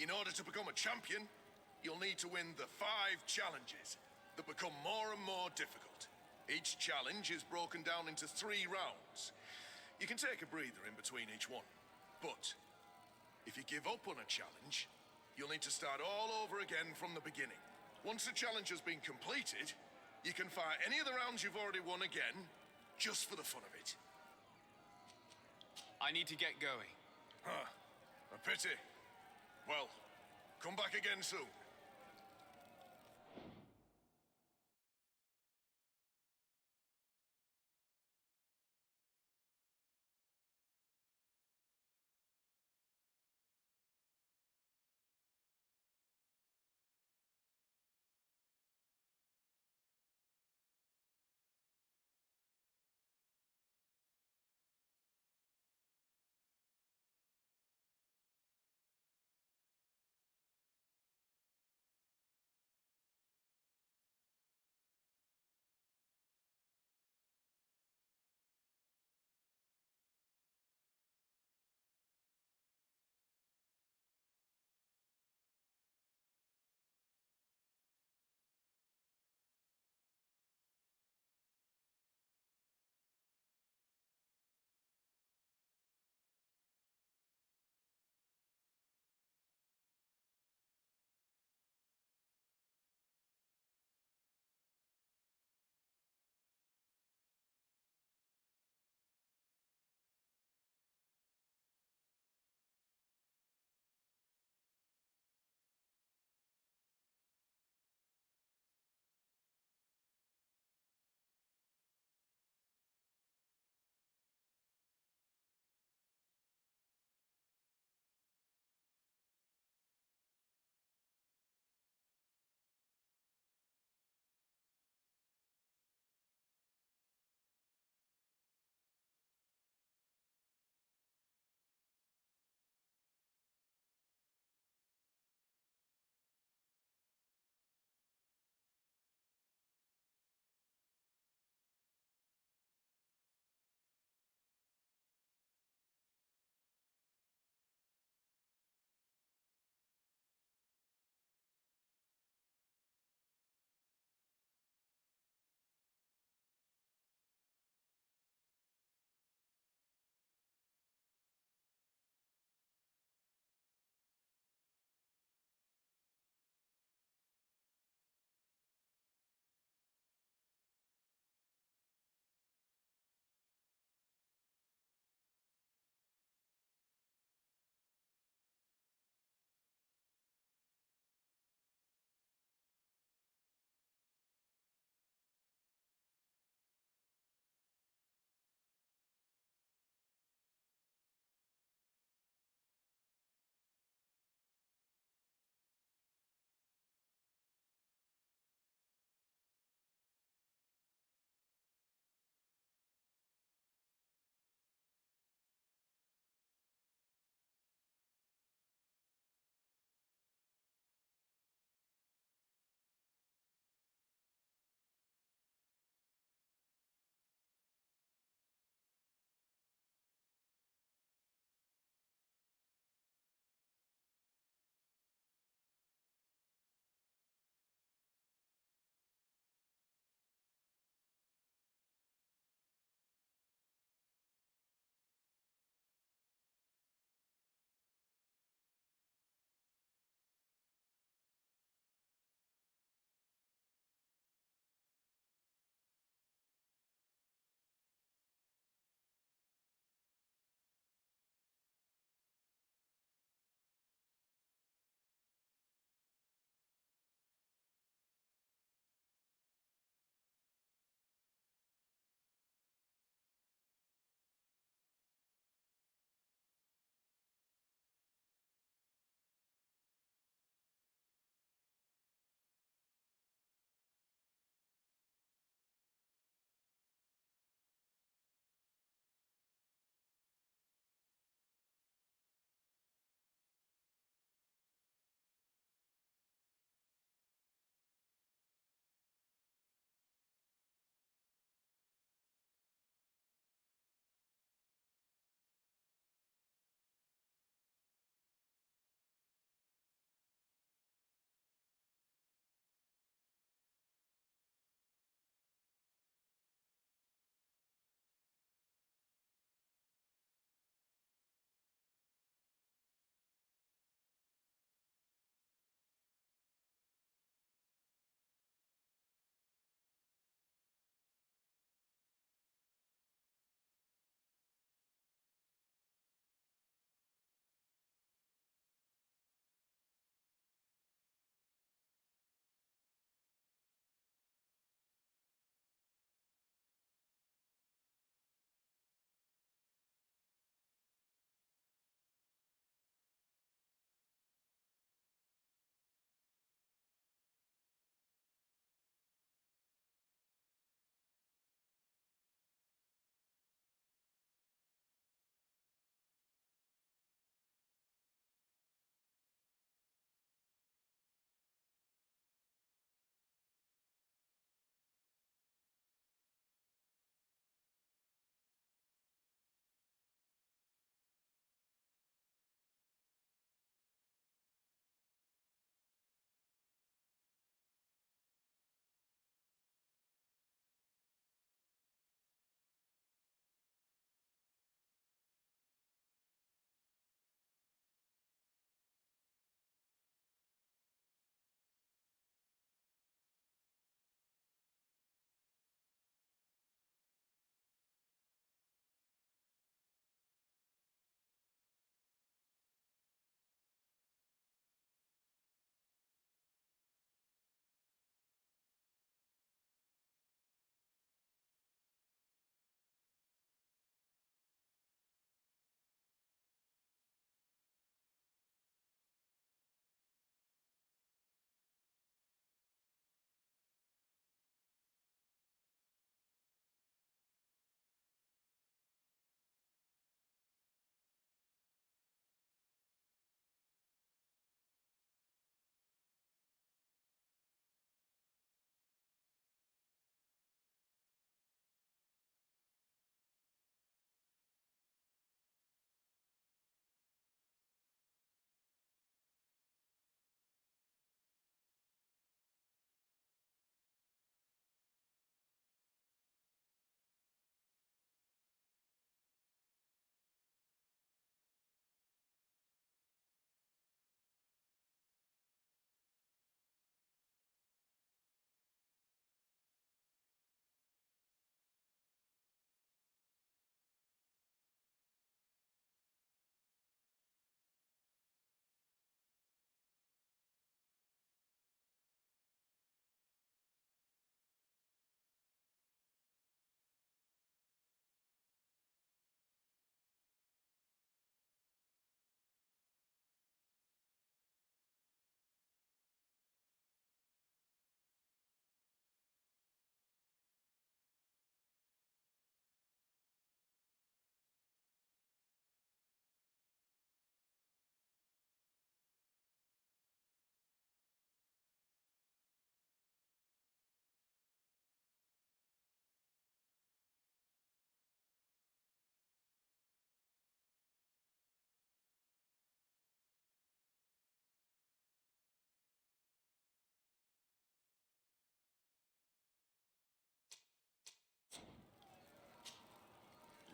In order to become a champion, you'll need to win the 5 challenges that become more and more difficult. Each challenge is broken down into 3 rounds. You can take a breather in between each one. But if you give up on a challenge, you'll need to start all over again from the beginning. Once the challenge has been completed, you can fight any of the rounds you've already won again, just for the fun of it. I need to get going. Huh. A pity. Well, come back again soon.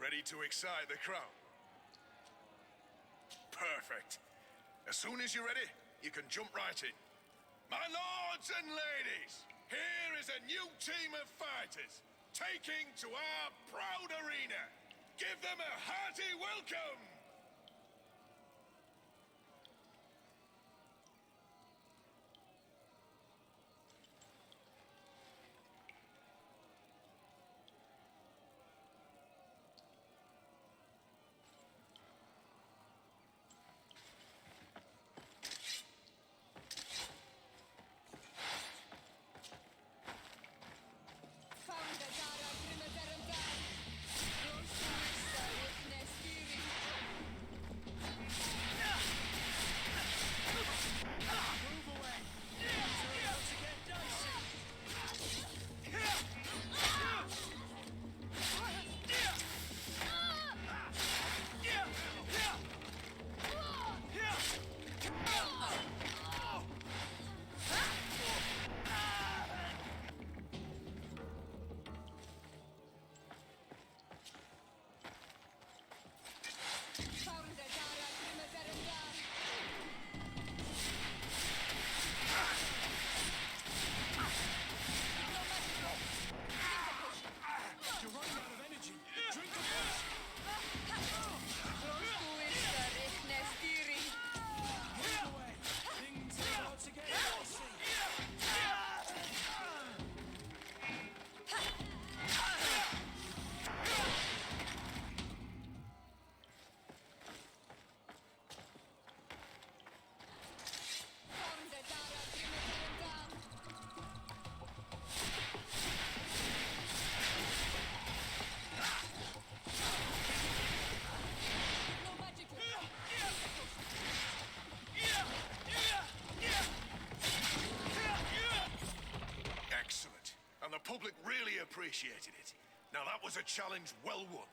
Ready to excite the crowd? Perfect. As soon as you're ready, you can jump right in. My lords and ladies, here is a new team of fighters taking to our proud arena. Give them a hearty welcome! Public really appreciated it. Now that was a challenge well won.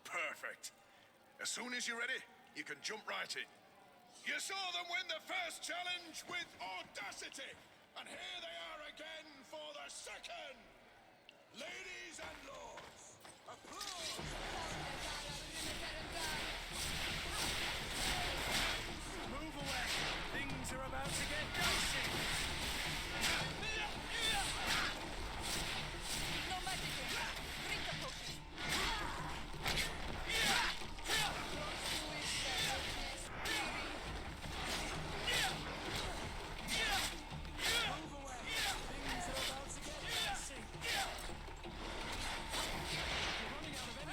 Perfect. As soon as you're ready, you can jump right in. You saw them win the first challenge with audacity, and here they are again for the second. Ladies and lords, applause! Move away. Things are about to get dicey. No magic. Drink a potion. Things are about to get dicey. You're running out of energy.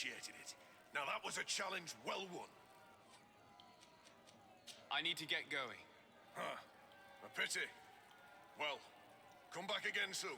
appreciated it. Now that was a challenge well won. I need to get going. Huh. A pity. Well, come back again soon.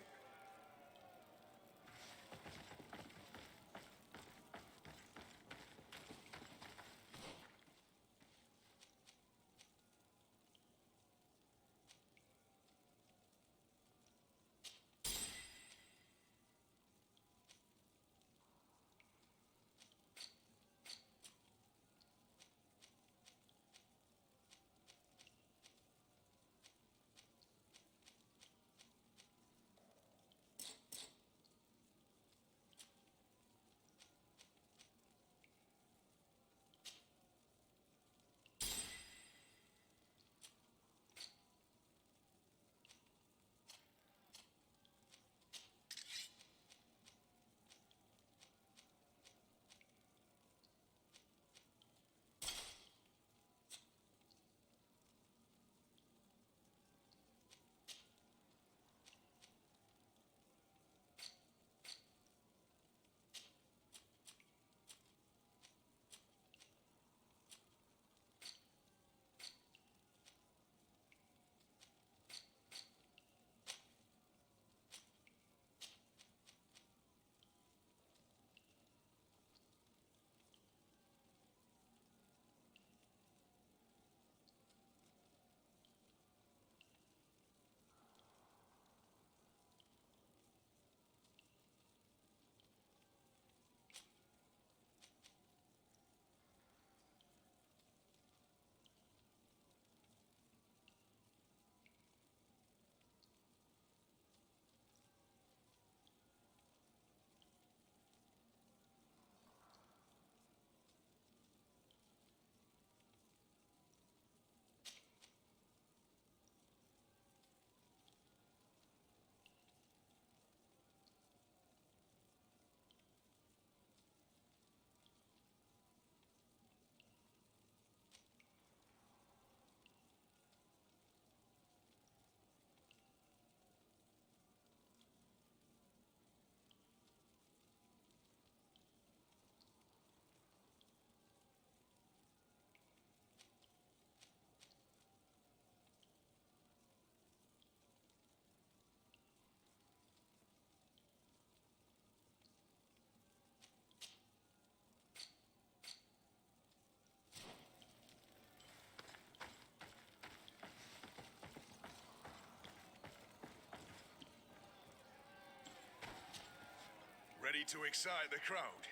Ready to excite the crowd?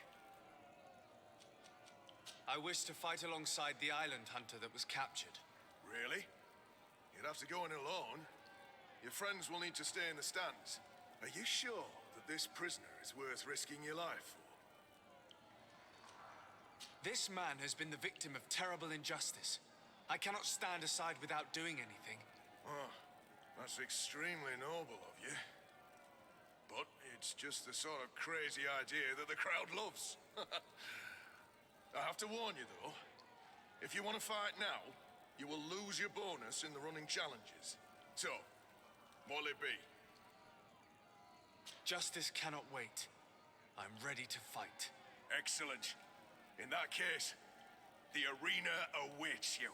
I wish to fight alongside the island hunter that was captured. Really? You'd have to go in alone. Your friends will need to stay in the stands. Are you sure that this prisoner is worth risking your life for? This man has been the victim of terrible injustice. I cannot stand aside without doing anything. Oh, that's extremely noble of you. But it's just the sort of crazy idea that the crowd loves. I have to warn you, though. If you want to fight now, you will lose your bonus in the running challenges. So, what'll it be? Justice cannot wait. I'm ready to fight. Excellent. In that case, the arena awaits you.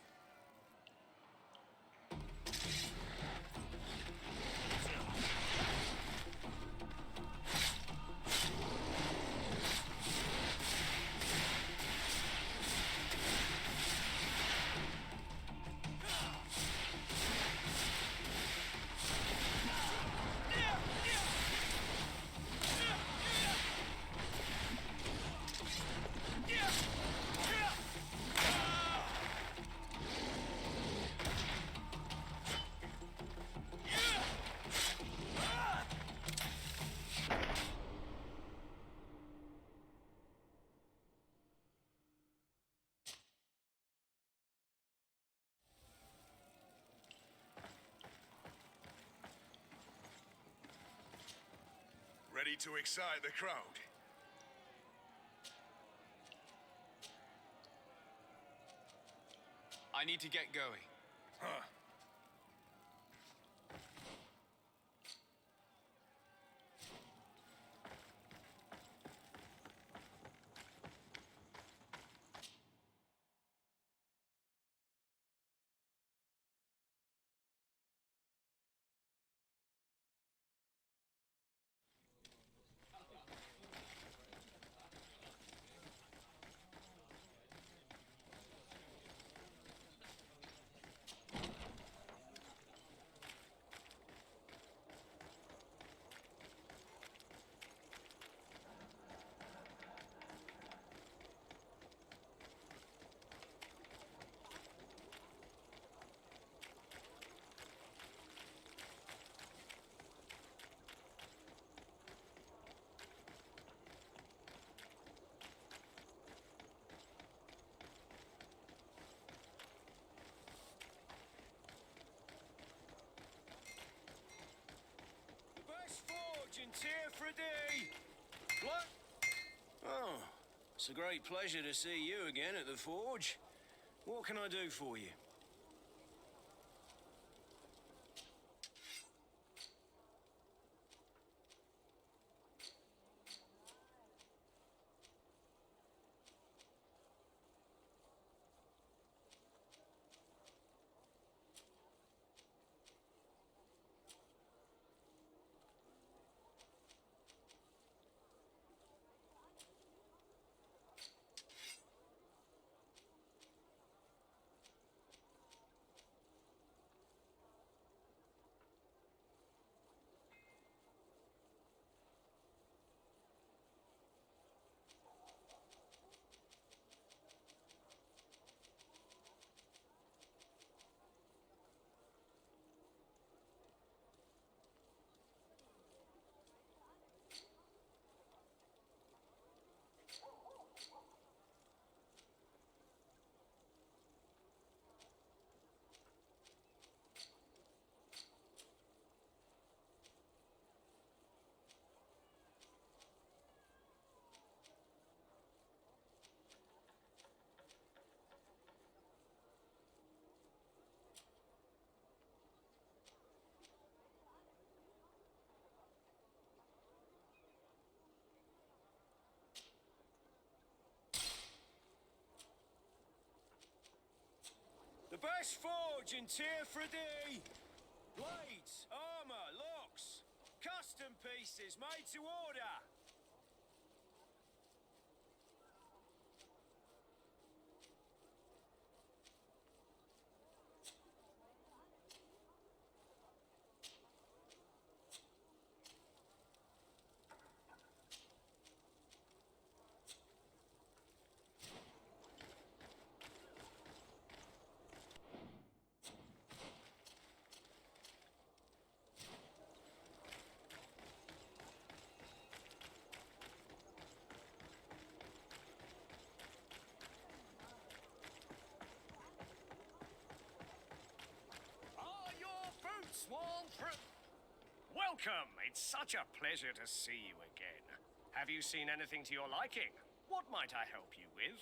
Ready to excite the crowd? I need to get going. Huh. day! What? Oh, it's a great pleasure to see you again at the forge. What can I do for you? The best forge in Tier 3D! Blades, armor, locks, custom pieces made to order! Welcome! It's such a pleasure to see you again. Have you seen anything to your liking? What might I help you with?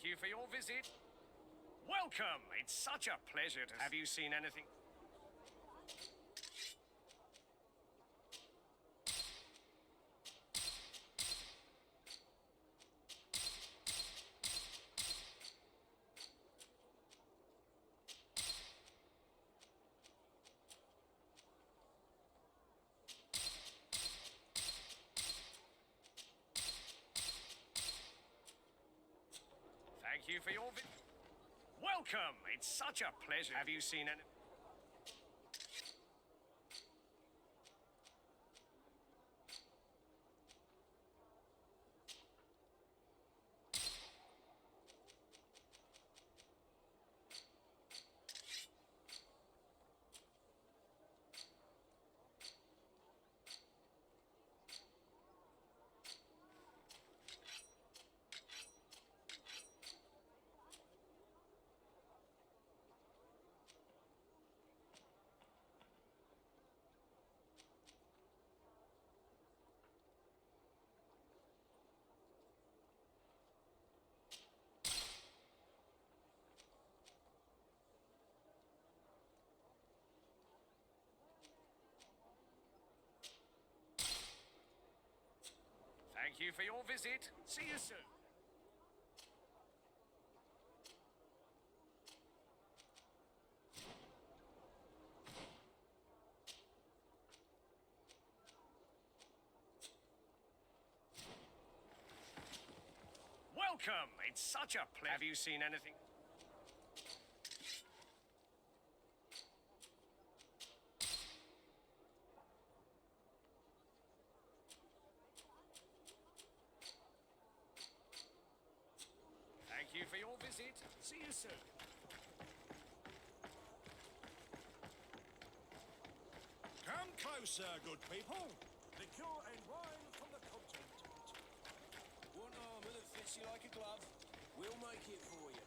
Thank you for your visit. Welcome! It's such a pleasure to... Have you seen anything? Thank you for your Welcome! It's such a pleasure. Have you seen any... you for your visit. See you soon. Welcome. It's such a pleasure. Have you seen anything? Thank you for your visit. See you soon. Come closer, good people. Liqueur and wine from the continent. Want armor that fits you like a glove? We'll make it for you.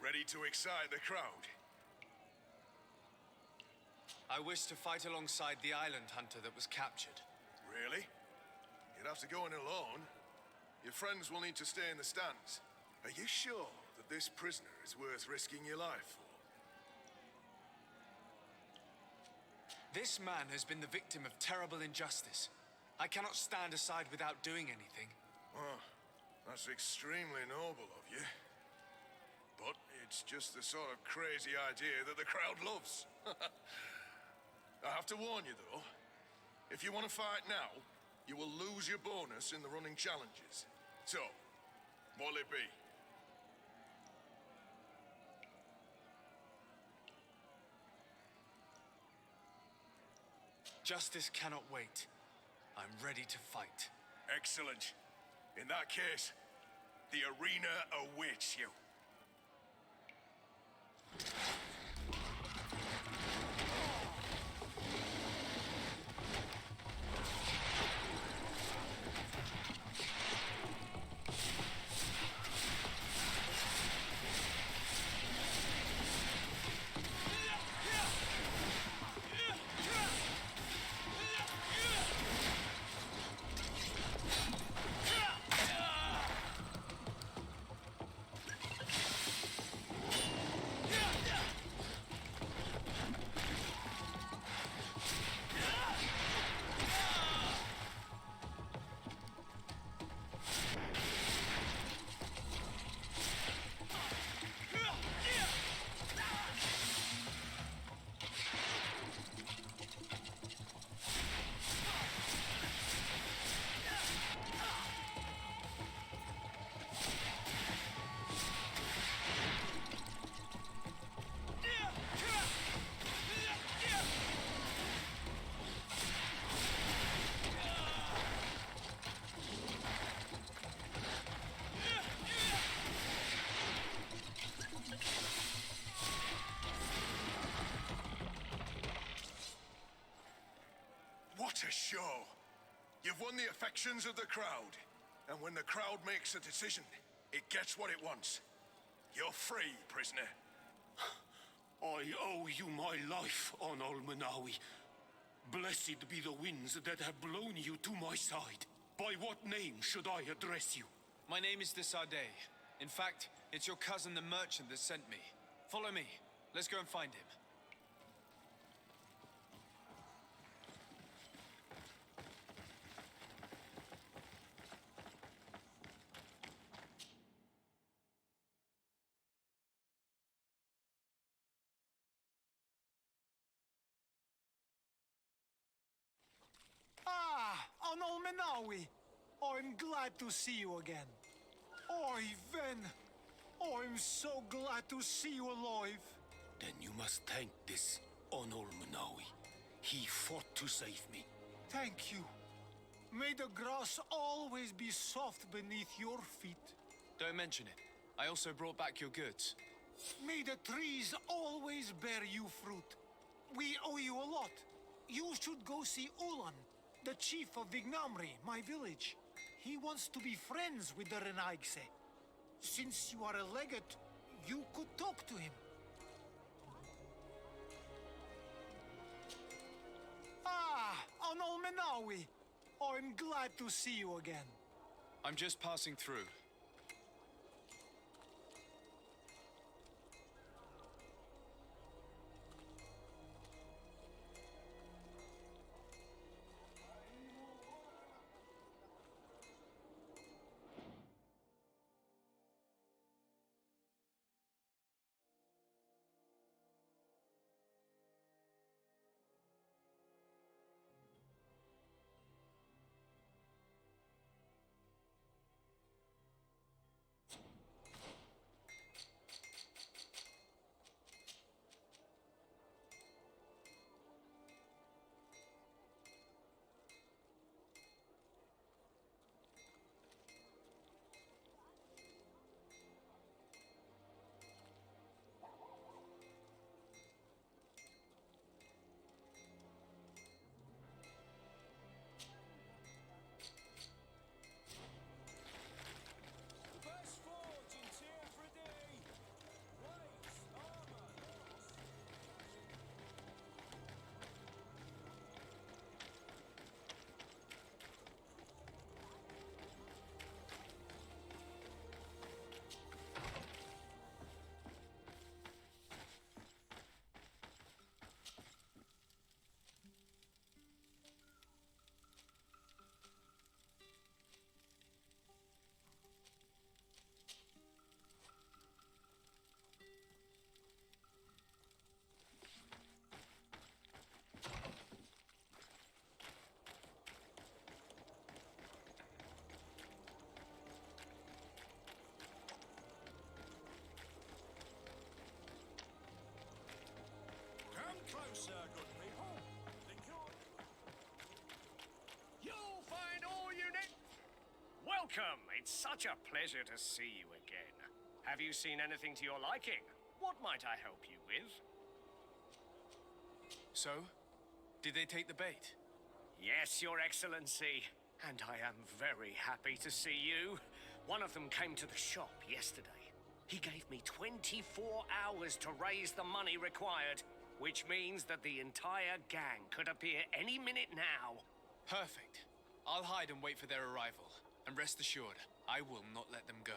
Ready to excite the crowd? I wish to fight alongside the island hunter that was captured. Really? You'd have to go in alone. Your friends will need to stay in the stands. Are you sure that this prisoner is worth risking your life for? This man has been the victim of terrible injustice. I cannot stand aside without doing anything. Oh, that's extremely noble of you. But it's just the sort of crazy idea that the crowd loves. I have to warn you, though. If you want to fight now, you will lose your bonus in the running challenges. So, what'll it be? Justice cannot wait. I'm ready to fight. Excellent. In that case, the arena awaits you. What a show! You've won the affections of the crowd. And when the crowd makes a decision, it gets what it wants. You're free, prisoner. I owe you my life, on Almanawi. Blessed be the winds that have blown you to my side. By what name should I address you? My name is Desardet. In fact, it's your cousin the merchant that sent me. Follow me. Let's go and find him. On Almanawi, I'm glad to see you again. Oi, Ven, I'm so glad to see you alive. Then you must thank this on Almanawi. He fought to save me. Thank you. May the grass always be soft beneath your feet. Don't mention it. I also brought back your goods. May the trees always bear you fruit. We owe you a lot. You should go see Ulan, the chief of Vignamri, my village. He wants to be friends with the Renaigse. Since you are a legate, you could talk to him. On Almanawi. I'm glad to see you again. I'm just passing through. Closer, good people. The cure... You'll find all you need. Welcome. It's such a pleasure to see you again. Have you seen anything to your liking? What might I help you with? So, did they take the bait? Yes, Your Excellency. And I am very happy to see you. One of them came to the shop yesterday. He gave me 24 hours to raise the money required, which means that the entire gang could appear any minute now. Perfect. I'll hide and wait for their arrival. And rest assured, I will not let them go.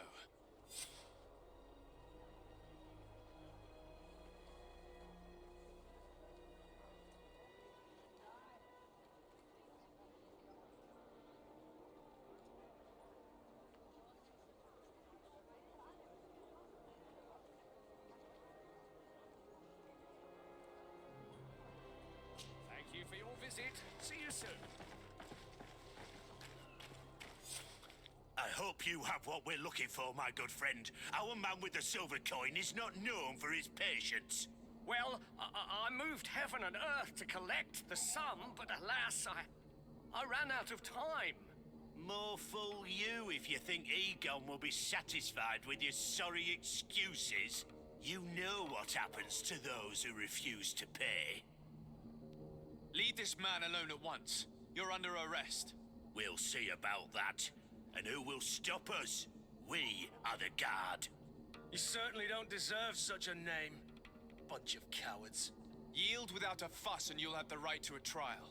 Thank you for your visit. See you soon. I hope you have what we're looking for, my good friend. Our man with the silver coin is not known for his patience. Well, I moved heaven and earth to collect the sum, but alas, I ran out of time. More fool you if you think Egon will be satisfied with your sorry excuses. You know what happens to those who refuse to pay. Leave this man alone at once. You're under arrest. We'll see about that. And who will stop us? We are the guard. You certainly don't deserve such a name. Bunch of cowards. Yield without a fuss and you'll have the right to a trial.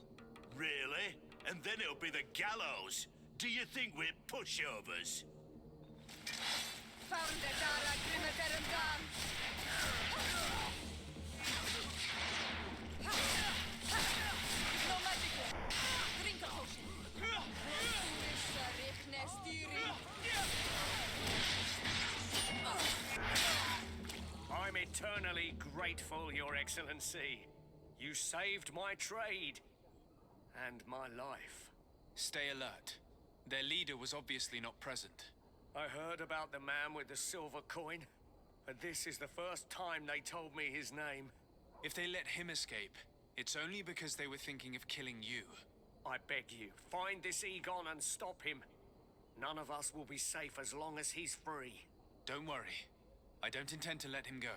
Really? And then it'll be the gallows. Do you think we're pushovers? I'm eternally grateful, Your Excellency. You saved my trade and my life. Stay alert. Their leader was obviously not present. I heard about the man with the silver coin, but this is the first time they told me his name. If they let him escape, it's only because they were thinking of killing you. I beg you, find this Egon and stop him. None of us will be safe as long as he's free. Don't worry. I don't intend to let him go.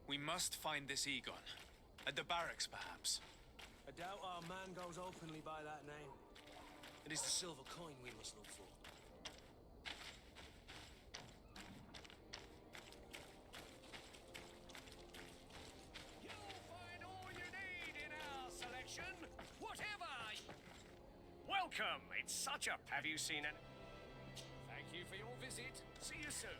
We must find this Egon. At the barracks, perhaps. I doubt our man goes openly by that name. It is the silver coin we must look for. You'll find all you need in our selection, whatever. Welcome. It's such a... Have you seen it? Thank you for your visit. See you soon.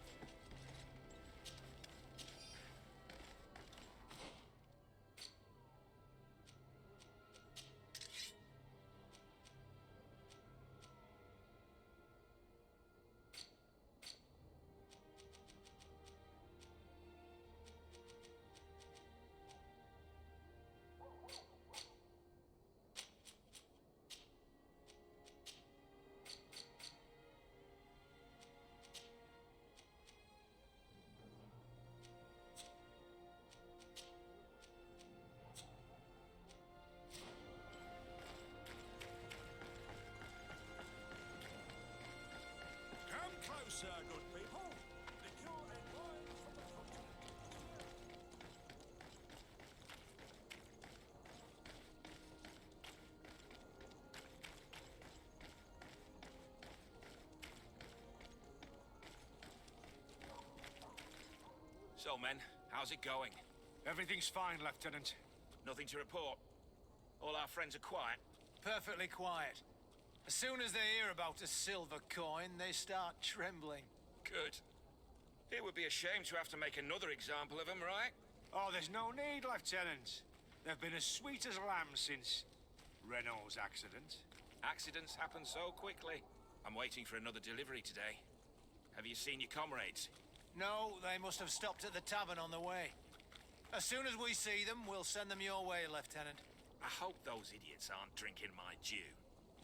Closer, good people. Liqueur and wine from the continent. So, men, how's it going? Everything's fine, Lieutenant. Nothing to report. All our friends are quiet. Perfectly quiet. As soon as they hear about a silver coin, they start trembling. Good. It would be a shame to have to make another example of them, right? Oh, there's no need, Lieutenant. They've been as sweet as lambs since Renault's accident. Accidents happen so quickly. I'm waiting for another delivery today. Have you seen your comrades? No, they must have stopped at the tavern on the way. As soon as we see them, we'll send them your way, Lieutenant. I hope those idiots aren't drinking my Joue.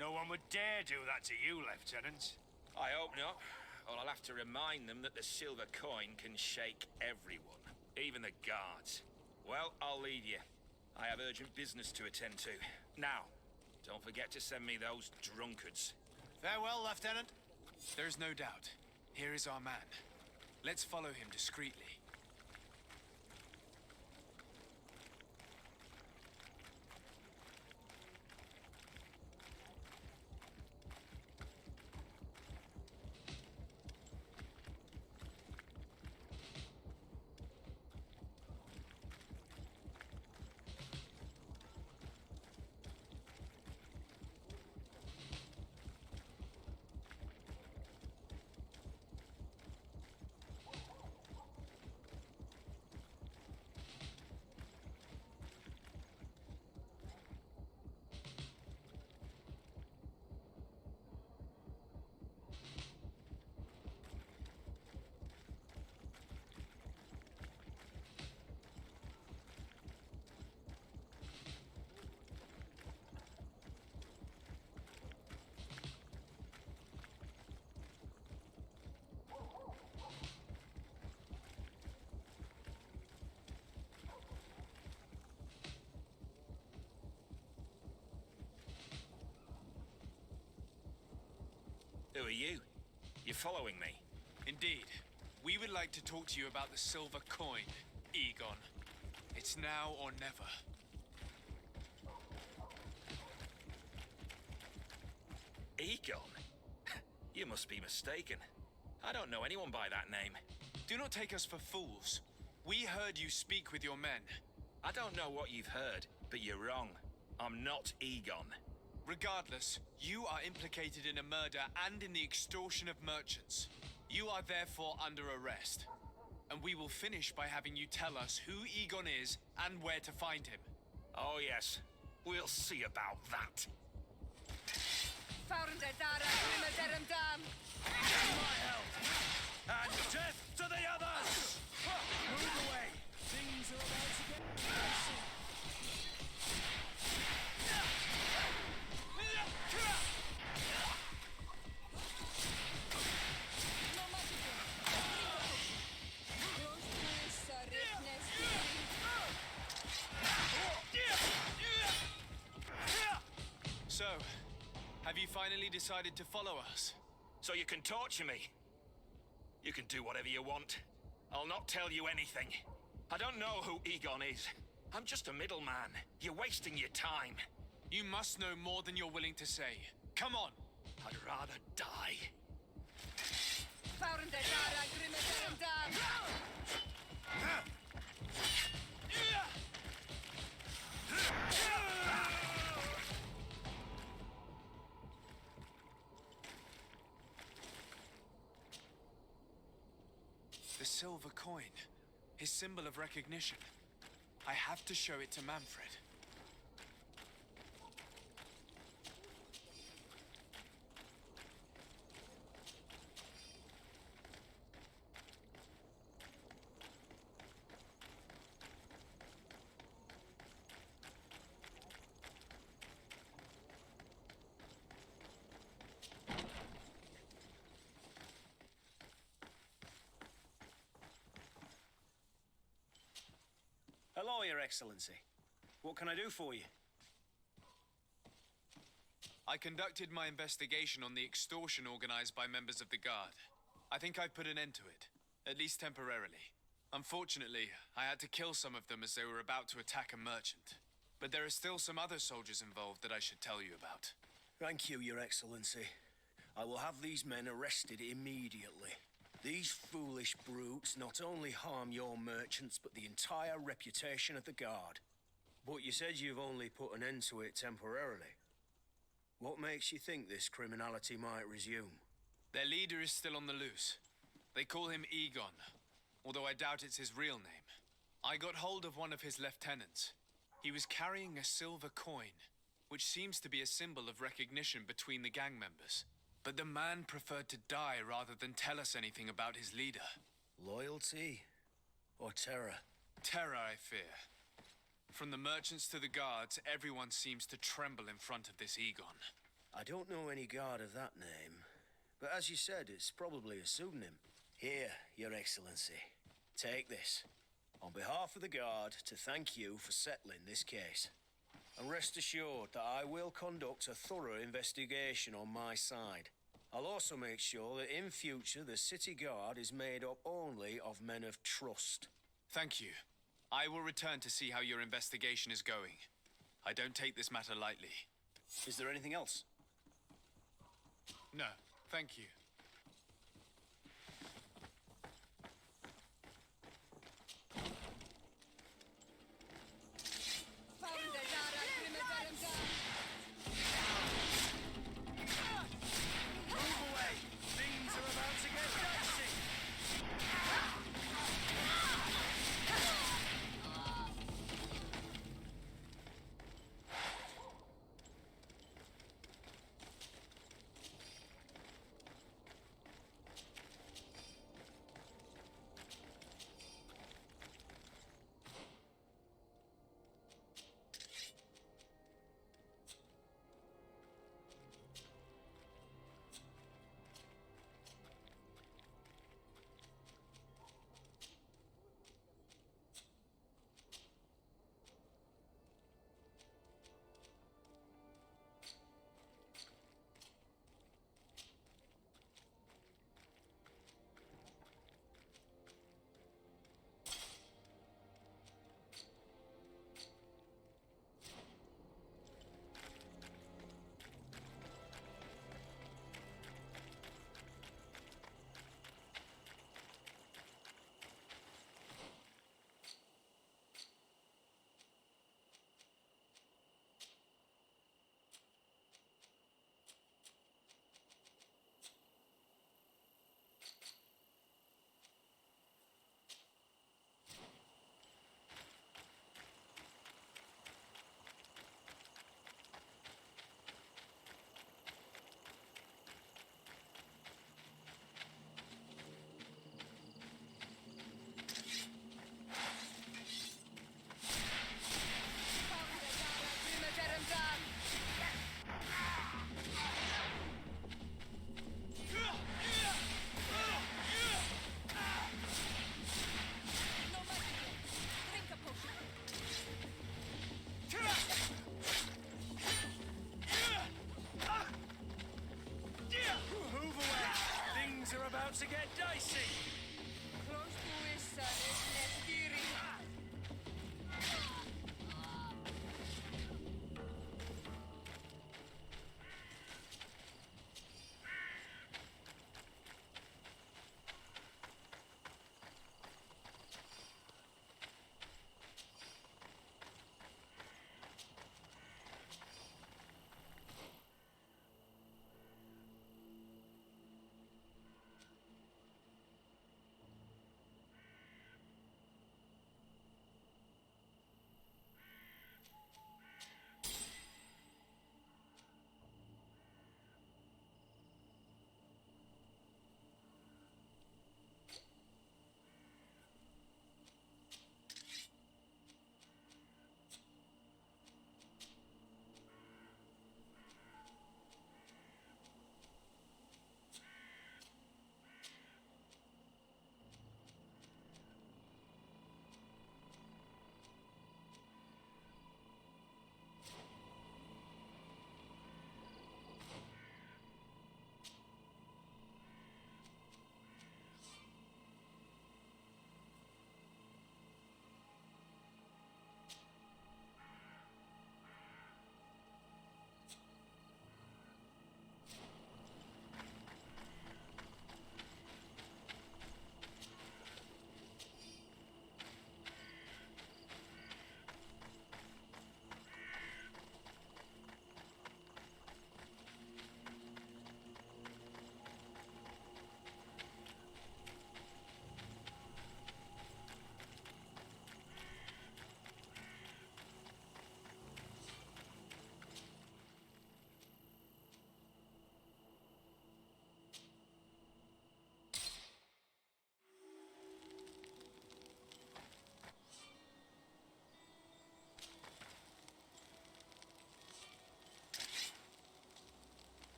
No one would dare do that to you, Lieutenant. I hope not. Or I'll have to remind them that the silver coin can shake everyone, even the guards. Well, I'll leave you. I have urgent business to attend to. Now, don't forget to send me those drunkards. Farewell, Lieutenant. There's no doubt. Here is our man. Let's follow him discreetly. Who are you? You're following me? Indeed. We would like to talk to you about the silver coin, Egon. It's now or never. Egon? You must be mistaken. I don't know anyone by that name. Do not take us for fools. We heard you speak with your men. I don't know what you've heard, but you're wrong. I'm not Egon. Regardless, you are implicated in a murder and in the extortion of merchants. You are therefore under arrest. And we will finish by having you tell us who Egon is and where to find him. Oh yes, we'll see about that. And death to the others! Move away! Things are about to get crazy. So, have you finally decided to follow us? So you can torture me? You can do whatever you want. I'll not tell you anything. I don't know who Egon is. I'm just a middleman. You're wasting your time. You must know more than you're willing to say. Come on! I'd rather die. The silver coin. His symbol of recognition. I have to show it to Manfred. Hello, Your Excellency. What can I do for you? I conducted my investigation on the extortion organized by members of the Guard. I think I've put an end to it, at least temporarily. Unfortunately, I had to kill some of them as they were about to attack a merchant. But there are still some other soldiers involved that I should tell you about. Thank you, Your Excellency. I will have these men arrested immediately. These foolish brutes not only harm your merchants, but the entire reputation of the Guard. But you said you've only put an end to it temporarily. What makes you think this criminality might resume? Their leader is still on the loose. They call him Egon, although I doubt it's his real name. I got hold of one of his lieutenants. He was carrying a silver coin, which seems to be a symbol of recognition between the gang members. But the man preferred to die rather than tell us anything about his leader. Loyalty or terror? Terror, I fear. From the merchants to the guards, everyone seems to tremble in front of this Egon. I don't know any guard of that name, but as you said, it's probably a pseudonym. Here, Your Excellency. Take this. On behalf of the Guard, to thank you for settling this case. And rest assured that I will conduct a thorough investigation on my side. I'll also make sure that in future the City Guard is made up only of men of trust. Thank you. I will return to see how your investigation is going. I don't take this matter lightly. Is there anything else? No, thank you.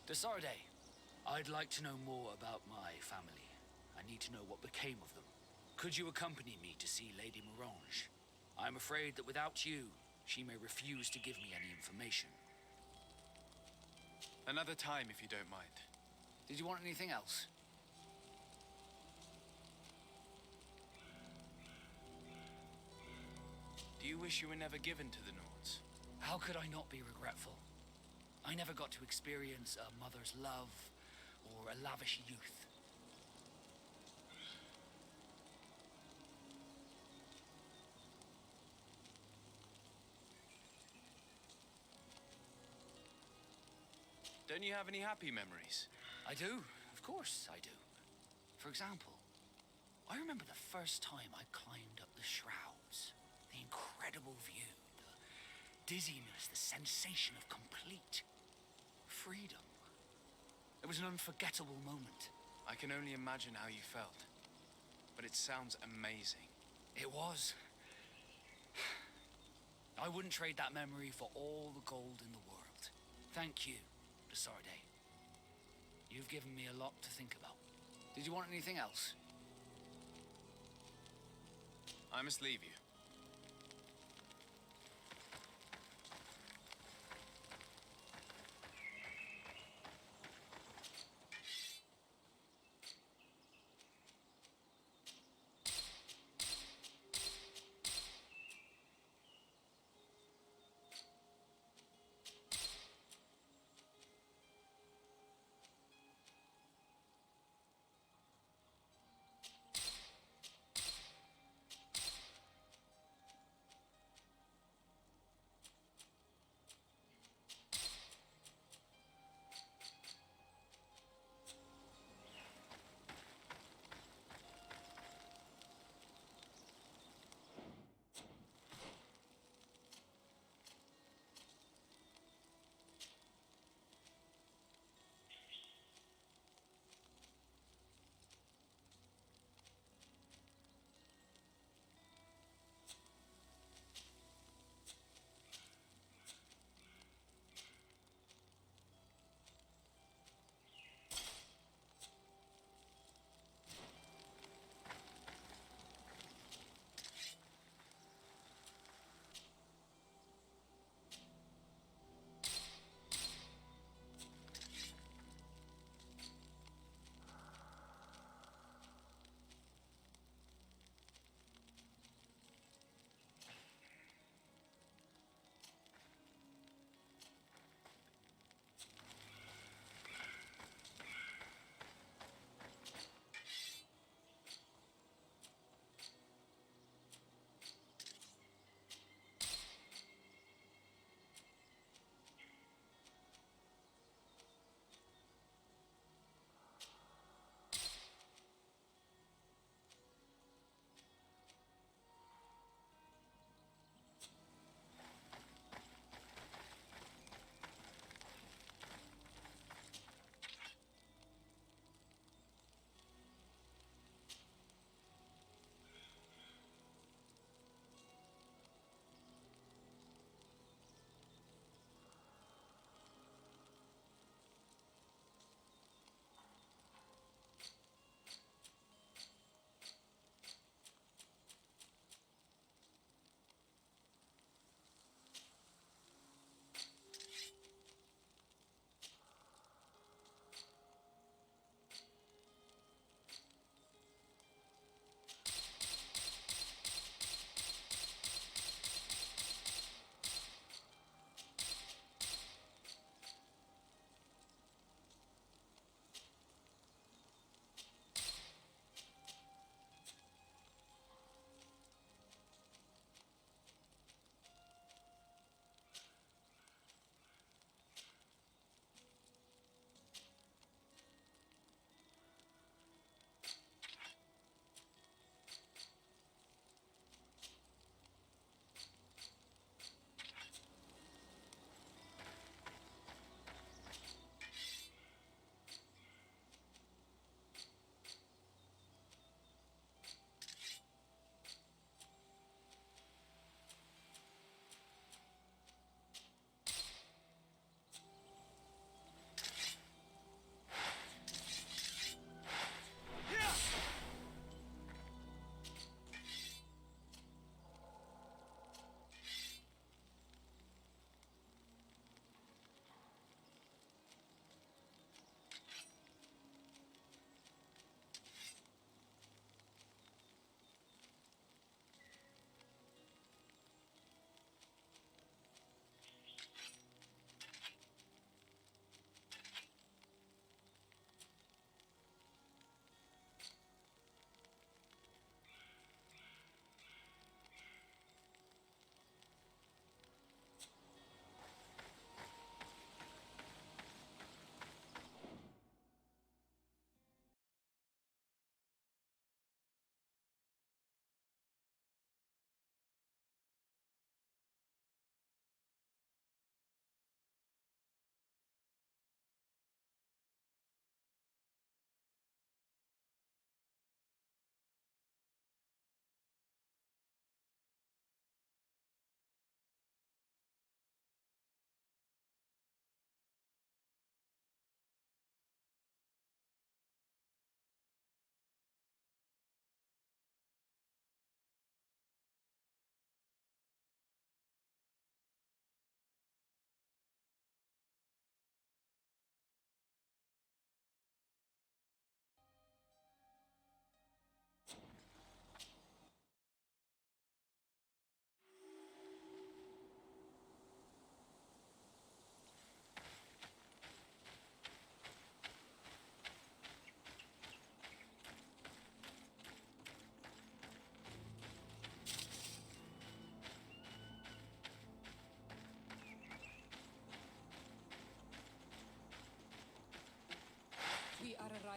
Desarde, I'd like to know more about my family. I need to know what became of them. Could you accompany me to see Lady Morange? I'm afraid that without you, she may refuse to give me any information. Another time, if you don't mind. Did you want anything else? Do you wish you were never given to the Nords? How could I not be regretful? I never got to experience a mother's love or a lavish youth. Don't you have any happy memories? I do, of course I do. For example, I remember the first time I climbed up the shrouds. The incredible view, the dizziness, the sensation of complete freedom. It was an unforgettable moment. I can only imagine how you felt. But it sounds amazing. It was. I wouldn't trade that memory for all the gold in the world. Thank you, Desarde. You've given me a lot to think about. Did you want anything else? I must leave you.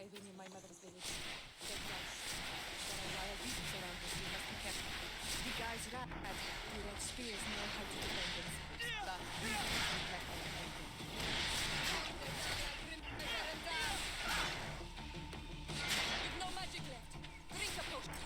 thriving in my mother's village. There are wild beasts around us we must be careful. The guys rat the red spears know how to defend themselves, but we must be careful of anything. You've no magic left. Drink a potion.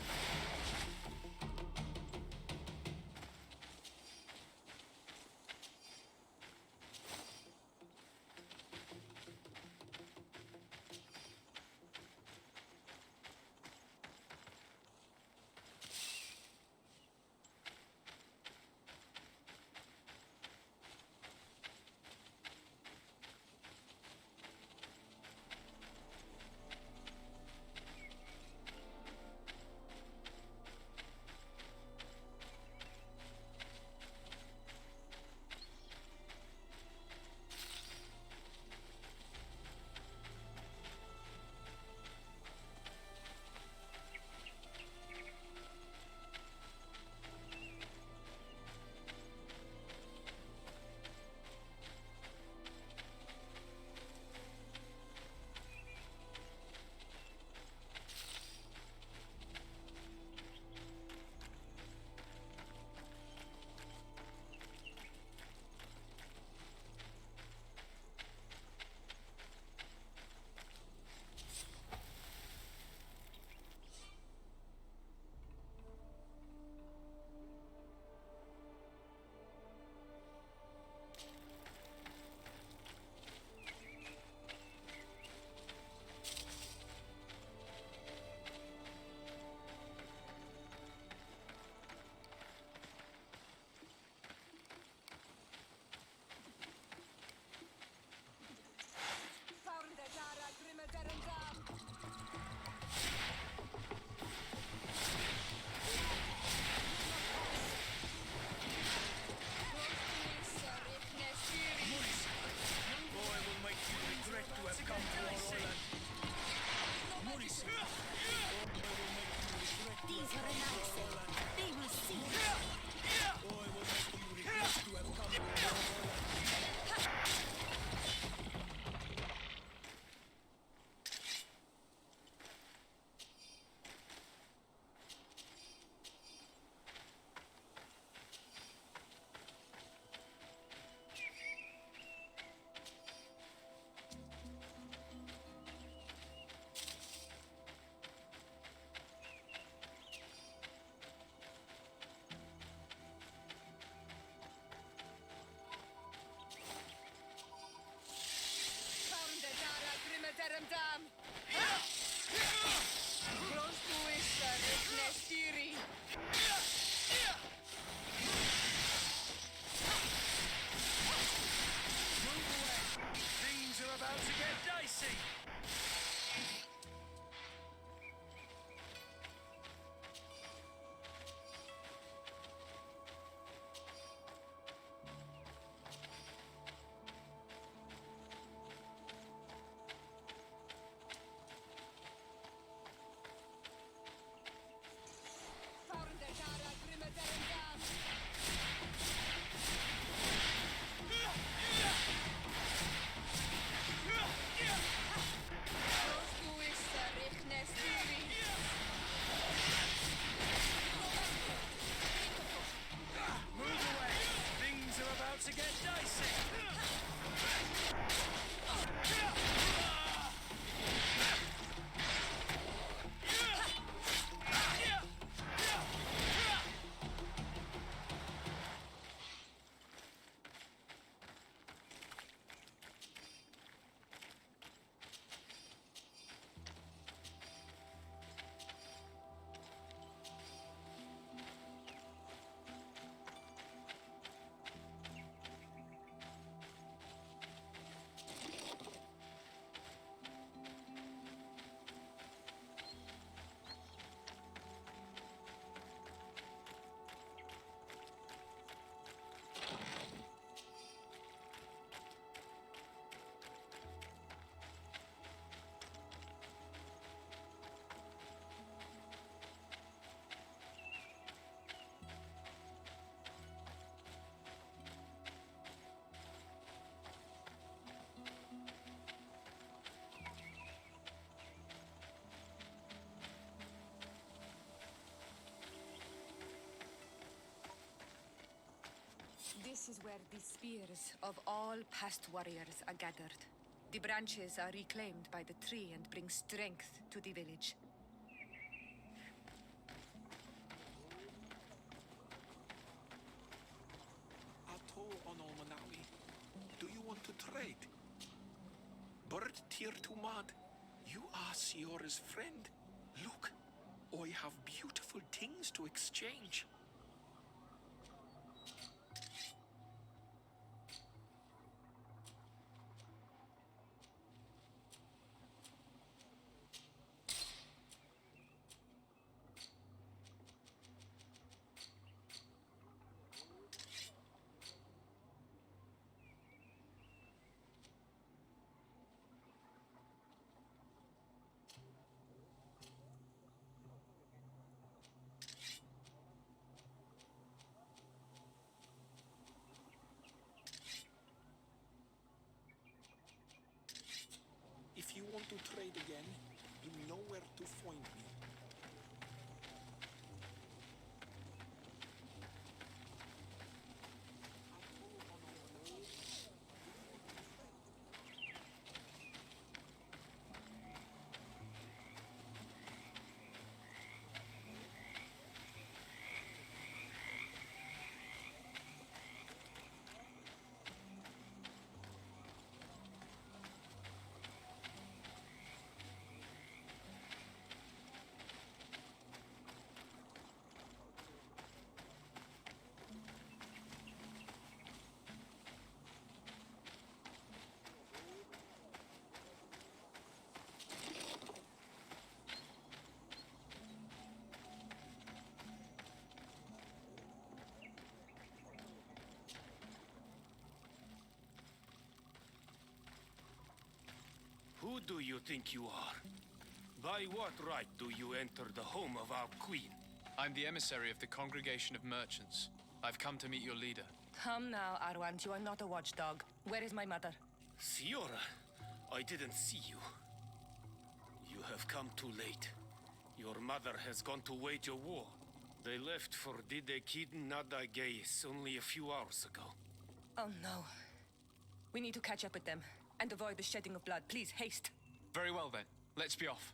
This is where the spears of all past warriors are gathered. The branches are reclaimed by the tree and bring strength to the village. Ato on Olmanawi, do you want to trade? Bird Tir Tumad, you are Siora's friend. Look, I have beautiful things to exchange. If you want to trade again, you know where to find me. Who do you think you are? By what right do you enter the home of our queen? I'm the emissary of the Congregation of Merchants. I've come to meet your leader. Come now, Arwand, you are not a watchdog. Where is my mother? Siora, I didn't see you. You have come too late. Your mother has gone to wage a war. They left for Didekid Nadagais only a few hours ago. Oh no. We need to catch up with them and avoid the shedding of blood. Please, haste. Very well then. Let's be off.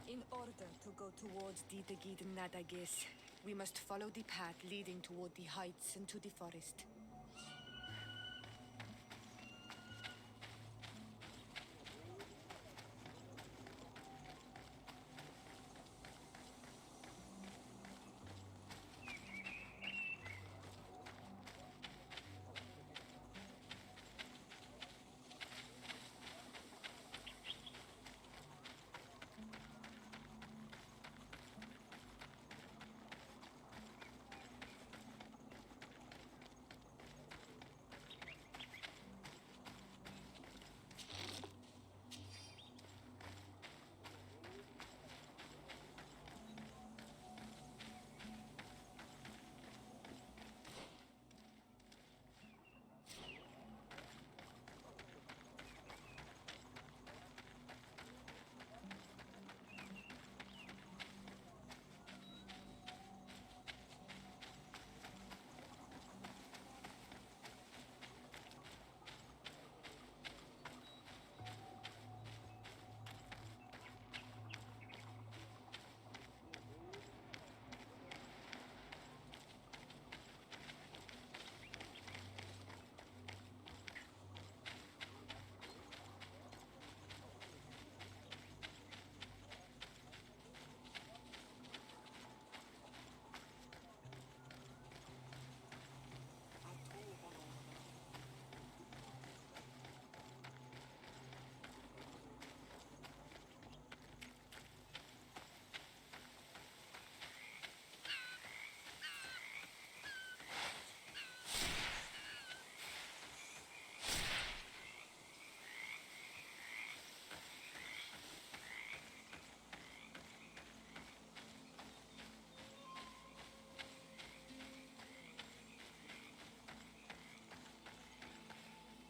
In order to go towards Didegid Nadagis, we must follow the path leading toward the heights and to the forest.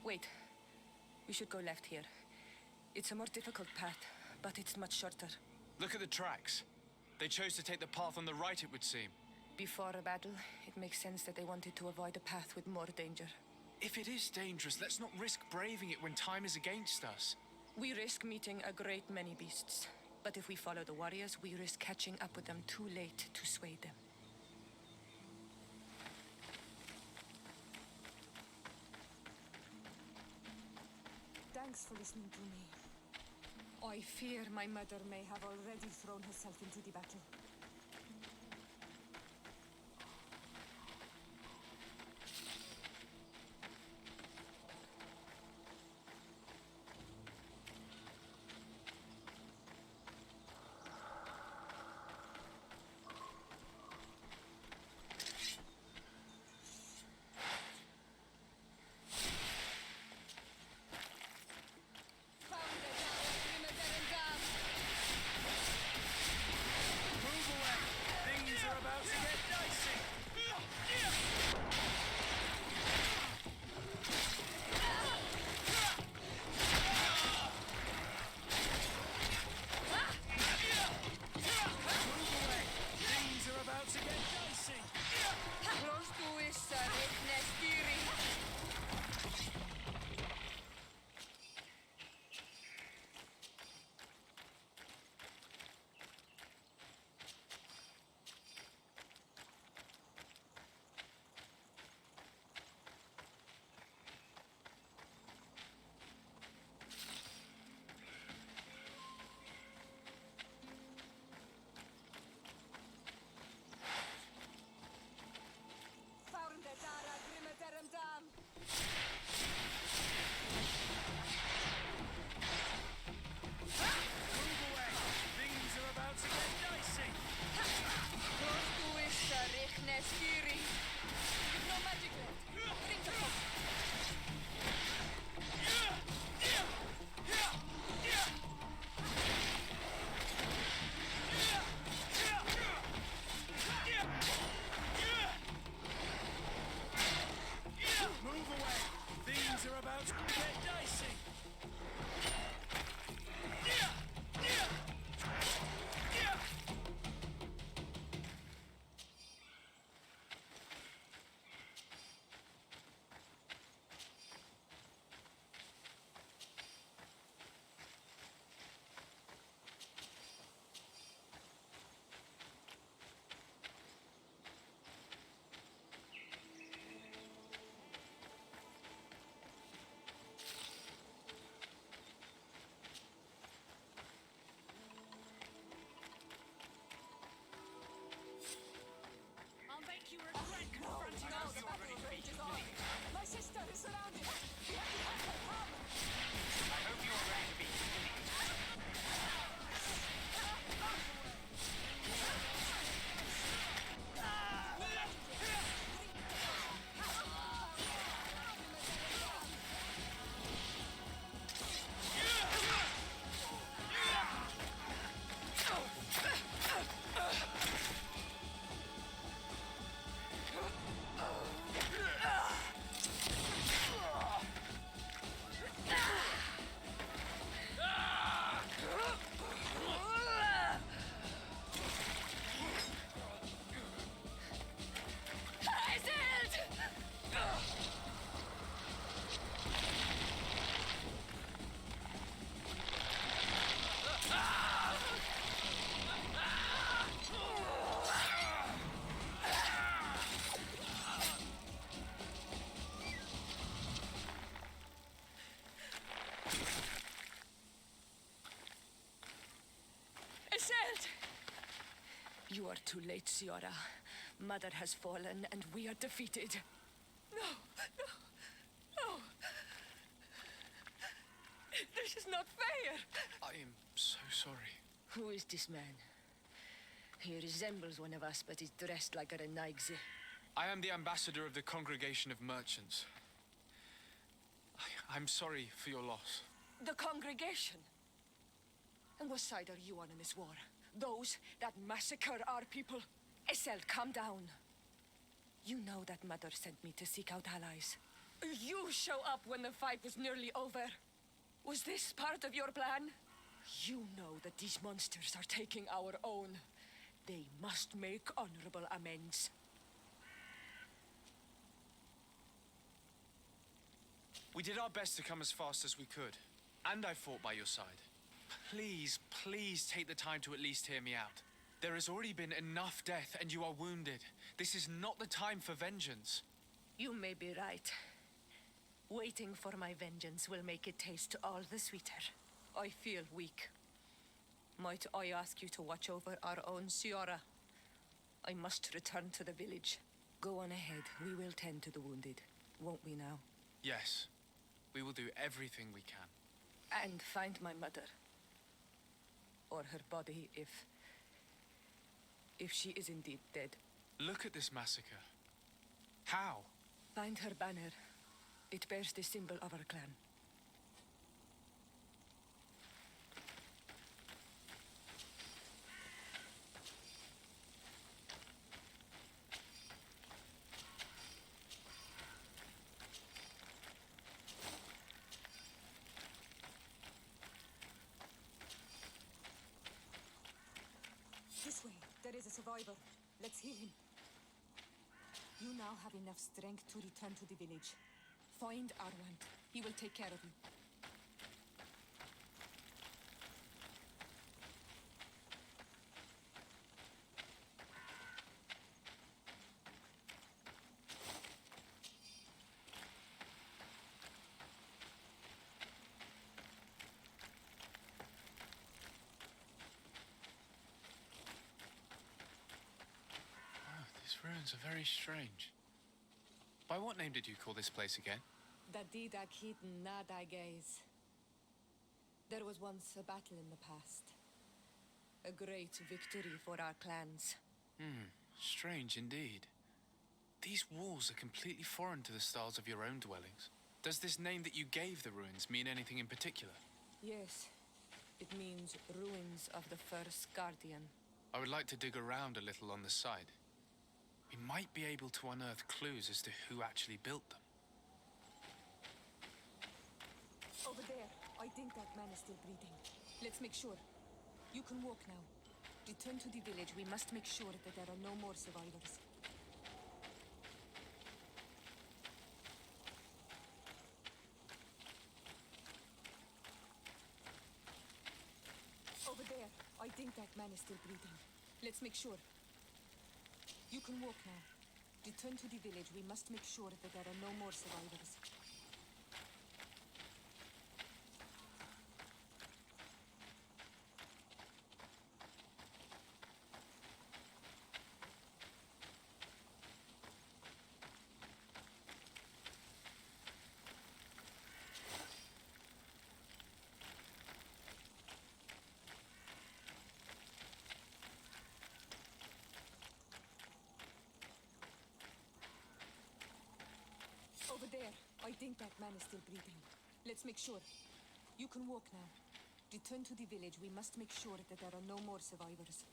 Wait. We should go left here. It's a more difficult path, but it's much shorter. Look at the tracks. They chose to take the path on the right, it would seem. Before a battle, it makes sense that they wanted to avoid a path with more danger. If it is dangerous, let's not risk braving it when time is against us. We risk meeting a great many beasts. But if we follow the warriors, we risk catching up with them too late to sway them. Thanks for listening to me. I fear my mother may have already thrown herself into the battle. My sister is surrounded. We have to help her come. I hope you're ready to be You are too late, Ciara. Mother has fallen, and we are defeated. No, no, no. This is not fair. I am so sorry. Who is this man? He resembles one of us, but is dressed like a Renaigze. I am the ambassador of the Congregation of Merchants. I'm sorry for your loss. The congregation? And what side are you on in this war? Those that massacre our people? Esel, calm down. You know that Mother sent me to seek out allies. You show up when the fight was nearly over. Was this part of your plan? You know that these monsters are taking our own. They must make honorable amends. We did our best to come as fast as we could. And I fought by your side. Please, please take the time to at least hear me out. There has already been enough death and you are wounded. This is not the time for vengeance. You may be right. Waiting for my vengeance will make it taste all the sweeter. I feel weak. Might I ask you to watch over our own Ciara? I must return to the village. Go on ahead. We will tend to the wounded, won't we now? Yes. We will do everything we can. And find my mother. Or her body if she is indeed dead. Look at this massacre. How? Find her banner. It bears the symbol of our clan. This way. There is a survivor. Let's heal him. You now have enough strength to return to the village. Find Arwant. He will take care of you. These ruins are very strange. By what name did you call this place again? Dadida Keaton Nadagaze. There was once a battle in the past. A great victory for our clans. Strange indeed. These walls are completely foreign to the styles of your own dwellings. Does this name that you gave the ruins mean anything in particular? Yes. It means ruins of the first guardian. I would like to dig around a little on the side. We might be able to unearth clues as to who actually built them. Over there. I think that man is still breathing. Let's make sure. You can walk now. Return to the village. We must make sure that there are no more survivors. Over there. I think that man is still breathing. Let's make sure. You can walk now. Return to the village. We must make sure that there are no more survivors. Over there. I think that man is still breathing. Let's make sure. You can walk now. Return to the village. We must make sure that there are no more survivors.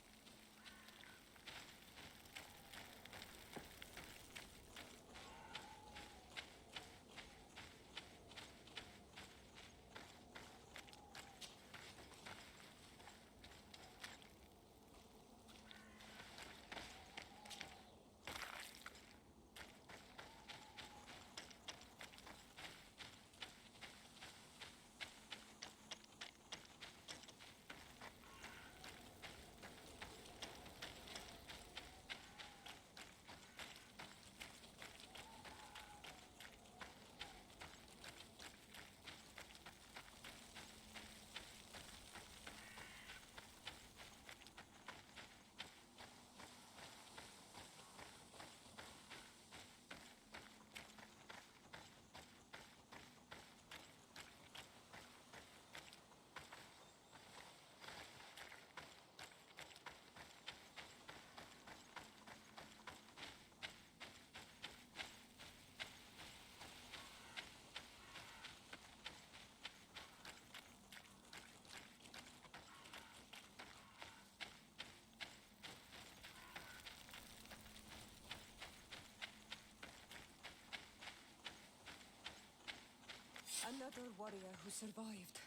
Another warrior who survived.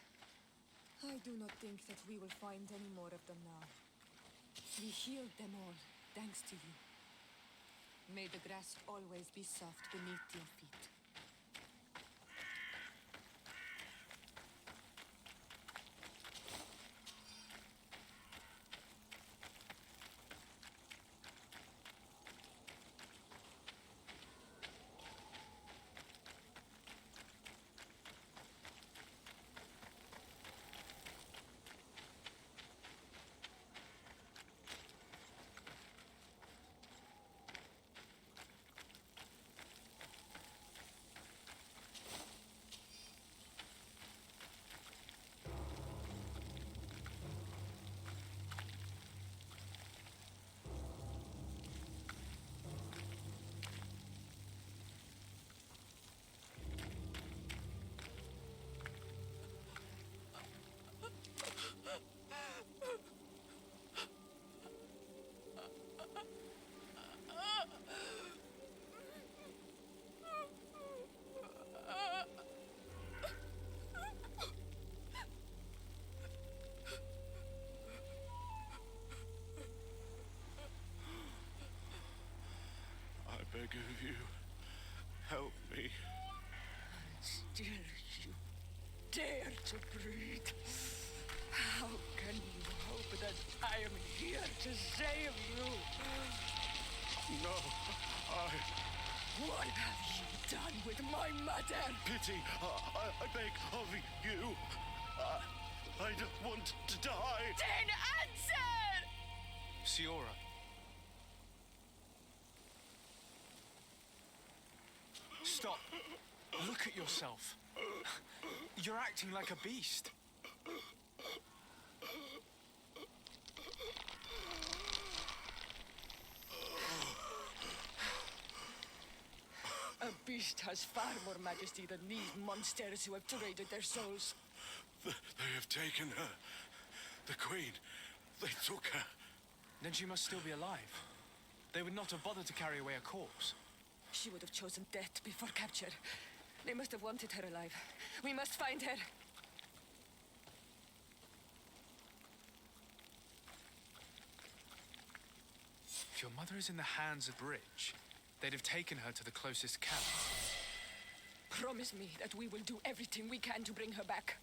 I do not think that we will find any more of them now. We healed them all, thanks to you. May the grass always be soft beneath your feet. I beg of you, help me. Still you dare to breathe. How can you hope that I am here to save you? No, What have you done with my mother? Pity, I beg of you. I don't want to die. Then answer! Siora. Stop. Look at yourself. You're acting like a beast. A beast has far more majesty than these monsters who have traded their souls. They have taken her. The Queen. They took her. Then she must still be alive. They would not have bothered to carry away a corpse. She would have chosen death before capture. They must have wanted her alive. We must find her. If your mother is in the hands of Rich, they'd have taken her to the closest camp. Promise me that we will do everything we can to bring her back.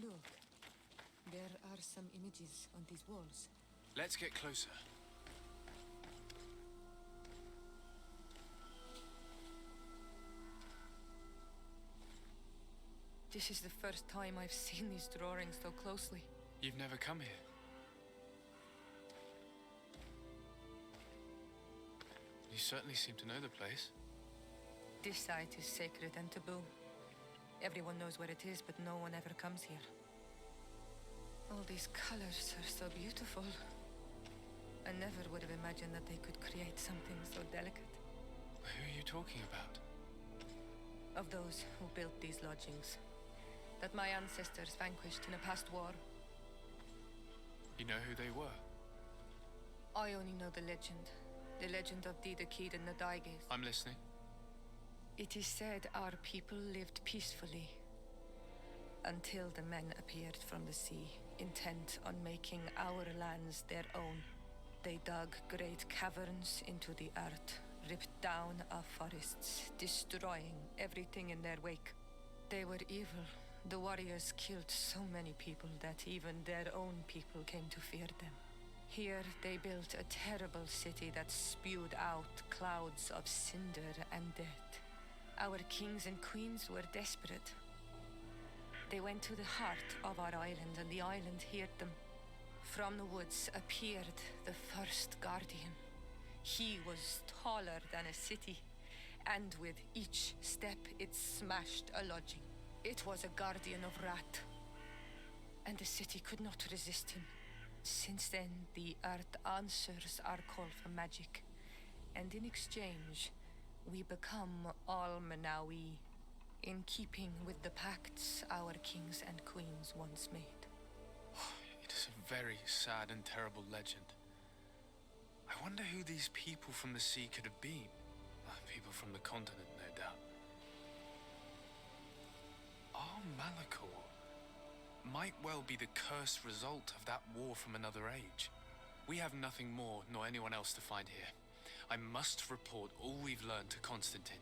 Look. There are some images on these walls. Let's get closer. This is the first time I've seen these drawings so closely. You've never come here. You certainly seem to know the place. This site is sacred and taboo. Everyone knows where it is, but no one ever comes here. All these colors are so beautiful. I never would have imagined that they could create something so delicate. Who are you talking about? Of those who built these lodgings. That my ancestors vanquished in a past war. You know who they were? I only know the legend. The legend of Didakid and the Daiges. I'm listening. It is said our people lived peacefully until the men appeared from the sea, intent on making our lands their own. They dug great caverns into the earth, ripped down our forests, destroying everything in their wake. They were evil. The warriors killed so many people that even their own people came to fear them. Here they built a terrible city that spewed out clouds of cinder and death. Our kings and queens were desperate. They went to the heart of our island, and the island heard them. From the woods appeared the first guardian. He was taller than a city, and with each step it smashed a lodging. It was a guardian of Rat, and the city could not resist him. Since then, the earth answers our call for magic, and in exchange, we become all Manawi, in keeping with the pacts our kings and queens once made. It is a very sad and terrible legend. I wonder who these people from the sea could have been. People from the continent, no doubt. Our Malachor might well be the cursed result of that war from another age. We have nothing more nor anyone else to find here. I must report all we've learned to Constantine.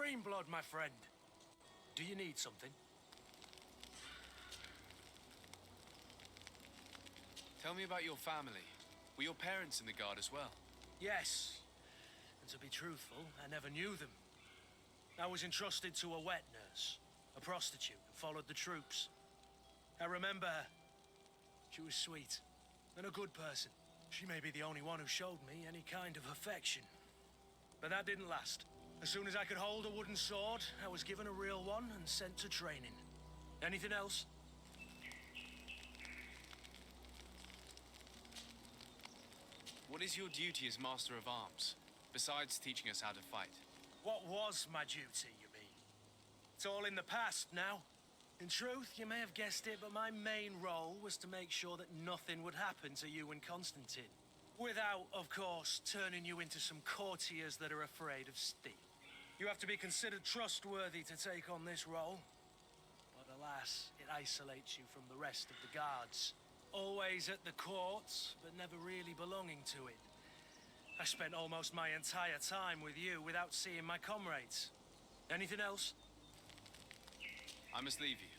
green blood, my friend. Do you need something? Tell me about your family. Were your parents in the Guard as well? Yes. And to be truthful, I never knew them. I was entrusted to a wet nurse, a prostitute who followed the troops. I remember her. She was sweet and a good person. She may be the only one who showed me any kind of affection. But that didn't last. As soon as I could hold a wooden sword, I was given a real one and sent to training. Anything else? What is your duty as Master of Arms, besides teaching us how to fight? What was my duty, you mean? It's all in the past now. In truth, you may have guessed it, but my main role was to make sure that nothing would happen to you and Constantine. Without, of course, turning you into some courtiers that are afraid of steel. You have to be considered trustworthy to take on this role. But alas, it isolates you from the rest of the guards. Always at the courts, but never really belonging to it. I spent almost my entire time with you without seeing my comrades. Anything else? I must leave you.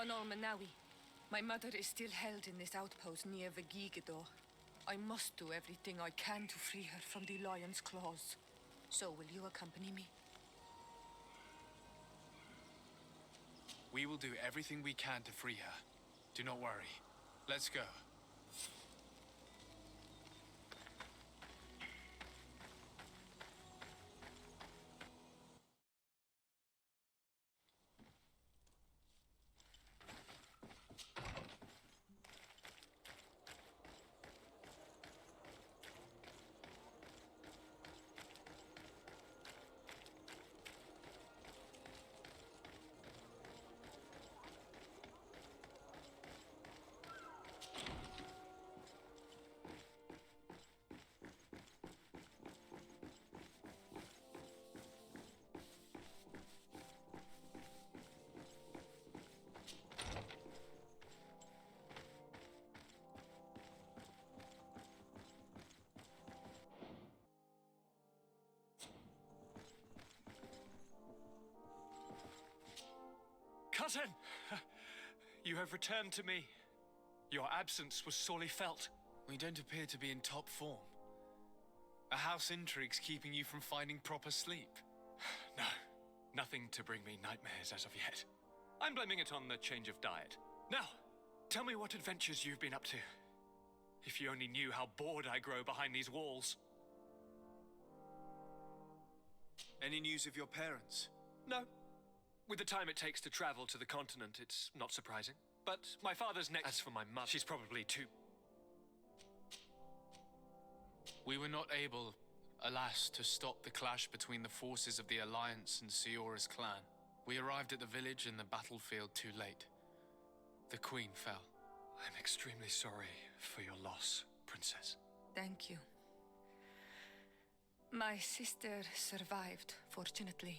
On Almanawi, my mother is still held in this outpost near Vigigado. I must do everything I can to free her from the lion's claws. So will you accompany me? We will do everything we can to free her. Do not worry. Let's go. Cousin! You have returned to me. Your absence was sorely felt. We don't appear to be in top form. A house intrigue's keeping you from finding proper sleep. No, nothing to bring me nightmares as of yet. I'm blaming it on the change of diet. Now, tell me what adventures you've been up to. If you only knew how bored I grow behind these walls. Any news of your parents? No. With the time it takes to travel to the continent, it's not surprising. But my father's next. As for my mother, she's probably too... We were not able, alas, to stop the clash between the forces of the Alliance and Siora's clan. We arrived at the village and the battlefield too late. The Queen fell. I'm extremely sorry for your loss, Princess. Thank you. My sister survived, fortunately,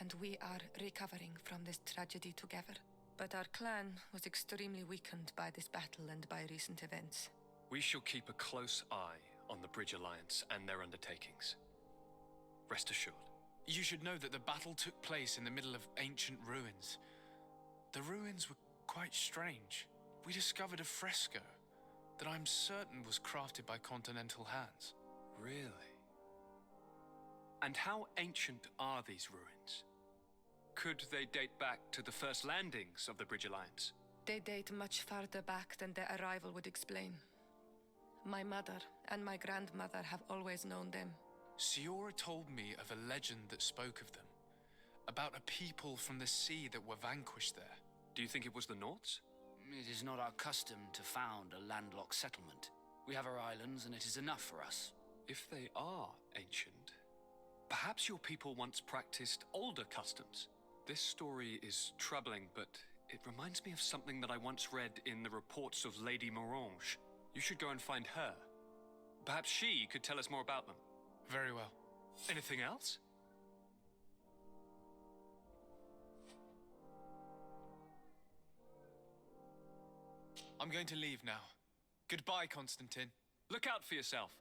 and we are recovering from this tragedy together. But our clan was extremely weakened by this battle and by recent events. We shall keep a close eye on the Bridge Alliance and their undertakings. Rest assured. You should know that the battle took place in the middle of ancient ruins. The ruins were quite strange. We discovered a fresco that I'm certain was crafted by continental hands. Really? And how ancient are these ruins? Could they date back to the first landings of the Bridge Alliance? They date much farther back than their arrival would explain. My mother and my grandmother have always known them. Siora told me of a legend that spoke of them, about a people from the sea that were vanquished there. Do you think it was the Nords? It is not our custom to found a landlocked settlement. We have our islands, and it is enough for us. If they are ancient, perhaps your people once practiced older customs. This story is troubling, but it reminds me of something that I once read in the reports of Lady Morange. You should go and find her. Perhaps she could tell us more about them. Very well. Anything else? I'm going to leave now. Goodbye, Constantine. Look out for yourself.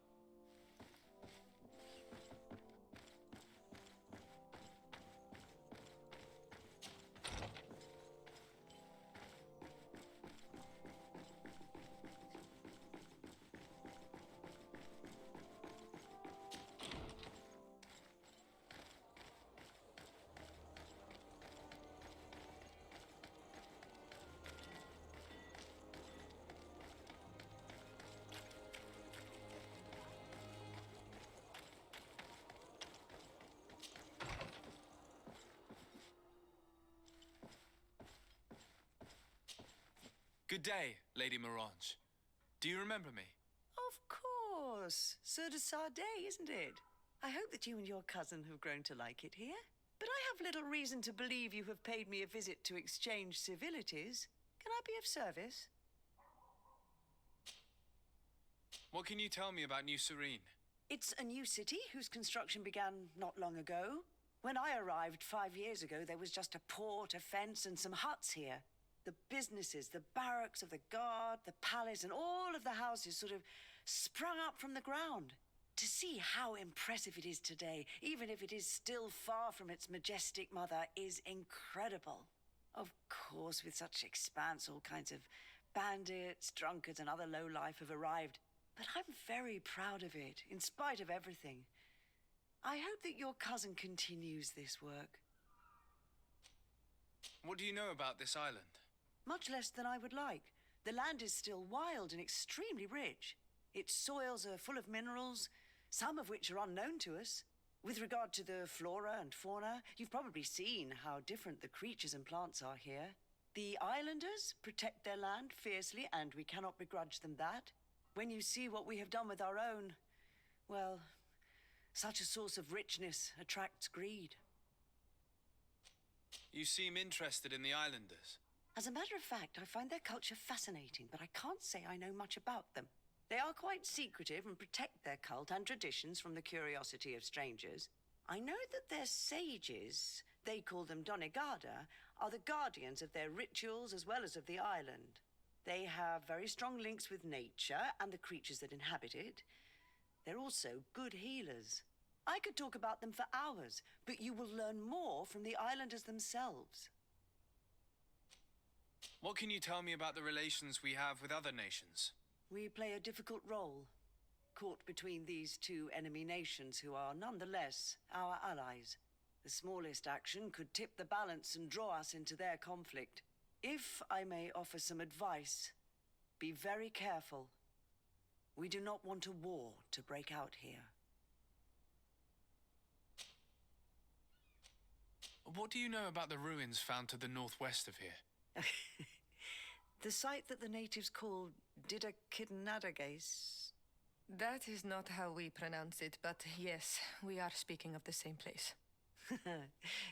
Good day, Lady Morange. Do you remember me? Of course. Sur de Sade, isn't it? I hope that you and your cousin have grown to like it here. But I have little reason to believe you have paid me a visit to exchange civilities. Can I be of service? What can you tell me about New Serene? It's a new city whose construction began not long ago. When I arrived 5 years ago, there was just a port, a fence, and some huts here. The businesses, the barracks of the guard, the palace, and all of the houses sort of sprung up from the ground. To see how impressive it is today, even if it is still far from its majestic mother, is incredible. Of course, with such expanse, all kinds of bandits, drunkards, and other lowlife have arrived. But I'm very proud of it, in spite of everything. I hope that your cousin continues this work. What do you know about this island? Much less than I would like. The land is still wild and extremely rich. Its soils are full of minerals, some of which are unknown to us. With regard to the flora and fauna, you've probably seen how different the creatures and plants are here. The islanders protect their land fiercely, and we cannot begrudge them that. When you see what we have done with our own, well, such a source of richness attracts greed. You seem interested in the islanders. As a matter of fact, I find their culture fascinating, but I can't say I know much about them. They are quite secretive and protect their cult and traditions from the curiosity of strangers. I know that their sages, they call them Donegada, are the guardians of their rituals as well as of the island. They have very strong links with nature and the creatures that inhabit it. They're also good healers. I could talk about them for hours, but you will learn more from the islanders themselves. What can you tell me about the relations we have with other nations? We play a difficult role, caught between these two enemy nations who are nonetheless our allies. The smallest action could tip the balance and draw us into their conflict. If I may offer some advice, be very careful. We do not want a war to break out here. What do you know about the ruins found to the northwest of here? The site that the natives call Didakidnadagace. That is not how we pronounce it, but yes, we are speaking of the same place.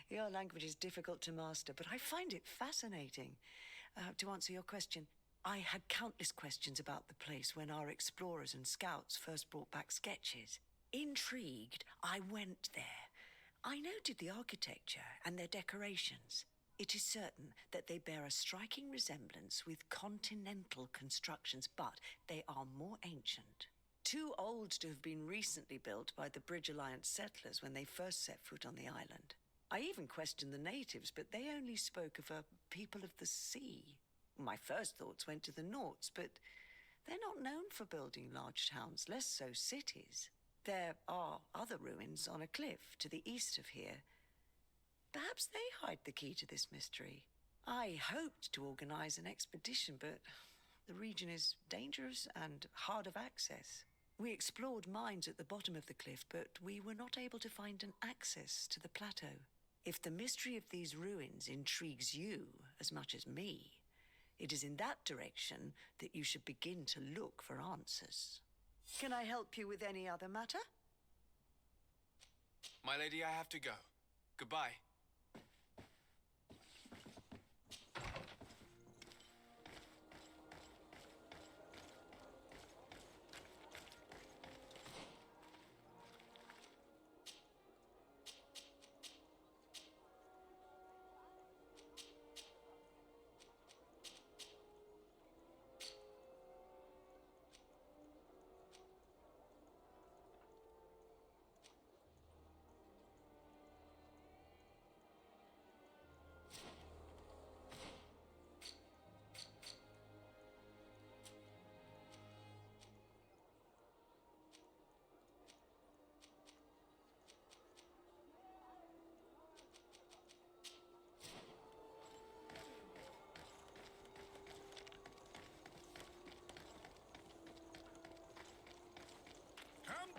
Your language is difficult to master, but I find it fascinating. To answer your question, I had countless questions about the place when our explorers and scouts first brought back sketches. Intrigued, I went there. I noted the architecture and their decorations. It is certain that they bear a striking resemblance with continental constructions, but they are more ancient. Too old to have been recently built by the Bridge Alliance settlers when they first set foot on the island. I even questioned the natives, but they only spoke of a people of the sea. My first thoughts went to the Nauts, but they're not known for building large towns, less so cities. There are other ruins on a cliff to the east of here. Perhaps they hide the key to this mystery. I hoped to organize an expedition, but the region is dangerous and hard of access. We explored mines at the bottom of the cliff, but we were not able to find an access to the plateau. If the mystery of these ruins intrigues you as much as me, it is in that direction that you should begin to look for answers. Can I help you with any other matter? My lady, I have to go. Goodbye.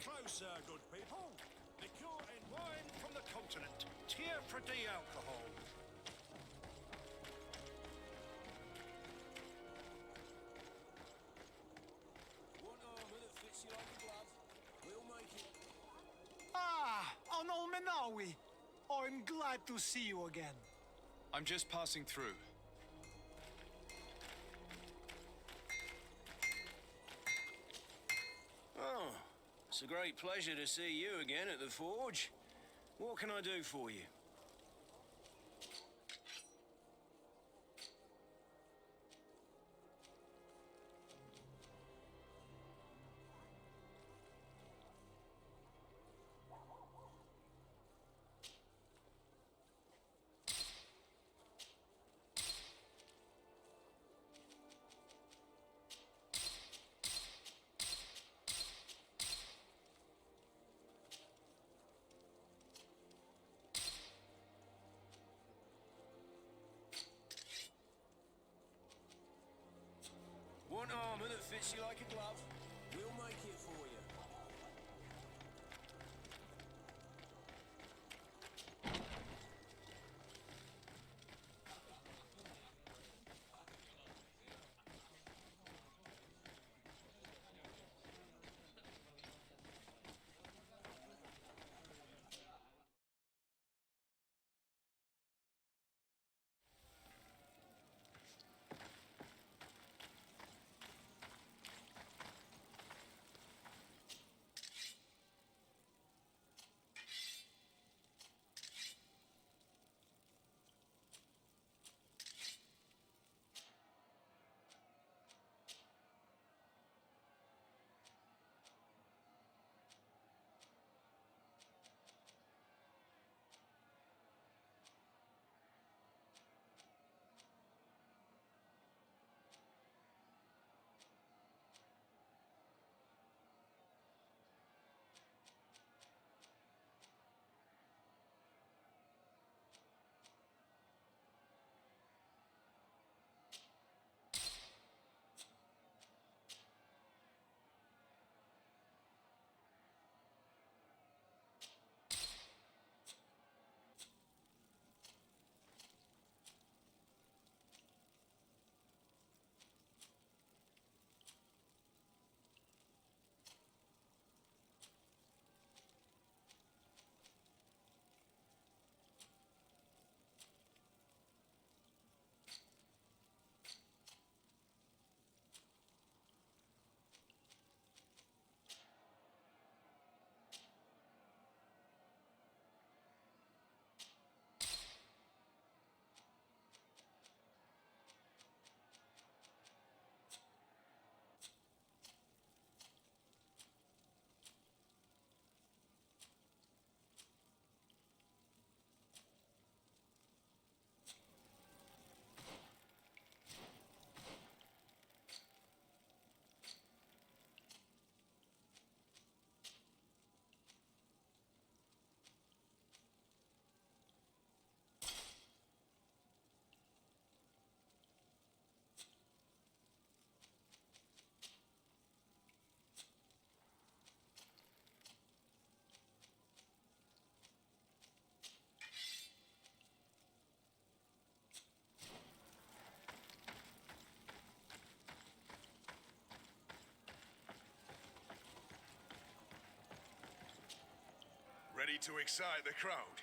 Closer, good people. Liqueur and wine from the continent. Tier for de-alcohol. Want armor that fits you like a glove? We'll make it. Ah, Onol Menawi. I'm glad to see you again. I'm just passing through. Oh, it's a great pleasure to see you again at the forge. What can I do for you? armor that fits you like a glove? We'll make it for you. Ready to excite the crowd?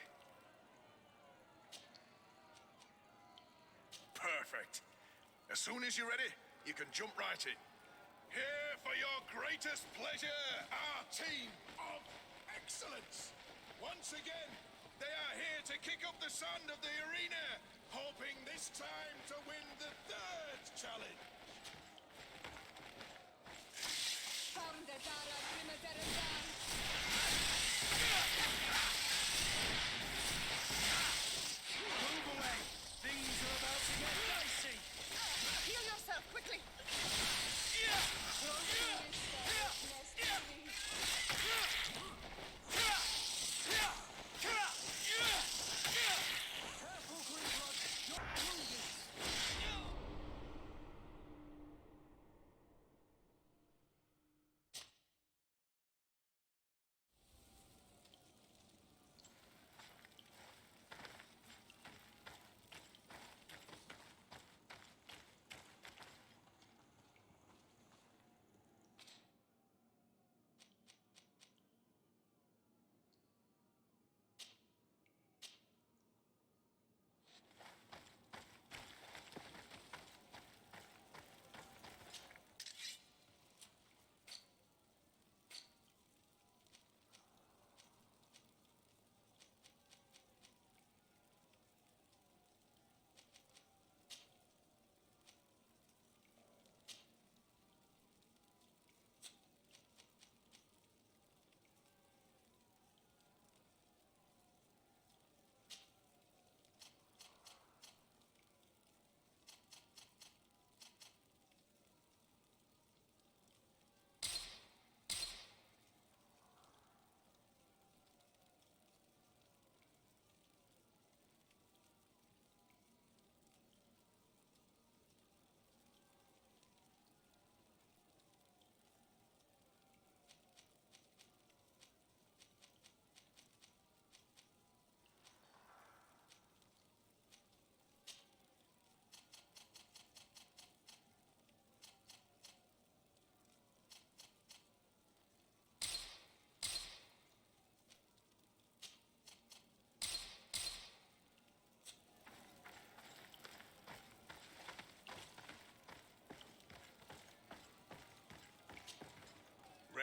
Perfect. As soon as you're ready, you can jump right in. Here for your greatest pleasure, our team of excellence. Once again, they are here to kick up the sand of the arena, hoping this time to win the third challenge. Move away! Things are about to get dicey! Heal yourself, quickly!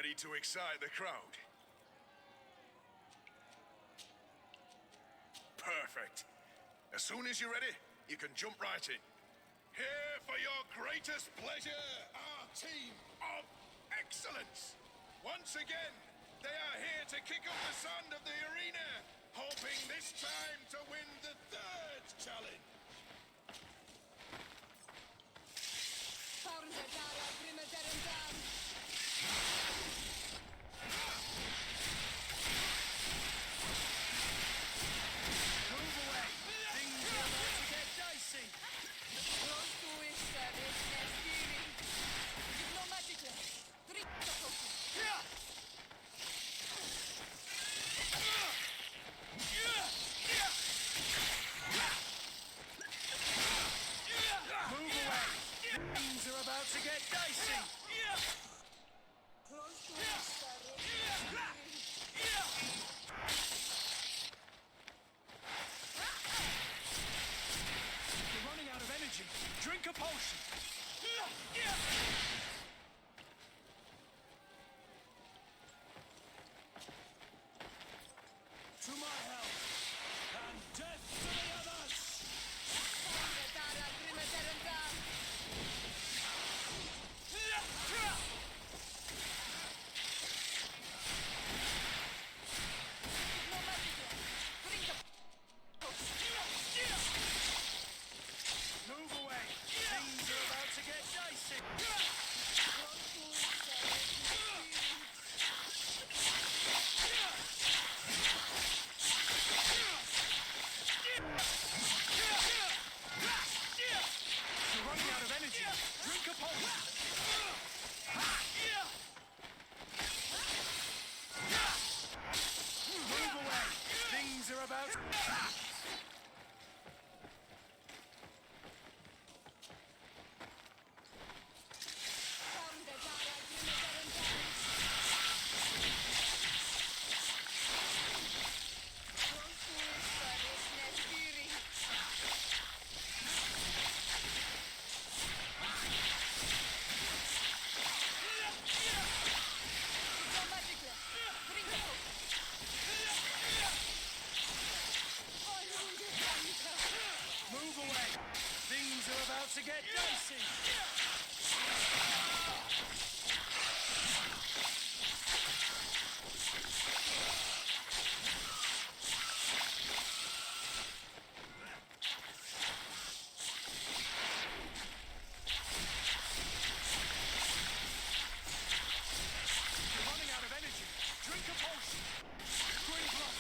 Ready to excite the crowd? Perfect. As soon as you're ready, you can jump right in. Here for your greatest pleasure, our team of excellence. Once again, they are here to kick up the sand of the arena, hoping this time to win the third challenge. Move away. Things are about to get dicey. Move away. Things are about to get dicey. You're running out of energy. Drink a potion. To my health, and death to the others! Move away! Things are about to get dicey! You're running out of energy. Drink a potion. Move away. Things are about to... Move away. Things are about to get dicey. You're running out of energy. Drink a potion. Green blood.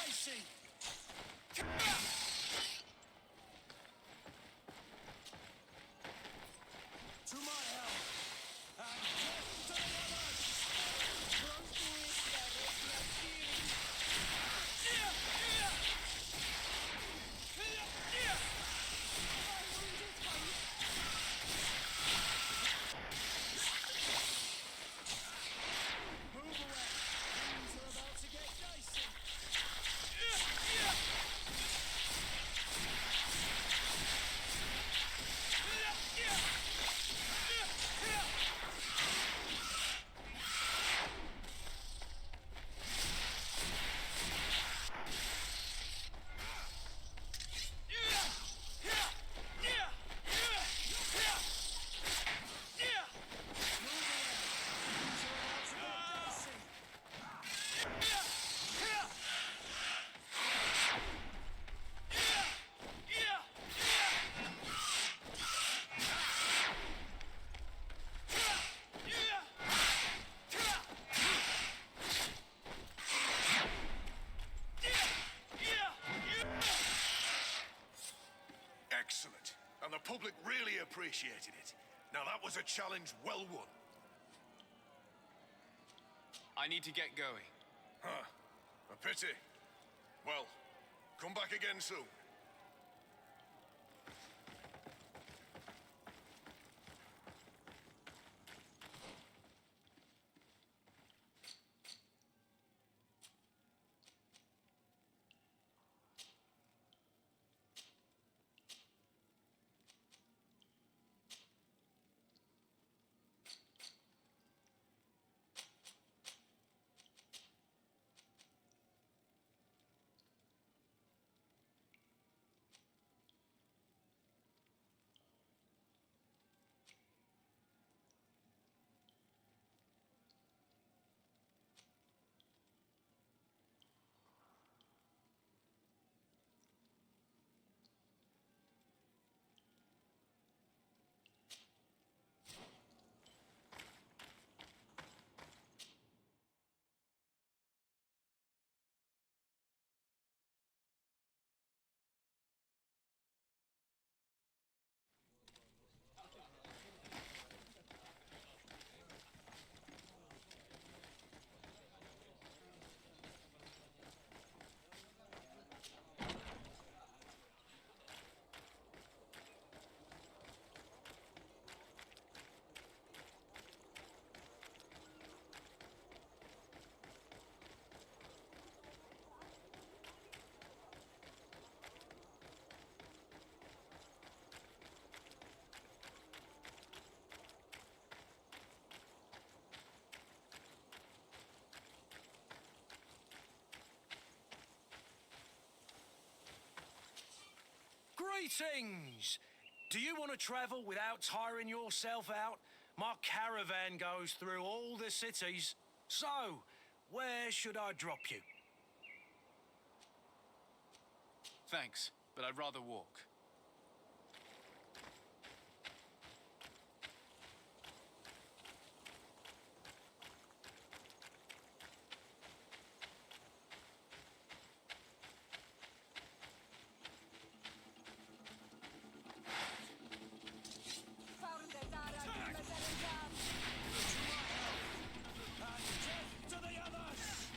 dicey! To my help! And death to the others! Move away! Things are about to get dicey! Excellent. And the public really appreciated it. Now that was a challenge well won. I need to get going. Huh. A pity. Well, come back again soon. Greetings! Do you want to travel without tiring yourself out? My caravan goes through all the cities. So, where should I drop you? Thanks, but I'd rather walk. To the others!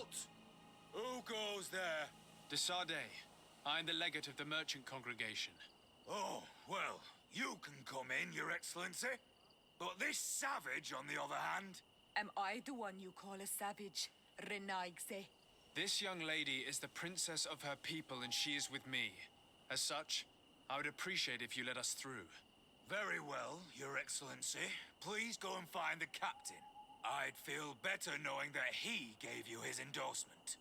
What? Who goes there? De Sardet. I am the legate of the merchant congregation. Oh, well, you can come in, Your Excellency. But this savage, on the other hand... Am I the one you call a savage, Renaigze? This young lady is the princess of her people and she is with me. As such, I would appreciate if you let us through. Very well, Your Excellency. Please go and find the captain. I'd feel better knowing that he gave you his endorsement.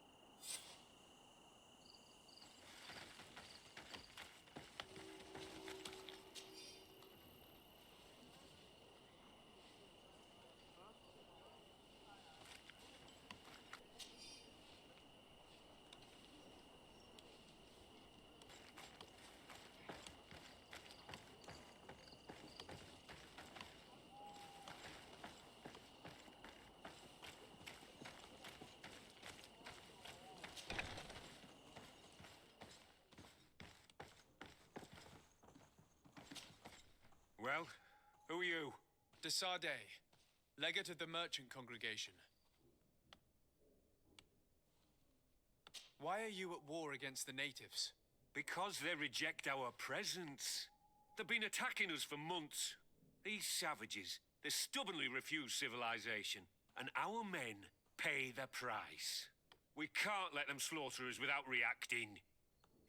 Well, who are you? De Sardet, legate of the merchant congregation. Why are you at war against the natives? Because they reject our presence. They've been attacking us for months. These savages, they stubbornly refuse civilization, and our men pay the price. We can't let them slaughter us without reacting.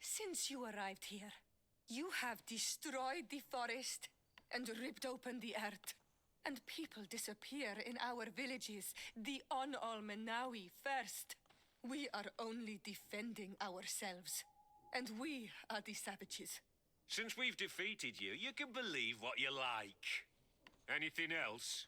Since you arrived here, you have destroyed the forest and ripped open the earth. And people disappear in our villages, the Onalmenawi first. We are only defending ourselves. And we are the savages. Since we've defeated you, you can believe what you like. Anything else?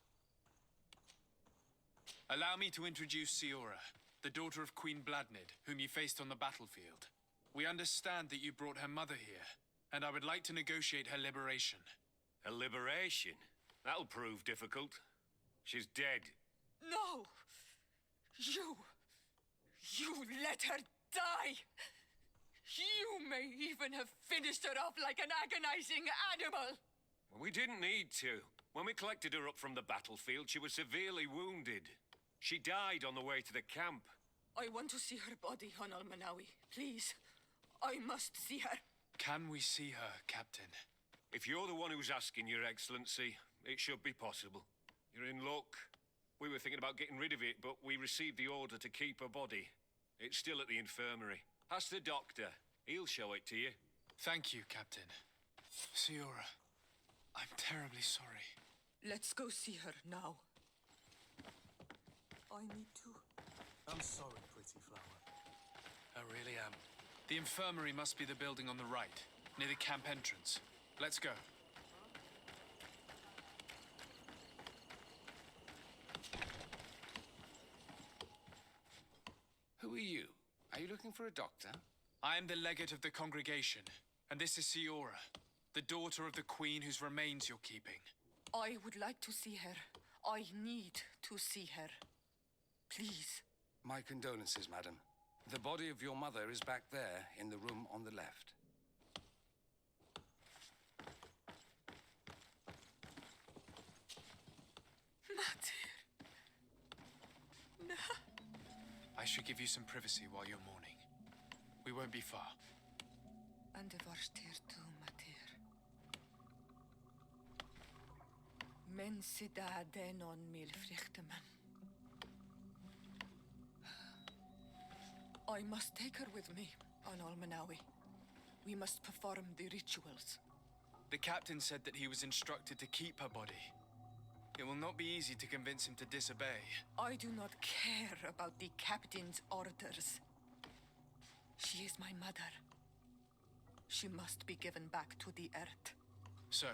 Allow me to introduce Siora, the daughter of Queen Bladnid, whom you faced on the battlefield. We understand that you brought her mother here, and I would like to negotiate her liberation. A liberation? That'll prove difficult. She's dead. No! You let her die! You may even have finished her off like an agonizing animal! We didn't need to. When we collected her up from the battlefield, she was severely wounded. She died on the way to the camp. I want to see her body, Onalmenawi. Please. I must see her. Can we see her, Captain? If you're the one who's asking, Your Excellency, it should be possible. You're in luck. We were thinking about getting rid of it, but we received the order to keep her body. It's still at the infirmary. Ask the doctor. He'll show it to you. Thank you, Captain. Siora, I'm terribly sorry. Let's go see her now. I need to. I'm sorry, pretty flower. I really am. The infirmary must be the building on the right, near the camp entrance. Let's go. Who are you? Are you looking for a doctor? I am the legate of the congregation, and this is Siora, the daughter of the queen whose remains you're keeping. I would like to see her. I need to see her. Please. My condolences, madam. The body of your mother is back there, in the room on the left. No. I should give you some privacy while you're mourning. We won't be far. And de varster tu, mater. Men sida denon mil frichteman. I must take her with me, Onalmenawi. We must perform the rituals. The captain said that he was instructed to keep her body. It will not be easy to convince him to disobey. I do not care about the captain's orders. She is my mother. She must be given back to the earth. So,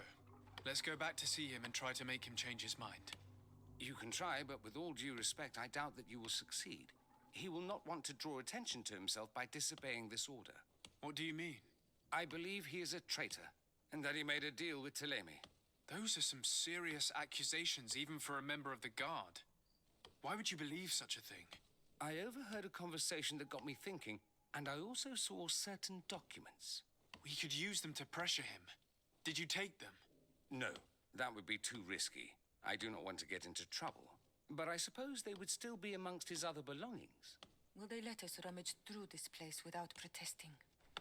let's go back to see him and try to make him change his mind. You can try, but with all due respect, I doubt that you will succeed. He will not want to draw attention to himself by disobeying this order. What do you mean? I believe he is a traitor, and that he made a deal with Telemi. Those are some serious accusations, even for a member of the Guard. Why would you believe such a thing? I overheard a conversation that got me thinking, and I also saw certain documents. We could use them to pressure him. Did you take them? No, that would be too risky. I do not want to get into trouble. But I suppose they would still be amongst his other belongings. Will they let us rummage through this place without protesting?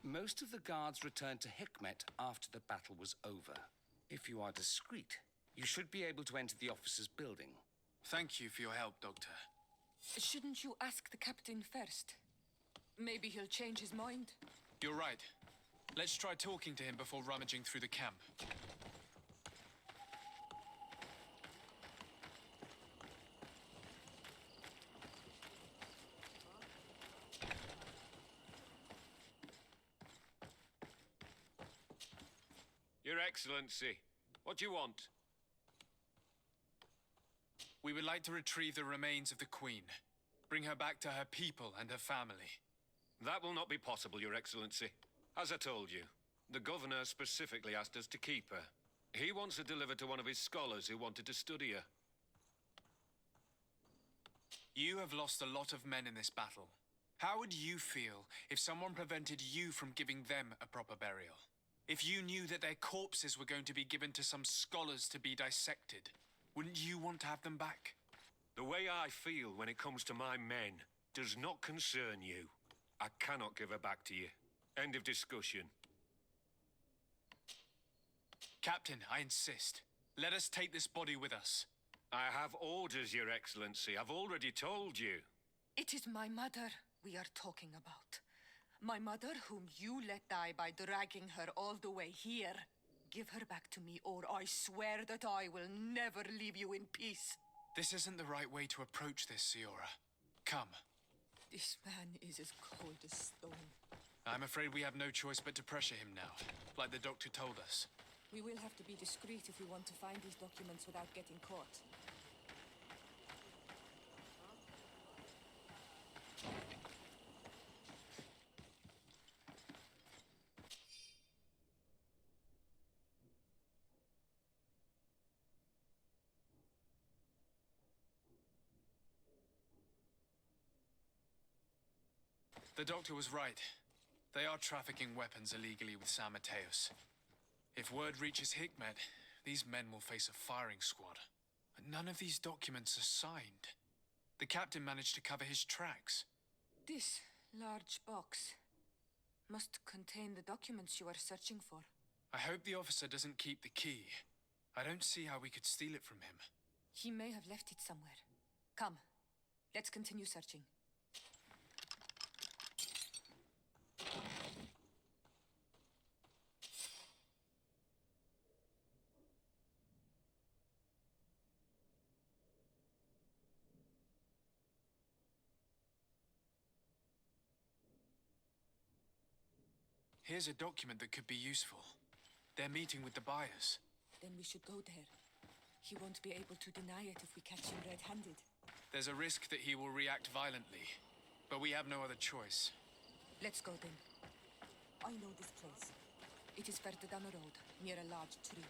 Most of the guards returned to Hikmet after the battle was over. If you are discreet, you should be able to enter the officers' building. Thank you for your help, Doctor. Shouldn't you ask the captain first? Maybe he'll change his mind. You're right. Let's try talking to him before rummaging through the camp. Your Excellency, what do you want? We would like to retrieve the remains of the Queen. Bring her back to her people and her family. That will not be possible, Your Excellency. As I told you, the Governor specifically asked us to keep her. He wants her delivered to one of his scholars who wanted to study her. You have lost a lot of men in this battle. How would you feel if someone prevented you from giving them a proper burial? If you knew that their corpses were going to be given to some scholars to be dissected, wouldn't you want to have them back? The way I feel when it comes to my men does not concern you. I cannot give her back to you. End of discussion. Captain, I insist. Let us take this body with us. I have orders, Your Excellency. I've already told you. It is my mother we are talking about. My mother whom you let die by dragging her all the way here. Give her back to me, or I swear that I will never leave you in peace. This isn't the right way to approach this, Siora. Come. This man is as cold as stone. I'm afraid we have no choice but to pressure him now, like the doctor told us. We will have to be discreet if we want to find these documents without getting caught. The doctor was right. They are trafficking weapons illegally with San Mateos. If word reaches Hikmet, these men will face a firing squad. But none of these documents are signed. The captain managed to cover his tracks. This large box must contain the documents you are searching for. I hope the officer doesn't keep the key. I don't see how we could steal it from him. He may have left it somewhere. Come, let's continue searching. Here's a document that could be useful. They're meeting with the buyers. Then we should go there. He won't be able to deny it if we catch him red-handed. There's a risk that he will react violently, but we have no other choice. Let's go then. I know this place. It is further down the road, near a large tree.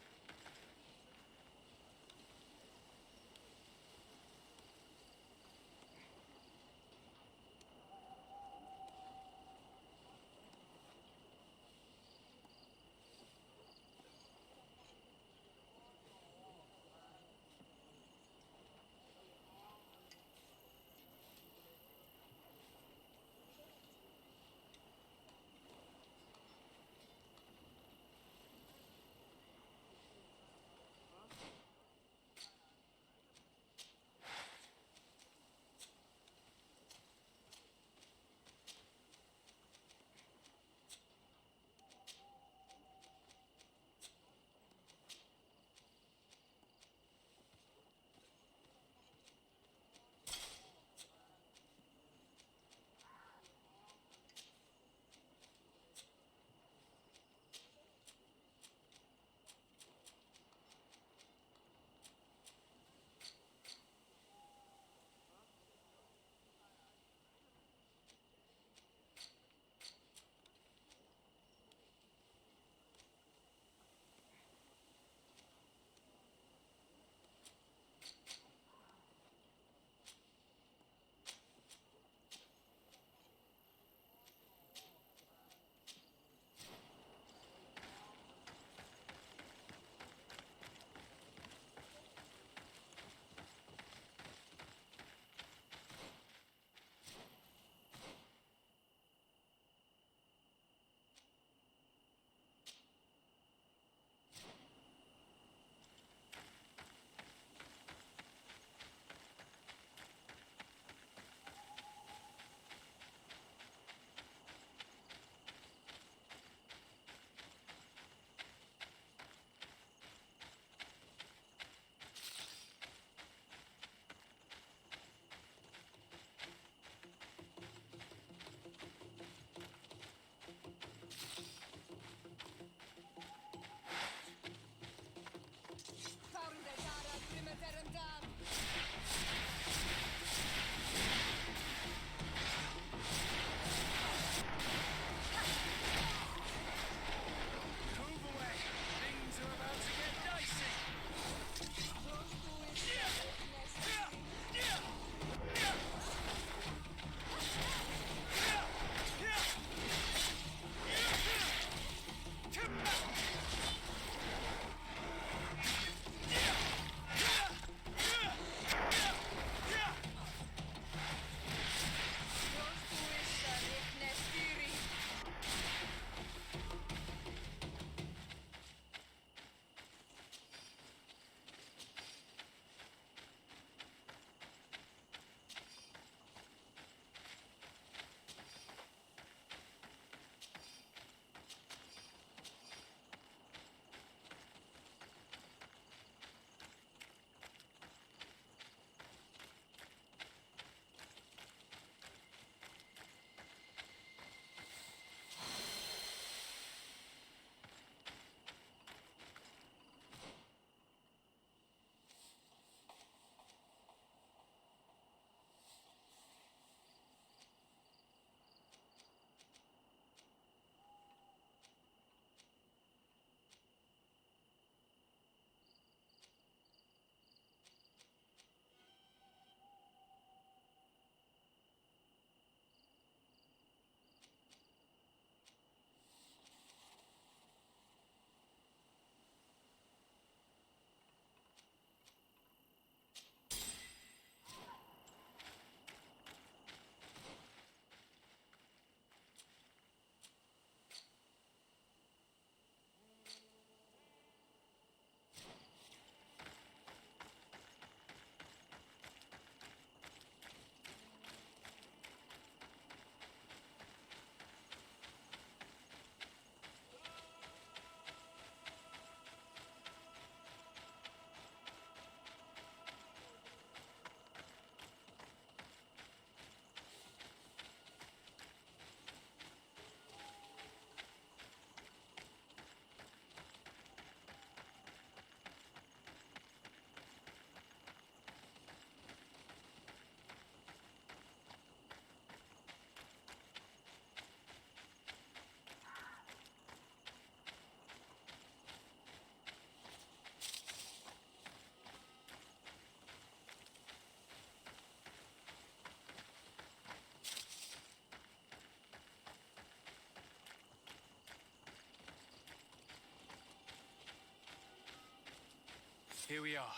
Here we are.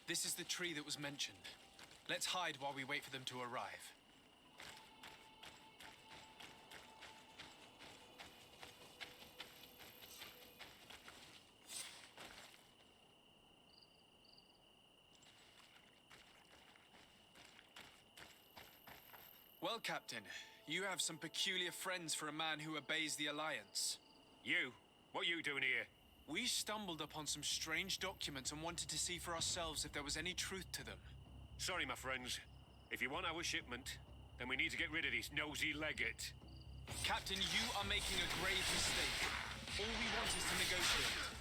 This is the tree that was mentioned. Let's hide while we wait for them to arrive. Well, Captain, you have some peculiar friends for a man who obeys the Alliance. You? What are you doing here? We stumbled upon some strange documents and wanted to see for ourselves if there was any truth to them. Sorry, my friends. If you want our shipment, then we need to get rid of this nosy legate. Captain, you are making a grave mistake. All we want is to negotiate.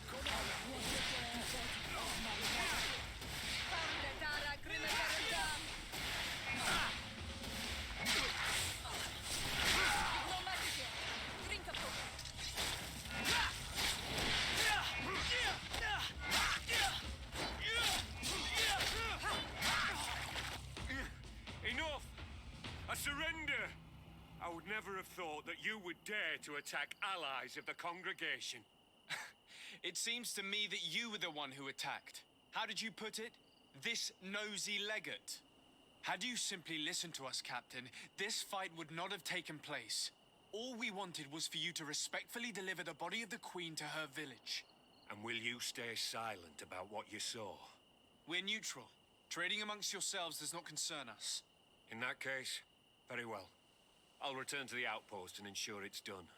Enough! A surrender! I would never have thought that you would dare to attack allies of the congregation. It seems to me that you were the one who attacked. How did you put it? This nosy legate. Had you simply listened to us, Captain, this fight would not have taken place. All we wanted was for you to respectfully deliver the body of the Queen to her village. And will you stay silent about what you saw? We're neutral. Trading amongst yourselves does not concern us. In that case, very well. I'll return to the outpost and ensure it's done.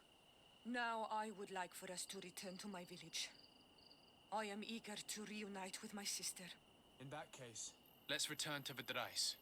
Now I would like for us to return to my village. I am eager to reunite with my sister. In that case, let's return to Vidrais.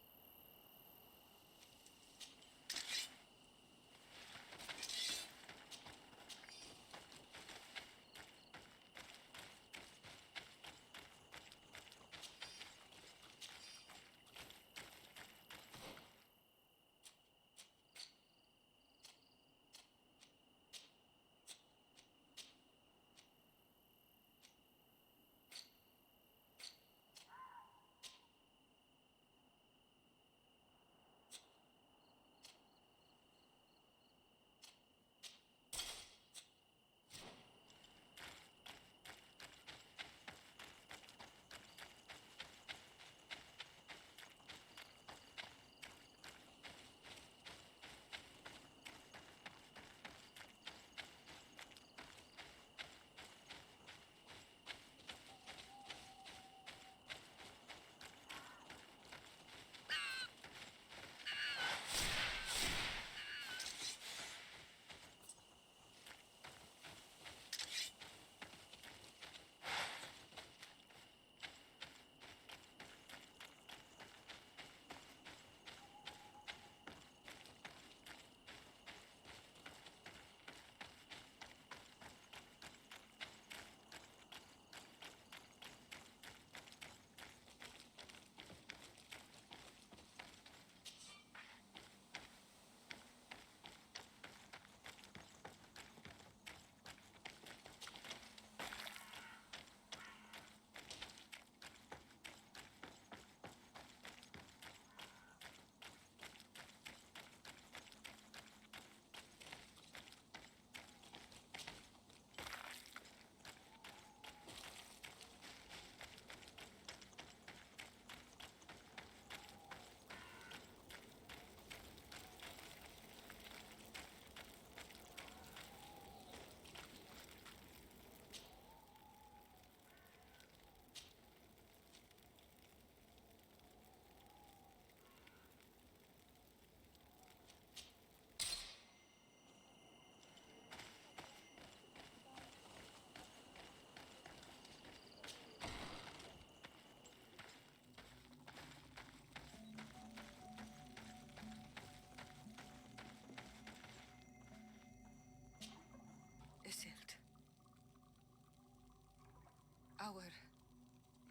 Our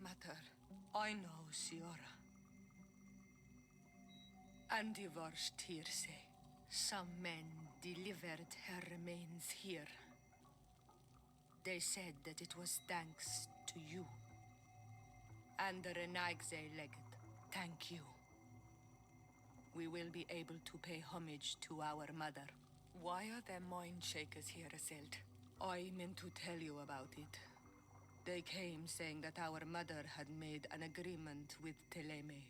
mother, I know Siora. And divorced here say, some men delivered her remains here. They said that it was thanks to you. And the Renagze legate, thank you. We will be able to pay homage to our mother. Why are there mind shakers here, Aselt? I meant to tell you about it. They came saying that our mother had made an agreement with Teleme.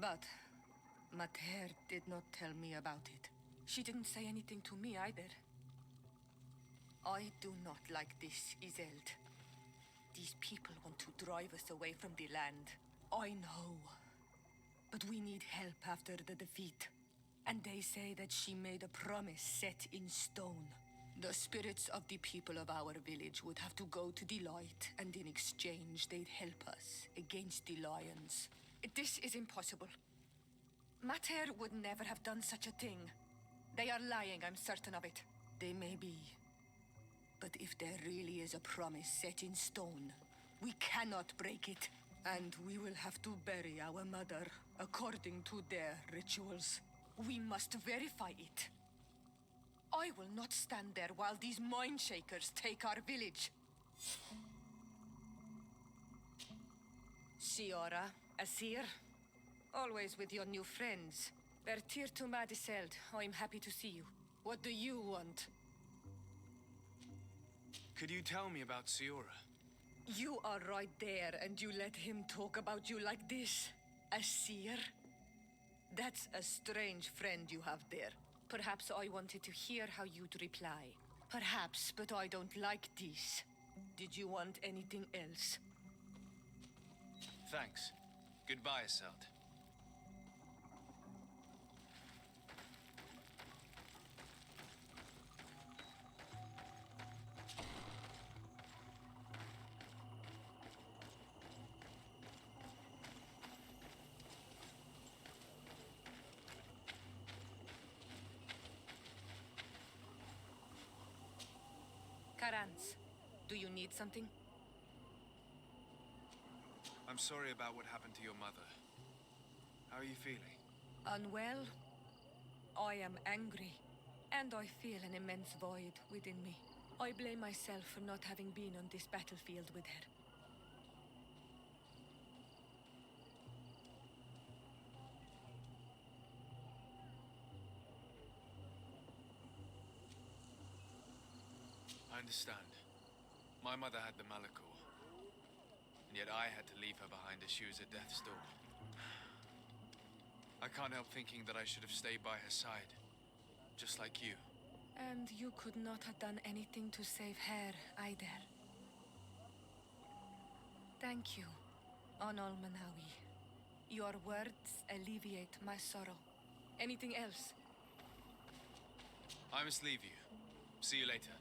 But Mater did not tell me about it. She didn't say anything to me either. I do not like this, Iselt. These people want to drive us away from the land. I know. But we need help after the defeat. And they say that she made a promise set in stone. The spirits of the people of our village would have to go to the light, and in exchange they'd help us against the lions. This is impossible. Mater would never have done such a thing. They are lying, I'm certain of it. They may be. But if there really is a promise set in stone, we cannot break it. And we will have to bury our mother according to their rituals. We must verify it. I will not stand there while these mind shakers take our village. Siora, Asir, always with your new friends. Bertir to Madiseld, I'm happy to see you. What do you want? Could you tell me about Siora? You are right there, and you let him talk about you like this? Asir? That's a strange friend you have there. Perhaps I wanted to hear how you'd reply. Perhaps, but I don't like this. Did you want anything else? Thanks. Goodbye, Iselt. Karans, do you need something? I'm sorry about what happened to your mother. How are you feeling? Unwell? I am angry, and I feel an immense void within me. I blame myself for not having been on this battlefield with her. I understand. My mother had the Malachor, and yet I had to leave her behind as she was at death's door. I can't help thinking that I should have stayed by her side, just like you. And you could not have done anything to save her either. Thank you, Onol Manawi. Your words alleviate my sorrow. Anything else? I must leave you. See you later.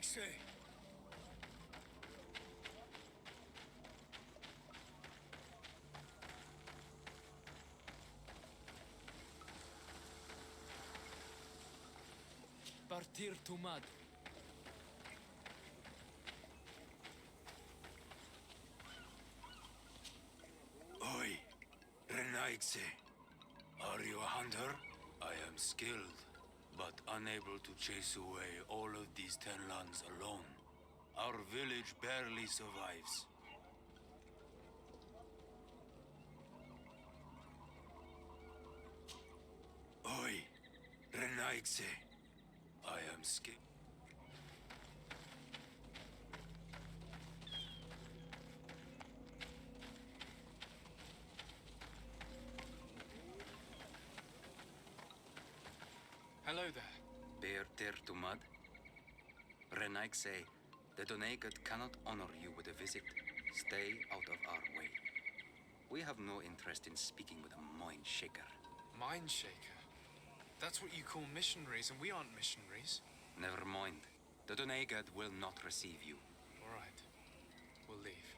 say. Partir to mad. Oi, Renaigse. Are you a hunter? I am skilled, but unable to chase away all of these 10 lands alone. Our village barely survives. Oi, Renaigse. I am skilled. Hello there. Bear ter to mud. Renaik say, the Donegat cannot honor you with a visit. Stay out of our way. We have no interest in speaking with a mind shaker. Mind shaker? That's what you call missionaries, and we aren't missionaries. Never mind. The Donegat will not receive you. All right. We'll leave.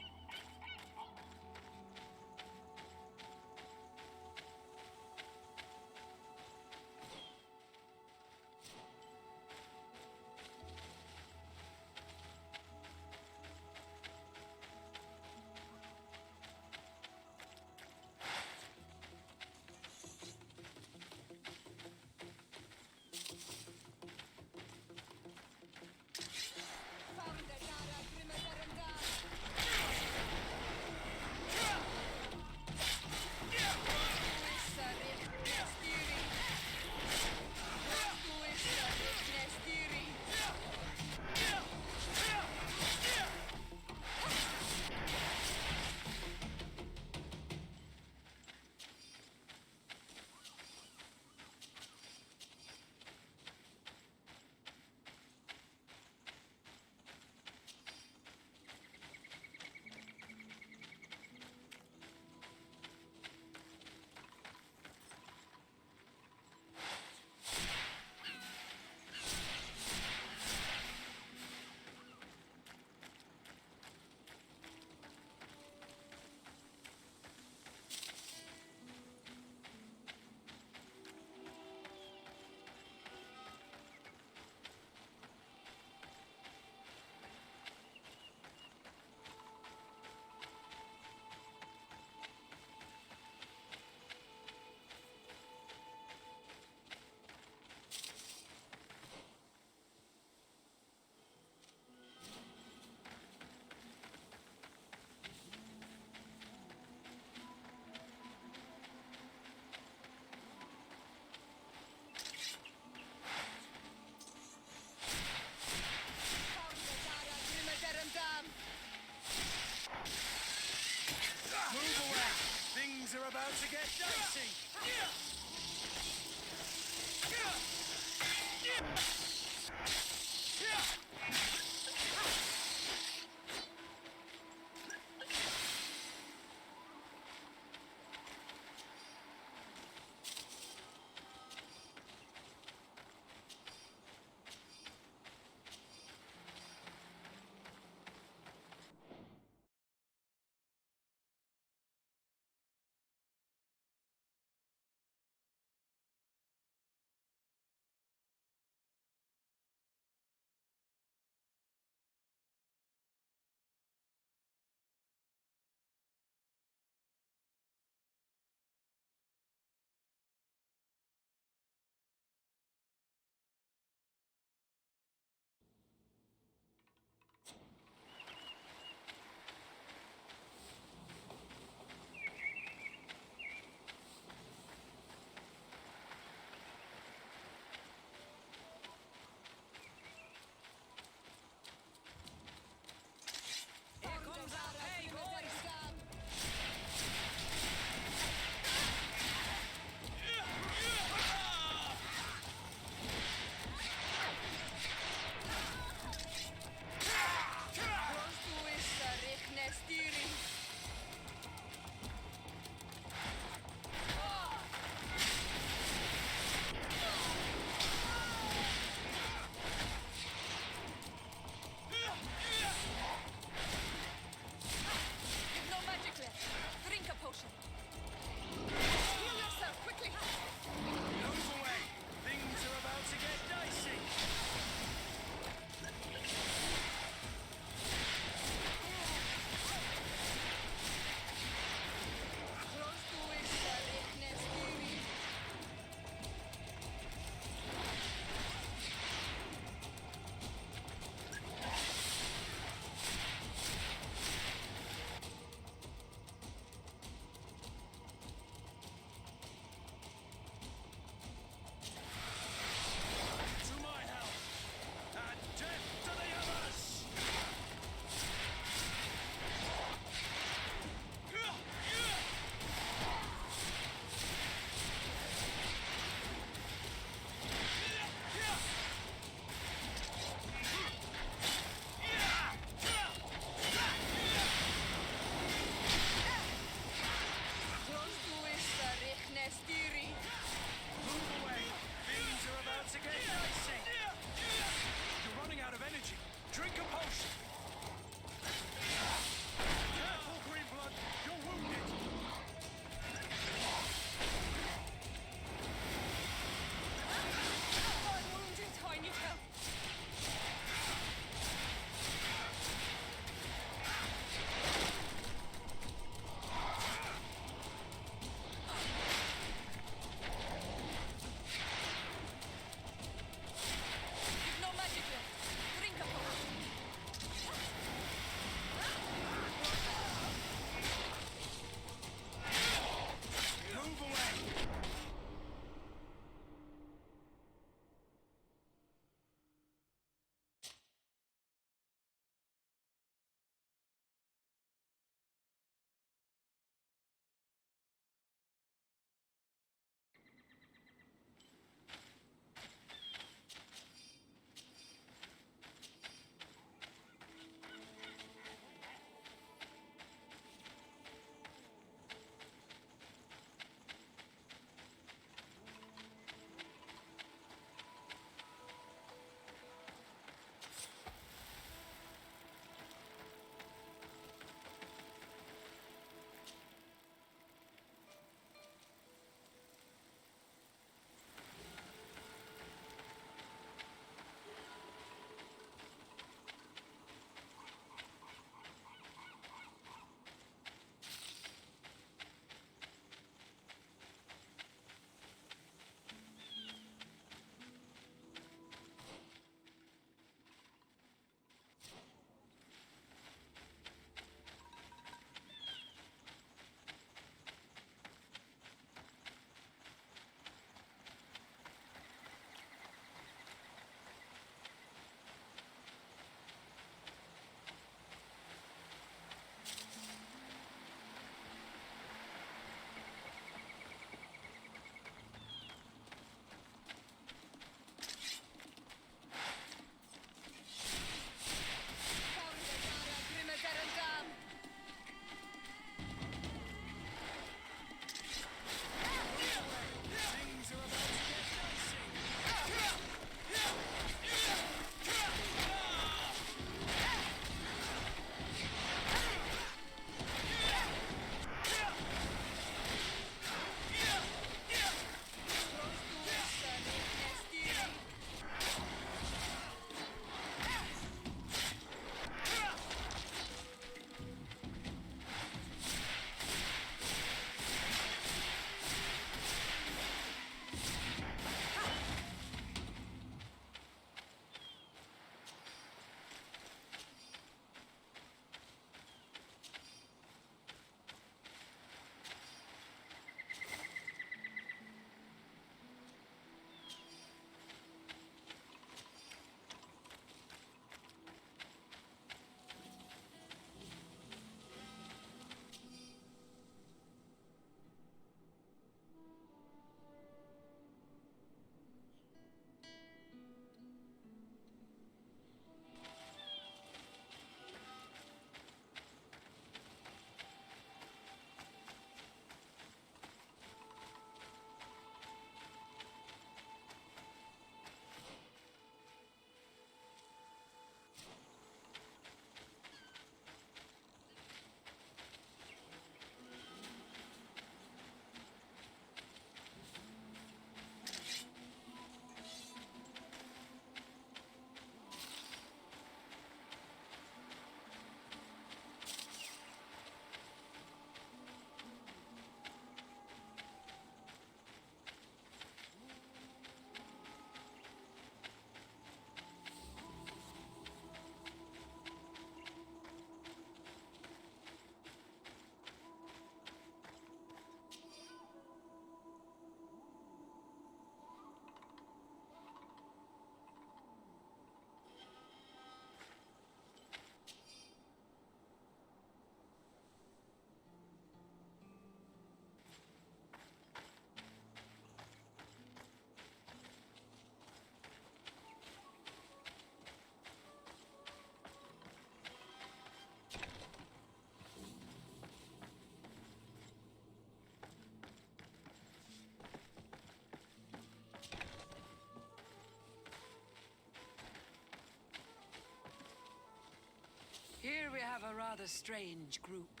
Here we have a rather strange group.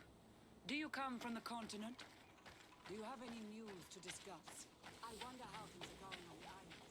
Do you come from the continent? Do you have any news to discuss? I wonder how things are going on the island.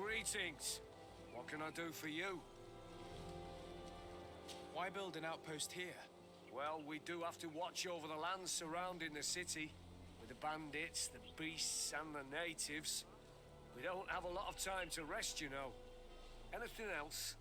Greetings. What can I do for you? Why build an outpost here? Well, we do have to watch over the lands surrounding the city. With the bandits, the beasts, and the natives. We don't have a lot of time to rest, you know. Anything else?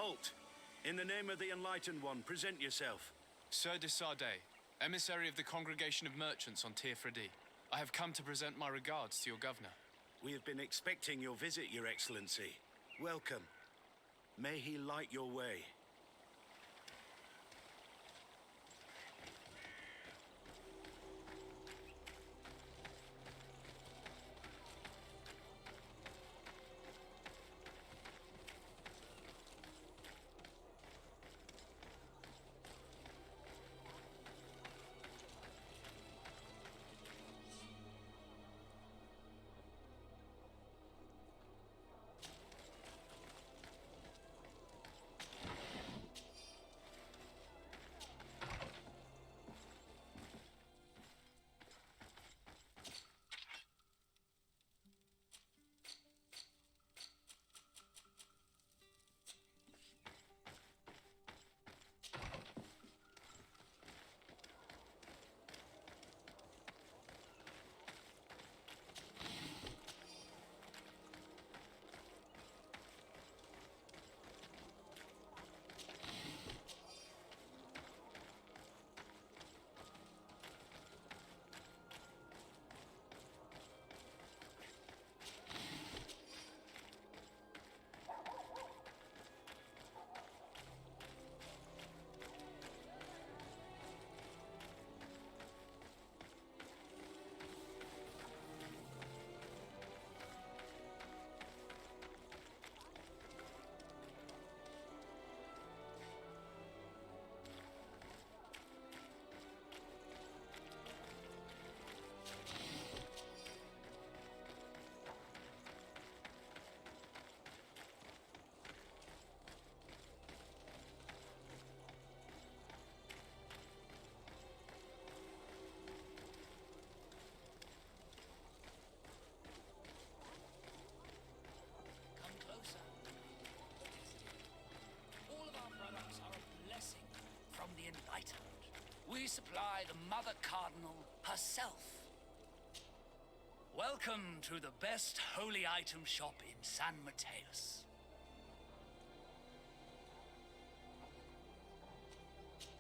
Halt! In the name of the Enlightened One, present yourself. Sir de Sardet, emissary of the Congregation of Merchants on Tirfredi. I have come to present my regards to your governor. We have been expecting your visit, Your Excellency. Welcome. May he light your way. We supply the Mother Cardinal herself. Welcome to the best holy item shop in San Mateus.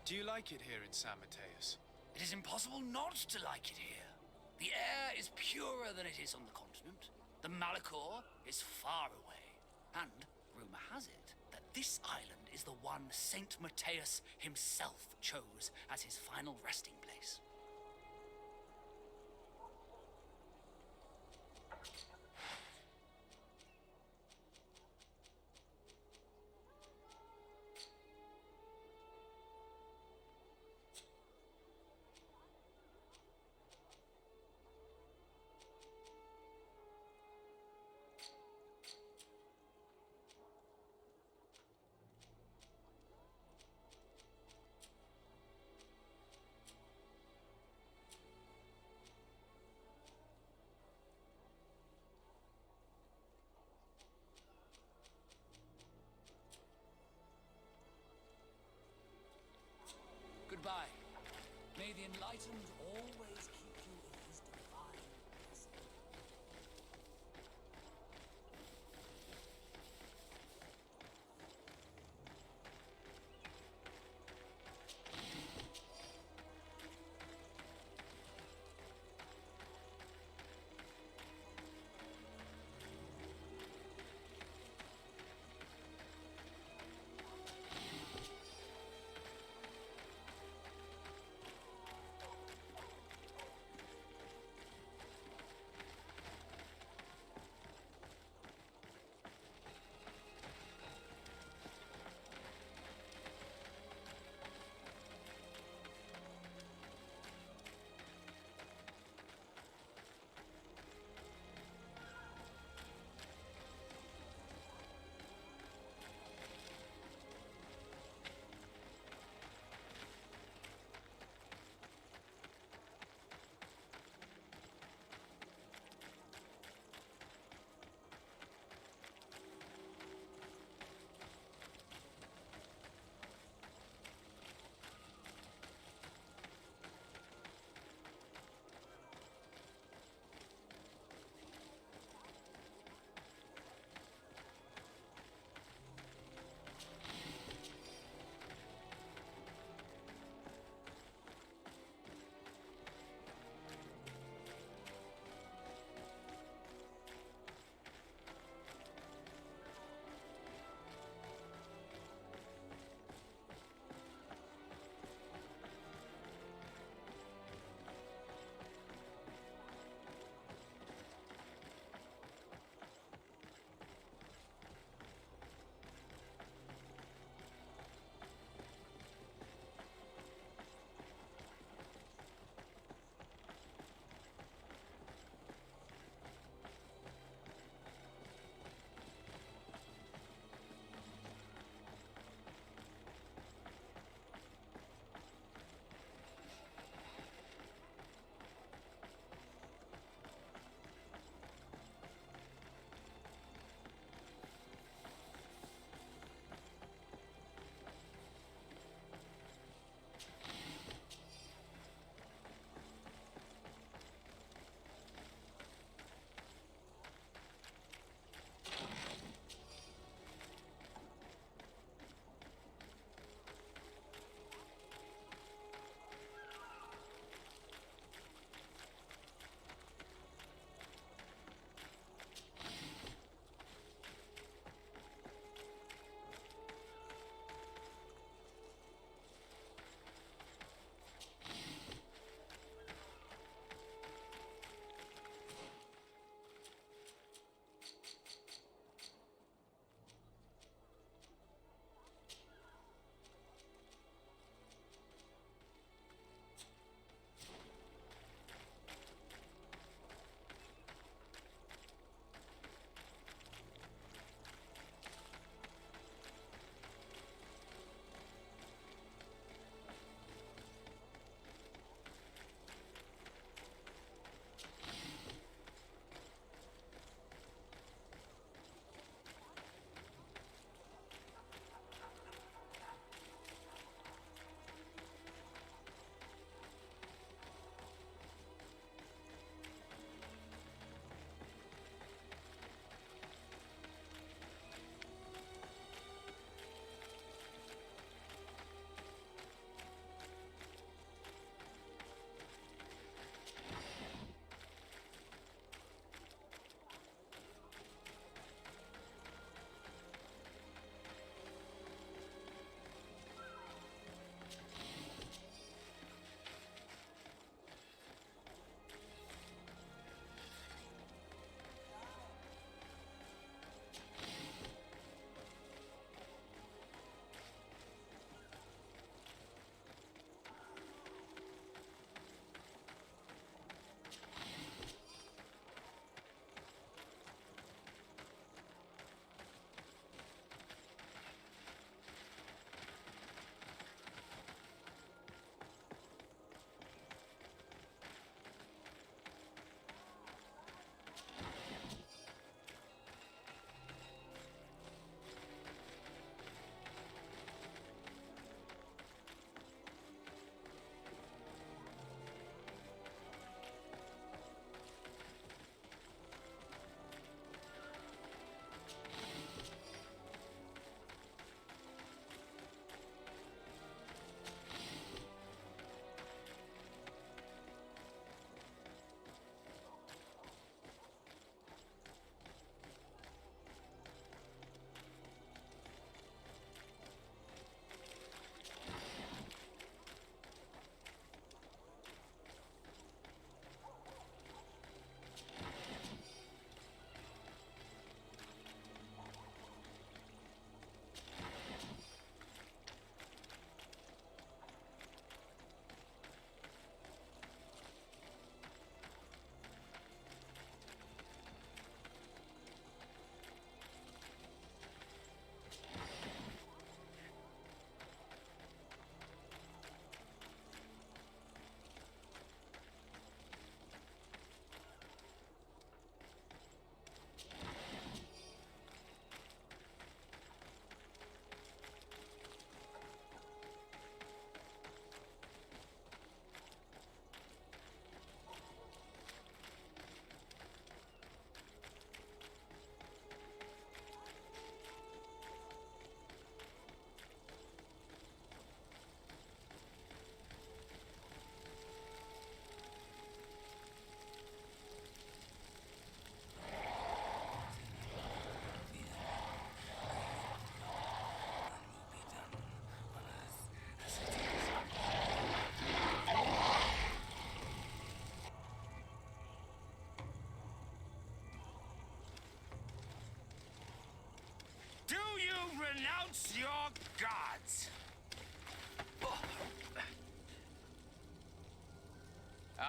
Do you like it here in San Mateus? It is impossible not to like it here. The air is purer than it is on the continent. The Malachor is far away. And rumor has it that this island is the one Saint Mateus himself chose as his final resting place. Goodbye. May the Enlightened always keep you in his divine blessing. Renounce your gods!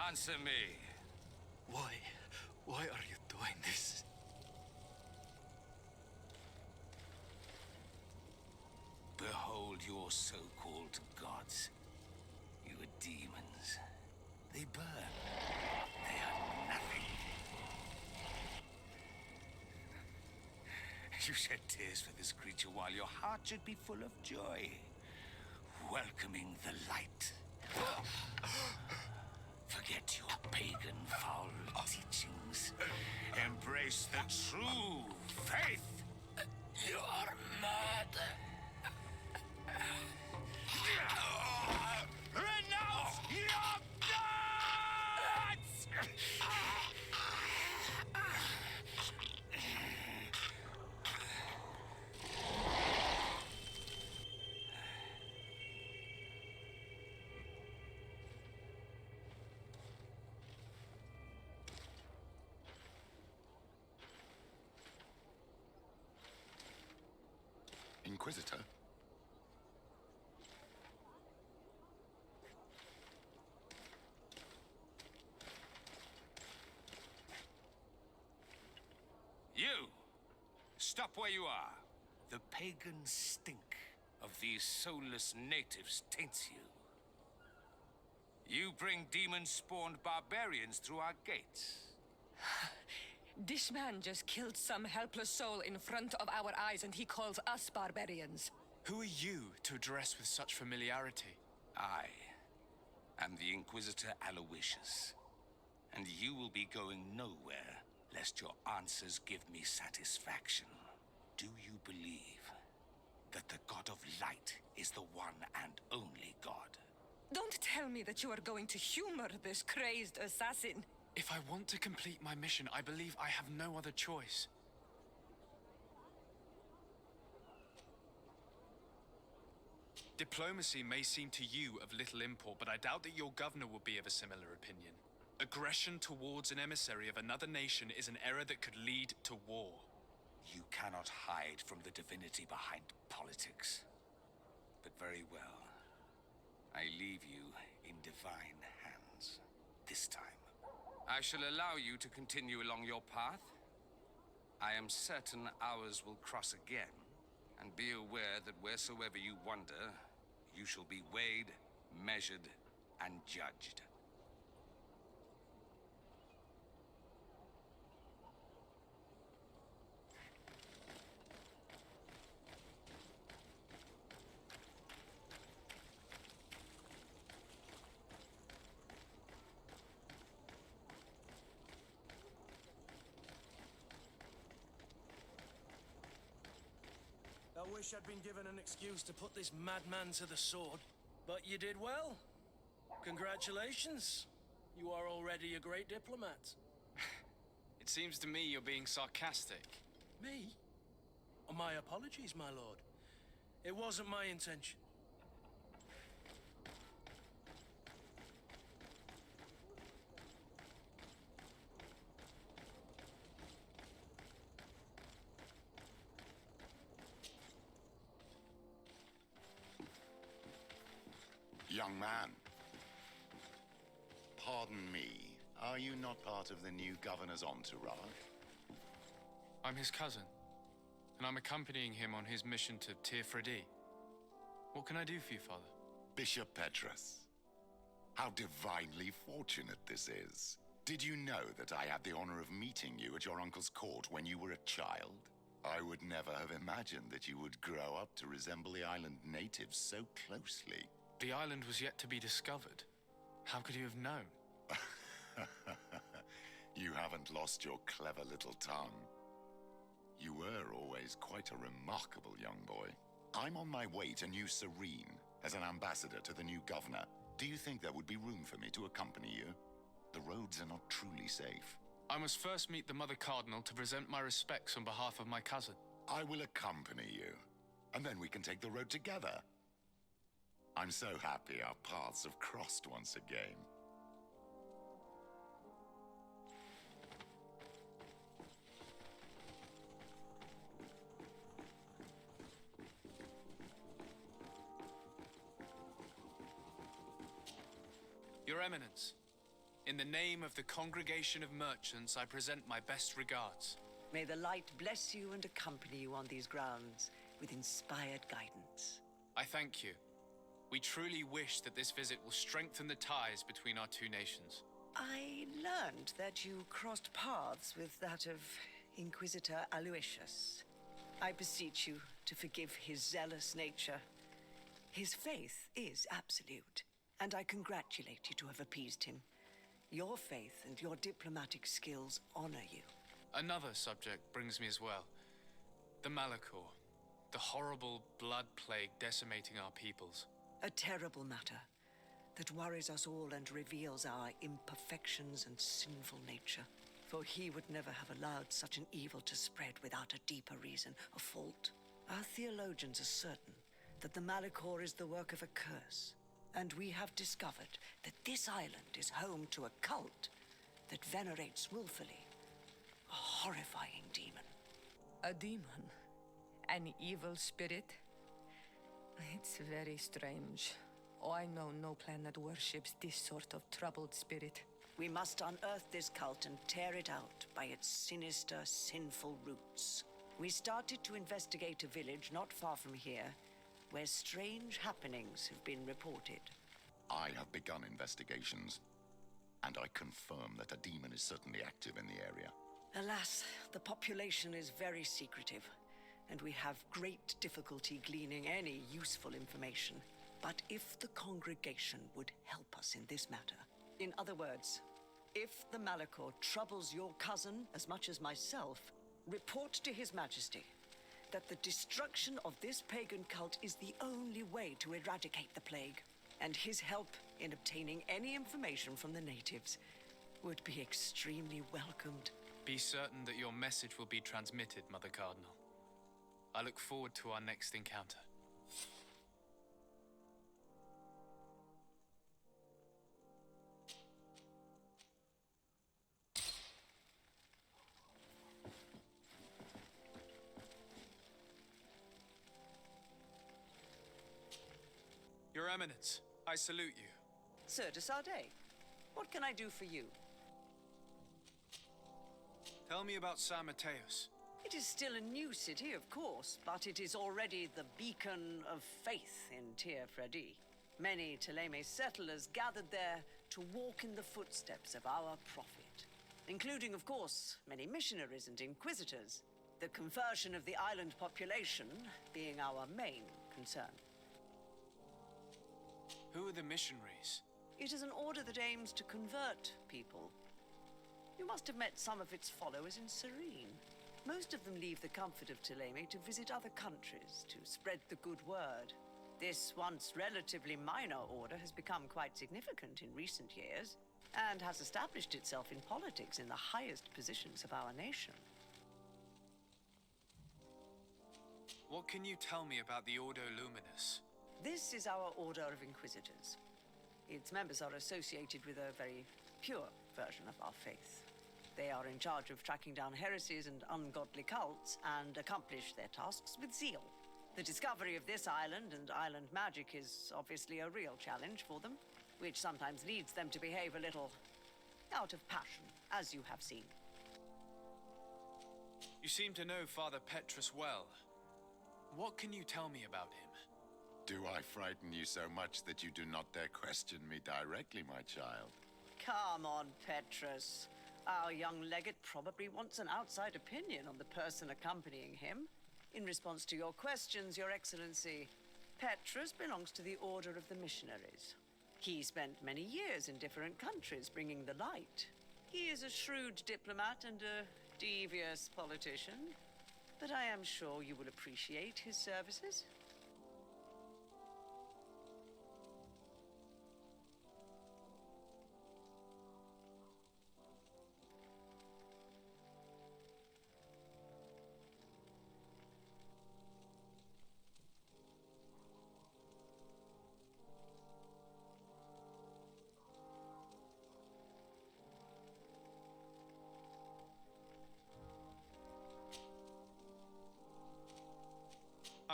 Answer me. Why? Why are you doing this? Behold your so-called gods. You are demons. They burn. They are nothing. You shed tears for this creature while your heart should be full of joy. Welcoming the light. Forget your pagan foul teachings. Embrace the true faith. You are mad. Renounce your gods! Inquisitor? You! Stop where you are. The pagan stink of these soulless natives taints you. You bring demon-spawned barbarians through our gates. This man just killed some helpless soul in front of our eyes, and he calls us barbarians. Who are you to address with such familiarity? I am the Inquisitor Aloysius, and you will be going nowhere lest your answers give me satisfaction. Do you believe that the God of Light is the one and only God? Don't tell me that you are going to humor this crazed assassin. If I want to complete my mission, I believe I have no other choice. Diplomacy may seem to you of little import, but I doubt that your governor will be of a similar opinion. Aggression towards an emissary of another nation is an error that could lead to war. You cannot hide from the divinity behind politics. But very well. I leave you in divine hands. This time. I shall allow you to continue along your path. I am certain ours will cross again. And be aware that wheresoever you wander, you shall be weighed, measured, and judged. I wish I'd been given an excuse to put this madman to the sword. But you did well. Congratulations. You are already a great diplomat. It seems to me you're being sarcastic. Me? Oh, my apologies, my lord. It wasn't my intention. Young man, pardon me, are you not part of the new governor's entourage? I'm his cousin, and I'm accompanying him on his mission to Tir-Fredi. What can I do for you, Father? Bishop Petrus, how divinely fortunate this is. Did you know that I had the honor of meeting you at your uncle's court when you were a child? I would never have imagined that you would grow up to resemble the island natives so closely. The island was yet to be discovered. How could you have known? You haven't lost your clever little tongue. You were always quite a remarkable young boy. I'm on my way to New Serene as an ambassador to the new governor. Do you think there would be room for me to accompany you? The roads are not truly safe. I must first meet the Mother Cardinal to present my respects on behalf of my cousin. I will accompany you, and then we can take the road together. I'm so happy our paths have crossed once again. Your Eminence, in the name of the Congregation of Merchants, I present my best regards. May the light bless you and accompany you on these grounds with inspired guidance. I thank you. We truly wish that this visit will strengthen the ties between our two nations. I learned that you crossed paths with that of Inquisitor Aloysius. I beseech you to forgive his zealous nature. His faith is absolute, and I congratulate you to have appeased him. Your faith and your diplomatic skills honor you. Another subject brings me as well. The Malachor. The horrible blood plague decimating our peoples. A terrible matter that worries us all and reveals our imperfections and sinful nature. For he would never have allowed such an evil to spread without a deeper reason, a fault. Our theologians are certain that the Malachor is the work of a curse, and we have discovered that this island is home to a cult that venerates willfully a horrifying demon. A demon? An evil spirit? It's very strange. I know no clan that worships this sort of troubled spirit. We must unearth this cult and tear it out by its sinister, sinful roots. We started to investigate a village not far from here, where strange happenings have been reported. I have begun investigations, and I confirm that a demon is certainly active in the area. Alas, the population is very secretive, and we have great difficulty gleaning any useful information. But if the congregation would help us in this matter, in other words, if the Malachor troubles your cousin as much as myself, report to His Majesty that the destruction of this pagan cult is the only way to eradicate the plague, and his help in obtaining any information from the natives would be extremely welcomed. Be certain that your message will be transmitted, Mother Cardinal. I look forward to our next encounter. Your Eminence, I salute you. Sir de Sardet, what can I do for you? Tell me about San Mateus. It is still a new city, of course, but it is already the beacon of faith in Tir Fredi. Many Teleme settlers gathered there to walk in the footsteps of our prophet, including, of course, many missionaries and inquisitors, the conversion of the island population being our main concern. Who are the missionaries? It is an order that aims to convert people. You must have met some of its followers in Serene. Most of them leave the comfort of Teleme to visit other countries, to spread the good word. This once relatively minor order has become quite significant in recent years, and has established itself in politics in the highest positions of our nation. What can you tell me about the Ordo Luminus? This is our Order of Inquisitors. Its members are associated with a very pure version of our faith. They are in charge of tracking down heresies and ungodly cults, and accomplish their tasks with zeal. The discovery of this island and island magic is obviously a real challenge for them, which sometimes leads them to behave a little out of passion, as you have seen. You seem to know Father Petrus well. What can you tell me about him? Do I frighten you so much that you do not dare question me directly, my child? Come on, Petrus. Our young legate probably wants an outside opinion on the person accompanying him. In response to your questions, Your Excellency, Petrus belongs to the Order of the Missionaries. He spent many years in different countries bringing the light. He is a shrewd diplomat and a devious politician, but I am sure you will appreciate his services.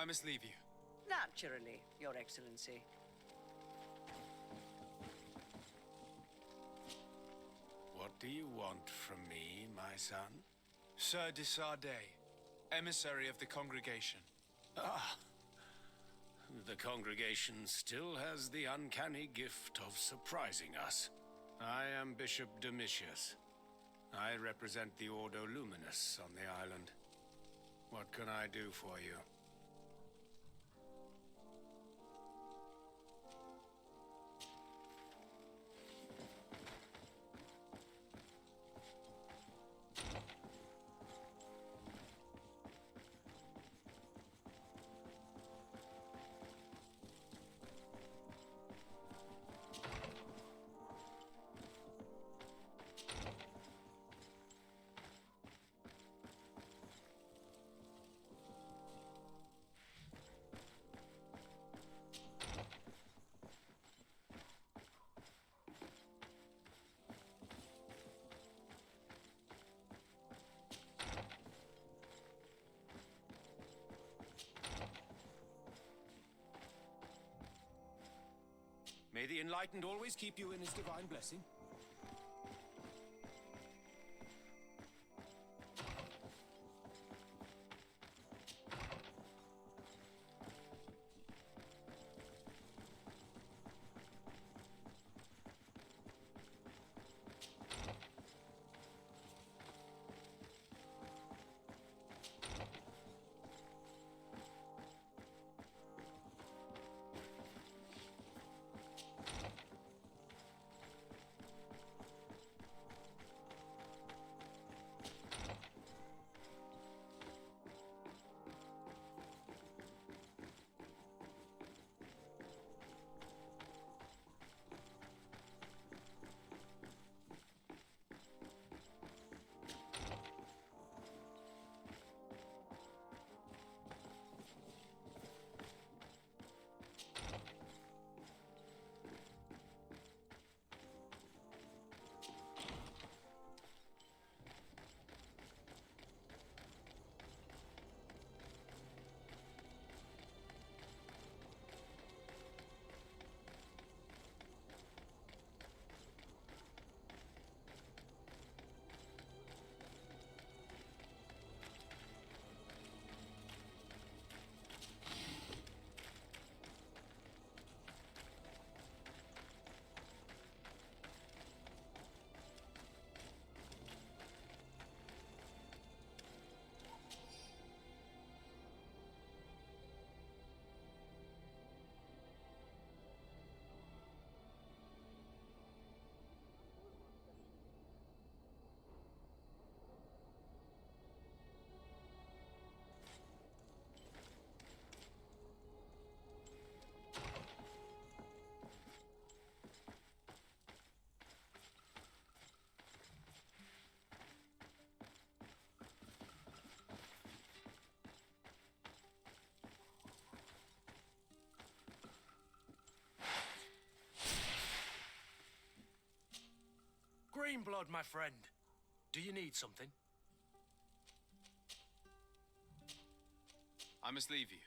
I must leave you. Naturally, Your Excellency. do you want from me, my son? Sir de Sardet, emissary of the congregation. Ah, the congregation still has the uncanny gift of surprising us. I am Bishop Domitius. I represent the Ordo Luminous on the island. What can I do for you? May the Enlightened always keep you in his divine blessing. Greenblood, my friend. Do you need something? I must leave you.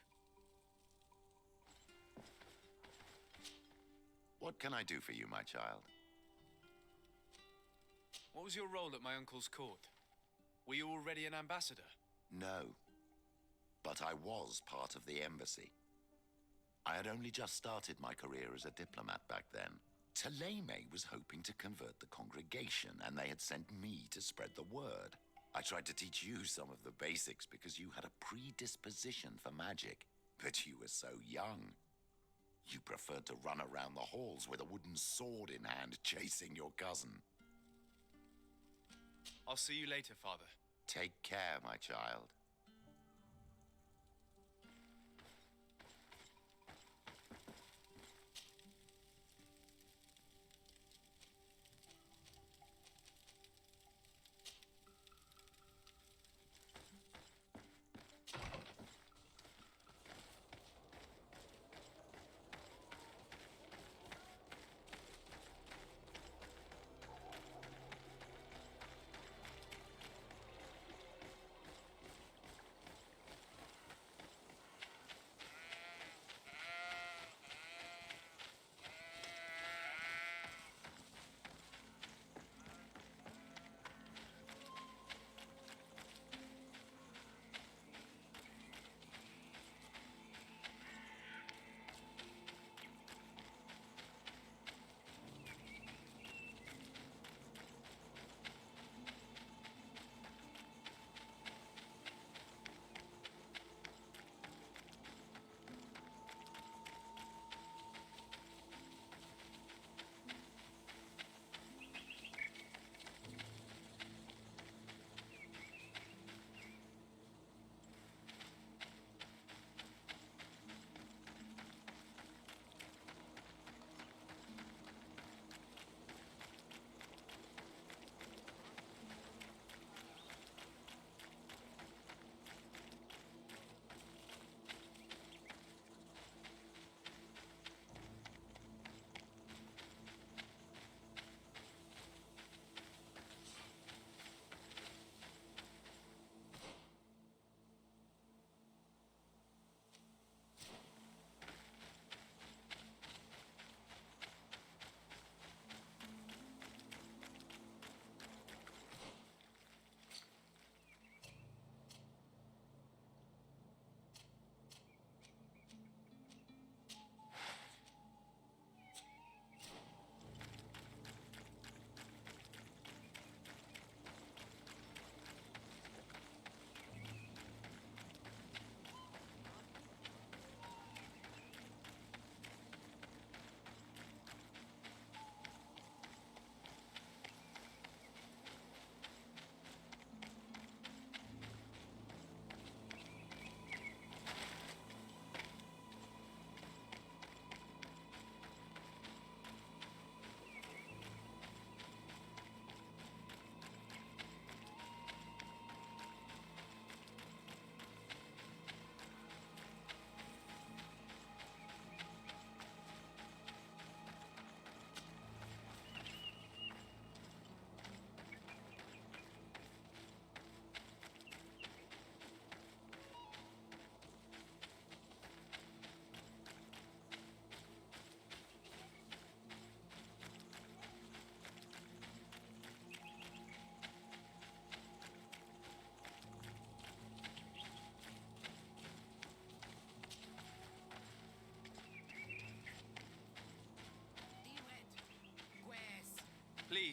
What can I do for you, my child? What was your role at my uncle's court? Were you already an ambassador? No. But I was part of the embassy. I had only just started my career as a diplomat back then. Taleme was hoping to convert the congregation, and they had sent me to spread the word. I tried to teach you some of the basics because you had a predisposition for magic, but you were so young. You preferred to run around the halls with a wooden sword in hand, chasing your cousin. I'll see you later, Father. Take care, my child.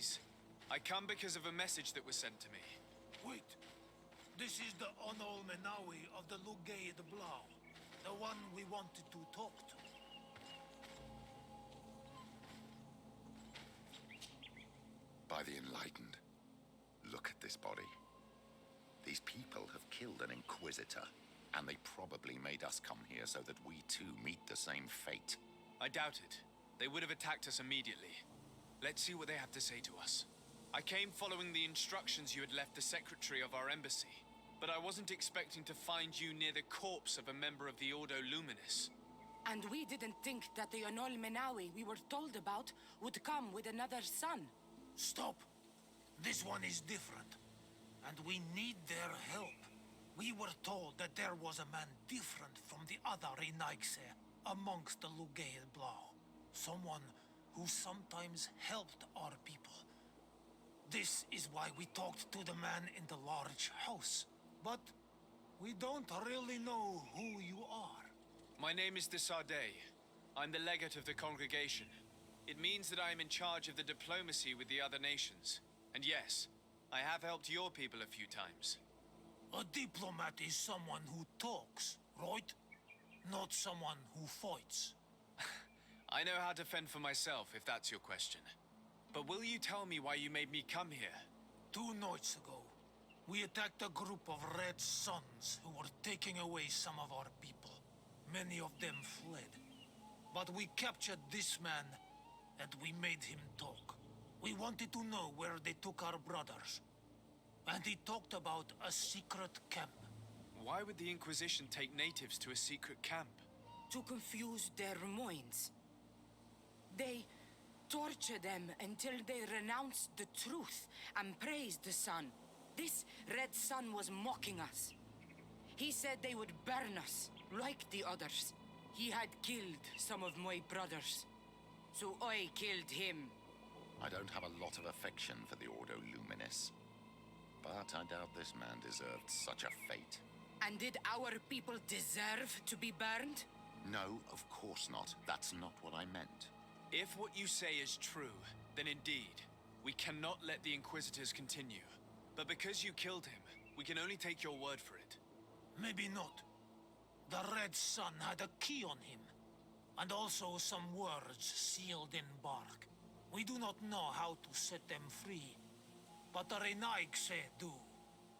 Please, I come because of a message that was sent to me. Wait. This is the Onol Menawi of the Lugay de Blau. The one we wanted to talk to. By the enlightened, look at this body. These people have killed an Inquisitor, and they probably made us come here so that we too meet the same fate. I doubt it. They would have attacked us immediately. Let's see what they have to say to us. I came following the instructions you had left the secretary of our embassy, but I wasn't expecting to find you near the corpse of a member of the Ordo Luminis. And we didn't think that the Onol Menawi we were told about would come with another son. Stop. This one is different, and we need their help. We were told that there was a man different from the other Renaigse amongst the Lugay Blau. Someone who sometimes helped our people. This is why we talked to the man in the large house. But we don't really know who you are. My name is de Sardet. I'm the legate of the congregation. It means that I am in charge of the diplomacy with the other nations. And yes, I have helped your people a few times. A diplomat is someone who talks, right? Not someone who fights. I know how to fend for myself, if that's your question. But will you tell me why you made me come here? 2 nights ago, we attacked a group of Red Suns who were taking away some of our people. Many of them fled. But we captured this man, and we made him talk. We wanted to know where they took our brothers. And he talked about a secret camp. Why would the Inquisition take natives to a secret camp? To confuse their minds. They torture them until they renounce the truth and praise the sun. This Red Sun was mocking us. He said they would burn us, like the others. He had killed some of my brothers, so I killed him. I don't have a lot of affection for the Ordo Luminis, but I doubt this man deserved such a fate. And did our people deserve to be burned? No, of course not. That's not what I meant. If what you say is true, then indeed, we cannot let the Inquisitors continue. But because you killed him, we can only take your word for it. Maybe not. The Red Sun had a key on him, and also some words sealed in bark. We do not know how to set them free, but the Renaigse do,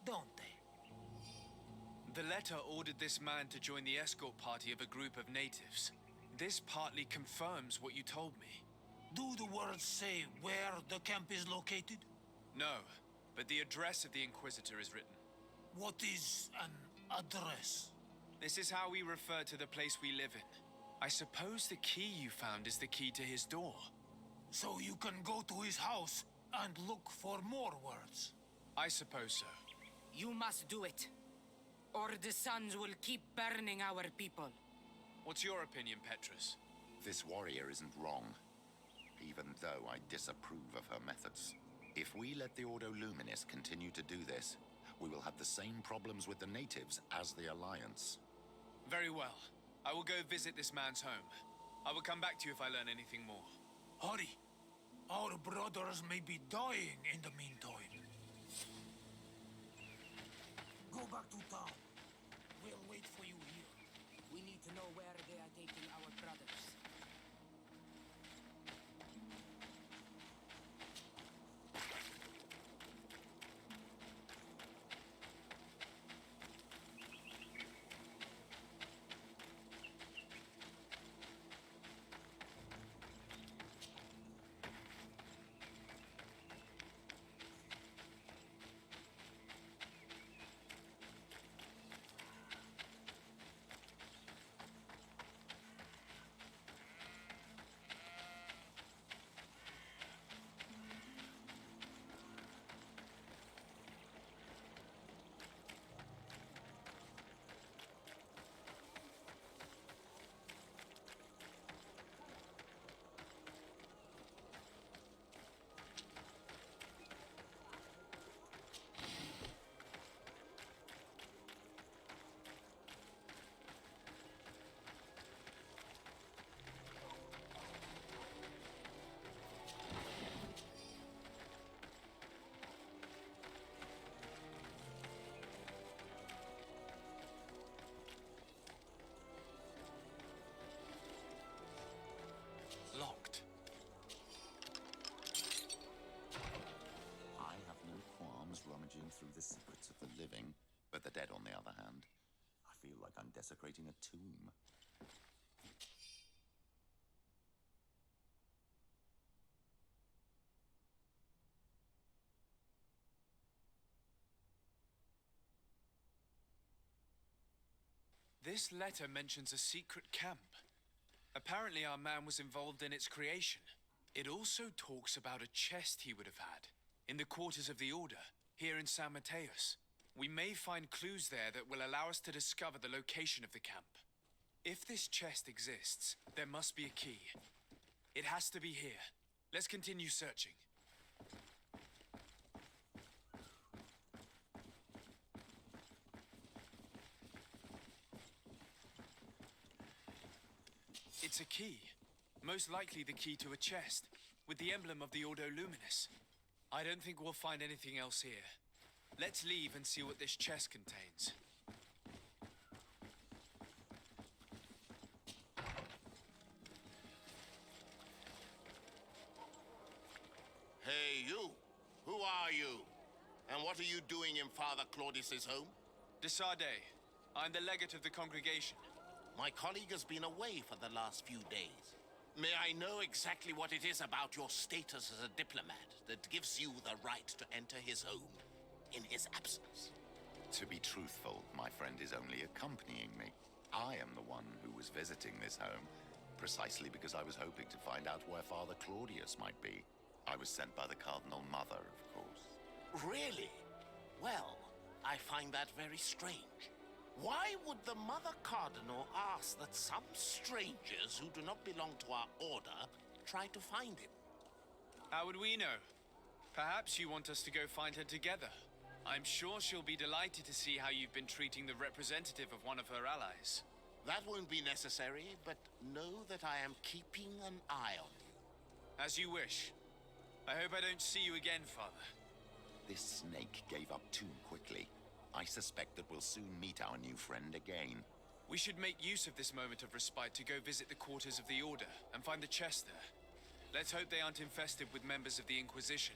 don't they? The letter ordered this man to join the escort party of a group of natives. This partly confirms what you told me. Do the words say where the camp is located? No, but the address of the Inquisitor is written. What is an address? This is how we refer to the place we live in. I suppose the key you found is the key to his door. So you can go to his house and look for more words? I suppose so. You must do it, or the suns will keep burning our people. What's your opinion, Petrus? This warrior isn't wrong, even though I disapprove of her methods. If we let the Ordo Luminis continue to do this, we will have the same problems with the natives as the Alliance. Very well. I will go visit this man's home. I will come back to you if I learn anything more. Hurry. Our brothers may be dying in the meantime. Go back to town. We'll wait for you here. We need to know where they are taking our brothers. desecrating a tomb. This letter mentions a secret camp. Apparently our man was involved in its creation. It also talks about a chest he would have had in the quarters of the Order, here in San Mateus. We may find clues there that will allow us to discover the location of the camp. If this chest exists, there must be a key. It has to be here. Let's continue searching. It's a key. Most likely the key to a chest, with the emblem of the Ordo Luminis. I don't think we'll find anything else here. Let's leave and see what this chest contains. Hey, you! Who are you? And what are you doing in Father Claudius's home? De Sardet. I'm the legate of the congregation. My colleague has been away for the last few days. May I know exactly what it is about your status as a diplomat that gives you the right to enter his home in his absence? To be truthful, my friend is only accompanying me. I am the one who was visiting this home, precisely because I was hoping to find out where Father Claudius might be. I was sent by the Cardinal Mother, of course. Really? Well, I find that very strange. Why would the Mother Cardinal ask that some strangers who do not belong to our order try to find him? How would we know? Perhaps you want us to go find her together. I'm sure she'll be delighted to see how you've been treating the representative of one of her allies. That won't be necessary, but know that I am keeping an eye on you. As you wish. I hope I don't see you again, Father. This snake gave up too quickly. I suspect that we'll soon meet our new friend again. We should make use of this moment of respite to go visit the quarters of the Order and find the chest there. Let's hope they aren't infested with members of the Inquisition.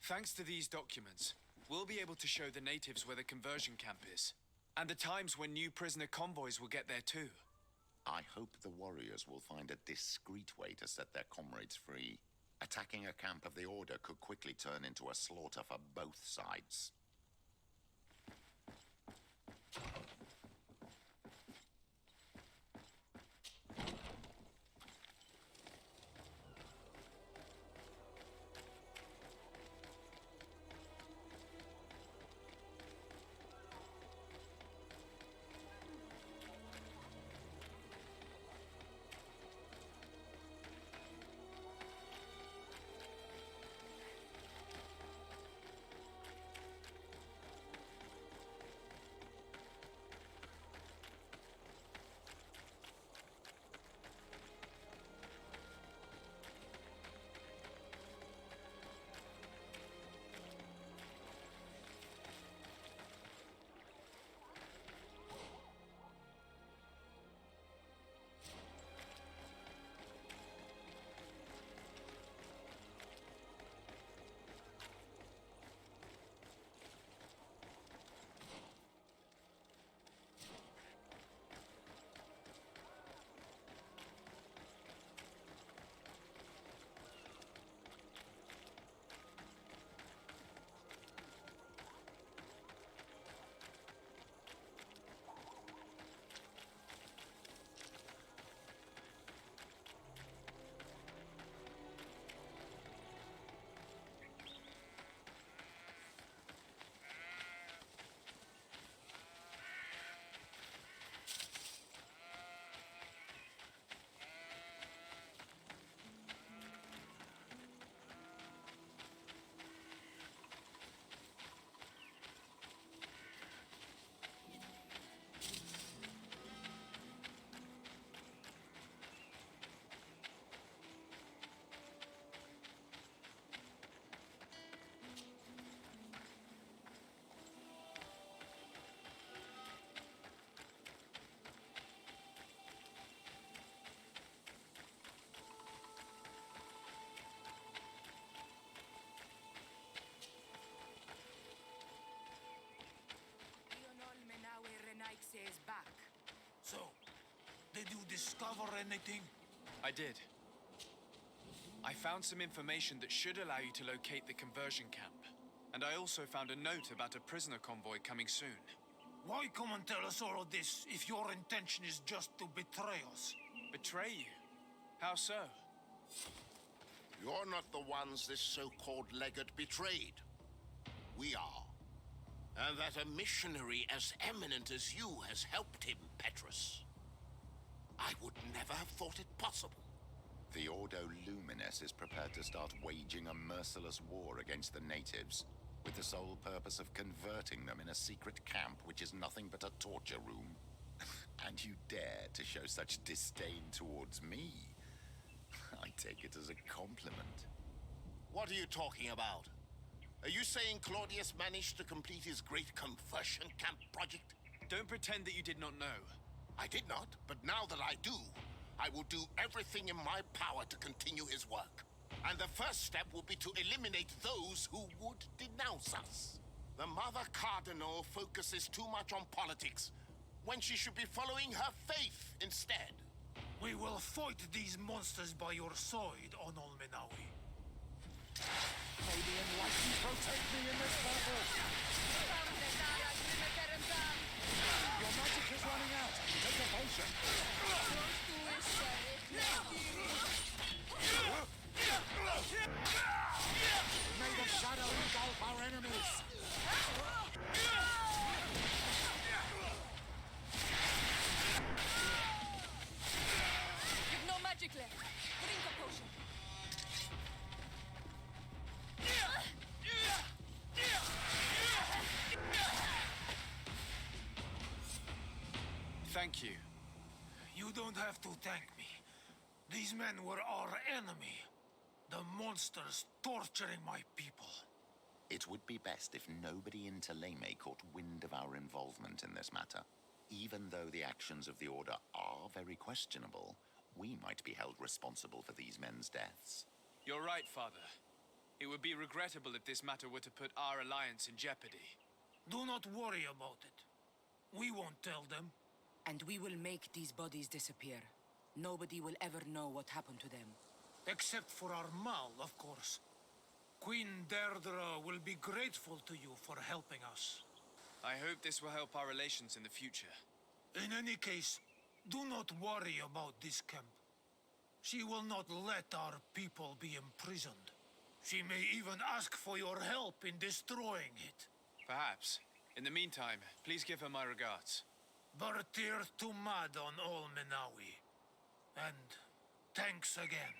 Thanks to these documents, we'll be able to show the natives where the conversion camp is, and the times when new prisoner convoys will get there too. I hope the warriors will find a discreet way to set their comrades free. Attacking a camp of the Order could quickly turn into a slaughter for both sides. discover anything? I did. I found some information that should allow you to locate the conversion camp. And I also found a note about a prisoner convoy coming soon. Why come and tell us all of this if your intention is just to betray us? Betray you? How so? You're not the ones this so-called legate betrayed. We are. And that a missionary as eminent as you has helped him, Petrus. I would never have thought it possible. The Ordo Luminis is prepared to start waging a merciless war against the natives, with the sole purpose of converting them in a secret camp which is nothing but a torture room. And you dare to show such disdain towards me? I take it as a compliment. What are you talking about? Are you saying Claudius managed to complete his great conversion camp project? Don't pretend that you did not know. I did not, but now that I do, I will do everything in my power to continue his work. And the first step will be to eliminate those who would denounce us. The Mother Cardinal focuses too much on politics, when she should be following her faith instead. We will fight these monsters by your side, on Olmenawi. May the Enlightened protect me in this battle! Your magic is running out. Take a potion. May the shadow engulf our enemies. You've no magic left. Drink a potion. Thank you. You don't have to thank me. These men were our enemy. The monsters torturing my people. It would be best if nobody in Teleme caught wind of our involvement in this matter. Even though the actions of the Order are very questionable, we might be held responsible for these men's deaths. You're right, Father. It would be regrettable if this matter were to put our alliance in jeopardy. Do not worry about it. We won't tell them. And we will make these bodies disappear. Nobody will ever know what happened to them. Except for our Mal, of course. Queen Deirdre will be grateful to you for helping us. I hope this will help our relations in the future. In any case, do not worry about this camp. She will not let our people be imprisoned. She may even ask for your help in destroying it. Perhaps. In the meantime, please give her my regards. Bartir Tumad on Olmenawi. And thanks again.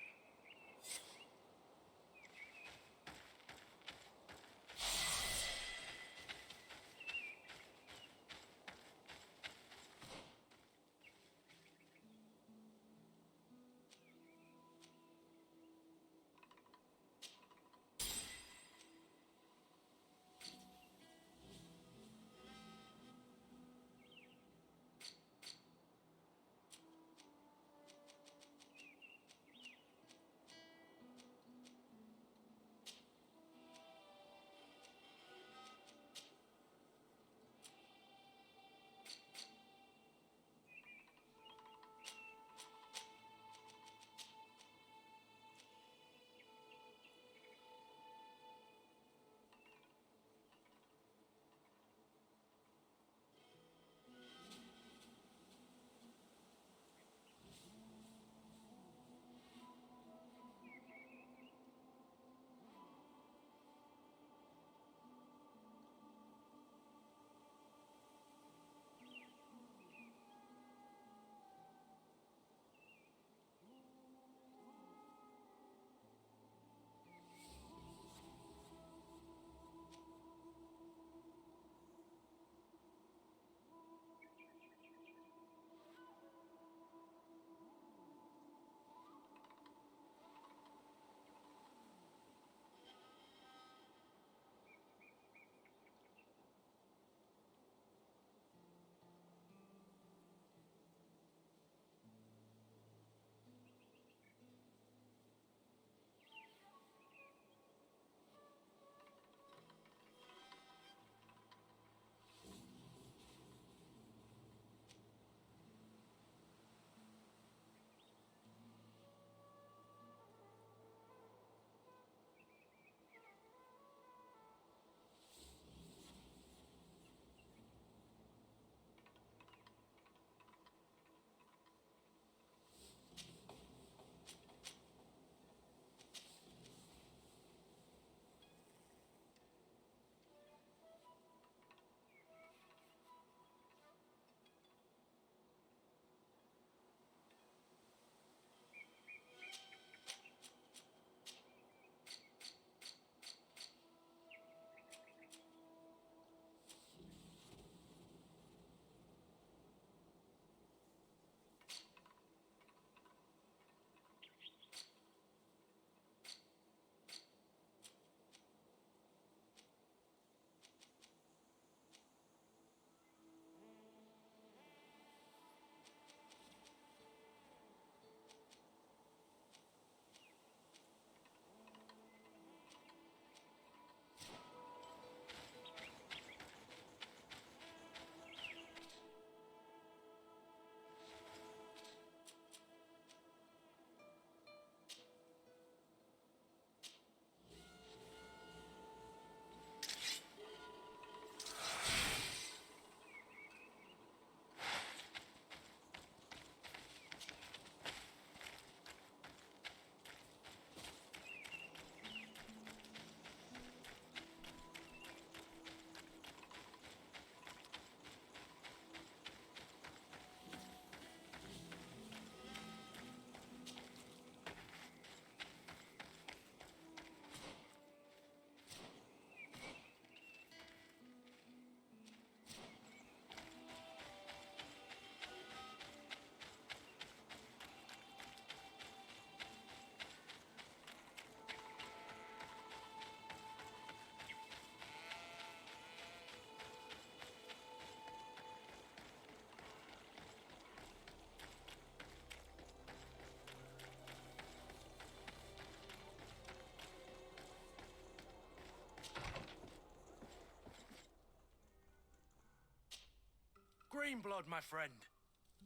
Greenblood, my friend.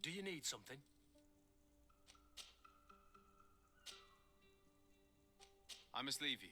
Do you need something? I must leave you.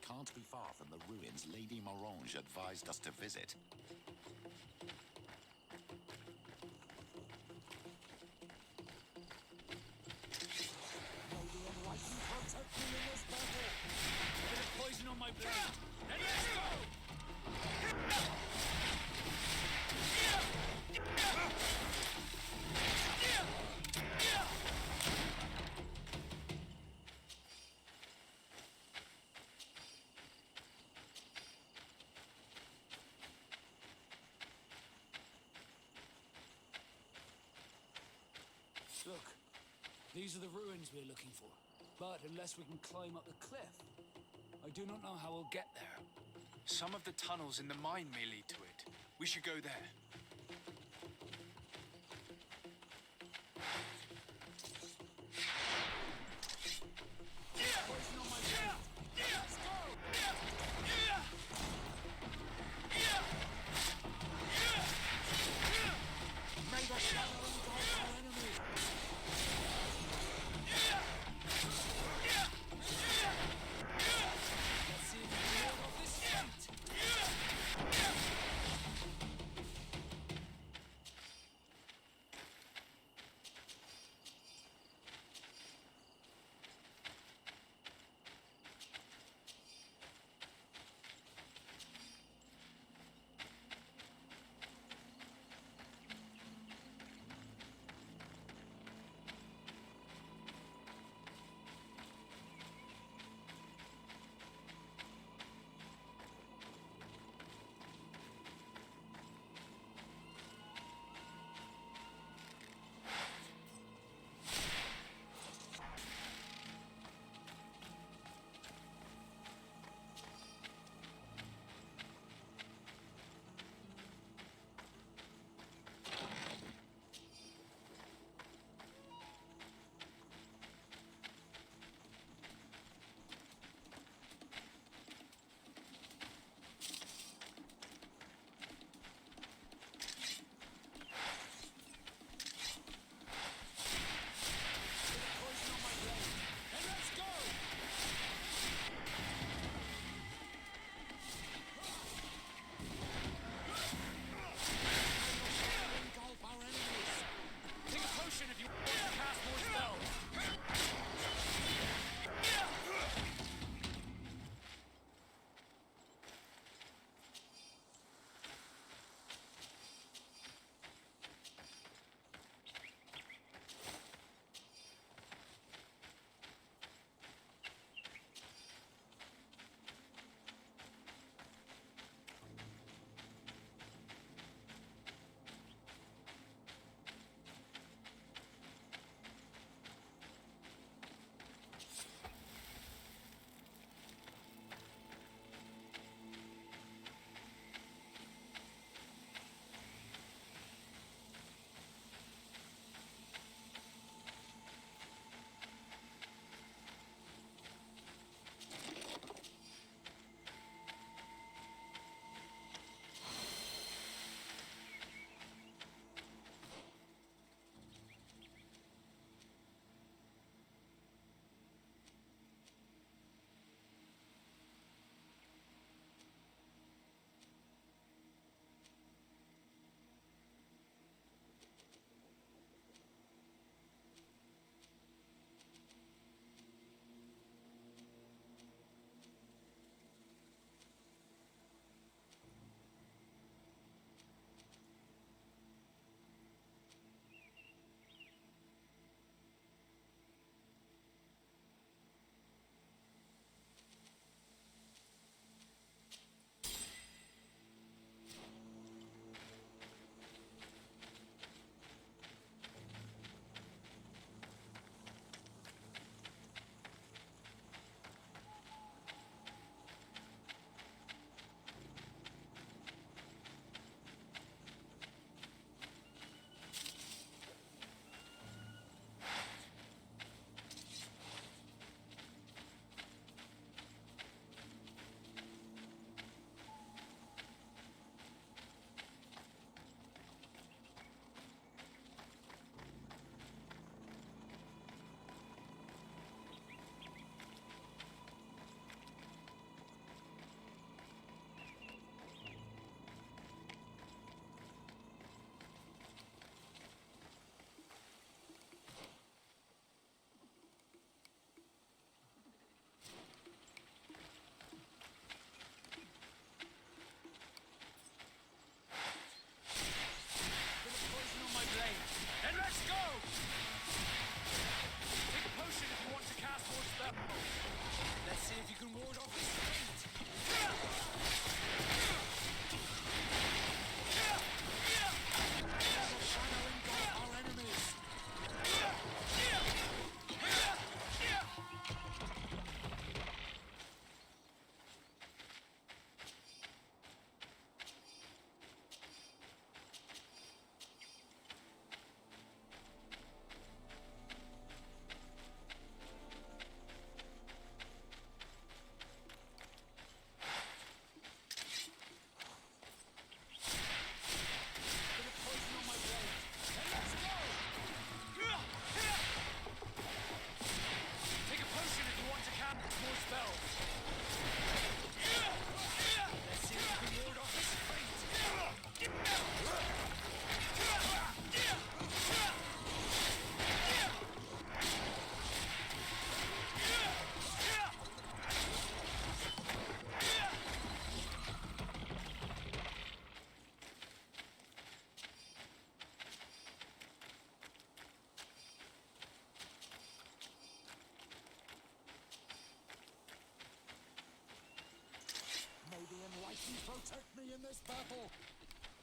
can't be far from the ruins Lady Morange advised us to visit. Poison on my blade. Then let's go! Look, these are the ruins we're looking for. But unless we can climb up the cliff, I do not know how we'll get there. Some of the tunnels in the mine may lead to it. We should go there.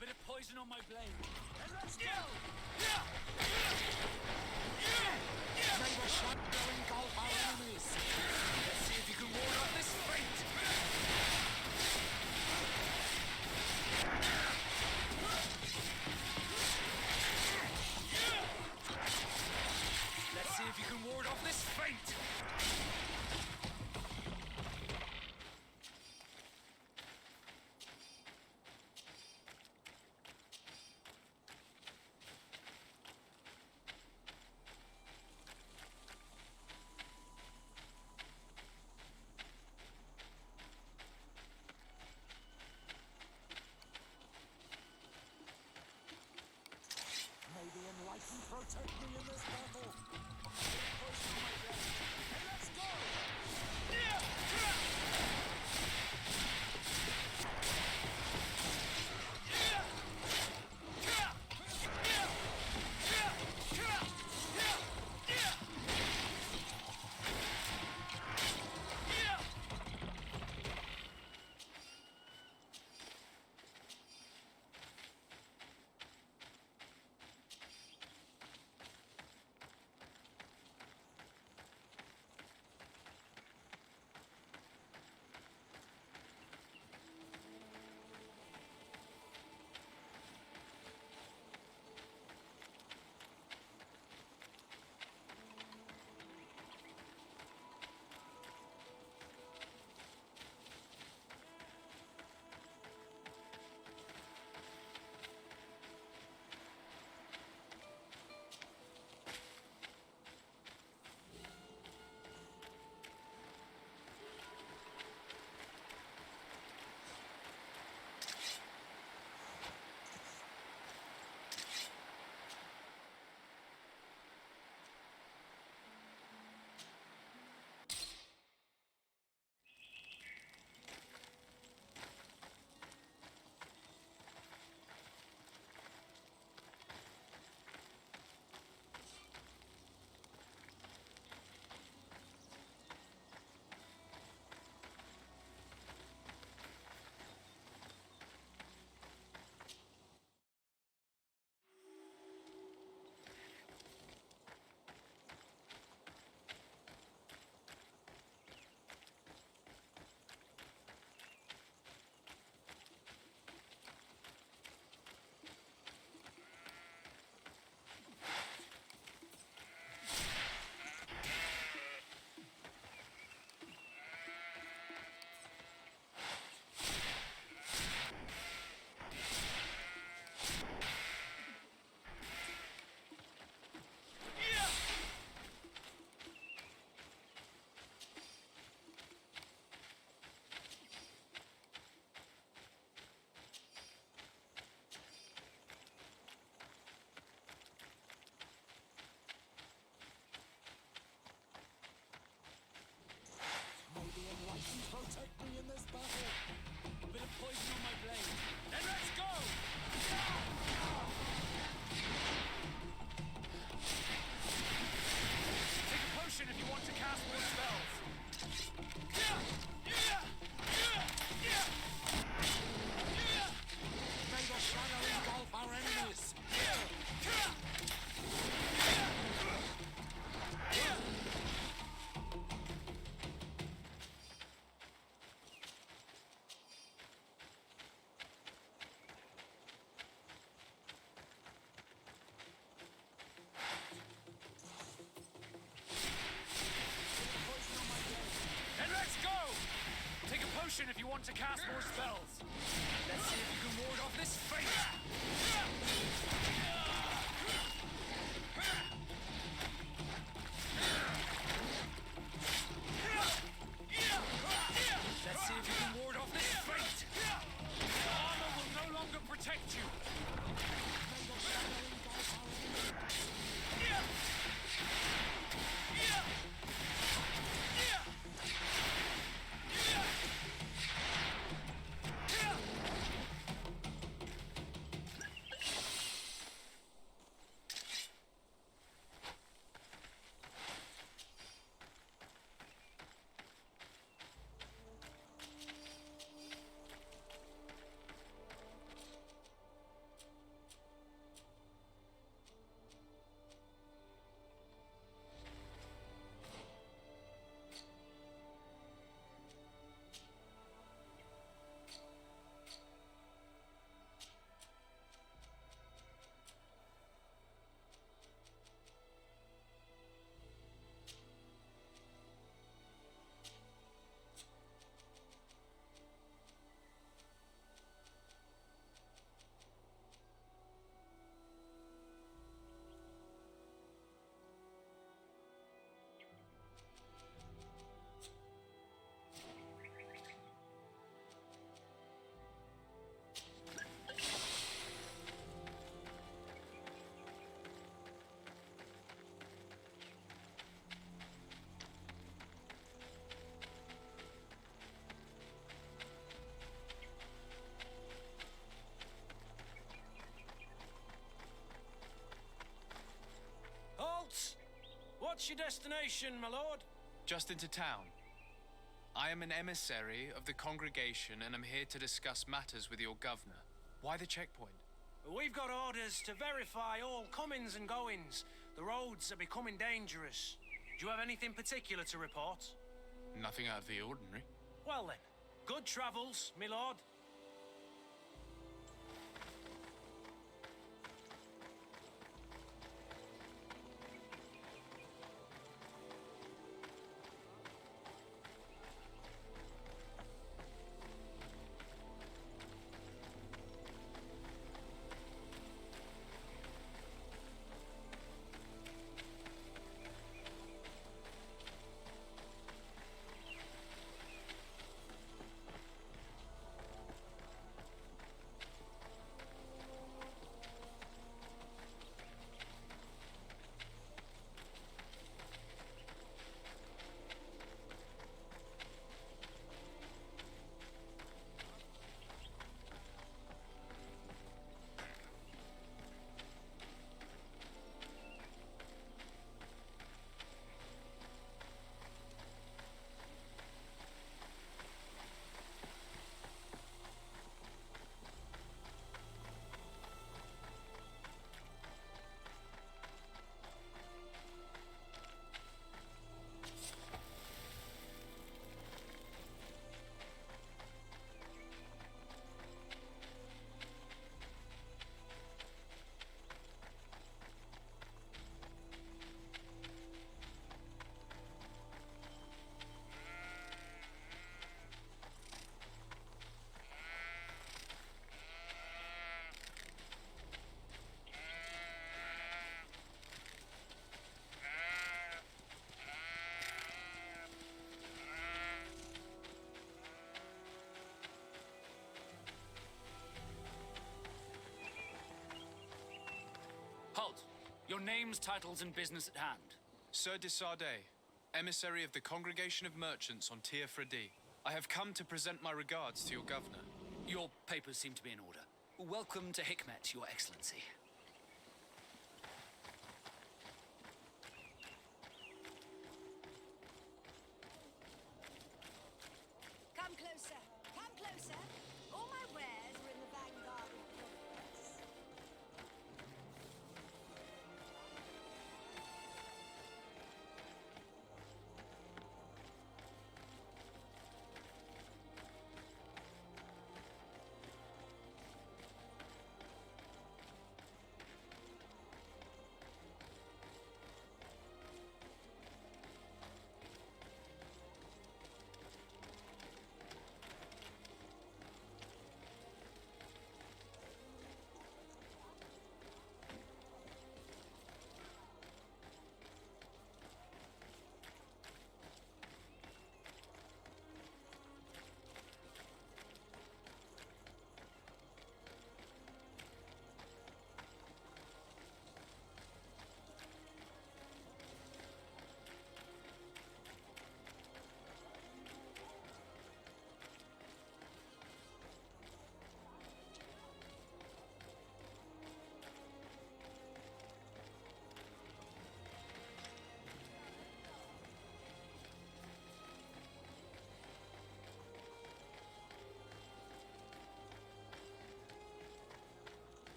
bit of poison on my blade. And let's go! May the shadow engulf our enemies. Let's see if you can ward off this fate. Let's see if you can ward off this fate. May the enlightened protect me in this battle. Poison on my blade. And let's go! Protect me in this battle. A bit of poison on my blade. Then let's go! Take a potion if you want to cast more spells. May the shadow engulf our enemies. If you want to cast more spells. Let's see if you can ward off this fate. Let's see if you can ward off this fate. Your armor will no longer protect you. What's your destination, my lord? Just into town. I am an emissary of the congregation and am here to discuss matters with your governor. Why the checkpoint? We've got orders to verify all comings and goings. The roads are becoming dangerous. Do you have anything particular to report? Nothing out of the ordinary. Well then, good travels, my lord. Halt! Your names, titles, and business at hand. Sir de Sardet, emissary of the Congregation of Merchants on Tir Fredi. I have come to present my regards to your governor. Your papers seem to be in order. Welcome to Hikmet, Your Excellency. Come closer. Come closer. All my wares are in the vanguard of progress.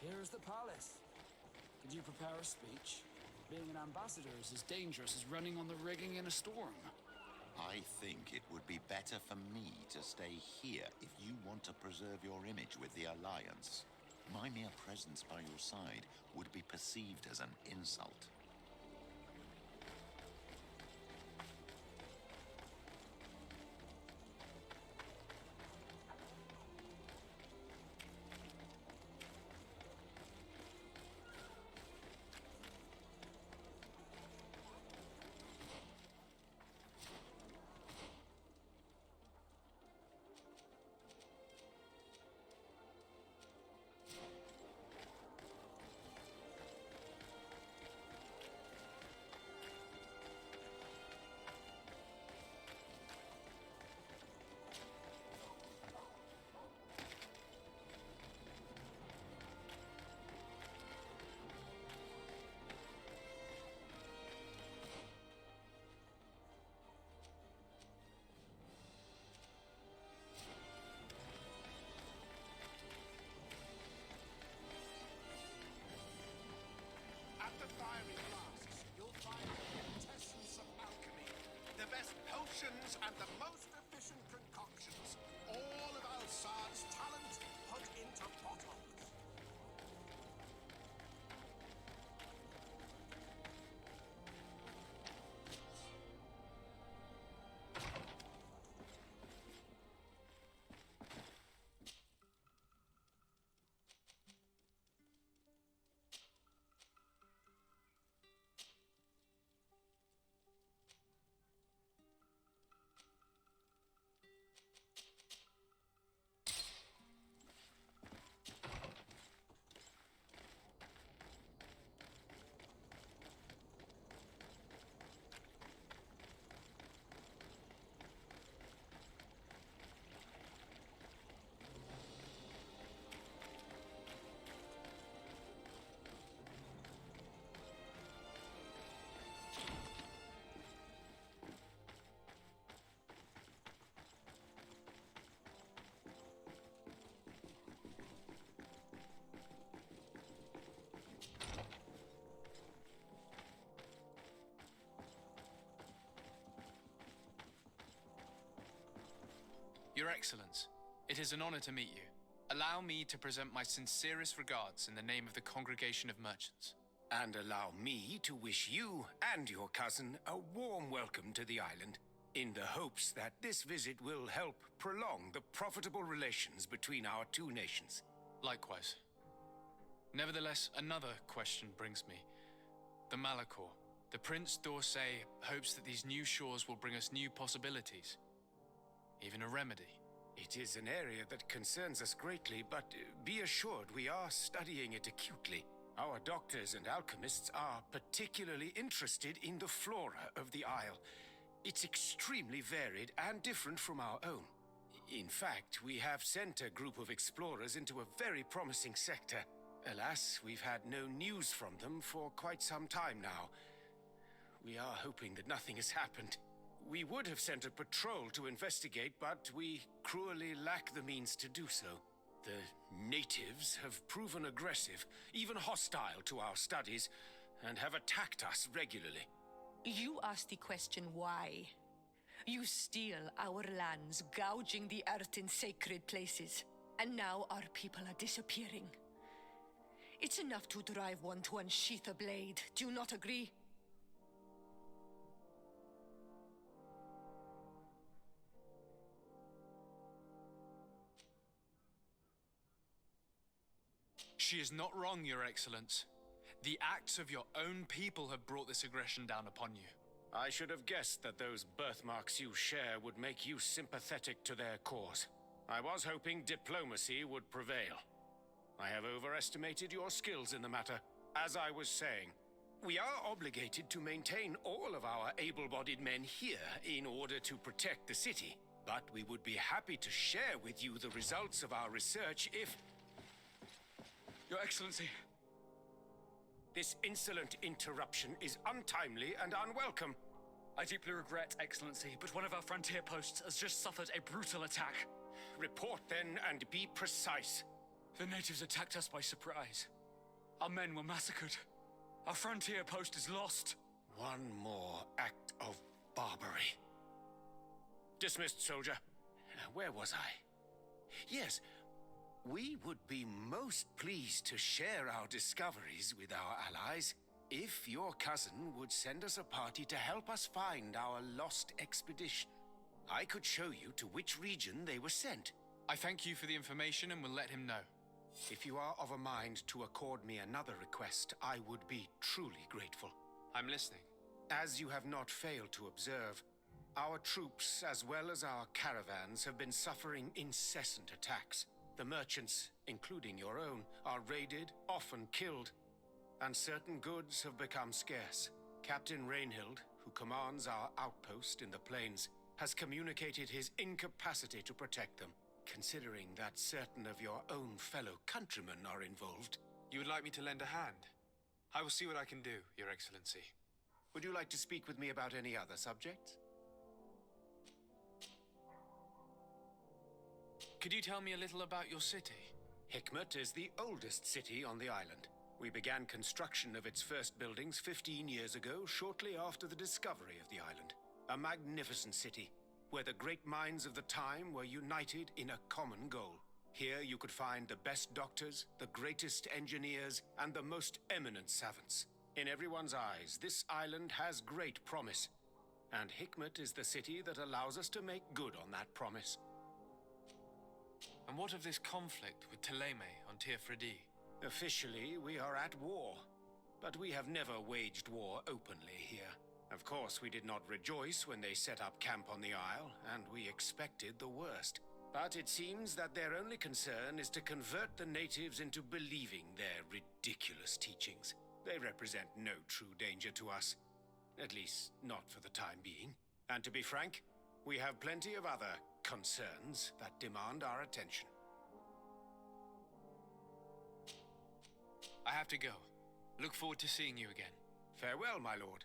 Here is the palace. Could you prepare a speech? Being an ambassador is as dangerous as running on the rigging in a storm. I think it would be better for me to stay here if you want to preserve your image with the Alliance. My mere presence by your side would be perceived as an insult. Your Excellence, it is an honor to meet you. Allow me to present my sincerest regards in the name of the Congregation of Merchants. And allow me to wish you and your cousin a warm welcome to the island, in the hopes that this visit will help prolong the profitable relations between our two nations. Likewise. Nevertheless, another question brings me. The Malachor. The Prince d'Orsay hopes that these new shores will bring us new possibilities. Even a remedy. It is an area that concerns us greatly, but be assured we are studying it acutely. Our doctors and alchemists are particularly interested in the flora of the Isle. It's extremely varied and different from our own. In fact, we have sent a group of explorers into a very promising sector. Alas, we've had no news from them for quite some time now. We are hoping that nothing has happened. We would have sent a patrol to investigate, but we cruelly lack the means to do so. The natives have proven aggressive, even hostile to our studies, and have attacked us regularly. You asked the question why. You steal our lands, gouging the earth in sacred places. And now our people are disappearing. It's enough to drive one to unsheath a blade. Do you not agree? She is not wrong, Your Excellence. The acts of your own people have brought this aggression down upon you. I should have guessed that those birthmarks you share would make you sympathetic to their cause. I was hoping diplomacy would prevail. I have overestimated your skills in the matter. As I was saying, we are obligated to maintain all of our able-bodied men here in order to protect the city. But we would be happy to share with you the results of our research if... Your Excellency. This insolent interruption is untimely and unwelcome. I deeply regret, Excellency, but one of our frontier posts has just suffered a brutal attack. Report then and be precise. The natives attacked us by surprise. Our men were massacred. Our frontier post is lost. One more act of barbary. Dismissed, soldier. Where was I? Yes. We would be most pleased to share our discoveries with our allies if your cousin would send us a party to help us find our lost expedition. I could show you to which region they were sent. I thank you for the information and will let him know. If you are of a mind to accord me another request, I would be truly grateful. I'm listening. As you have not failed to observe, our troops as well as our caravans have been suffering incessant attacks. The merchants, including your own, are raided, often killed, and certain goods have become scarce. Captain Rainhild, who commands our outpost in the plains, has communicated his incapacity to protect them. Considering that certain of your own fellow countrymen are involved. You would like me to lend a hand? I will see what I can do, Your Excellency. Would you like to speak with me about any other subjects? Could you tell me a little about your city? Hikmet is the oldest city on the island. We began construction of its first buildings 15 years ago, shortly after the discovery of the island. A magnificent city, where the great minds of the time were united in a common goal. Here you could find the best doctors, the greatest engineers, and the most eminent savants. In everyone's eyes, this island has great promise, and Hikmet is the city that allows us to make good on that promise. And what of this conflict with Thélème on Tir-Fredi? Officially, we are at war, but we have never waged war openly here. Of course, we did not rejoice when they set up camp on the Isle, and we expected the worst. But it seems that their only concern is to convert the natives into believing their ridiculous teachings. They represent no true danger to us. At least, not for the time being. And to be frank, we have plenty of other concerns that demand our attention. I have to go. Look forward to seeing you again. Farewell, my lord.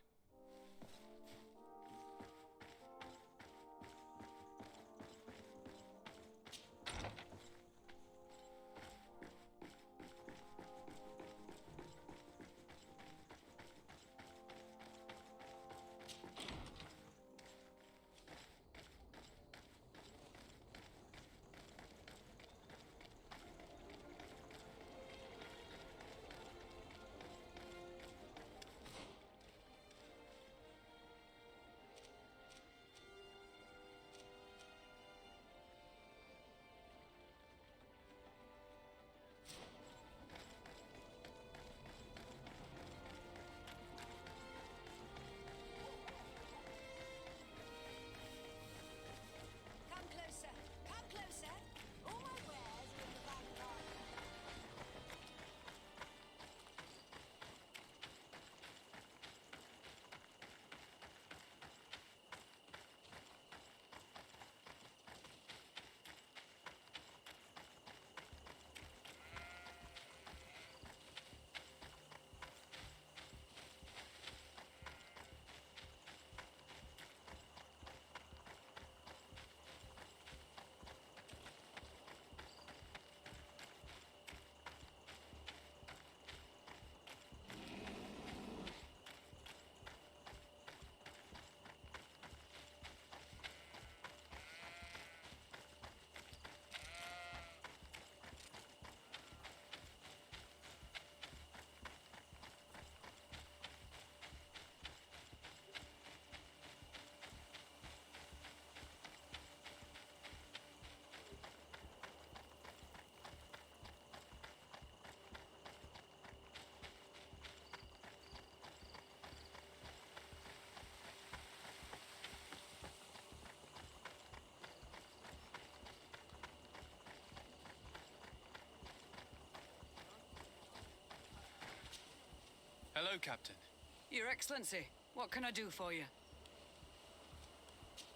Hello, Captain. Your Excellency, what can I do for you?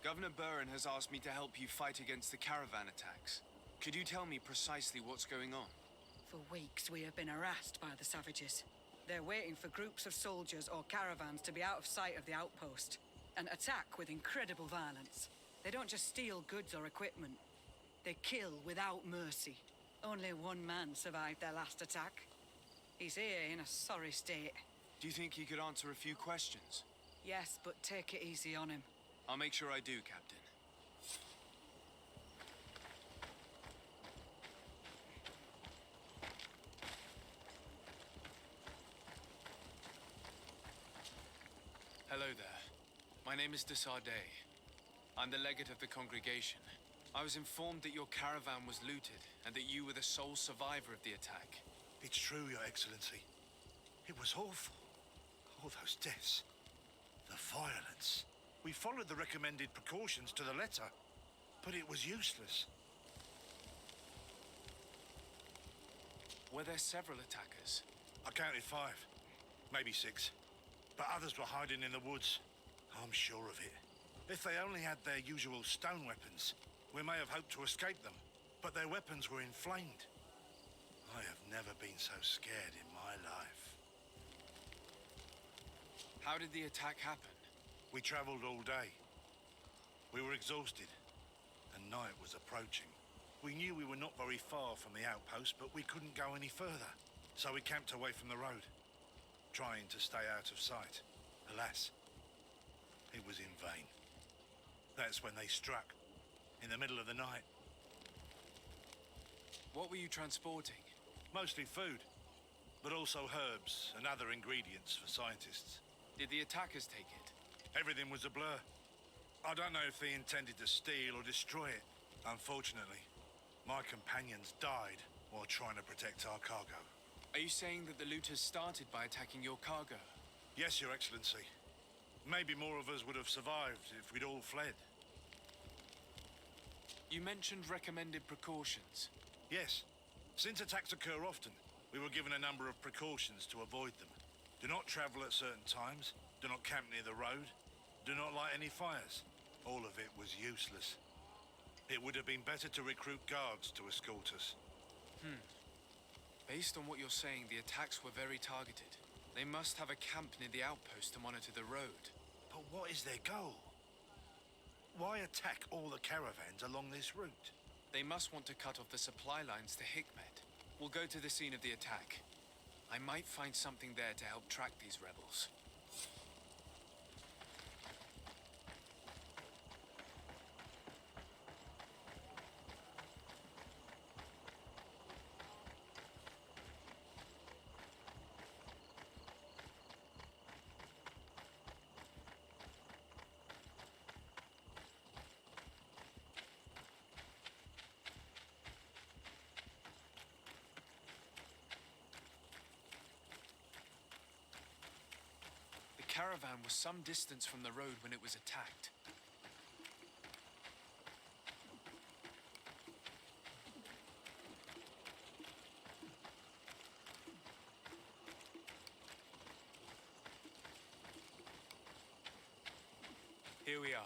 Governor Burren has asked me to help you fight against the caravan attacks. Could you tell me precisely what's going on? For weeks, we have been harassed by the savages. They're waiting for groups of soldiers or caravans to be out of sight of the outpost and attack with incredible violence. They don't just steal goods or equipment. They kill without mercy. Only one man survived their last attack. He's here in a sorry state. Do you think he could answer a few questions? Yes, but take it easy on him. I'll make sure I do, Captain. Hello there. My name is de Sardet. I'm the legate of the congregation. I was informed that your caravan was looted and that you were the sole survivor of the attack. It's true, Your Excellency. It was awful. All those deaths. The violence. We followed the recommended precautions to the letter, but it was useless. Were there several attackers? I counted 5, maybe 6. But others were hiding in the woods. I'm sure of it. If they only had their usual stone weapons, we may have hoped to escape them. But their weapons were inflamed. I have never been so scared in my life. How did the attack happen? We traveled all day. We were exhausted, and night was approaching. We knew we were not very far from the outpost, but we couldn't go any further. So we camped away from the road, trying to stay out of sight. Alas, it was in vain. That's when they struck, in the middle of the night. What were you transporting? Mostly food, but also herbs and other ingredients for scientists. Did the attackers take it? Everything was a blur. I don't know if they intended to steal or destroy it. Unfortunately, my companions died while trying to protect our cargo. Are you saying that the looters started by attacking your cargo? Yes, Your Excellency. Maybe more of us would have survived if we'd all fled. You mentioned recommended precautions. Yes. Since attacks occur often, we were given a number of precautions to avoid them. Do not travel at certain times. Do not camp near the road. Do not light any fires. All of it was useless. It would have been better to recruit guards to escort us. Based on what you're saying, the attacks were very targeted. They must have a camp near the outpost to monitor the road. But what is their goal? Why attack all the caravans along this route? They must want to cut off the supply lines to Hikmet. We'll go to the scene of the attack. I might find something there to help track these rebels. The caravan was some distance from the road when it was attacked. Here we are.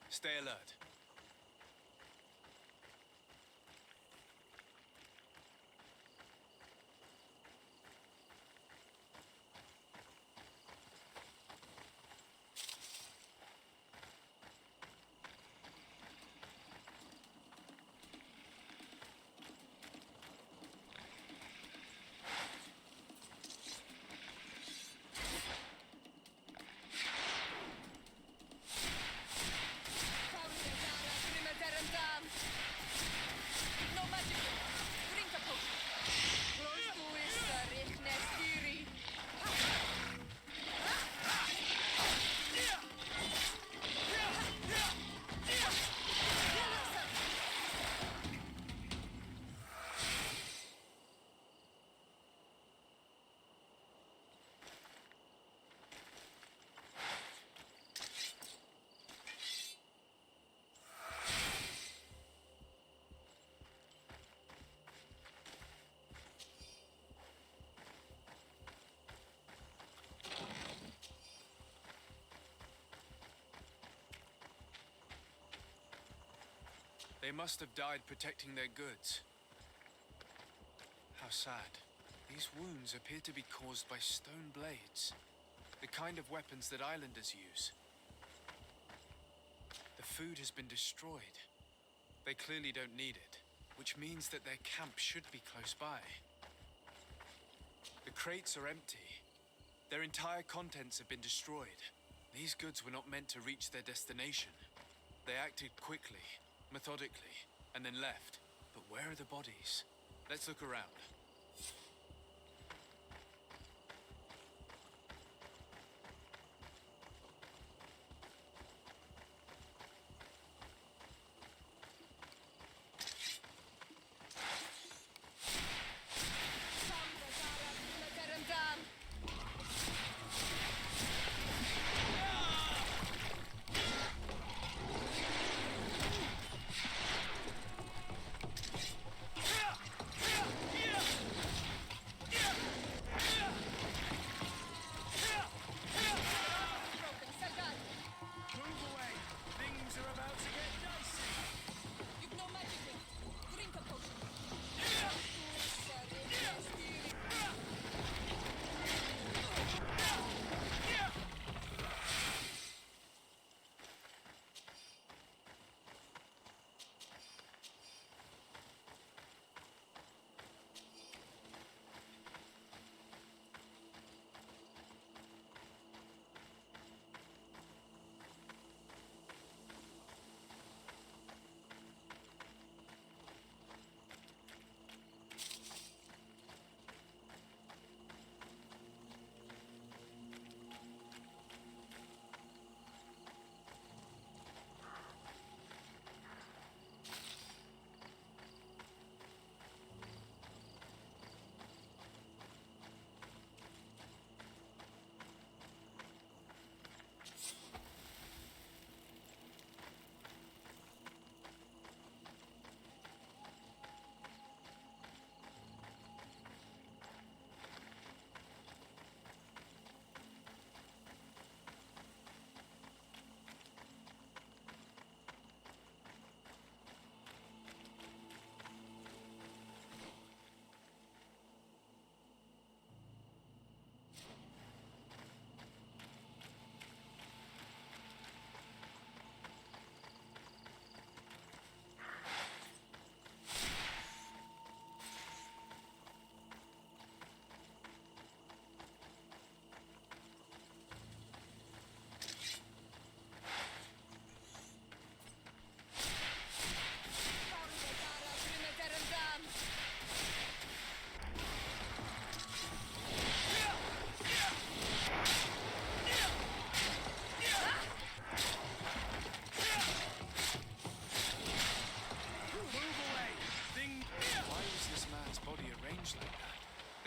Stay alert. They must have died protecting their goods. How sad. These wounds appear to be caused by stone blades. The kind of weapons that islanders use. The food has been destroyed. They clearly don't need it, which means that their camp should be close by. The crates are empty. Their entire contents have been destroyed. These goods were not meant to reach their destination. They acted quickly, methodically, and then left. But where are the bodies? Let's look around.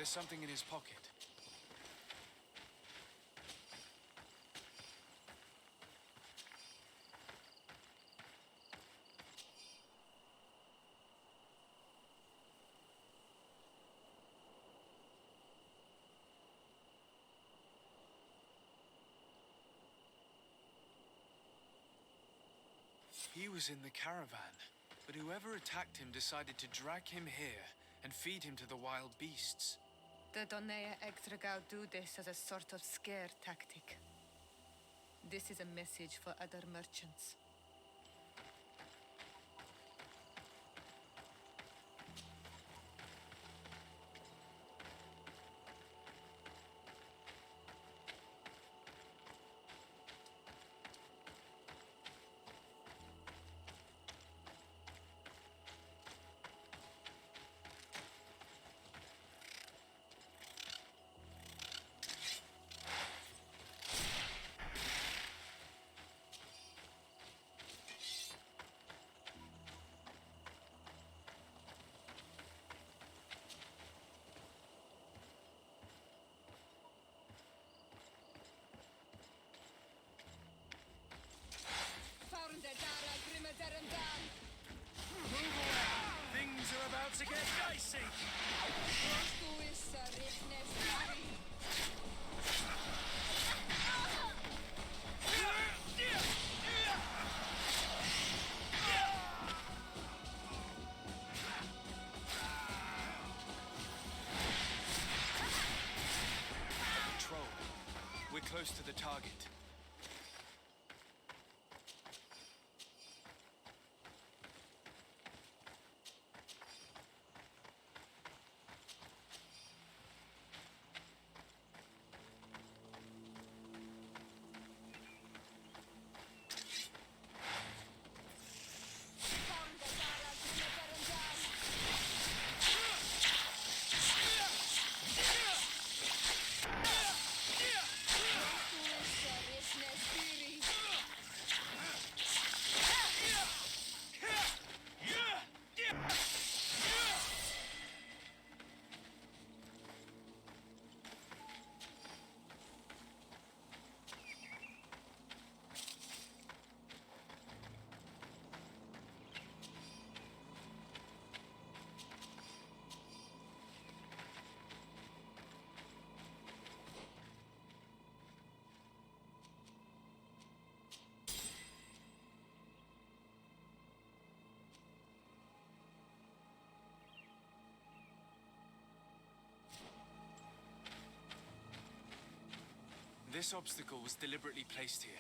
There's something in his pocket. He was in the caravan, but whoever attacked him decided to drag him here and feed him to the wild beasts. The Donea Extragao do this as a sort of scare tactic. This is a message for other merchants. close to the target. This obstacle was deliberately placed here.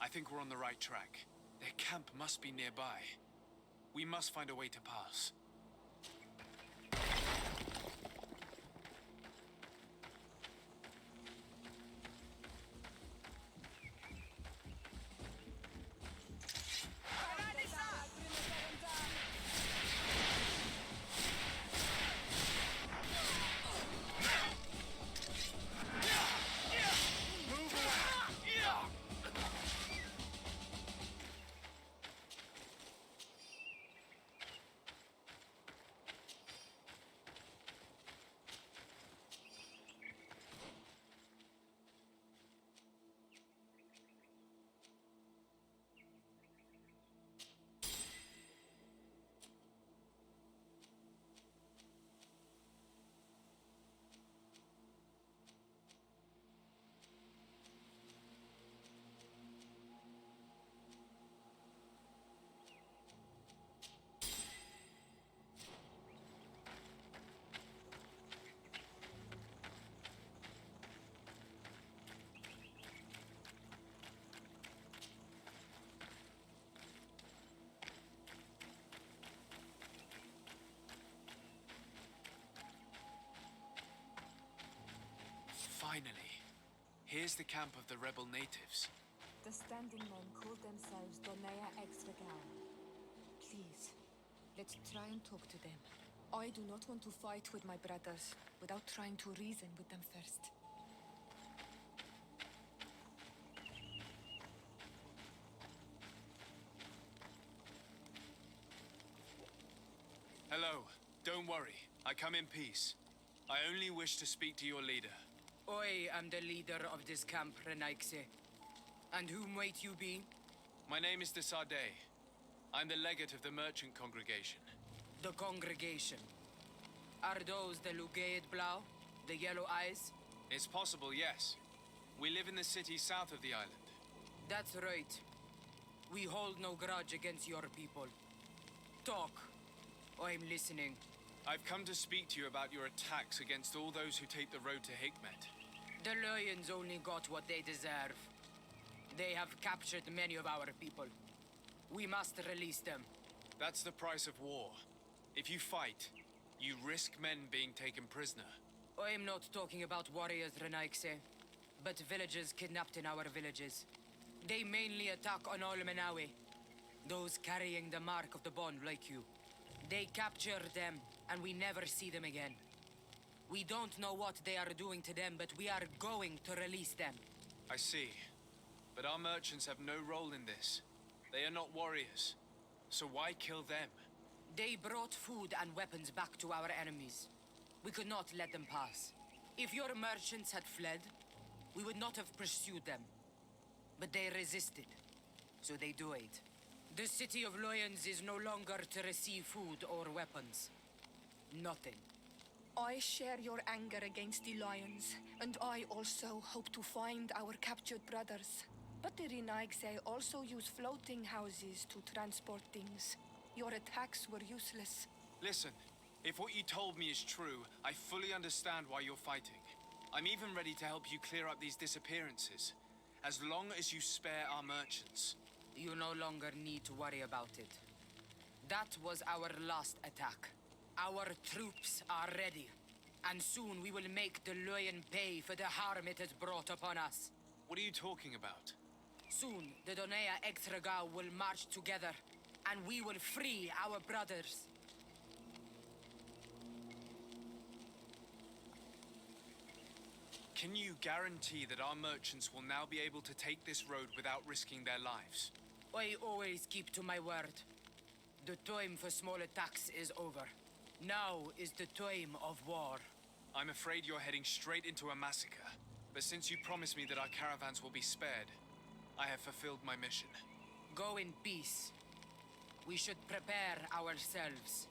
I think we're on the right track. Their camp must be nearby. We must find a way to pass. Finally, here's the camp of the rebel natives. The standing men call themselves Donea Exregal. Please, let's try and talk to them. I do not want to fight with my brothers without trying to reason with them first. Hello. Don't worry. I come in peace. I only wish to speak to your leader. I am the leader of this camp, Renaigse. And who might you be? My name is de Sardet. I'm the legate of the merchant congregation. The congregation. Are those the Lugaid Blau? The yellow eyes? It's possible, yes. We live in the city south of the island. That's right. We hold no grudge against your people. Talk. I'm listening. I've come to speak to you about your attacks against all those who take the road to Hikmet. The Lions only got what they deserve. They have captured many of our people. We must release them. That's the price of war. If you fight, you risk men being taken prisoner. I'm not talking about warriors, Renaigse, but villagers kidnapped in our villages. They mainly attack on Olmenawe, those carrying the mark of the bond like you. They capture them, and we never see them again. We don't know what they are doing to them, but we are going to release them. I see. But our merchants have no role in this. They are not warriors. So why kill them? They brought food and weapons back to our enemies. We could not let them pass. If your merchants had fled, we would not have pursued them. But they resisted, so they died. The city of Lions is no longer to receive food or weapons. Nothing. I share your anger against the Lions, and I also hope to find our captured brothers. But the Renaigse also use floating houses to transport things. Your attacks were useless. Listen, if what you told me is true, I fully understand why you're fighting. I'm even ready to help you clear up these disappearances, as long as you spare our merchants. You no longer need to worry about it. That was our last attack. Our troops are ready, and soon we will make the Lion pay for the harm it has brought upon us. What are you talking about? Soon, the Donea Extragal will march together, and we will free our brothers. Can you guarantee that our merchants will now be able to take this road without risking their lives? I always keep to my word. The time for small attacks is over. Now is the time of war. I'm afraid you're heading straight into a massacre. But since you promised me that our caravans will be spared, I have fulfilled my mission. Go in peace. We should prepare ourselves.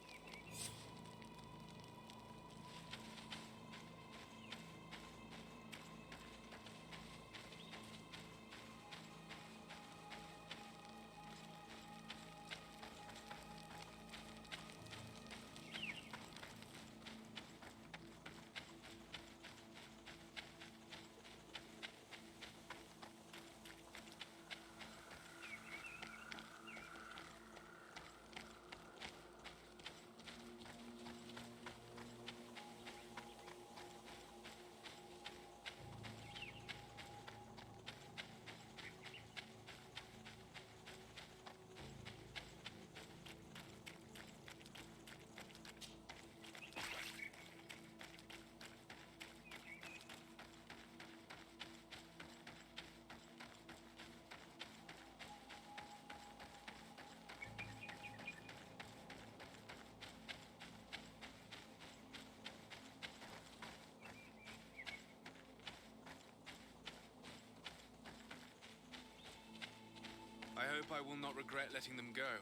I hope I will not regret letting them go.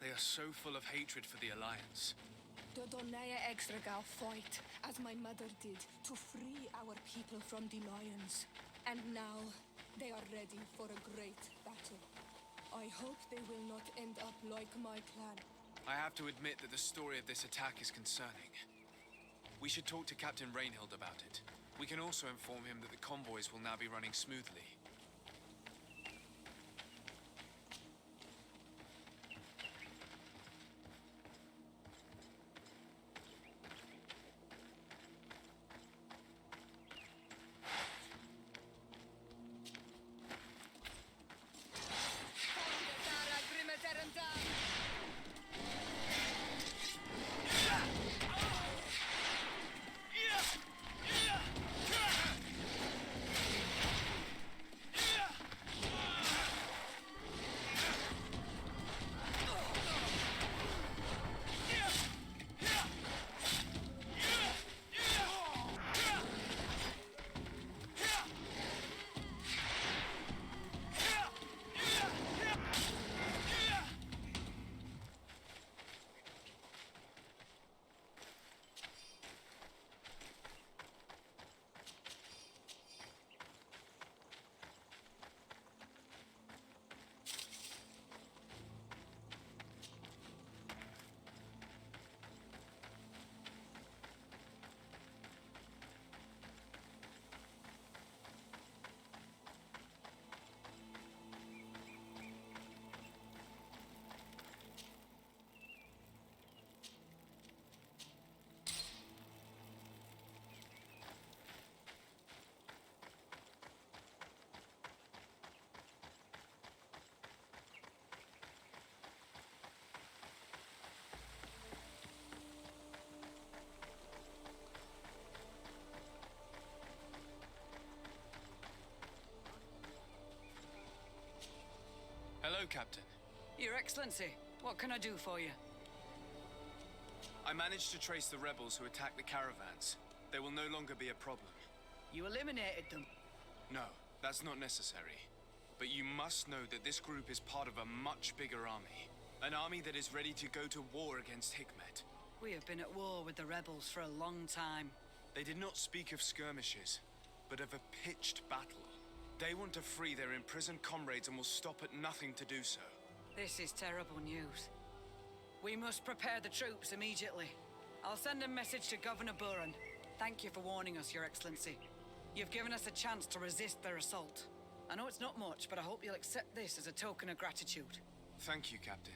They are so full of hatred for the Alliance. The Donea Extragal fight, as my mother did, to free our people from the lions. And now, they are ready for a great battle. I hope they will not end up like my clan. I have to admit that the story of this attack is concerning. We should talk to Captain Rainhild about it. We can also inform him that the convoys will now be running smoothly. Hello, Captain. Your Excellency, what can I do for you? I managed to trace the rebels who attacked the caravans. They will no longer be a problem. You eliminated them? No, that's not necessary. But you must know that this group is part of a much bigger army. An army that is ready to go to war against Hikmet. We have been at war with the rebels for a long time. They did not speak of skirmishes, but of a pitched battle. They want to free their imprisoned comrades and will stop at nothing to do so. This is terrible news. We must prepare the troops immediately. I'll send a message to Governor Buran. Thank you for warning us, Your Excellency. You've given us a chance to resist their assault. I know it's not much, but I hope you'll accept this as a token of gratitude. Thank you, Captain.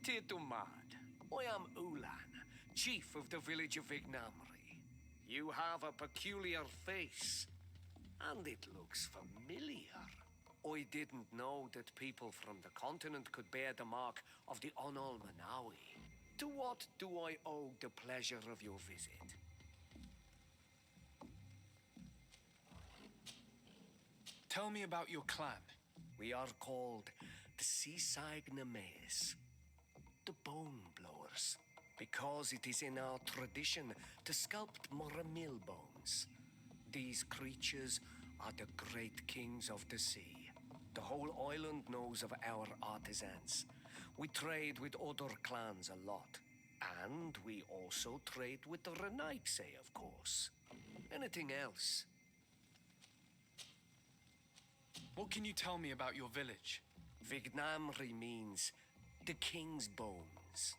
Titumad, I am Ulan, chief of the village of Vignamri. You have a peculiar face, and it looks familiar. I didn't know that people from the continent could bear the mark of the Onal Manawi. To what do I owe the pleasure of your visit? Tell me about your clan. We are called the sais, the Bone Blowers, because it is in our tradition to sculpt Moramil bones. These creatures are the great kings of the sea. The whole island knows of our artisans. We trade with other clans a lot. And we also trade with the Renaigse, of course. Anything else? What can you tell me about your village? Vignamri means the king's bones.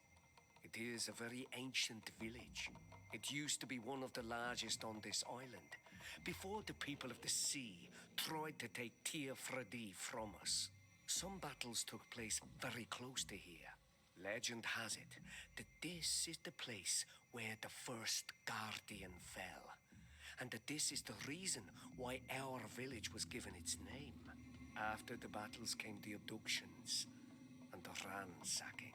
It is a very ancient village. It used to be one of the largest on this island, before the people of the sea tried to take Tir Fredi from us. Some battles took place very close to here. Legend has it that this is the place where the first guardian fell, and that this is the reason why our village was given its name. After the battles came the abductions and the ransacking.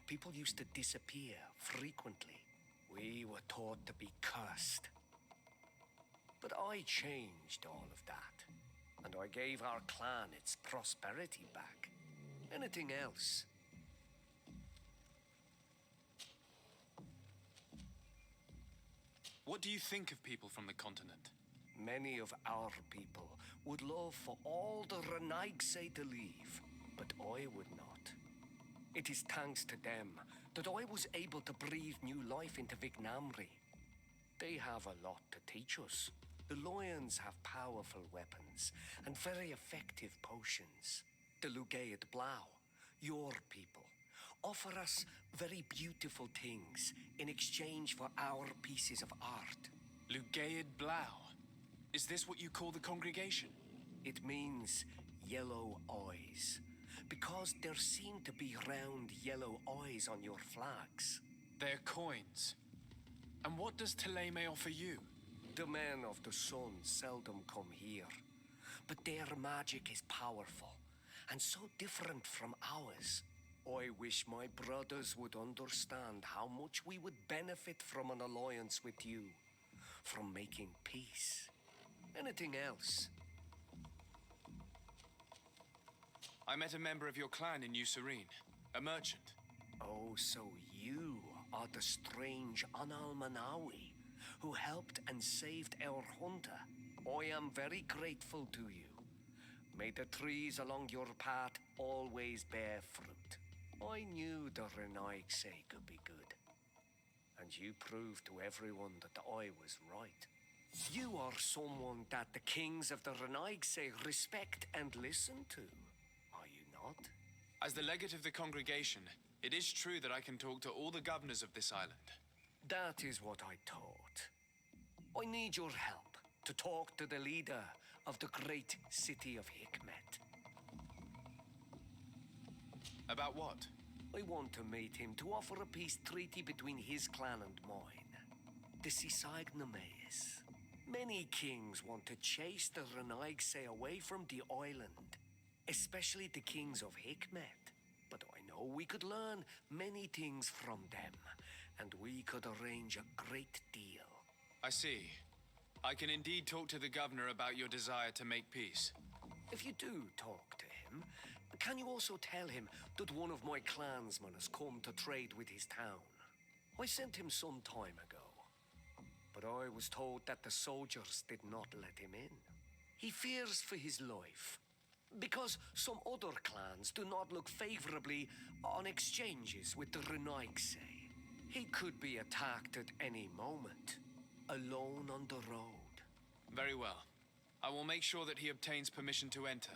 People used to disappear frequently. We were taught to be cursed. But I changed all of that, and I gave our clan its prosperity back. Anything else? What do you think of people from the continent? Many of our people would love for all the Renaigse to leave, but I would not. It is thanks to them that I was able to breathe new life into Vignamri. They have a lot to teach us. The lions have powerful weapons and very effective potions. The Lugaid Blau, your people, offer us very beautiful things in exchange for our pieces of art. Lugaid Blau? Is this what you call the congregation? It means yellow eyes, because there seem to be round yellow eyes on your flags. They're coins. And what does Teleme offer you? The men of the sun seldom come here, but their magic is powerful and so different from ours. I wish my brothers would understand how much we would benefit from an alliance with you, from making peace. Anything else? I met a member of your clan in New Serene, a merchant. Oh, so you are the strange Anal Manawi who helped and saved our hunter. I am very grateful to you. May the trees along your path always bear fruit. I knew the Renaigse could be good. And you proved to everyone that I was right. You are someone that the kings of the Renaigse respect and listen to, are you not? As the legate of the congregation, it is true that I can talk to all the governors of this island. That is what I thought. I need your help to talk to the leader of the great city of Hikmet. About what? I want to meet him to offer a peace treaty between his clan and mine. The Sisagnames. Many kings want to chase the Renaigse away from the island, especially the kings of Hikmet. But I know we could learn many things from them, and we could arrange a great deal. I see. I can indeed talk to the governor about your desire to make peace. If you do talk to him, can you also tell him that one of my clansmen has come to trade with his town? I sent him some time ago, but I was told that the soldiers did not let him in. He fears for his life, because some other clans do not look favorably on exchanges with the Renaigse. He could be attacked at any moment, alone on the road. Very well. I will make sure that he obtains permission to enter.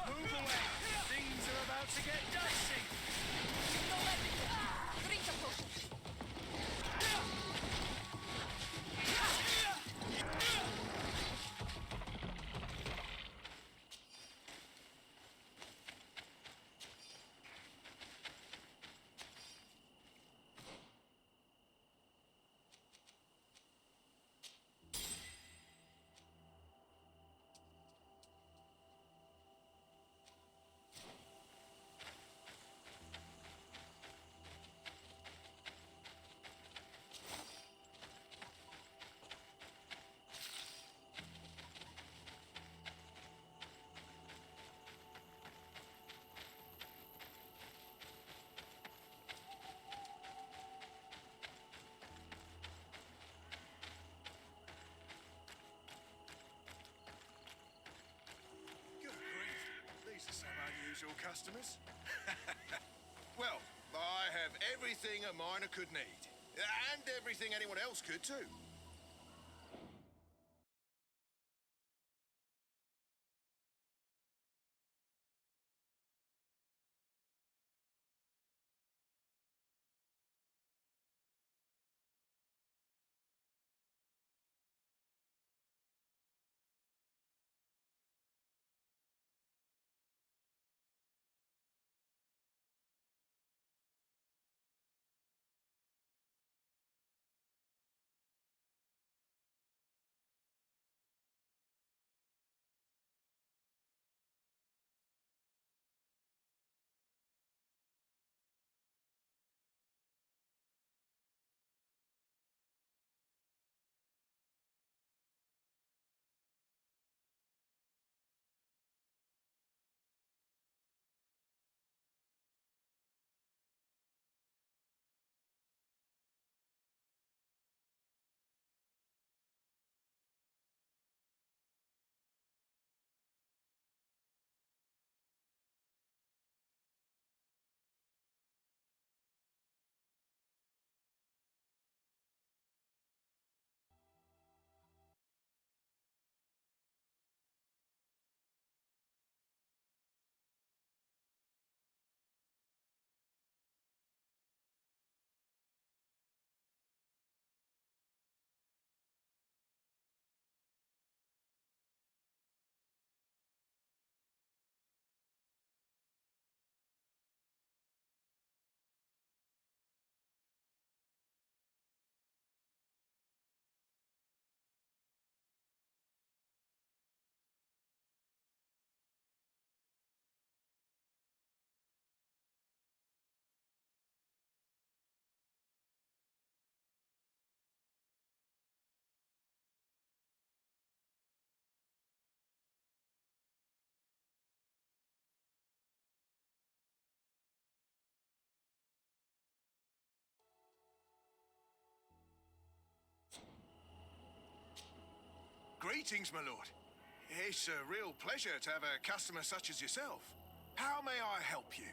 Move away! Things are about to get dicey! Drink a potion. Good grief. These are some unusual customers. Well, I have everything a miner could need. And everything anyone else could, too. Greetings, my lord. It's a real pleasure to have a customer such as yourself. How may I help you?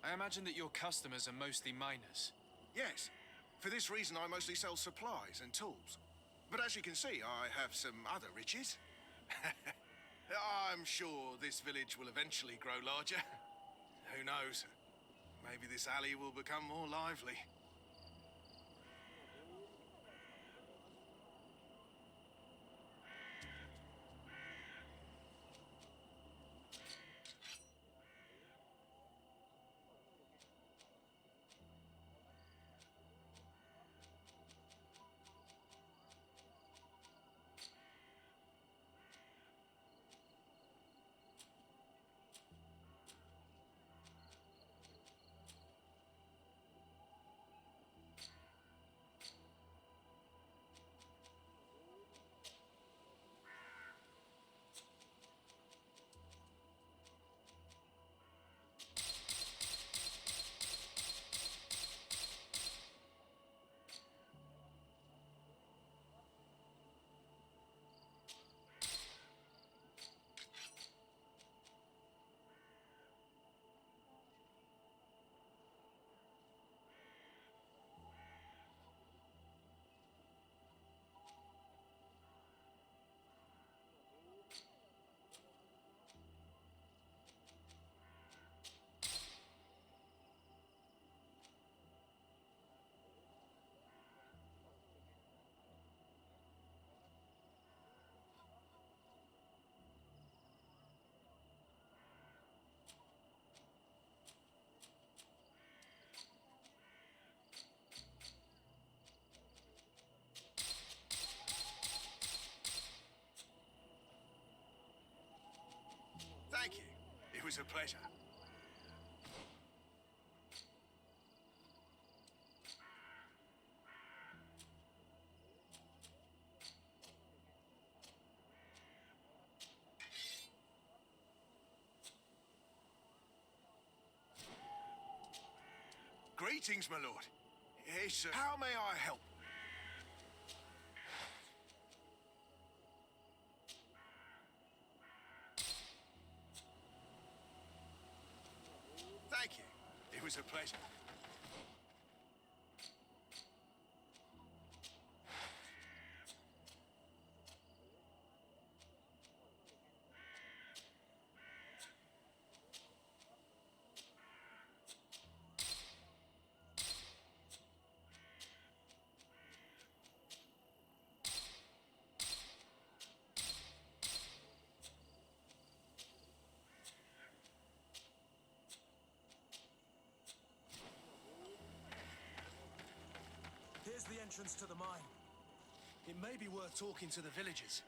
I imagine that your customers are mostly miners. Yes. For this reason, I mostly sell supplies and tools. But as you can see, I have some other riches. I'm sure this village will eventually grow larger. Who knows? Maybe this alley will become more lively. Thank you. It was a pleasure. Greetings, my lord. Yes, how may I help? Thank you. It was a pleasure. Here's the entrance to the mine. It may be worth talking to the villagers.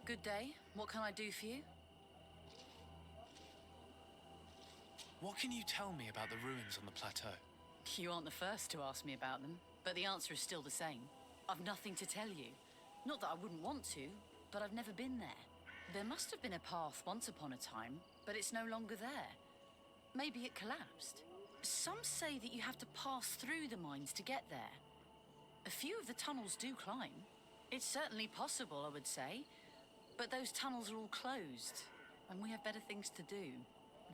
Good day. What can I do for you? What can you tell me about the ruins on the plateau? You aren't the first to ask me about them, but the answer is still the same. I've nothing to tell you. Not that I wouldn't want to, but I've never been there. There must have been a path once upon a time, but it's no longer there. Maybe it collapsed. Some say that you have to pass through the mines to get there. A few of the tunnels do climb. It's certainly possible, I would say. But those tunnels are all closed, and we have better things to do.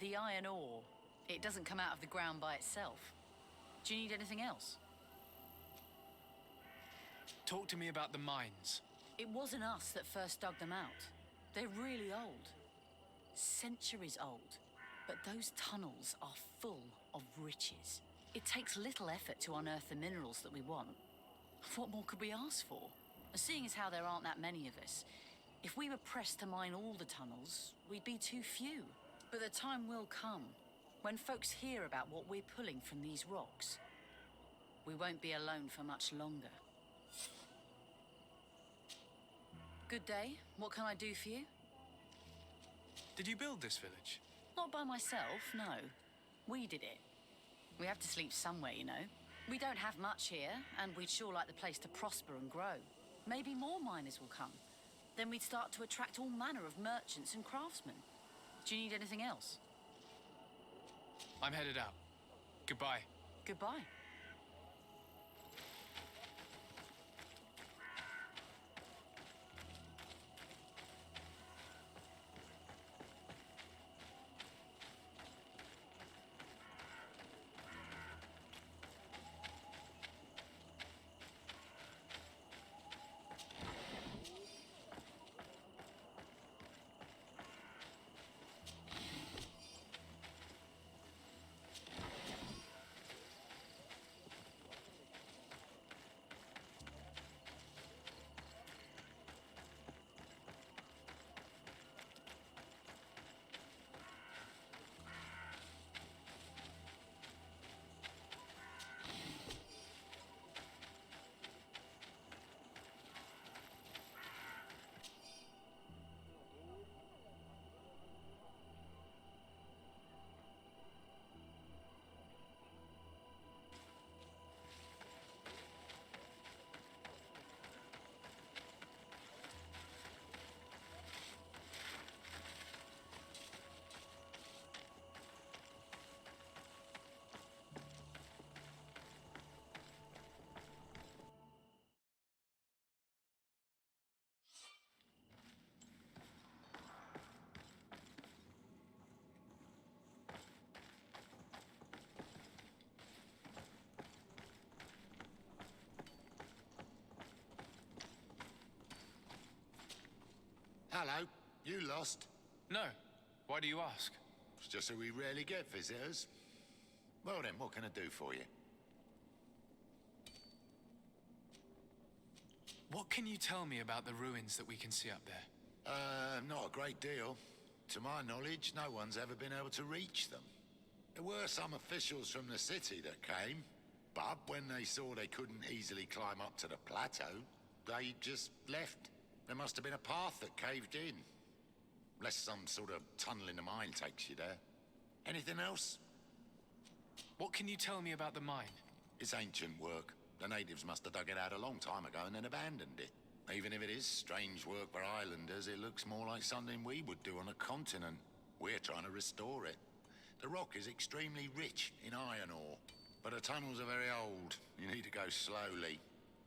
The iron ore, it doesn't come out of the ground by itself. Do you need anything else? Talk to me about the mines. It wasn't us that first dug them out. They're really old. Centuries old. But those tunnels are full of riches. It takes little effort to unearth the minerals that we want. What more could we ask for? Seeing as how there aren't that many of us, if we were pressed to mine all the tunnels, we'd be too few. But the time will come when folks hear about what we're pulling from these rocks. We won't be alone for much longer. Good day. What can I do for you? Did you build this village? Not by myself, no. We did it. We have to sleep somewhere, you know. We don't have much here, and we'd sure like the place to prosper and grow. Maybe more miners will come. Then we'd start to attract all manner of merchants and craftsmen. Do you need anything else? I'm headed out. Goodbye. Goodbye. Hello, you lost? No. Why do you ask? It's just that we rarely get visitors. Well then, what can I do for you? What can you tell me about the ruins that we can see up there? Not a great deal. To my knowledge, no one's ever been able to reach them. There were some officials from the city that came, but when they saw they couldn't easily climb up to the plateau, they just left. There must have been a path that caved in. Unless some sort of tunnel in the mine takes you there. Anything else? What can you tell me about the mine? It's ancient work. The natives must have dug it out a long time ago and then abandoned it. Even if it is strange work for islanders, it looks more like something we would do on a continent. We're trying to restore it. The rock is extremely rich in iron ore, but the tunnels are very old. You need to go slowly.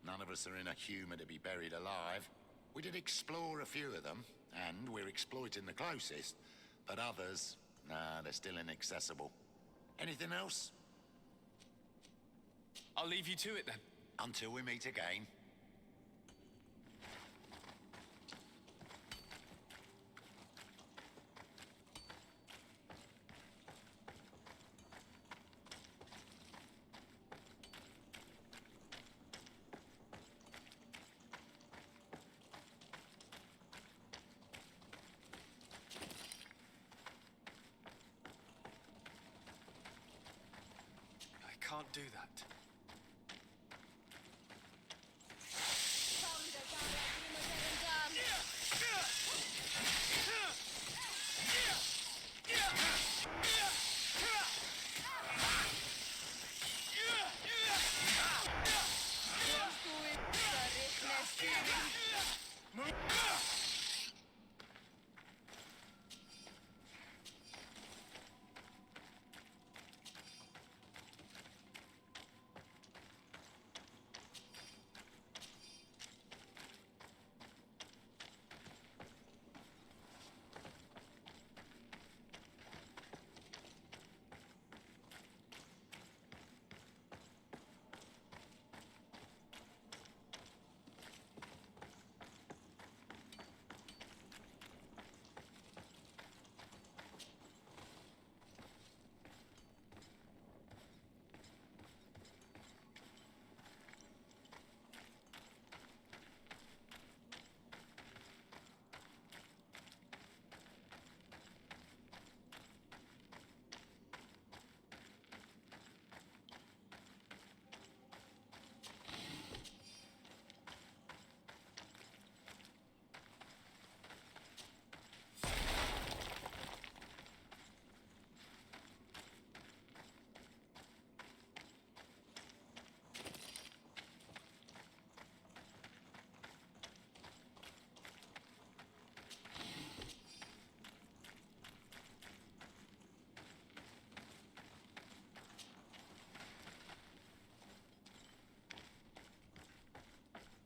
None of us are in a humour to be buried alive. We did explore a few of them, and we're exploiting the closest. But others, nah, they're still inaccessible. Anything else? I'll leave you to it then. Until we meet again. I can't do that.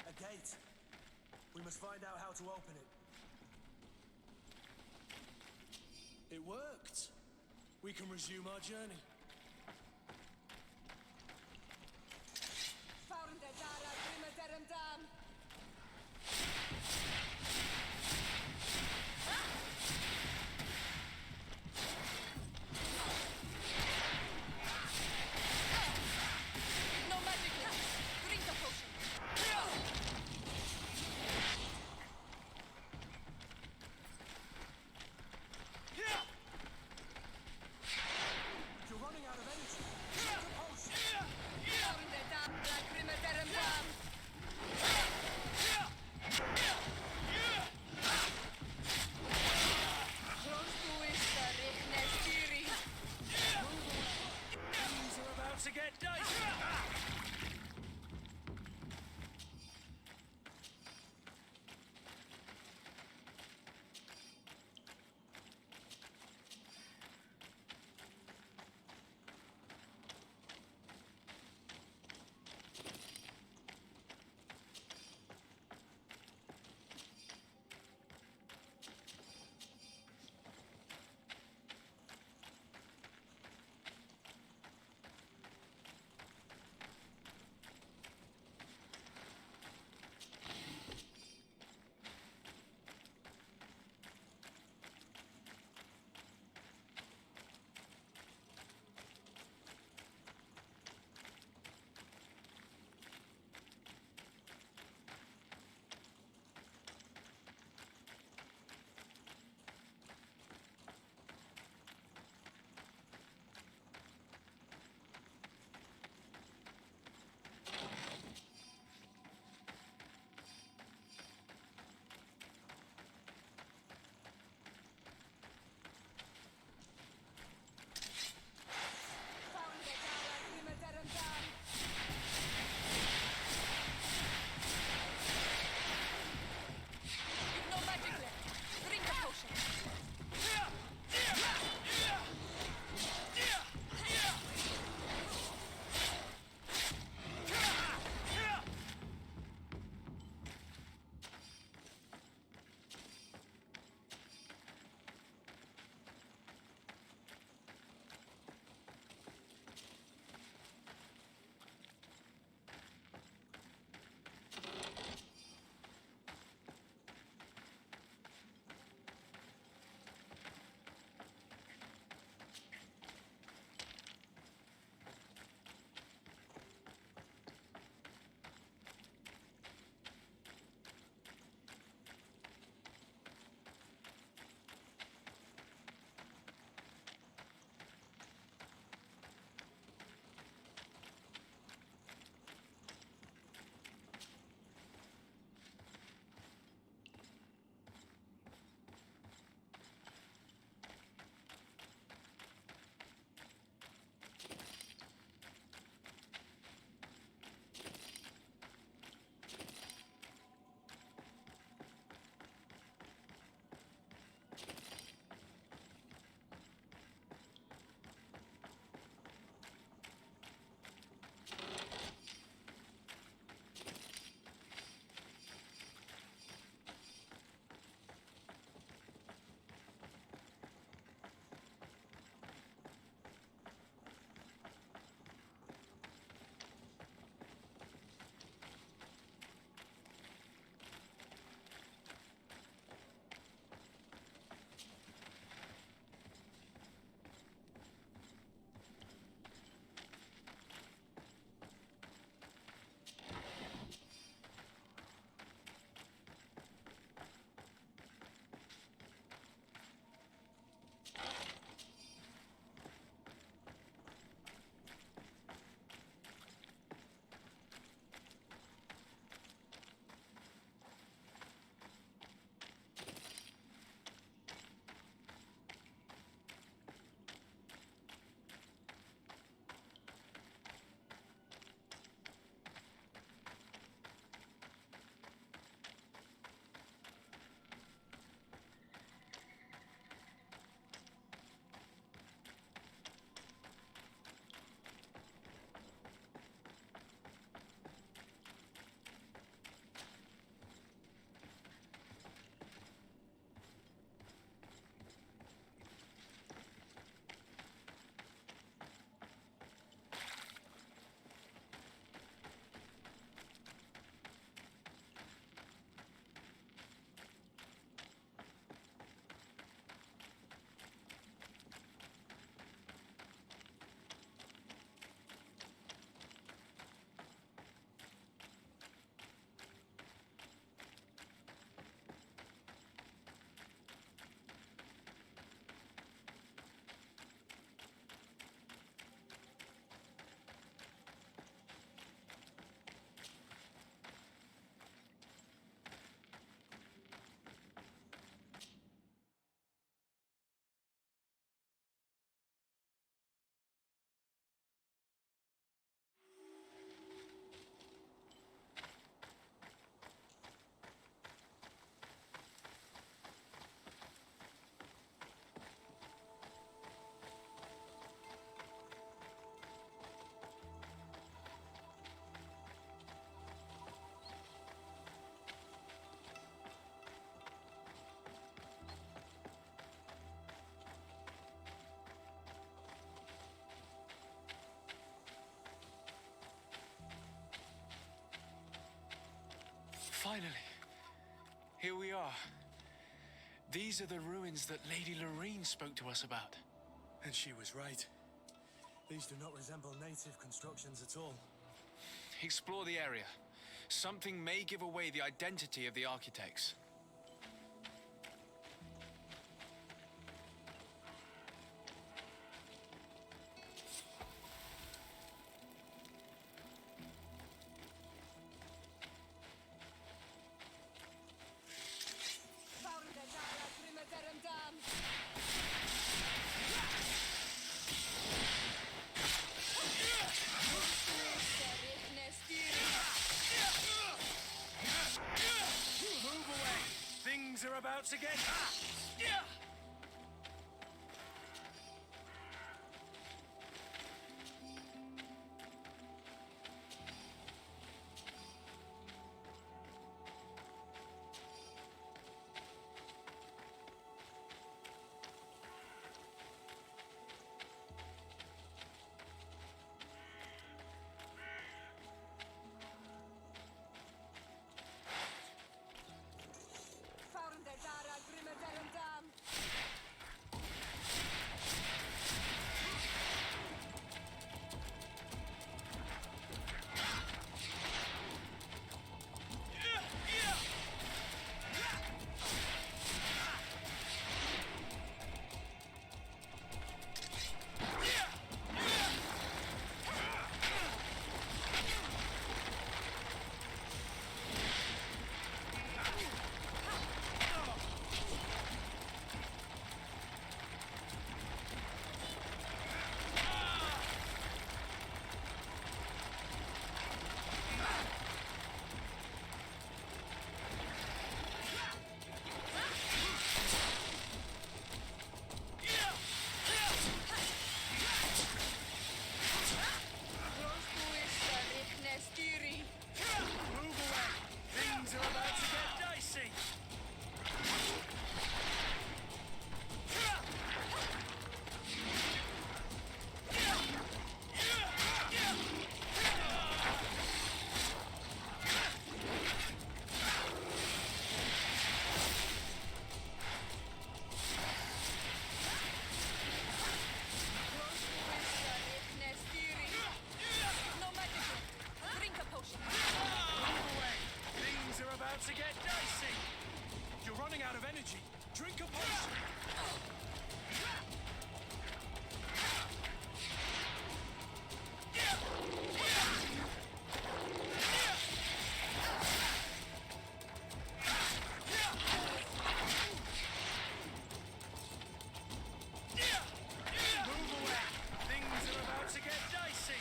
A gate. We must find out how to open it. It worked. We can resume our journey. You're right. Finally, here we are. These are the ruins that Lady Lorene spoke to us about. And she was right. These do not resemble native constructions at all. Explore the area. Something may give away the identity of the architects. Move away! Things are about to get... To get dicey! You're running out of energy. Drink a potion! Move away! Things are about to get dicey!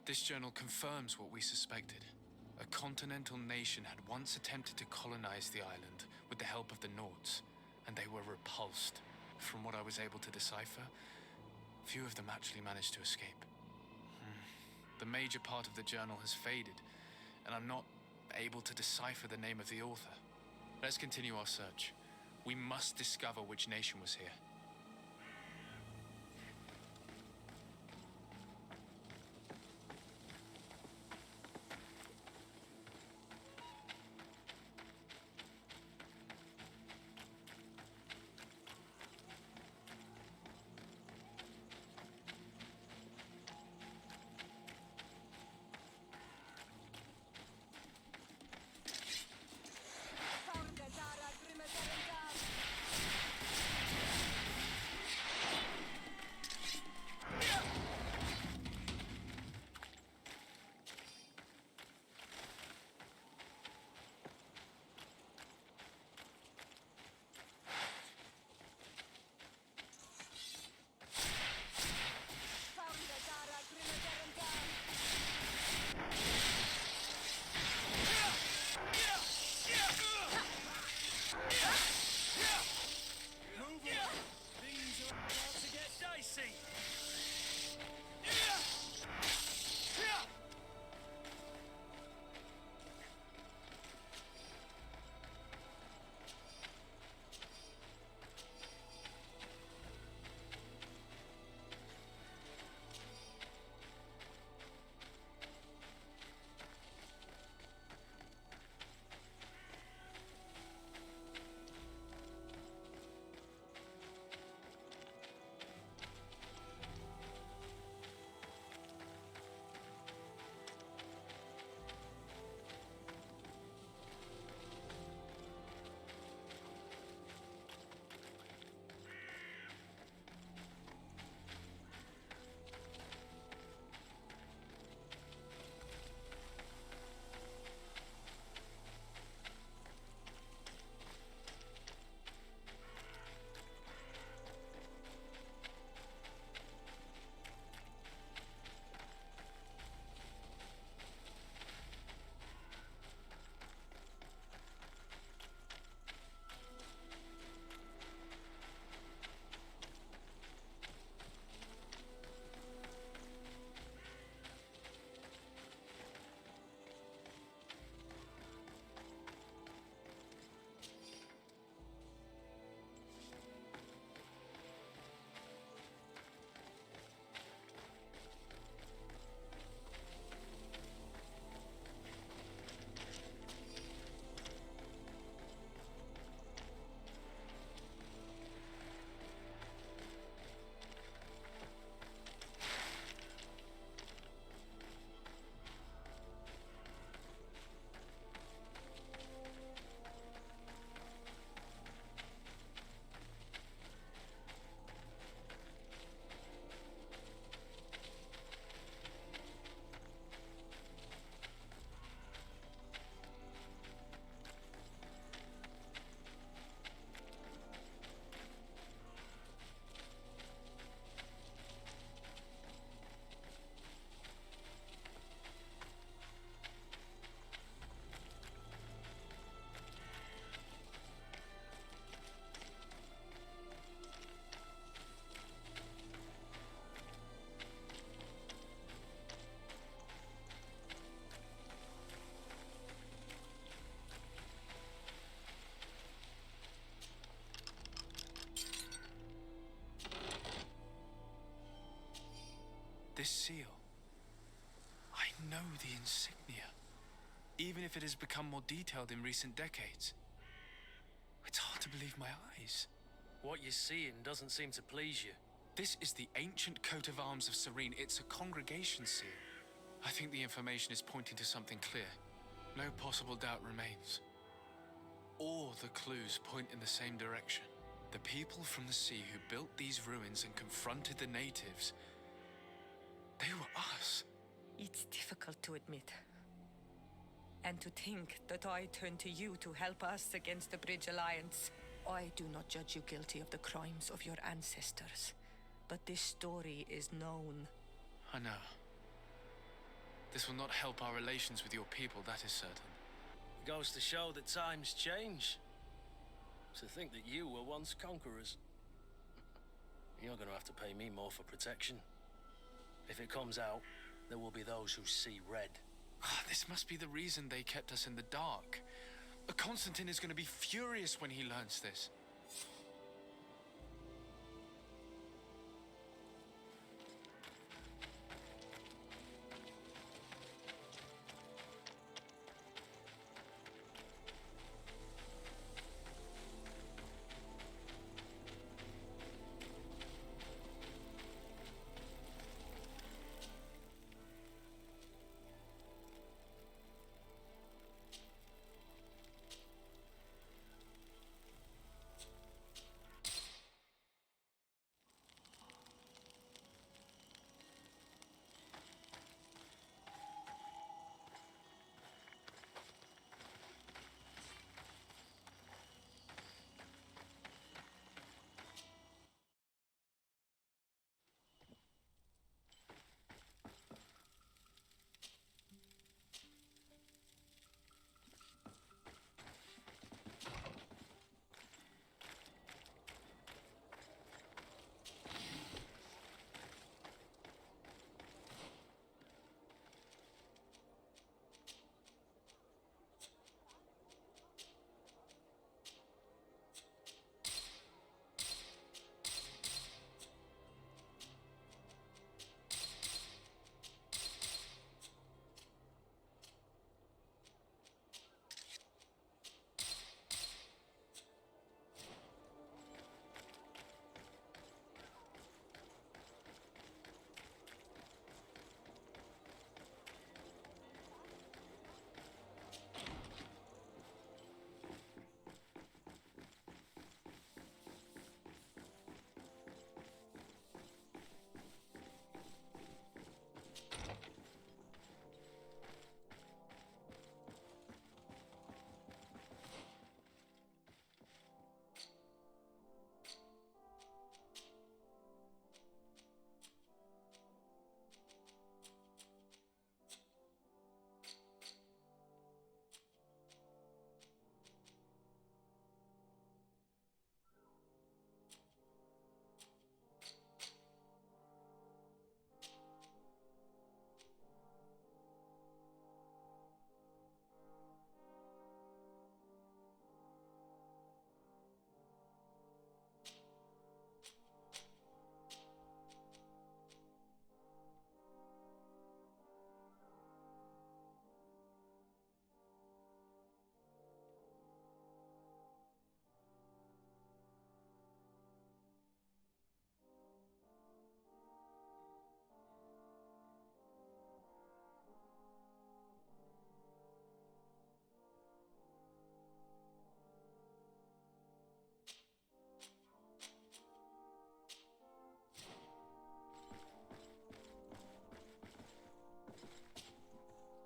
This journal confirms what we suspected. A continental nation had once attempted to colonize the island with the help of the Nords, and they were repulsed. From what I was able to decipher, few of them actually managed to escape. The major part of the journal has faded, and I'm not able to decipher the name of the author. Let's continue our search. We must discover which nation was here. This seal. I know the insignia, even if it has become more detailed in recent decades. It's hard to believe my eyes. What you're seeing doesn't seem to please you. This is the ancient coat of arms of Serene. It's a congregation seal. I think the information is pointing to something clear. No possible doubt remains. All the clues point in the same direction. The people from the sea who built these ruins and confronted the natives, they were us. It's difficult to admit. And to think that I turn to you to help us against the Bridge Alliance. I do not judge you guilty of the crimes of your ancestors, but this story is known. I know. This will not help our relations with your people, that is certain. It goes to show that times change. To think that you were once conquerors. You're gonna have to pay me more for protection. If it comes out, there will be those who see red. This must be the reason they kept us in the dark. Constantine is going to be furious when he learns this.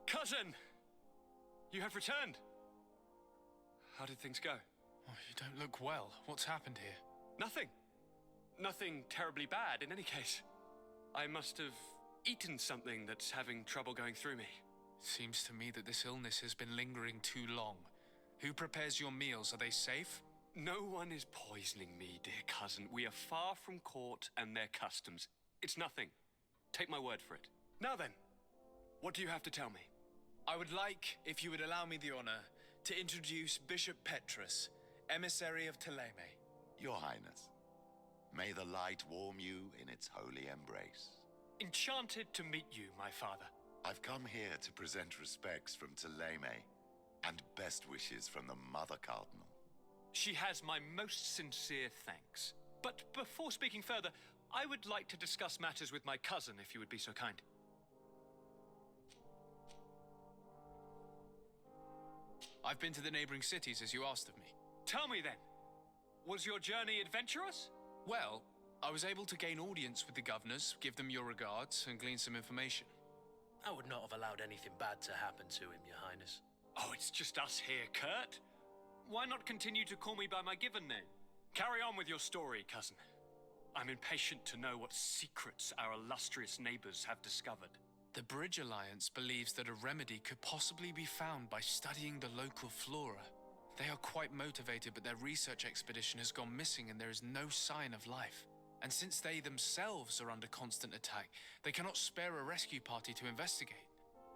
Cousin! You have returned. How did things go? Oh, you don't look well. What's happened here? Nothing. Nothing terribly bad, in any case. I must have eaten something that's having trouble going through me. Seems to me that this illness has been lingering too long. Who prepares your meals? Are they safe? No one is poisoning me, dear cousin. We are far from court and their customs. It's nothing. Take my word for it. Now then, what do you have to tell me? I would like, if you would allow me the honor, to introduce Bishop Petrus, emissary of Ptolemy. Your Highness, may the light warm you in its holy embrace. Enchanted to meet you, my father. I've come here to present respects from Ptolemy and best wishes from the Mother Cardinal. She has my most sincere thanks. But before speaking further, I would like to discuss matters with my cousin, if you would be so kind. I've been to the neighboring cities, as you asked of me. Tell me then, was your journey adventurous? Well, I was able to gain audience with the governors, give them your regards, and glean some information. I would not have allowed anything bad to happen to him, Your Highness. Oh, it's just us here, Kurt. Why not continue to call me by my given name? Carry on with your story, cousin. I'm impatient to know what secrets our illustrious neighbors have discovered. The Bridge Alliance believes that a remedy could possibly be found by studying the local flora. They are quite motivated, but their research expedition has gone missing and there is no sign of life. And since they themselves are under constant attack, they cannot spare a rescue party to investigate.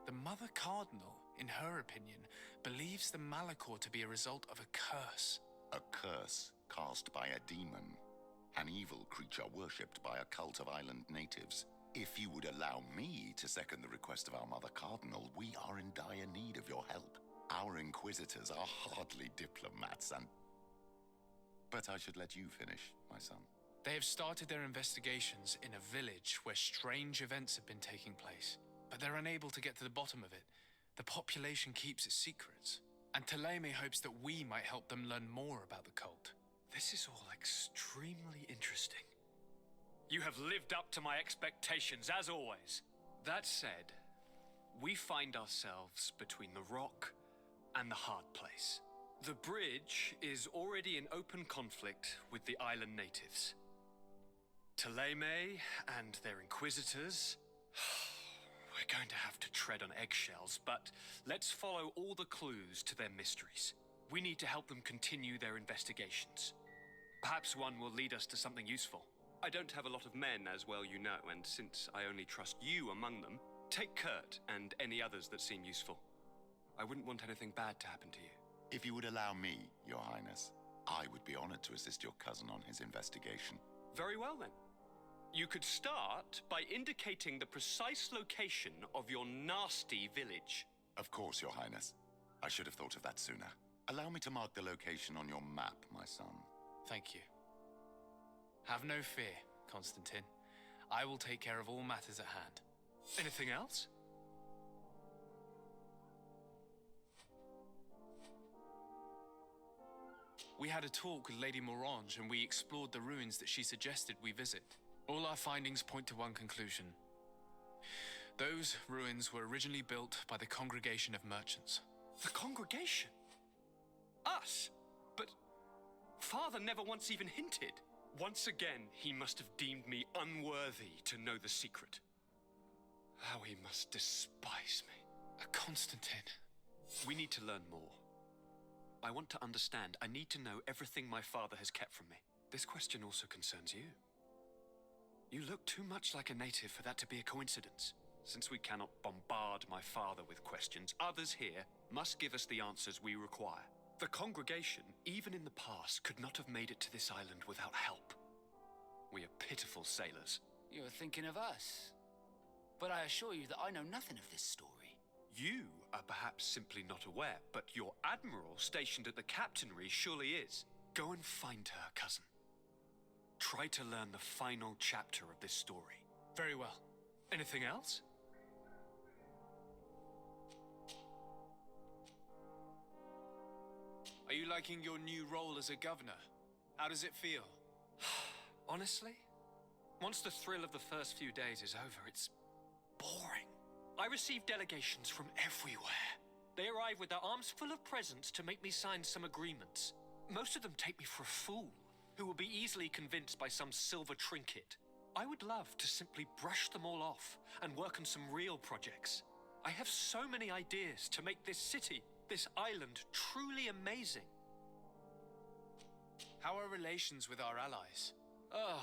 The Mother Cardinal, in her opinion, believes the Malachor to be a result of a curse. A curse cast by a demon. An evil creature worshipped by a cult of island natives. If you would allow me to second the request of our Mother Cardinal, we are in dire need of your help. Our inquisitors are hardly diplomats and... But I should let you finish, my son. They have started their investigations in a village where strange events have been taking place, but they're unable to get to the bottom of it. The population keeps its secrets, and Taleme hopes that we might help them learn more about the cult. This is all extremely interesting. You have lived up to my expectations, as always. That said, we find ourselves between the rock and the hard place. The bridge is already in open conflict with the island natives. Taleme and their inquisitors... We're going to have to tread on eggshells, but let's follow all the clues to their mysteries. We need to help them continue their investigations. Perhaps one will lead us to something useful. I don't have a lot of men, as well you know, and since I only trust you among them, take Kurt and any others that seem useful. I wouldn't want anything bad to happen to you. If you would allow me, Your Highness, I would be honored to assist your cousin on his investigation. Very well, then. You could start by indicating the precise location of your nasty village. Of course, Your Highness. I should have thought of that sooner. Allow me to mark the location on your map, my son. Thank you. Have no fear, Constantine. I will take care of all matters at hand. Anything else? We had a talk with Lady Morange and we explored the ruins that she suggested we visit. All our findings point to one conclusion. Those ruins were originally built by the Congregation of Merchants. The Congregation? Us? But Father never once even hinted. Once again, he must have deemed me unworthy to know the secret. How he must despise me. Constantine. We need to learn more. I want to understand. I need to know everything my father has kept from me. This question also concerns you. You look too much like a native for that to be a coincidence. Since we cannot bombard my father with questions, others here must give us the answers we require. The congregation, even in the past, could not have made it to this island without help. We are pitiful sailors. You're thinking of us. But I assure you that I know nothing of this story. You are perhaps simply not aware, but your admiral stationed at the captainry surely is. Go and find her, cousin. Try to learn the final chapter of this story. Very well. Anything else? Are you liking your new role as a governor? How does it feel? Honestly, once the thrill of the first few days is over, it's boring. I receive delegations from everywhere. They arrive with their arms full of presents to make me sign some agreements. Most of them take me for a fool, who will be easily convinced by some silver trinket. I would love to simply brush them all off and work on some real projects. I have so many ideas to make this city, this island, truly amazing. How are relations with our allies? Oh,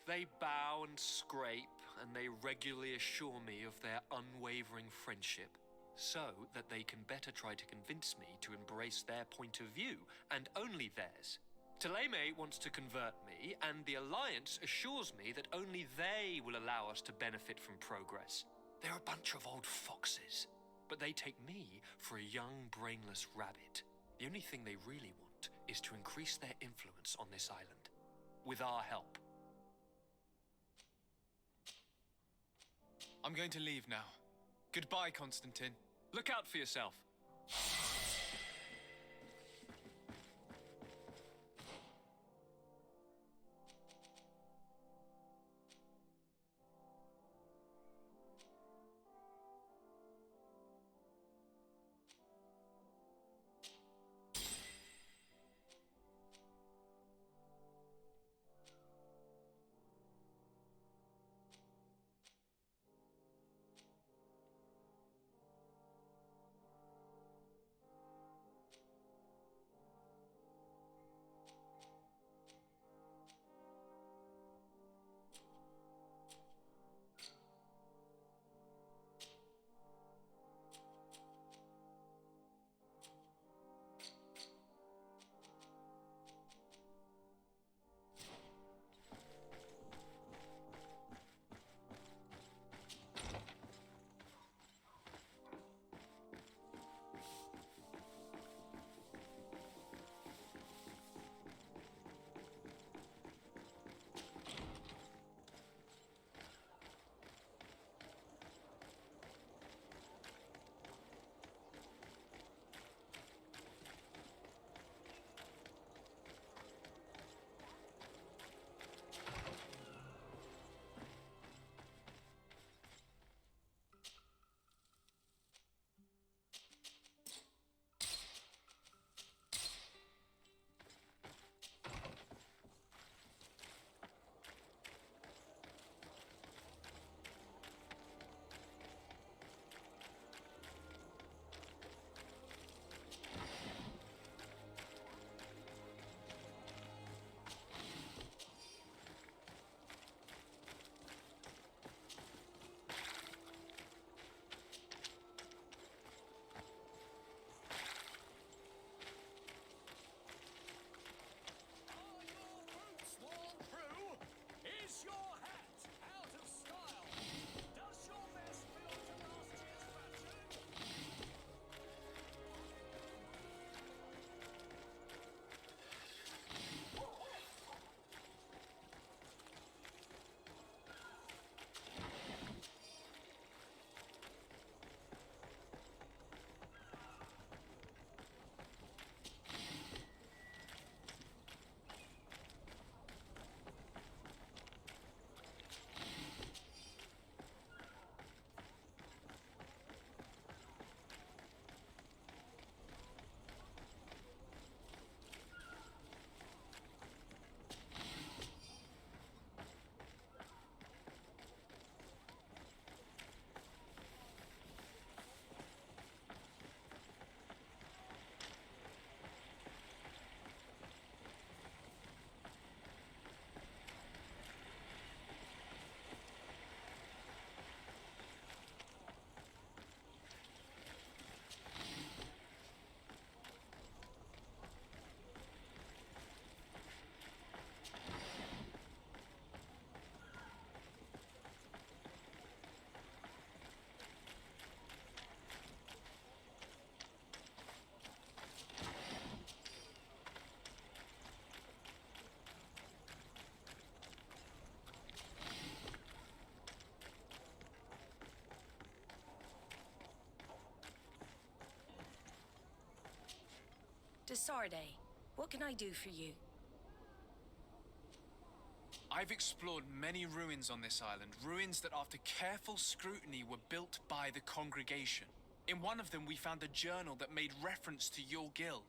they bow and scrape, and they regularly assure me of their unwavering friendship, so that they can better try to convince me to embrace their point of view, and only theirs. Taleme wants to convert me, and the Alliance assures me that only they will allow us to benefit from progress. They're a bunch of old foxes, but they take me for a young, brainless rabbit. The only thing they really want is to increase their influence on this island, with our help. I'm going to leave now. Goodbye, Constantine. Look out for yourself. Desarde, what can I do for you? I've explored many ruins on this island, ruins that after careful scrutiny were built by the congregation. In one of them we found a journal that made reference to your guild.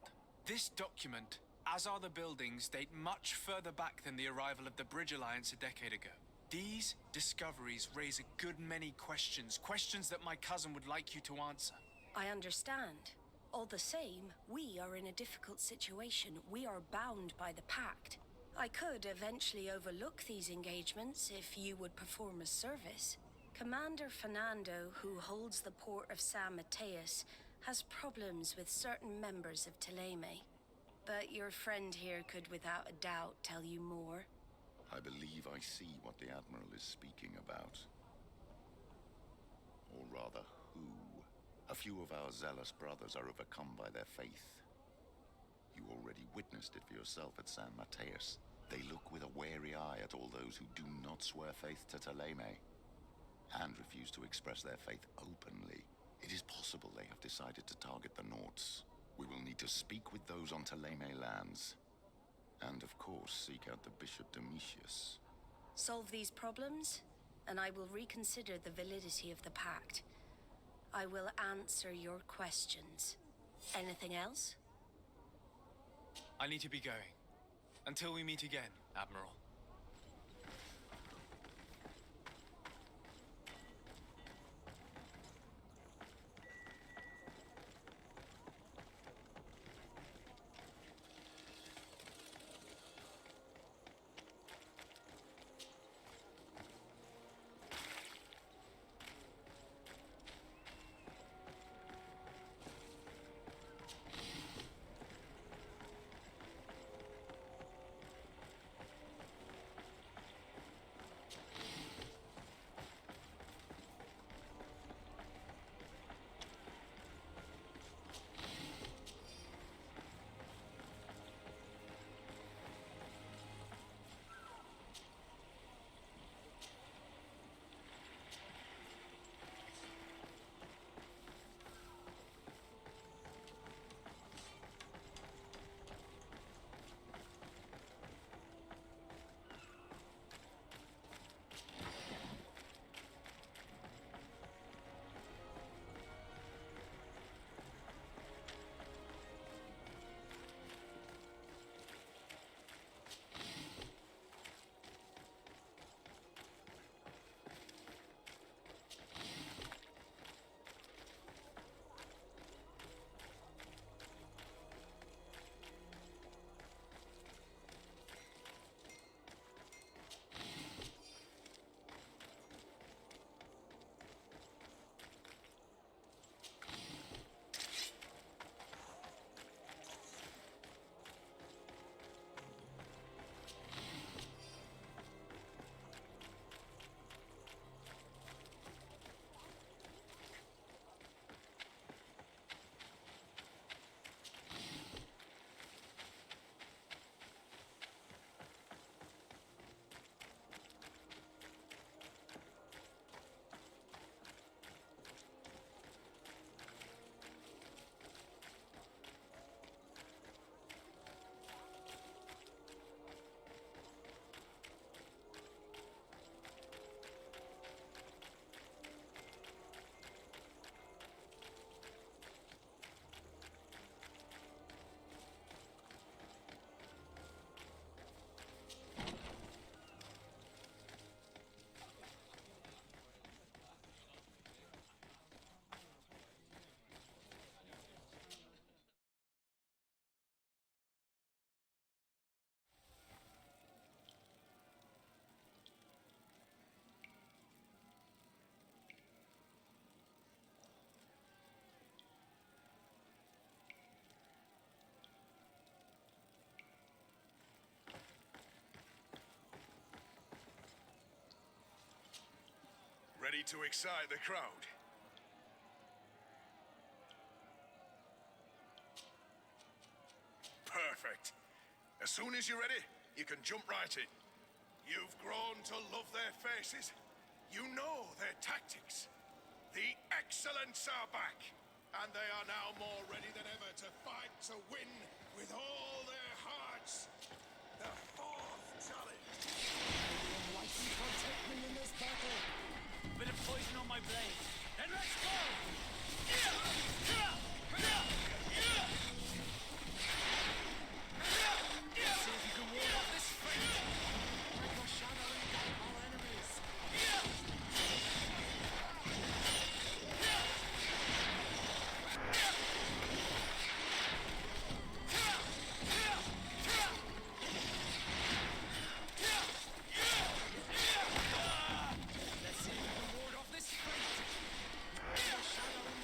This document, as are the buildings, date much further back than the arrival of the Bridge Alliance a decade ago. These discoveries raise a good many questions, questions that my cousin would like you to answer. I understand. All the same, we are in a difficult situation. We are bound by the pact. I could eventually overlook these engagements if you would perform a service. Commander Fernando, who holds the port of San Mateus, has problems with certain members of Teleme. But your friend here could without a doubt tell you more. I believe I see what the Admiral is speaking about. Or rather, who. A few of our zealous brothers are overcome by their faith. You already witnessed it for yourself at San Mateus. They look with a wary eye at all those who do not swear faith to Teleme, and refuse to express their faith openly. It is possible they have decided to target the Nords. We will need to speak with those on Teleme lands, and of course seek out the Bishop Domitius. Solve these problems, and I will reconsider the validity of the pact. I will answer your questions. Anything else? I need to be going. Until we meet again, Admiral. Ready to excite the crowd? Perfect. As soon as you're ready, you can jump right in. You've grown to love their faces. You know their tactics. The excellents are back, and they are now more ready than ever to fight to win with all their hearts. The fourth challenge. Why can you protect me in this battle? Bit of poison on my blade. Then let's go! See if you can ward off this fate. Like a shadow engulf our enemies. Let's see if you can ward off this fate. Like a shadow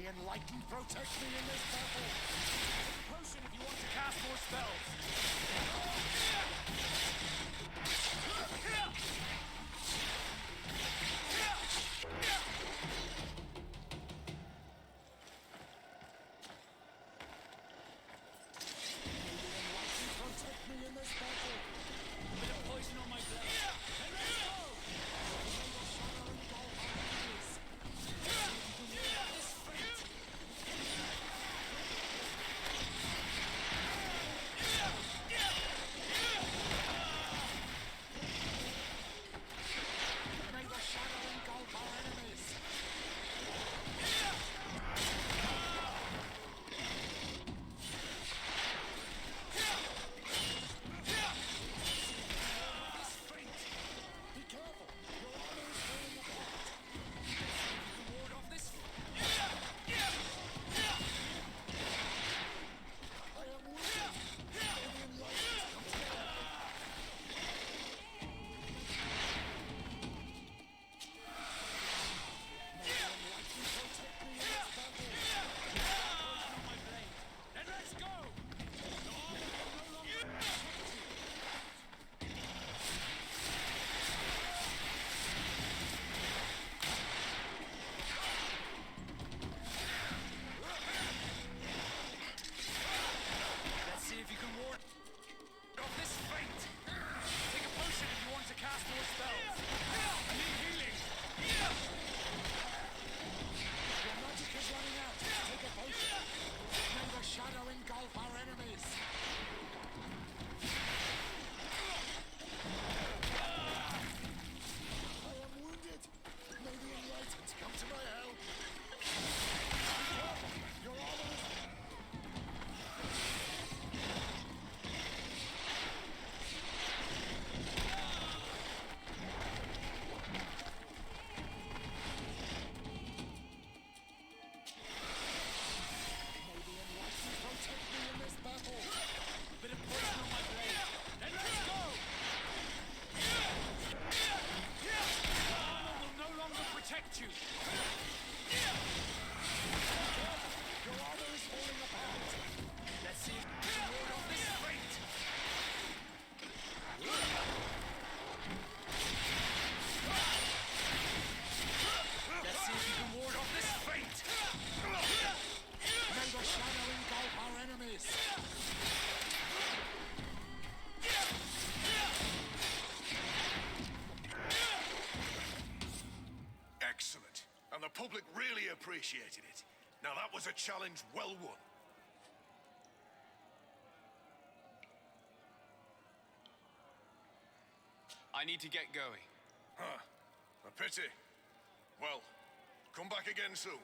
the enlightened protect me in this battle. Take a potion if you want to cast more spells. Protect me in this battle. A bit of poison on my blade. And let's go! May the shadow engulf our enemies. Be careful! Your armor is falling apart. Ward off this. I am wounded. Alien light come to my help. May the enlightened protect me in this battle. Poison on my blade. Then let's go! Your armor will no longer protect you. Let's see if you can ward off this fate. Take a potion if you want to cast more spells. I need healing. Your magic is running out. Take a potion. May the shadow engulf our enemies. I am wounded. May the enlightened come to my help. Be careful. Your armor is... May the enlightened protect me in this battle. A bit of poison on my blade. Then let's go! Your armor will no longer protect you. Your armor is falling apart. Let's see if we can ward off this fate. Let's see if you can ward off this fate. May the shadow engulf our enemies. Excellent. And the public really appreciated it. Now that was a challenge well won. I need to get going. Huh. A pity. Well, come back again soon.